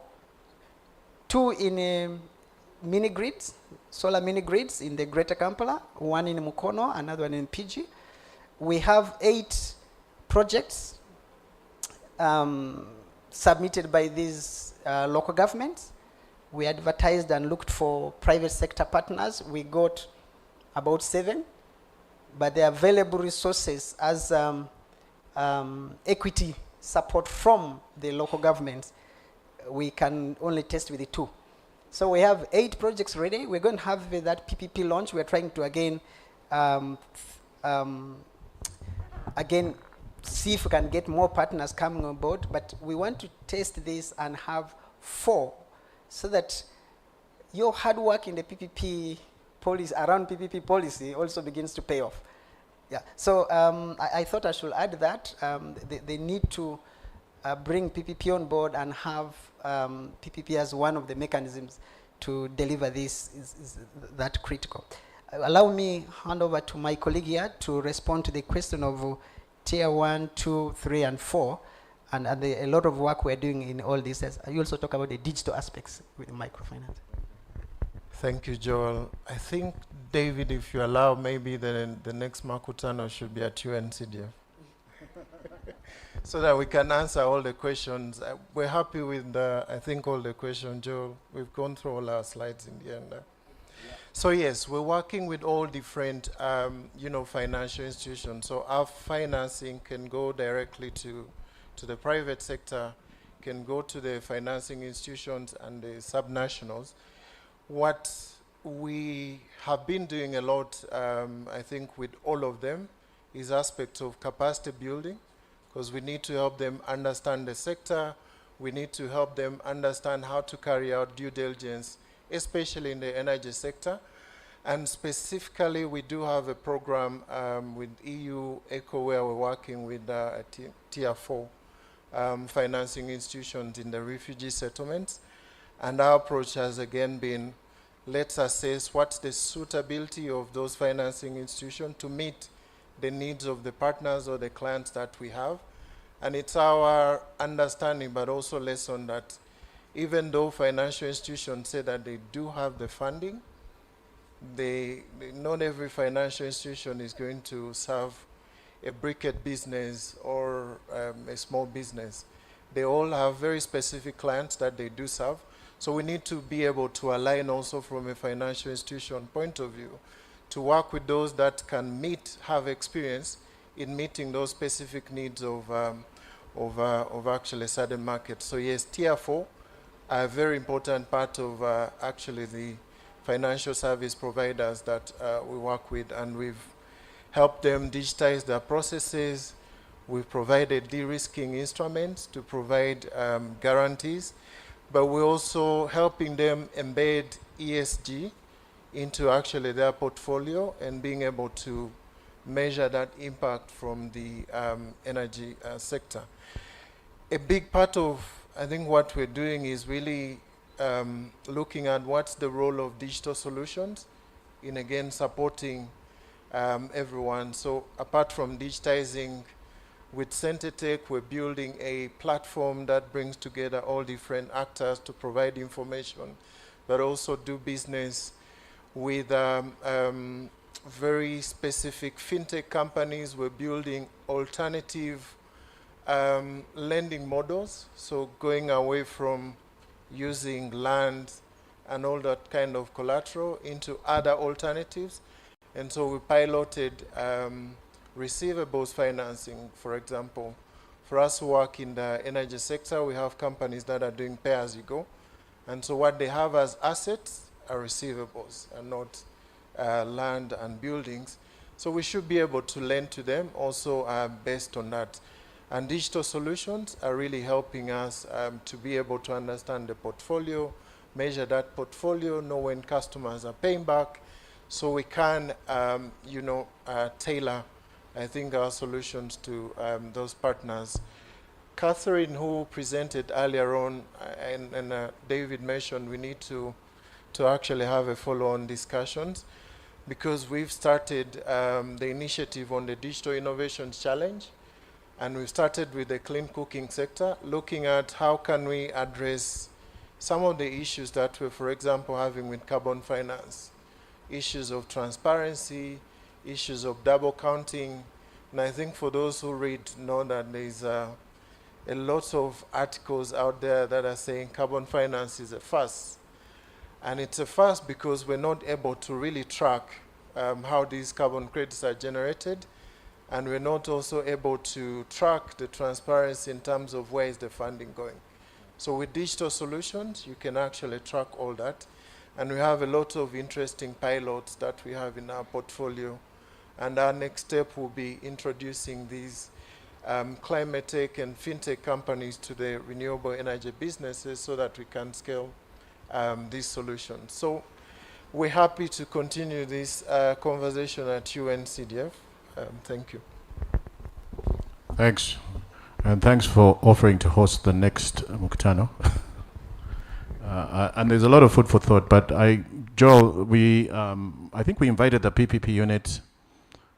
Speaker 16: 2 in mini grids, solar mini grids in the Greater Kampala, 1 in Mkutano, another one in PG. We have 8 projects submitted by these local governments. We advertised and looked for private sector partners. We got about 7, but the available resources as equity support from the local governments, we can only test with the 2. So we have 8 projects ready. We're going to have that PPP launch. We're trying to again see if we can get more partners coming on board, but we want to test this and have 4 so that your hard work in the PPP policy, around PPP policy, also begins to pay off. Yeah, so I thought I should add that. They need to bring PPP on board and have PPP as one of the mechanisms to deliver this is that critical. Allow me hand over to my colleague here to respond to the question of tier 1, 2, 3, and 4, and a lot of work we're doing in all this. You also talk about the digital aspects with microfinance.
Speaker 10: Thank you, Joel. I think, David, if you allow, maybe the next Mkutano should be at UNCDF. So that we can answer all the questions. We're happy with, I think, all the questions, Joel. We've gone through all our slides in the end. So yes, we're working with all different, financial institutions. So our financing can go directly to the private sector, can go to the financing institutions and the subnationals. What we have been doing a lot, I think, with all of them is aspects of capacity building, because we need to help them understand the sector. We need to help them understand how to carry out due diligence, especially in the energy sector. And specifically, we do have a program with EU ECHO where we're working with tier 4 financing institutions in the refugee settlements. And our approach has again been, let's assess what's the suitability of those financing institutions to meet the needs of the partners or the clients that we have. And it's our understanding, but also lesson, that even though financial institutions say that they do have the funding, not every financial institution is going to serve a briquette business or a small business. They all have very specific clients that they do serve. So we need to be able to align also from a financial institution point of view to work with those that can have experience in meeting those specific needs of actually certain markets. So yes, tier 4 are a very important part of actually the financial service providers that we work with, and we've helped them digitize their processes. We've provided de-risking instruments to provide guarantees, but we're also helping them embed ESG into actually their portfolio and being able to measure that impact from the energy sector. A big part of, I think, what we're doing is really looking at what's the role of digital solutions in, again, supporting everyone. So apart from digitizing, with Centetech, we're building a platform that brings together all different actors to provide information, but also do business with very specific fintech companies. We're building alternative lending models, so going away from using land and all that kind of collateral into other alternatives. And so we piloted receivables financing, for example. For us who work in the energy sector, we have companies that are doing pay-as-you-go. And so what they have as assets are receivables and not land and buildings. So we should be able to lend to them also based on that. And digital solutions are really helping us to be able to understand the portfolio, measure that portfolio, know when customers are paying back, so we can, tailor, I think, our solutions to those partners. Catherine, who presented earlier on, and David mentioned, we need to actually have a follow-on discussions, because we've started the initiative on the Digital Innovations Challenge, And we started with the clean cooking sector, looking at how can we address some of the issues that we're, for example, having with carbon finance. Issues of transparency, issues of double counting. And I think for those who read know that there's a lot of articles out there that are saying carbon finance is a farce. And it's a farce because we're not able to really track how these carbon credits are generated. And we're not also able to track the transparency in terms of where is the funding going. So with digital solutions, you can actually track all that. And we have a lot of interesting pilots that we have in our portfolio. And our next step will be introducing these climate tech and fintech companies to the renewable energy businesses so that we can scale these solutions. So we're happy to continue this conversation at UNCDF. Thank you.
Speaker 2: Thanks. And thanks for offering to host the next Mkutano. And there's a lot of food for thought, but Joel, I think we invited the PPP unit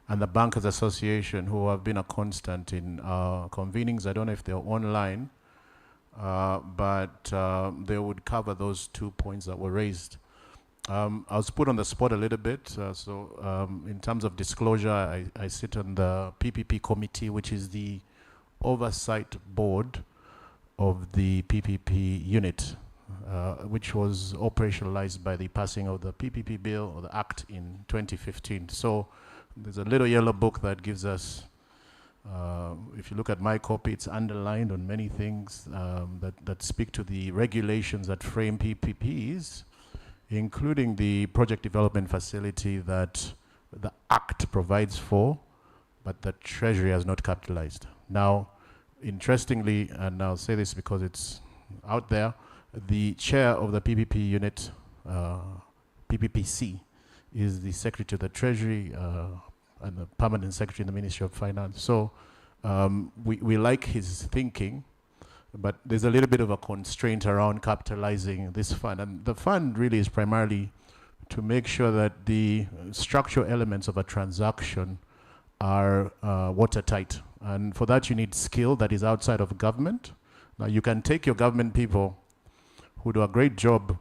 Speaker 2: and the Bankers Association, who have been a constant in our convenings. I don't know if they're online, but they would cover those 2 points that were raised. I was put on the spot a little bit. So in terms of disclosure, I sit on the PPP committee, which is the oversight board of the PPP unit, which was operationalized by the passing of the PPP bill or the act in 2015. So there's a little yellow book that gives us, if you look at my copy, it's underlined on many things that speak to the regulations that frame PPPs, including the project development facility that the Act provides for, but the Treasury has not capitalized. Now, interestingly, and I'll say this because it's out there, the chair of the PPP unit, PPPC, is the Secretary to the Treasury and the Permanent Secretary in the Ministry of Finance. So we like his thinking, but there's a little bit of a constraint around capitalizing this fund. And the fund really is primarily to make sure that the structural elements of a transaction are watertight. And for that, you need skill that is outside of government. Now, you can take your government people who do a great job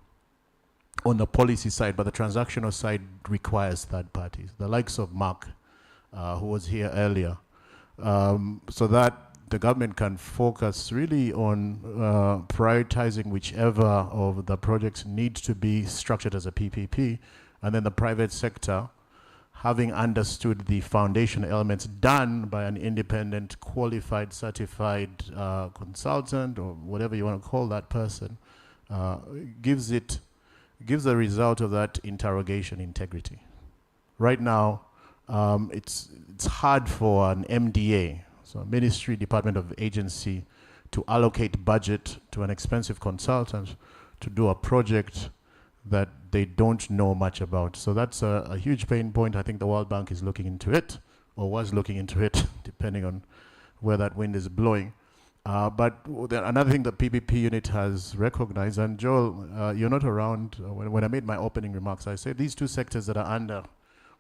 Speaker 2: on the policy side, but the transactional side requires third parties, the likes of Mark, who was here earlier, so that the government can focus really on prioritizing whichever of the projects need to be structured as a PPP, and then the private sector, having understood the foundation elements done by an independent, qualified, certified consultant, or whatever you want to call that person, gives the result of that interrogation integrity. Right now, it's hard for an MDA, so a ministry, department of agency, to allocate budget to an expensive consultant to do a project that they don't know much about. So that's a huge pain point. I think the World Bank is looking into it, or was looking into it, depending on where that wind is blowing. But another thing the PPP unit has recognized, and Joel, you're not around, when I made my opening remarks, I said these two sectors that are under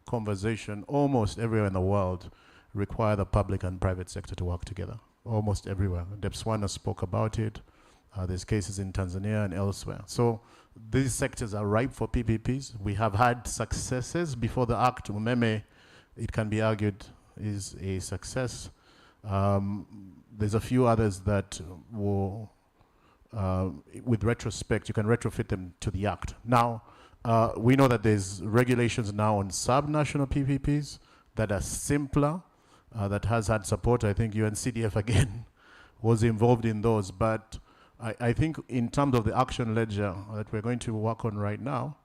Speaker 2: conversation almost everywhere in the world require the public and private sector to work together, almost everywhere. Debswana spoke about it. There's cases in Tanzania and elsewhere. So these sectors are ripe for PPPs. We have had successes before the act. Umeme, it can be argued, is a success. There's a few others that will, with retrospect, you can retrofit them to the act. Now, we know that there's regulations now on sub-national PPPs that are simpler, that has had support. I think UNCDF again was involved in those. But I think in terms of the action ledger that we're going to work on right now,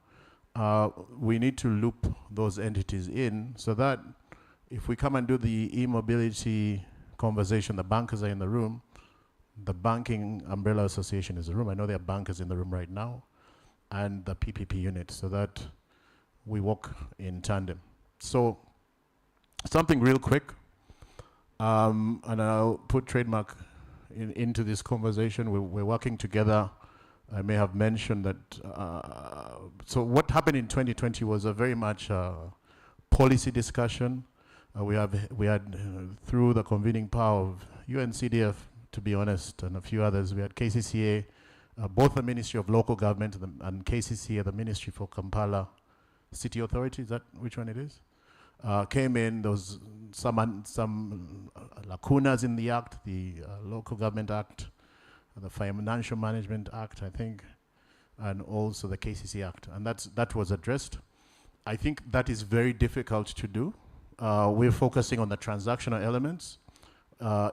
Speaker 2: we need to loop those entities in so that if we come and do the e-mobility conversation, the bankers are in the room, the Banking Umbrella Association is in the room. I know there are bankers in the room right now, and the PPP unit, so that we work in tandem. So something real quick, and I'll put trademark into this conversation. We're working together. I may have mentioned that, so what happened in 2020 was a very much policy discussion. We had through the convening power of UNCDF, to be honest, and a few others, we had KCCA, both the Ministry of Local Government and KCCA, the Ministry for Kampala City Authority, is that which one it is? Came in, there was some lacunas in the act, the Local Government Act, the Financial Management Act, I think, and also the KCC Act, and that was addressed. I think that is very difficult to do. We're focusing on the transactional elements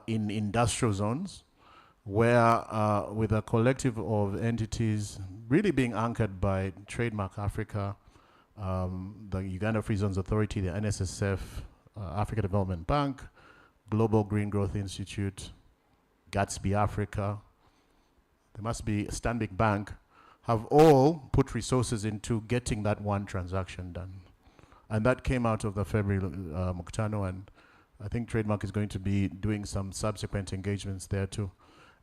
Speaker 2: in industrial zones, where with a collective of entities really being anchored by Trademark Africa, the Uganda Free Zones Authority, the NSSF, Africa Development Bank, Global Green Growth Institute, Gatsby Africa, there must be Stanbic Bank, have all put resources into getting that one transaction done. And that came out of the February Mkutano, and I think Trademark is going to be doing some subsequent engagements there too.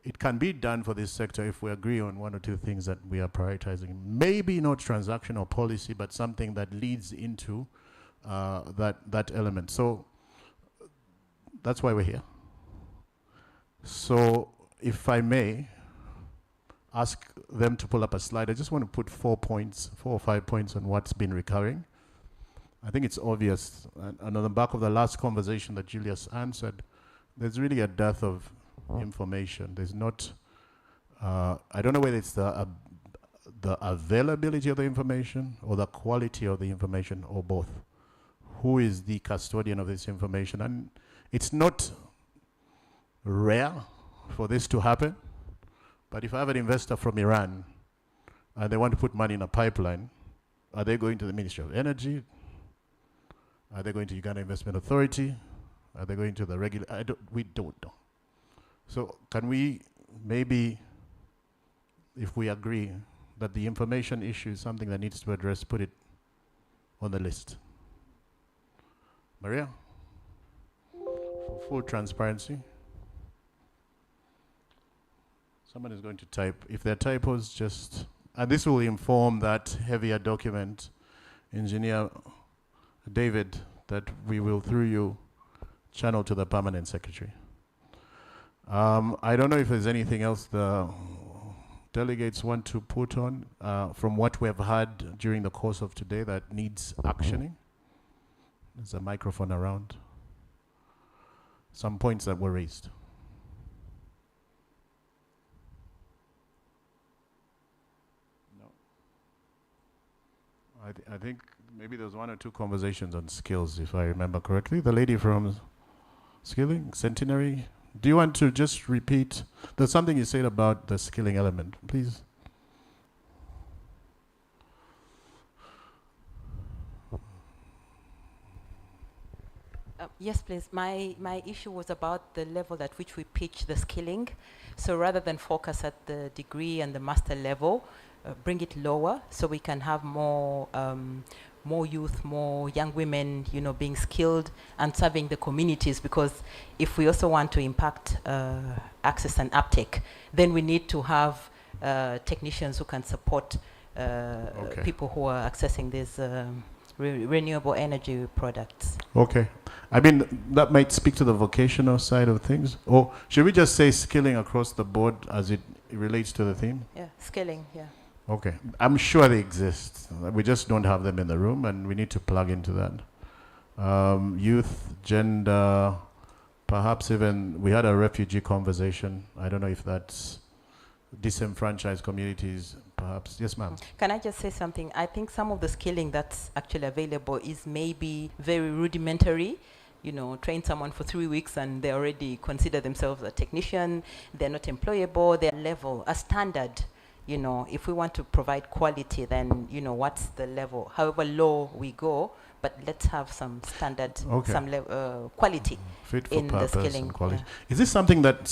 Speaker 2: It can be done for this sector if we agree on one or two things that we are prioritizing. Maybe not transactional policy, but something that leads into that element. So that's why we're here. So if I may ask them to pull up a slide, I just want to put 4 or 5 points on what's been recurring. I think it's obvious, and on the back of the last conversation that Julius answered, there's really a dearth of information. There's not, I don't know whether it's the availability of the information or the quality of the information or both. Who is the custodian of this information? And it's not rare for this to happen, but if I have an investor from Iran and they want to put money in a pipeline, are they going to the Ministry of Energy? Are they going to Uganda Investment Authority? Are they going to the regular? We don't know. So can we maybe, if we agree that the information issue is something that needs to be addressed, put it on the list? Maria, for full transparency. Someone is going to type. If there are typos, just, and this will inform that heavier document, Engineer David, that we will, through you, channel to the Permanent Secretary. I don't know if there's anything else the delegates want to put on from what we have had during the course of today that needs actioning. There's a microphone around. Some points that were raised. No. I think maybe there was 1 or 2 conversations on skills, if I remember correctly. The lady from Skilling, Centenary. Do you want to just repeat? There's something you said about the skilling element, please.
Speaker 1: Yes, please. My issue was about the level at which we pitch the skilling. So rather than focus at the degree and the master level, bring it lower so we can have more youth, more young women, being skilled and serving the communities. Because if we also want to impact access and uptake, then we need to have technicians who can support people who are accessing these renewable energy products.
Speaker 2: Okay. I mean, that might speak to the vocational side of things. Or should we just say skilling across the board as it relates to the theme?
Speaker 1: Yeah, skilling, yeah.
Speaker 2: Okay. I'm sure they exist. We just don't have them in the room, and we need to plug into that. Youth, gender, perhaps even, we had a refugee conversation. I don't know if that's disenfranchised communities, perhaps. Yes, ma'am.
Speaker 1: Can I just say something? I think some of the skilling that's actually available is maybe very rudimentary. Train someone for 3 weeks and they already consider themselves a technician. They're not employable. Their level, a standard. If we want to provide quality, then, what's the level? However low we go, but let's have some standard, some quality
Speaker 2: fit for
Speaker 1: in the skilling.
Speaker 2: And quality. Yeah. Is this something that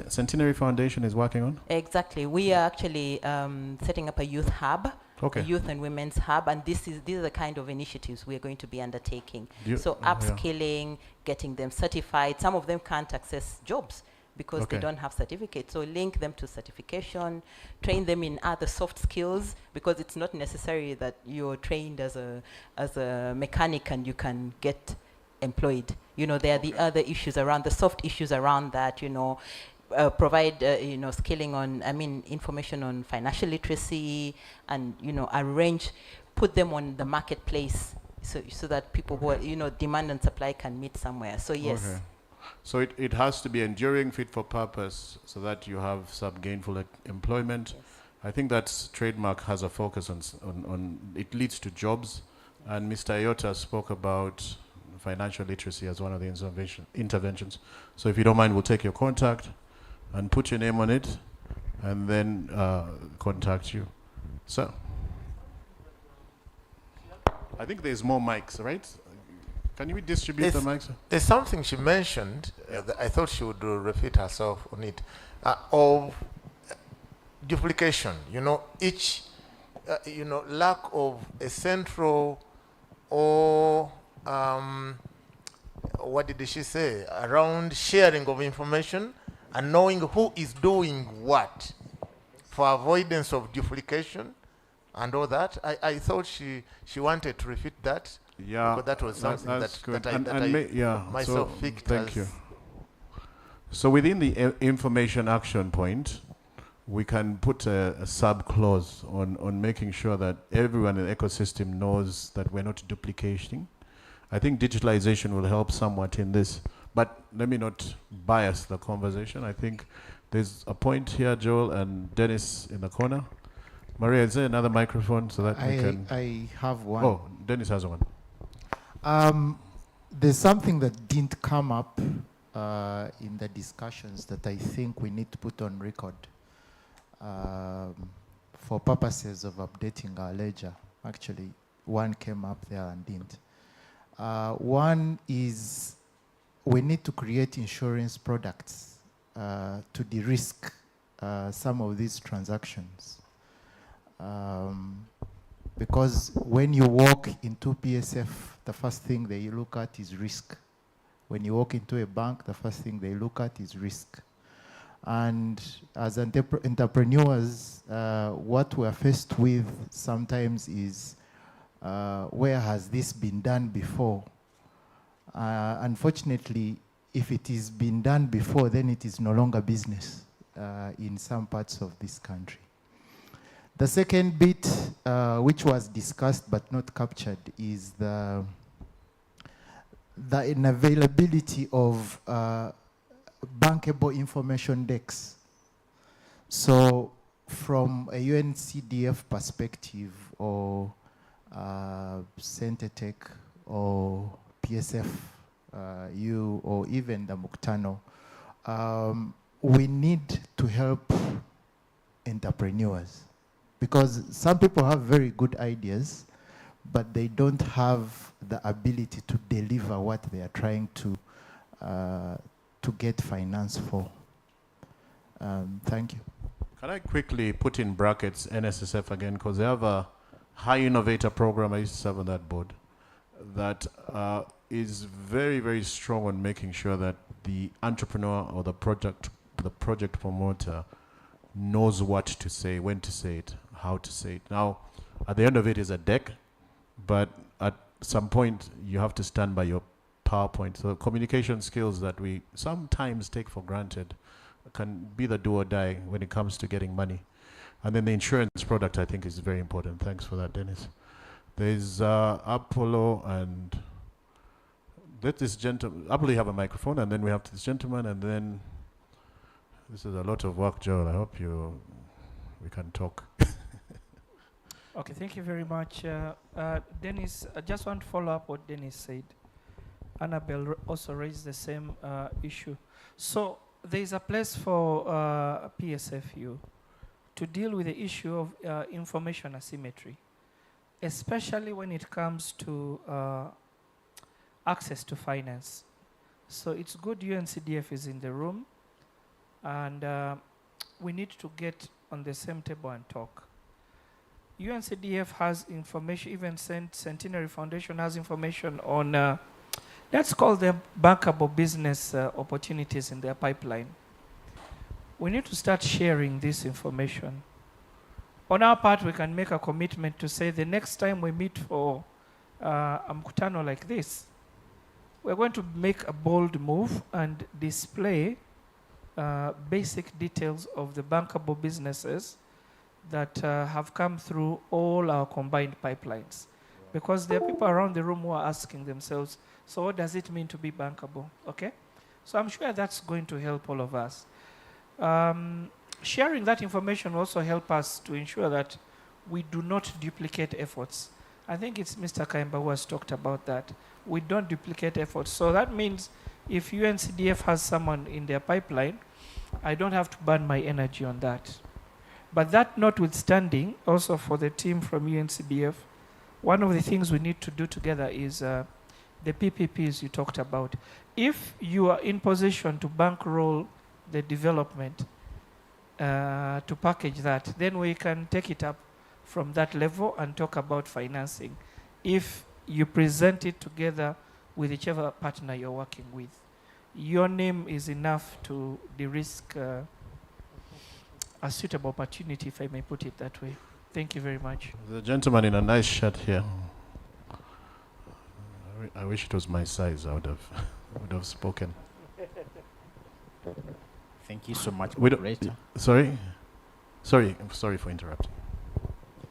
Speaker 2: Centenary Foundation is working on?
Speaker 1: Exactly. We are actually setting up a youth hub,
Speaker 2: a
Speaker 1: youth and women's hub, and these are the kind of initiatives we are going to be undertaking. So upskilling, getting them certified. Some of them can't access jobs because they don't have certificates. So link them to certification, train them in other soft skills, because it's not necessary that you're trained as a mechanic and you can get employed. You know, there are the other issues around, the soft issues around that, you know, provide, you know, skilling on, information on financial literacy, and, you know, put them on the marketplace, so that people who are, you know, demand and supply can meet somewhere. So yes.
Speaker 2: Okay. So it has to be enduring, fit for purpose, so that you have some gainful employment. Yes. I think that trademark has a focus on it leads to jobs, and Mr. Ayota spoke about financial literacy as one of the interventions. So if you don't mind, we'll take your contact and put your name on it, and then contact you. So I think there's more mics, right? Can you distribute the mics?
Speaker 17: There's something she mentioned that I thought she would repeat herself on it, of duplication. You know, each, lack of a central or, what did she say, around sharing of information and knowing who is doing what for avoidance of duplication and all that. I thought she wanted to repeat that.
Speaker 2: Yeah,
Speaker 17: because that was something that I myself picked.
Speaker 2: Thank you. So within the information action point, we can put a sub-clause on making sure that everyone in the ecosystem knows that we're not duplicating. I think digitalization will help somewhat in this, but let me not bias the conversation. I think there's a point here, Joel and Dennis in the corner. Maria, is there another microphone so that we can?
Speaker 7: I have one.
Speaker 2: Oh, Dennis has one.
Speaker 7: There's something that didn't come up in the discussions that I think we need to put on record for purposes of updating our ledger. Actually, one came up there and didn't. One is we need to create insurance products to de-risk some of these transactions. Because when you walk into PSF, the first thing they look at is risk. When you walk into a bank, the first thing they look at is risk. And as entrepreneurs, what we're faced with sometimes is, where has this been done before? Unfortunately, if it is been done before, then it is no longer business in some parts of this country. The second bit, which was discussed but not captured, is the unavailability of bankable information decks. So from a UNCDF perspective, or Centetech, or PSF, or even the Mkutano, we need to help entrepreneurs. Because some people have very good ideas, but they don't have the ability to deliver what they are trying to get finance for. Thank you.
Speaker 2: Can I quickly put in brackets NSSF again, because they have a high innovator program. I used to serve on that board that is very, very strong on making sure that the entrepreneur or the project promoter knows what to say, when to say it, how to say it. Now, at the end of it is a deck, but at some point you have to stand by your PowerPoint. So communication skills that we sometimes take for granted can be the do or die when it comes to getting money. And then the insurance product, I think, is very important. Thanks for that, Dennis. There's Apollo, and let this gentleman, Apollo, you have a microphone, and then we have this gentleman, and then this is a lot of work, Joel. I hope we can talk.
Speaker 15: Okay, thank you very much. Dennis, I just want to follow up what Dennis said. Annabelle also raised the same issue. So there is a place for PSFU to deal with the issue of information asymmetry, especially when it comes to access to finance. So it's good UNCDF is in the room, and we need to get on the same table and talk. UNCDF has information, even Centenary Foundation has information on, let's call them bankable business opportunities in their pipeline. we need to start sharing this information. On our part, we can make a commitment to say the next time we meet for a Mkutano like this, we're going to make a bold move and display basic details of the bankable businesses that have come through all our combined pipelines. Because there are people around the room who are asking themselves, so what does it mean to be bankable? Okay? So I'm sure that's going to help all of us. Sharing that information will also help us to ensure that we do not duplicate efforts. I think it's Mr. Kaimba who has talked about that. We don't duplicate efforts. So that means if UNCDF has someone in their pipeline, I don't have to burn my energy on that. But that notwithstanding, also for the team from UNCDF, one of the things we need to do together is the PPPs you talked about. If you are in position to bankroll the development, to package that, then we can take it up from that level and talk about financing. If you present it together with whichever partner you're working with, your name is enough to de-risk a suitable opportunity, if I may put it that way. Thank you very much.
Speaker 2: The gentleman in a nice shirt here. I wish it was my size. I would have spoken.
Speaker 8: Thank you so much,
Speaker 2: We
Speaker 8: moderator.
Speaker 2: Sorry for interrupting.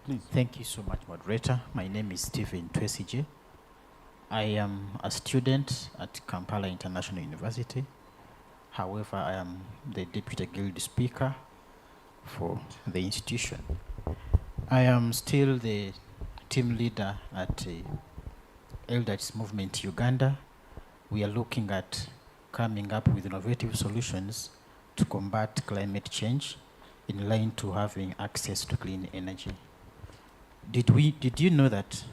Speaker 2: Please.
Speaker 8: Thank you so much, moderator. My name is Stephen Twesije. I am a student at Kampala International University. However, I am the Deputy Guild Speaker for the institution. I am still the team leader at Elders Movement Uganda. We are looking at coming up with innovative solutions to combat climate change in line to having access to clean energy. Did you know that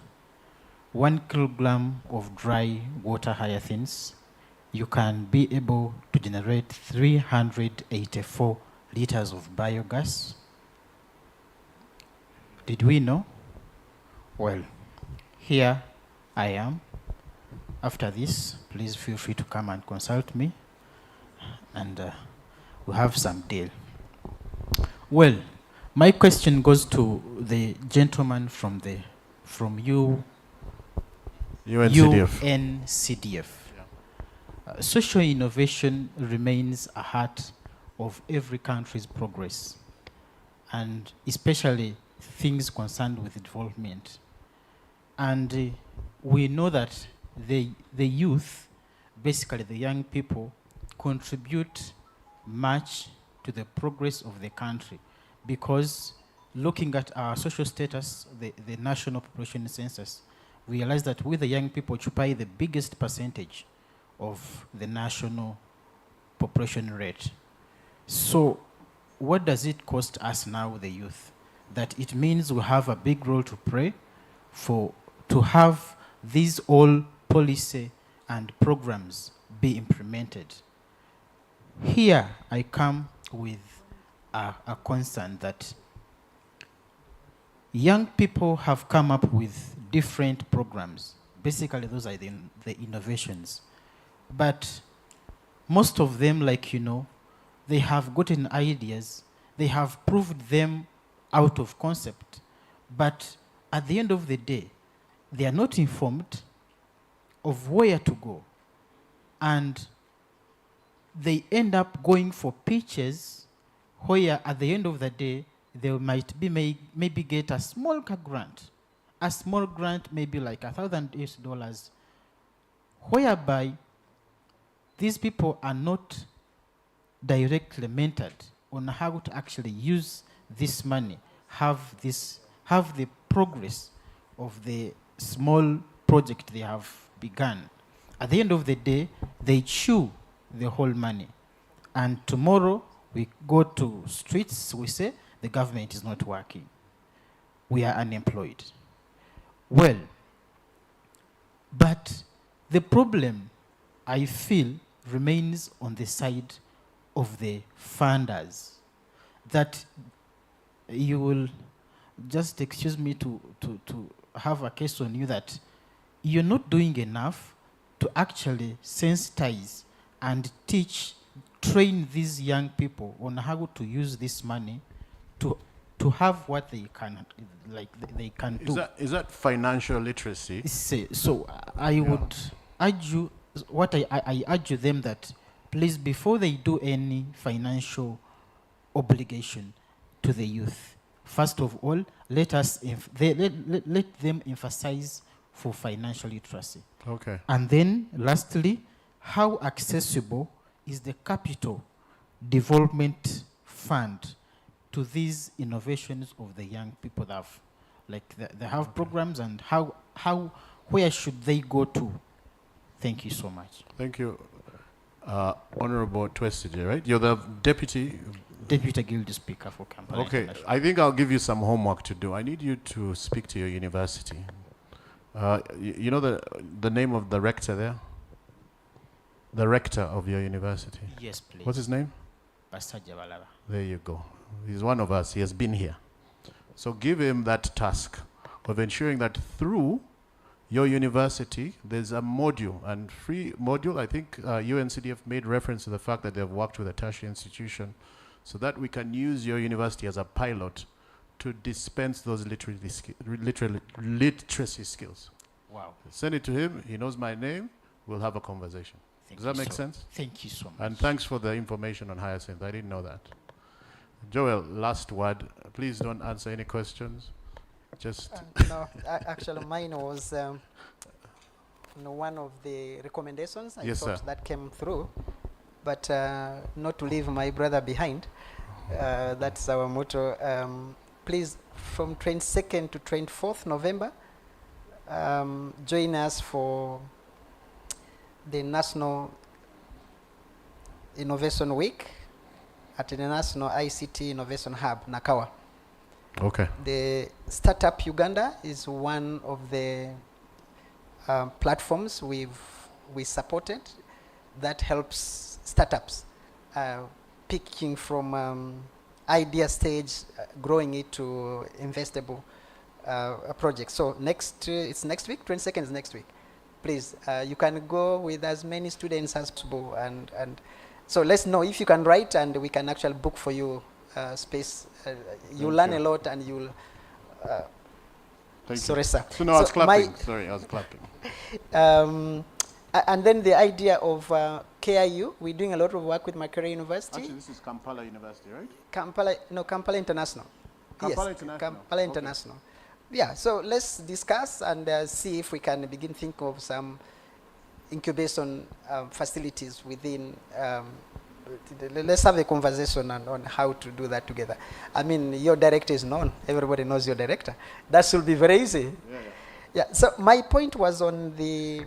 Speaker 8: 1 kilogram of dry water hyacinths, you can be able to generate 384 liters of biogas? Did we know? Well, here I am. After this, please feel free to come and consult me, and we'll have some deal. Well, my question goes to the gentleman from UNCDF. Social innovation remains a heart of every country's progress, and especially things concerned with development. And we know that the youth, basically the young people, contribute much to the progress of the country, because looking at our social status, the national population census, we realize that we the young people occupy the biggest percentage of the national population rate. So what does it cost us now, the youth? That it means we have a big role to play to have these all policy and programs be implemented. Here I come with a concern that young people have come up with different programs. Basically, those are the innovations. But most of them, they have gotten ideas, they have proved them out of concept, but at the end of the day, they are not informed of where to go. And they end up going for pitches where at the end of the day, they might be maybe get a small grant. A small grant, maybe like $1,000, whereby these people are not directly mentored on how to actually use this money, have the progress of the small project they have begun. At the end of the day, they chew the whole money. And tomorrow, we go to streets, we say, the government is not working. We are unemployed. Well, but the problem, I feel, remains on the side of the funders. That you will just excuse me to have a case on you that you're not doing enough to actually sensitize and teach train these young people on how to use this money to have what they can, they can do.
Speaker 2: Is that financial literacy?
Speaker 8: So I would urge you, I urge them that please, before they do any financial obligation to the youth, first of all, let them emphasize for financial literacy.
Speaker 2: Okay.
Speaker 8: And then lastly, how accessible is the capital development fund to these innovations of the young people that have, they have programs, and where should they go to? Thank you so much.
Speaker 2: Thank you. Honorable Twestige, right? You're the Deputy
Speaker 8: Guild Speaker for Kampala International.
Speaker 2: I think I'll give you some homework to do. I need you to speak to your university. You know the name of the rector there? The rector of your university?
Speaker 8: Yes, please.
Speaker 2: What's his name?
Speaker 8: Pastor Jabalala.
Speaker 2: There you go. He's one of us. He has been here. So give him that task of ensuring that through your university, there's a module, and free module. I think UNCDF made reference to the fact that they've worked with a tertiary institution so that we can use your university as a pilot to dispense those literacy skills.
Speaker 8: Wow.
Speaker 2: Send it to him. He knows my name. We'll have a conversation. Does that make sense?
Speaker 8: Thank you so much.
Speaker 2: And thanks for the information on Hyacinth. I didn't know that. Joel, last word. Please don't answer any questions. Just
Speaker 16: no, actually mine was one of the recommendations I thought that came through, but not to leave my brother behind. That's our motto. Please, from 22nd to 24th November, join us for the National Innovation Week at the National ICT Innovation Hub, Nakawa.
Speaker 2: Okay.
Speaker 16: The Startup Uganda is one of the platforms we supported that helps startups picking from idea stage, growing it to investable project. So it's next week, 22nd is next week. Please, you can go with as many students as possible, and so let's know if you can write, and we can actually book for you space. You'll learn a lot, and you'll. Sorry, sir.
Speaker 2: So no, I was clapping. Sorry, I was clapping.
Speaker 16: And then the idea of KIU, we're doing a lot of work with Makerere University.
Speaker 2: Actually, this is Kampala University, right?
Speaker 16: Kampala International.
Speaker 2: Kampala
Speaker 16: yes,
Speaker 2: International.
Speaker 16: Kampala International. Yeah, so let's discuss and see if we can begin think of some incubation facilities within. Let's have a conversation on how to do that together. I mean, your director is known. Everybody knows your director. That should be very easy. Yeah. So my point was on the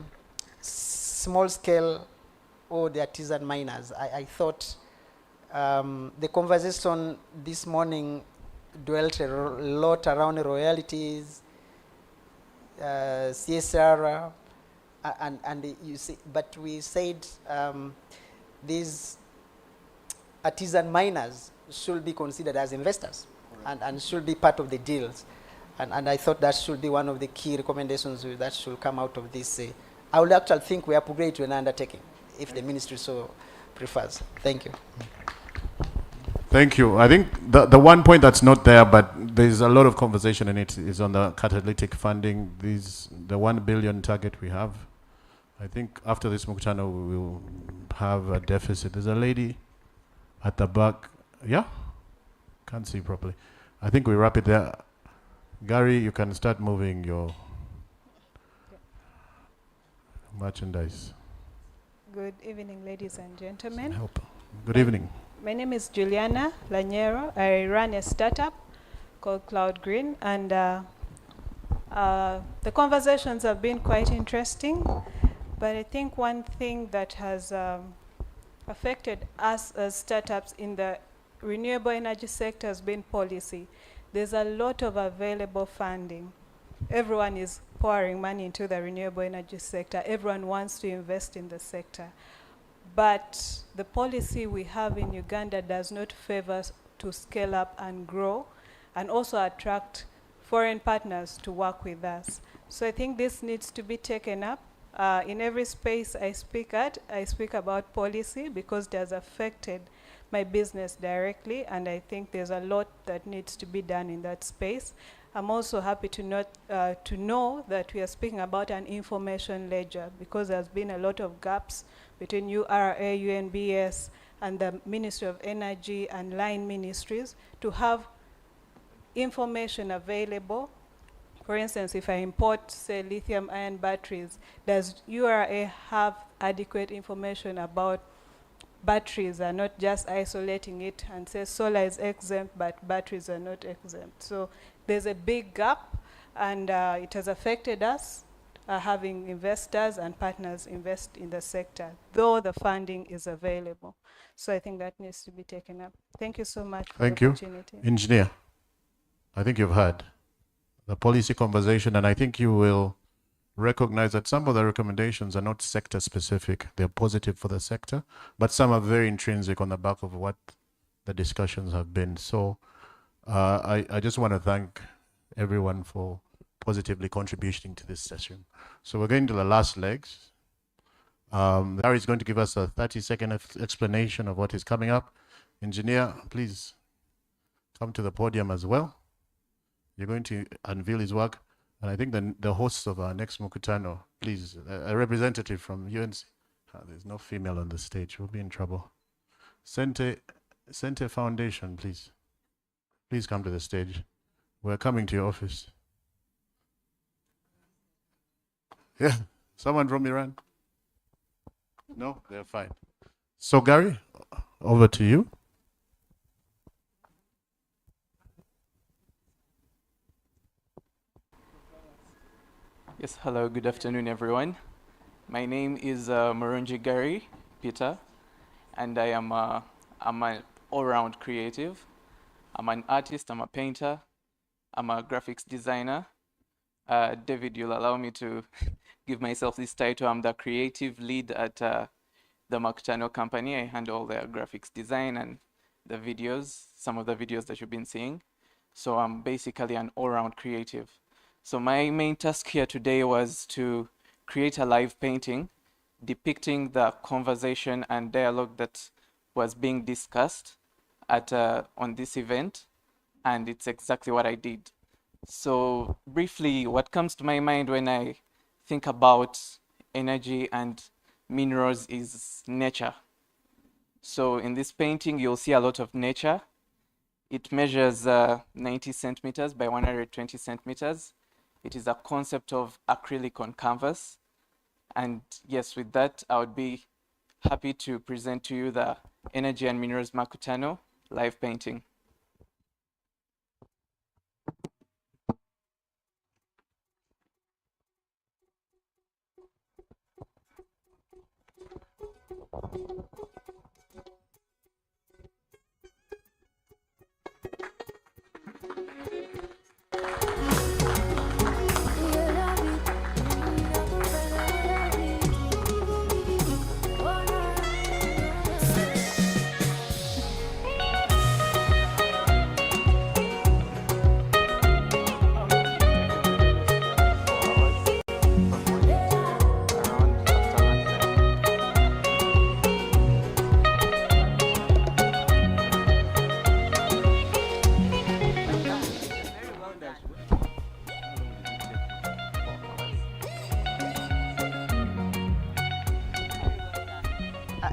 Speaker 16: small scale or the artisan miners. I thought the conversation this morning dwelt a lot around royalties, CSR, and you see, but we said these artisan miners should be considered as investors and should be part of the deals. And I thought that should be one of the key recommendations that should come out of this. I would actually think we upgrade to an undertaking if the ministry so prefers. Thank you.
Speaker 2: Thank you. I think the one point that's not there, but there's a lot of conversation in it, is on the catalytic funding. The 1 billion target we have. I think after this Mkutano, we will have a deficit. There's a lady at the back. Yeah? Can't see properly. I think we wrap it there. Gary, you can start moving your merchandise.
Speaker 6: Good evening, ladies and gentlemen.
Speaker 2: Help. Good evening.
Speaker 6: My name is Juliana Lanyero. I run a startup called Cloud Green, and the conversations have been quite interesting. But I think one thing that has affected us as startups in the renewable energy sector has been policy. There's a lot of available funding. Everyone is pouring money into the renewable energy sector. Everyone wants to invest in the sector. But the policy we have in Uganda does not favor to scale up and grow, and also attract foreign partners to work with us. So I think this needs to be taken up In every space I speak at, I speak about policy because it has affected my business directly, and I think there's a lot that needs to be done in that space. I'm also happy to know that we are speaking about an information ledger because there's been a lot of gaps between URA, UNBS, and the Ministry of Energy and line ministries to have information available. For instance, if I import, say, lithium-ion batteries, does URA have adequate information about batteries and not just isolating it and say solar is exempt, but batteries are not exempt? So there's a big gap, and it has affected us having investors and partners invest in the sector, though the funding is available. So I think that needs to be taken up. Thank you so much for the opportunity.
Speaker 2: Engineer, I think you've heard the policy conversation, and I think you will recognize that some of the recommendations are not sector specific. They're positive for the sector, but some are very intrinsic on the back of what the discussions have been. So I just want to thank everyone for positively contributing to this session. So we're going to the last legs. Larry is going to give us a 30-second explanation of what is coming up. Engineer, please come to the podium as well. You're going to unveil his work. And I think the host of our next Mkutano, please, a representative from UNC. There's no female on the stage. We'll be in trouble. Sente Foundation, please. Please come to the stage. We're coming to your office. Yeah, someone from Iran? No, they're fine. So Gary, over to you.
Speaker 14: Yes, hello, good afternoon, everyone. My name is Murunji Gary Peter, and I'm an all-round creative. I'm an artist, I'm a painter, I'm a graphics designer. David, you'll allow me to give myself this title. I'm the creative lead at the Mkutano company. I handle all their graphics design and the videos, some of the videos that you've been seeing. So I'm basically an all-round creative. So my main task here today was to create a live painting depicting the conversation and dialogue that was being discussed at on this event, and it's exactly what I did. So briefly, what comes to my mind when I think about energy and minerals is nature. So in this painting, you'll see a lot of nature. It measures 90 centimeters by 120 centimeters. It is a concept of acrylic on canvas. And yes, with that, I would be happy to present to you the Energy and Minerals Mkutano live painting.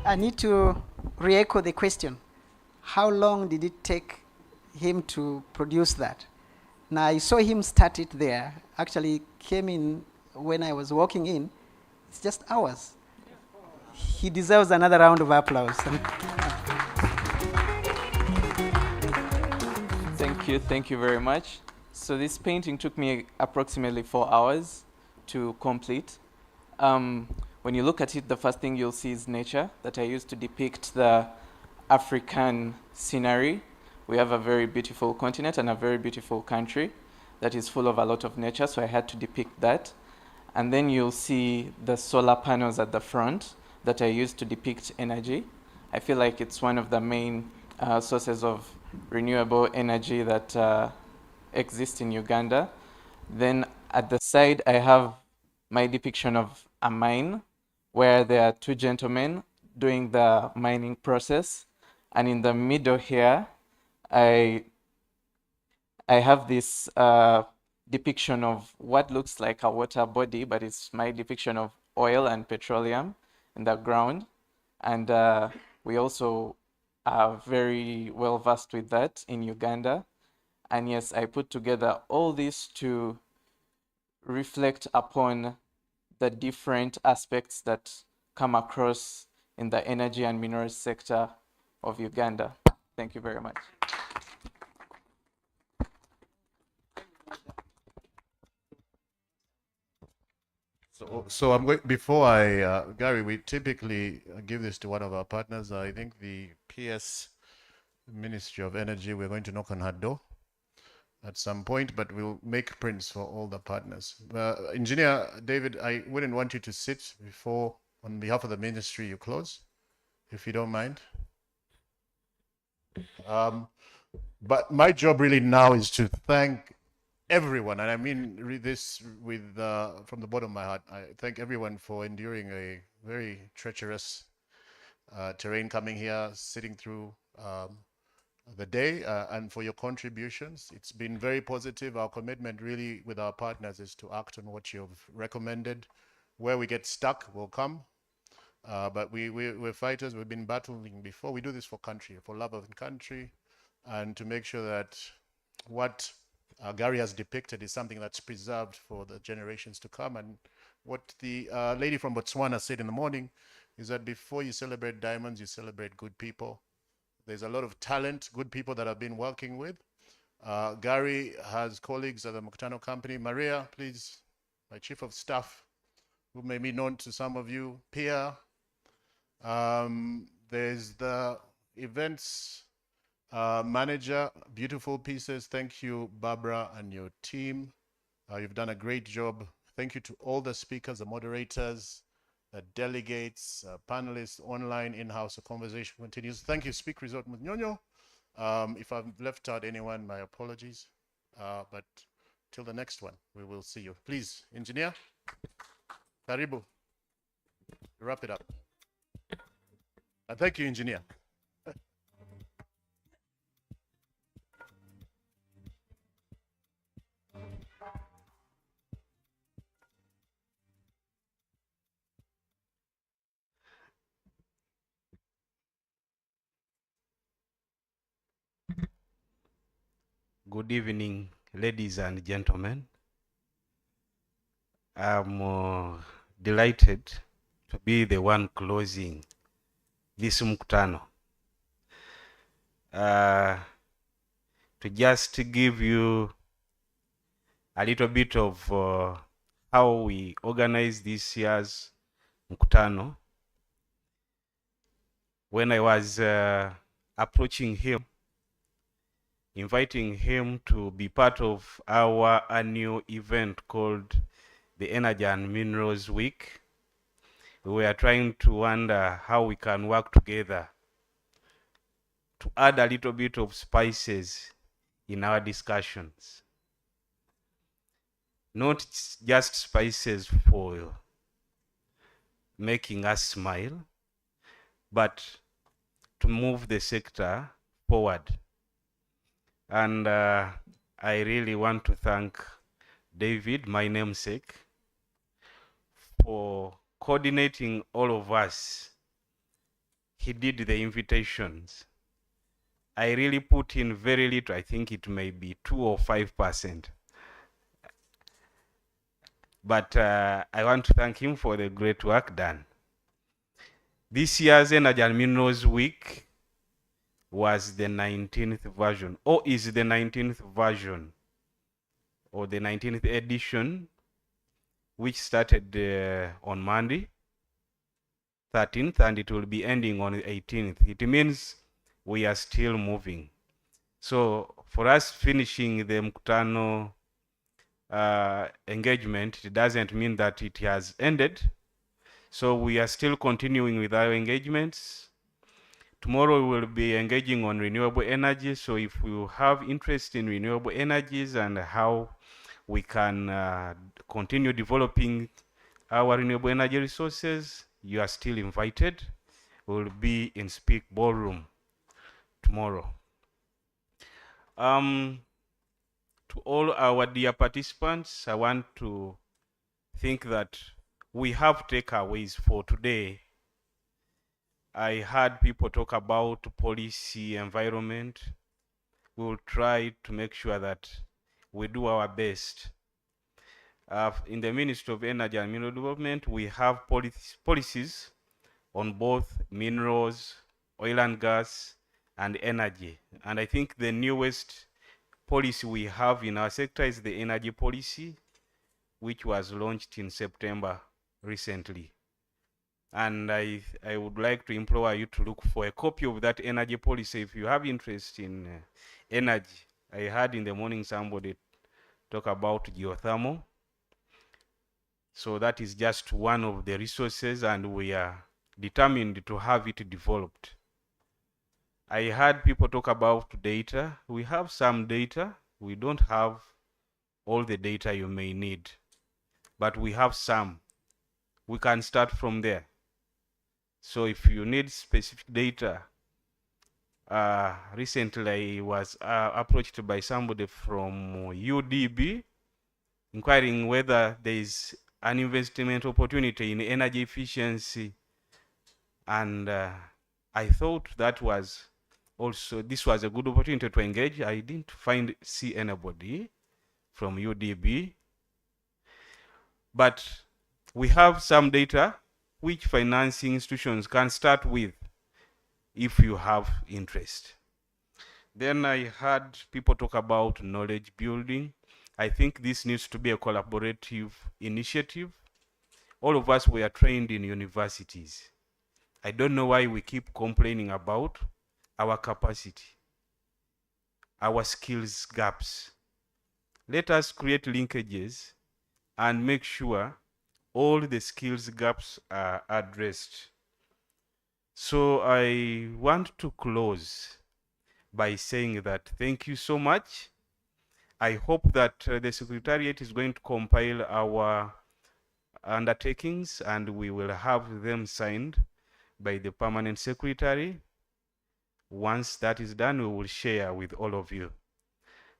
Speaker 16: I need to re-echo the question. How long did it take him to produce that? Now, I saw him start it there. Actually, came in when I was walking in. It's just hours. He deserves another round of applause.
Speaker 14: Thank you very much. So this painting took me approximately 4 hours to complete. When you look at it, the first thing you'll see is nature that I used to depict the African scenery. We have a very beautiful continent and a very beautiful country that is full of a lot of nature, so I had to depict that. And then you'll see the solar panels at the front that I used to depict energy. I feel like it's one of the main sources of renewable energy that exists in Uganda. Then at the side, I have my depiction of a mine where there are two gentlemen doing the mining process. And in the middle here, I have this depiction of what looks like a water body, but it's my depiction of oil and petroleum in the ground. And we also are very well versed with that in Uganda. And yes, I put together all this to reflect upon the different aspects that come across in the energy and minerals sector of Uganda. Thank you very much.
Speaker 2: So I'm going, before I, Gary, we typically give this to one of our partners. I think the PS Ministry of Energy, we're going to knock on her door at some point, but we'll make prints for all the partners. Engineer David, I wouldn't want you to sit before, on behalf of the ministry, you close, if you don't mind. But my job really now is to thank everyone, and I mean this with from the bottom of my heart. I thank everyone for enduring a very treacherous terrain coming here, sitting through the day, and for your contributions. It's been very positive. Our commitment really with our partners is to act on what you've recommended. Where we get stuck, we'll come. But we're fighters. We've been battling before. We do this for country, for love of country, and to make sure that what Gary has depicted is something that's preserved for the generations to come. And what the lady from Botswana said in the morning is that before you celebrate diamonds, you celebrate good people. There's a lot of talent, good people that I've been working with. Gary has colleagues at the Mkutano company. Maria, please, my chief of staff, who may be known to some of you. Pia. There's the events manager, beautiful pieces. Thank you, Barbara, and your team. You've done a great job. Thank you to all the speakers, the moderators, the delegates, panelists, online, in-house. The conversation continues. Thank you, Speak Resort Munyonyo. If I've left out anyone, my apologies. But till the next one, we will see you. Please, engineer, karibu, wrap it up. Thank you, engineer.
Speaker 13: Good evening, ladies and gentlemen. I'm delighted to be the one closing this Mkutano. To just give you a little bit of how we organize this year's Mkutano. When I was approaching him, inviting him to be part of our annual event called the Energy and Minerals Week, we were trying to wonder how we can work together to add a little bit of spices in our discussions. Not just spices for making us smile, but to move the sector forward. And I really want to thank David, my namesake, for coordinating all of us. He did the invitations. I really put in very little. I think it may be 2 or 5%. But I want to thank him for the great work done. This year's Energy and Minerals Week was the 19th version, or is the 19th version, or the 19th edition, which started on Monday, 13th, and it will be ending on the 18th. It means we are still moving. So for us finishing the Mkutano engagement, it doesn't mean that it has ended. So we are still continuing with our engagements. Tomorrow we will be engaging on renewable energy. So if you have interest in renewable energies and how we can continue developing our renewable energy resources, you are still invited. We'll be in Speak Ballroom tomorrow. To all our dear participants, I want to think that we have takeaways for today. I heard people talk about policy, environment. We will try to make sure that we do our best. In the Ministry of Energy and Mineral Development, we have policies on both minerals, oil and gas, and energy. And I think the newest policy we have in our sector is the energy policy, which was launched in September recently. And I would like to implore you to look for a copy of that energy policy if you have interest in energy. I heard in the morning somebody talk about geothermal. So that is just one of the resources, and we are determined to have it developed. I heard people talk about data. We have some data. We don't have all the data you may need, but we have some. We can start from there. So if you need specific data, recently I was approached by somebody from UDB inquiring whether there is an investment opportunity in energy efficiency. And I thought that was also, this was a good opportunity to engage. I didn't see anybody from UDB, but we have some data which financing institutions can start with if you have interest. Then I heard people talk about knowledge building. I think this needs to be a collaborative initiative. All of us were trained in universities. I don't know why we keep complaining about our capacity, our skills gaps. Let us create linkages and make sure all the skills gaps are addressed. So I want to close by saying that thank you so much. I hope that the Secretariat is going to compile our undertakings and we will have them signed by the Permanent Secretary. Once that is done, we will share with all of you.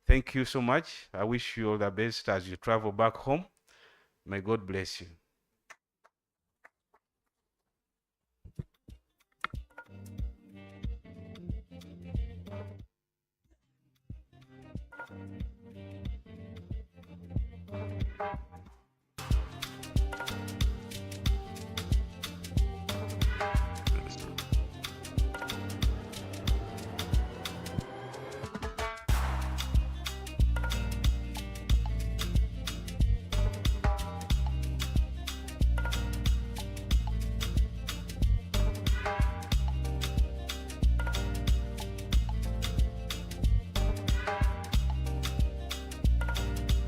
Speaker 13: Thank you so much. I wish you all the best as you travel back home. May God bless you.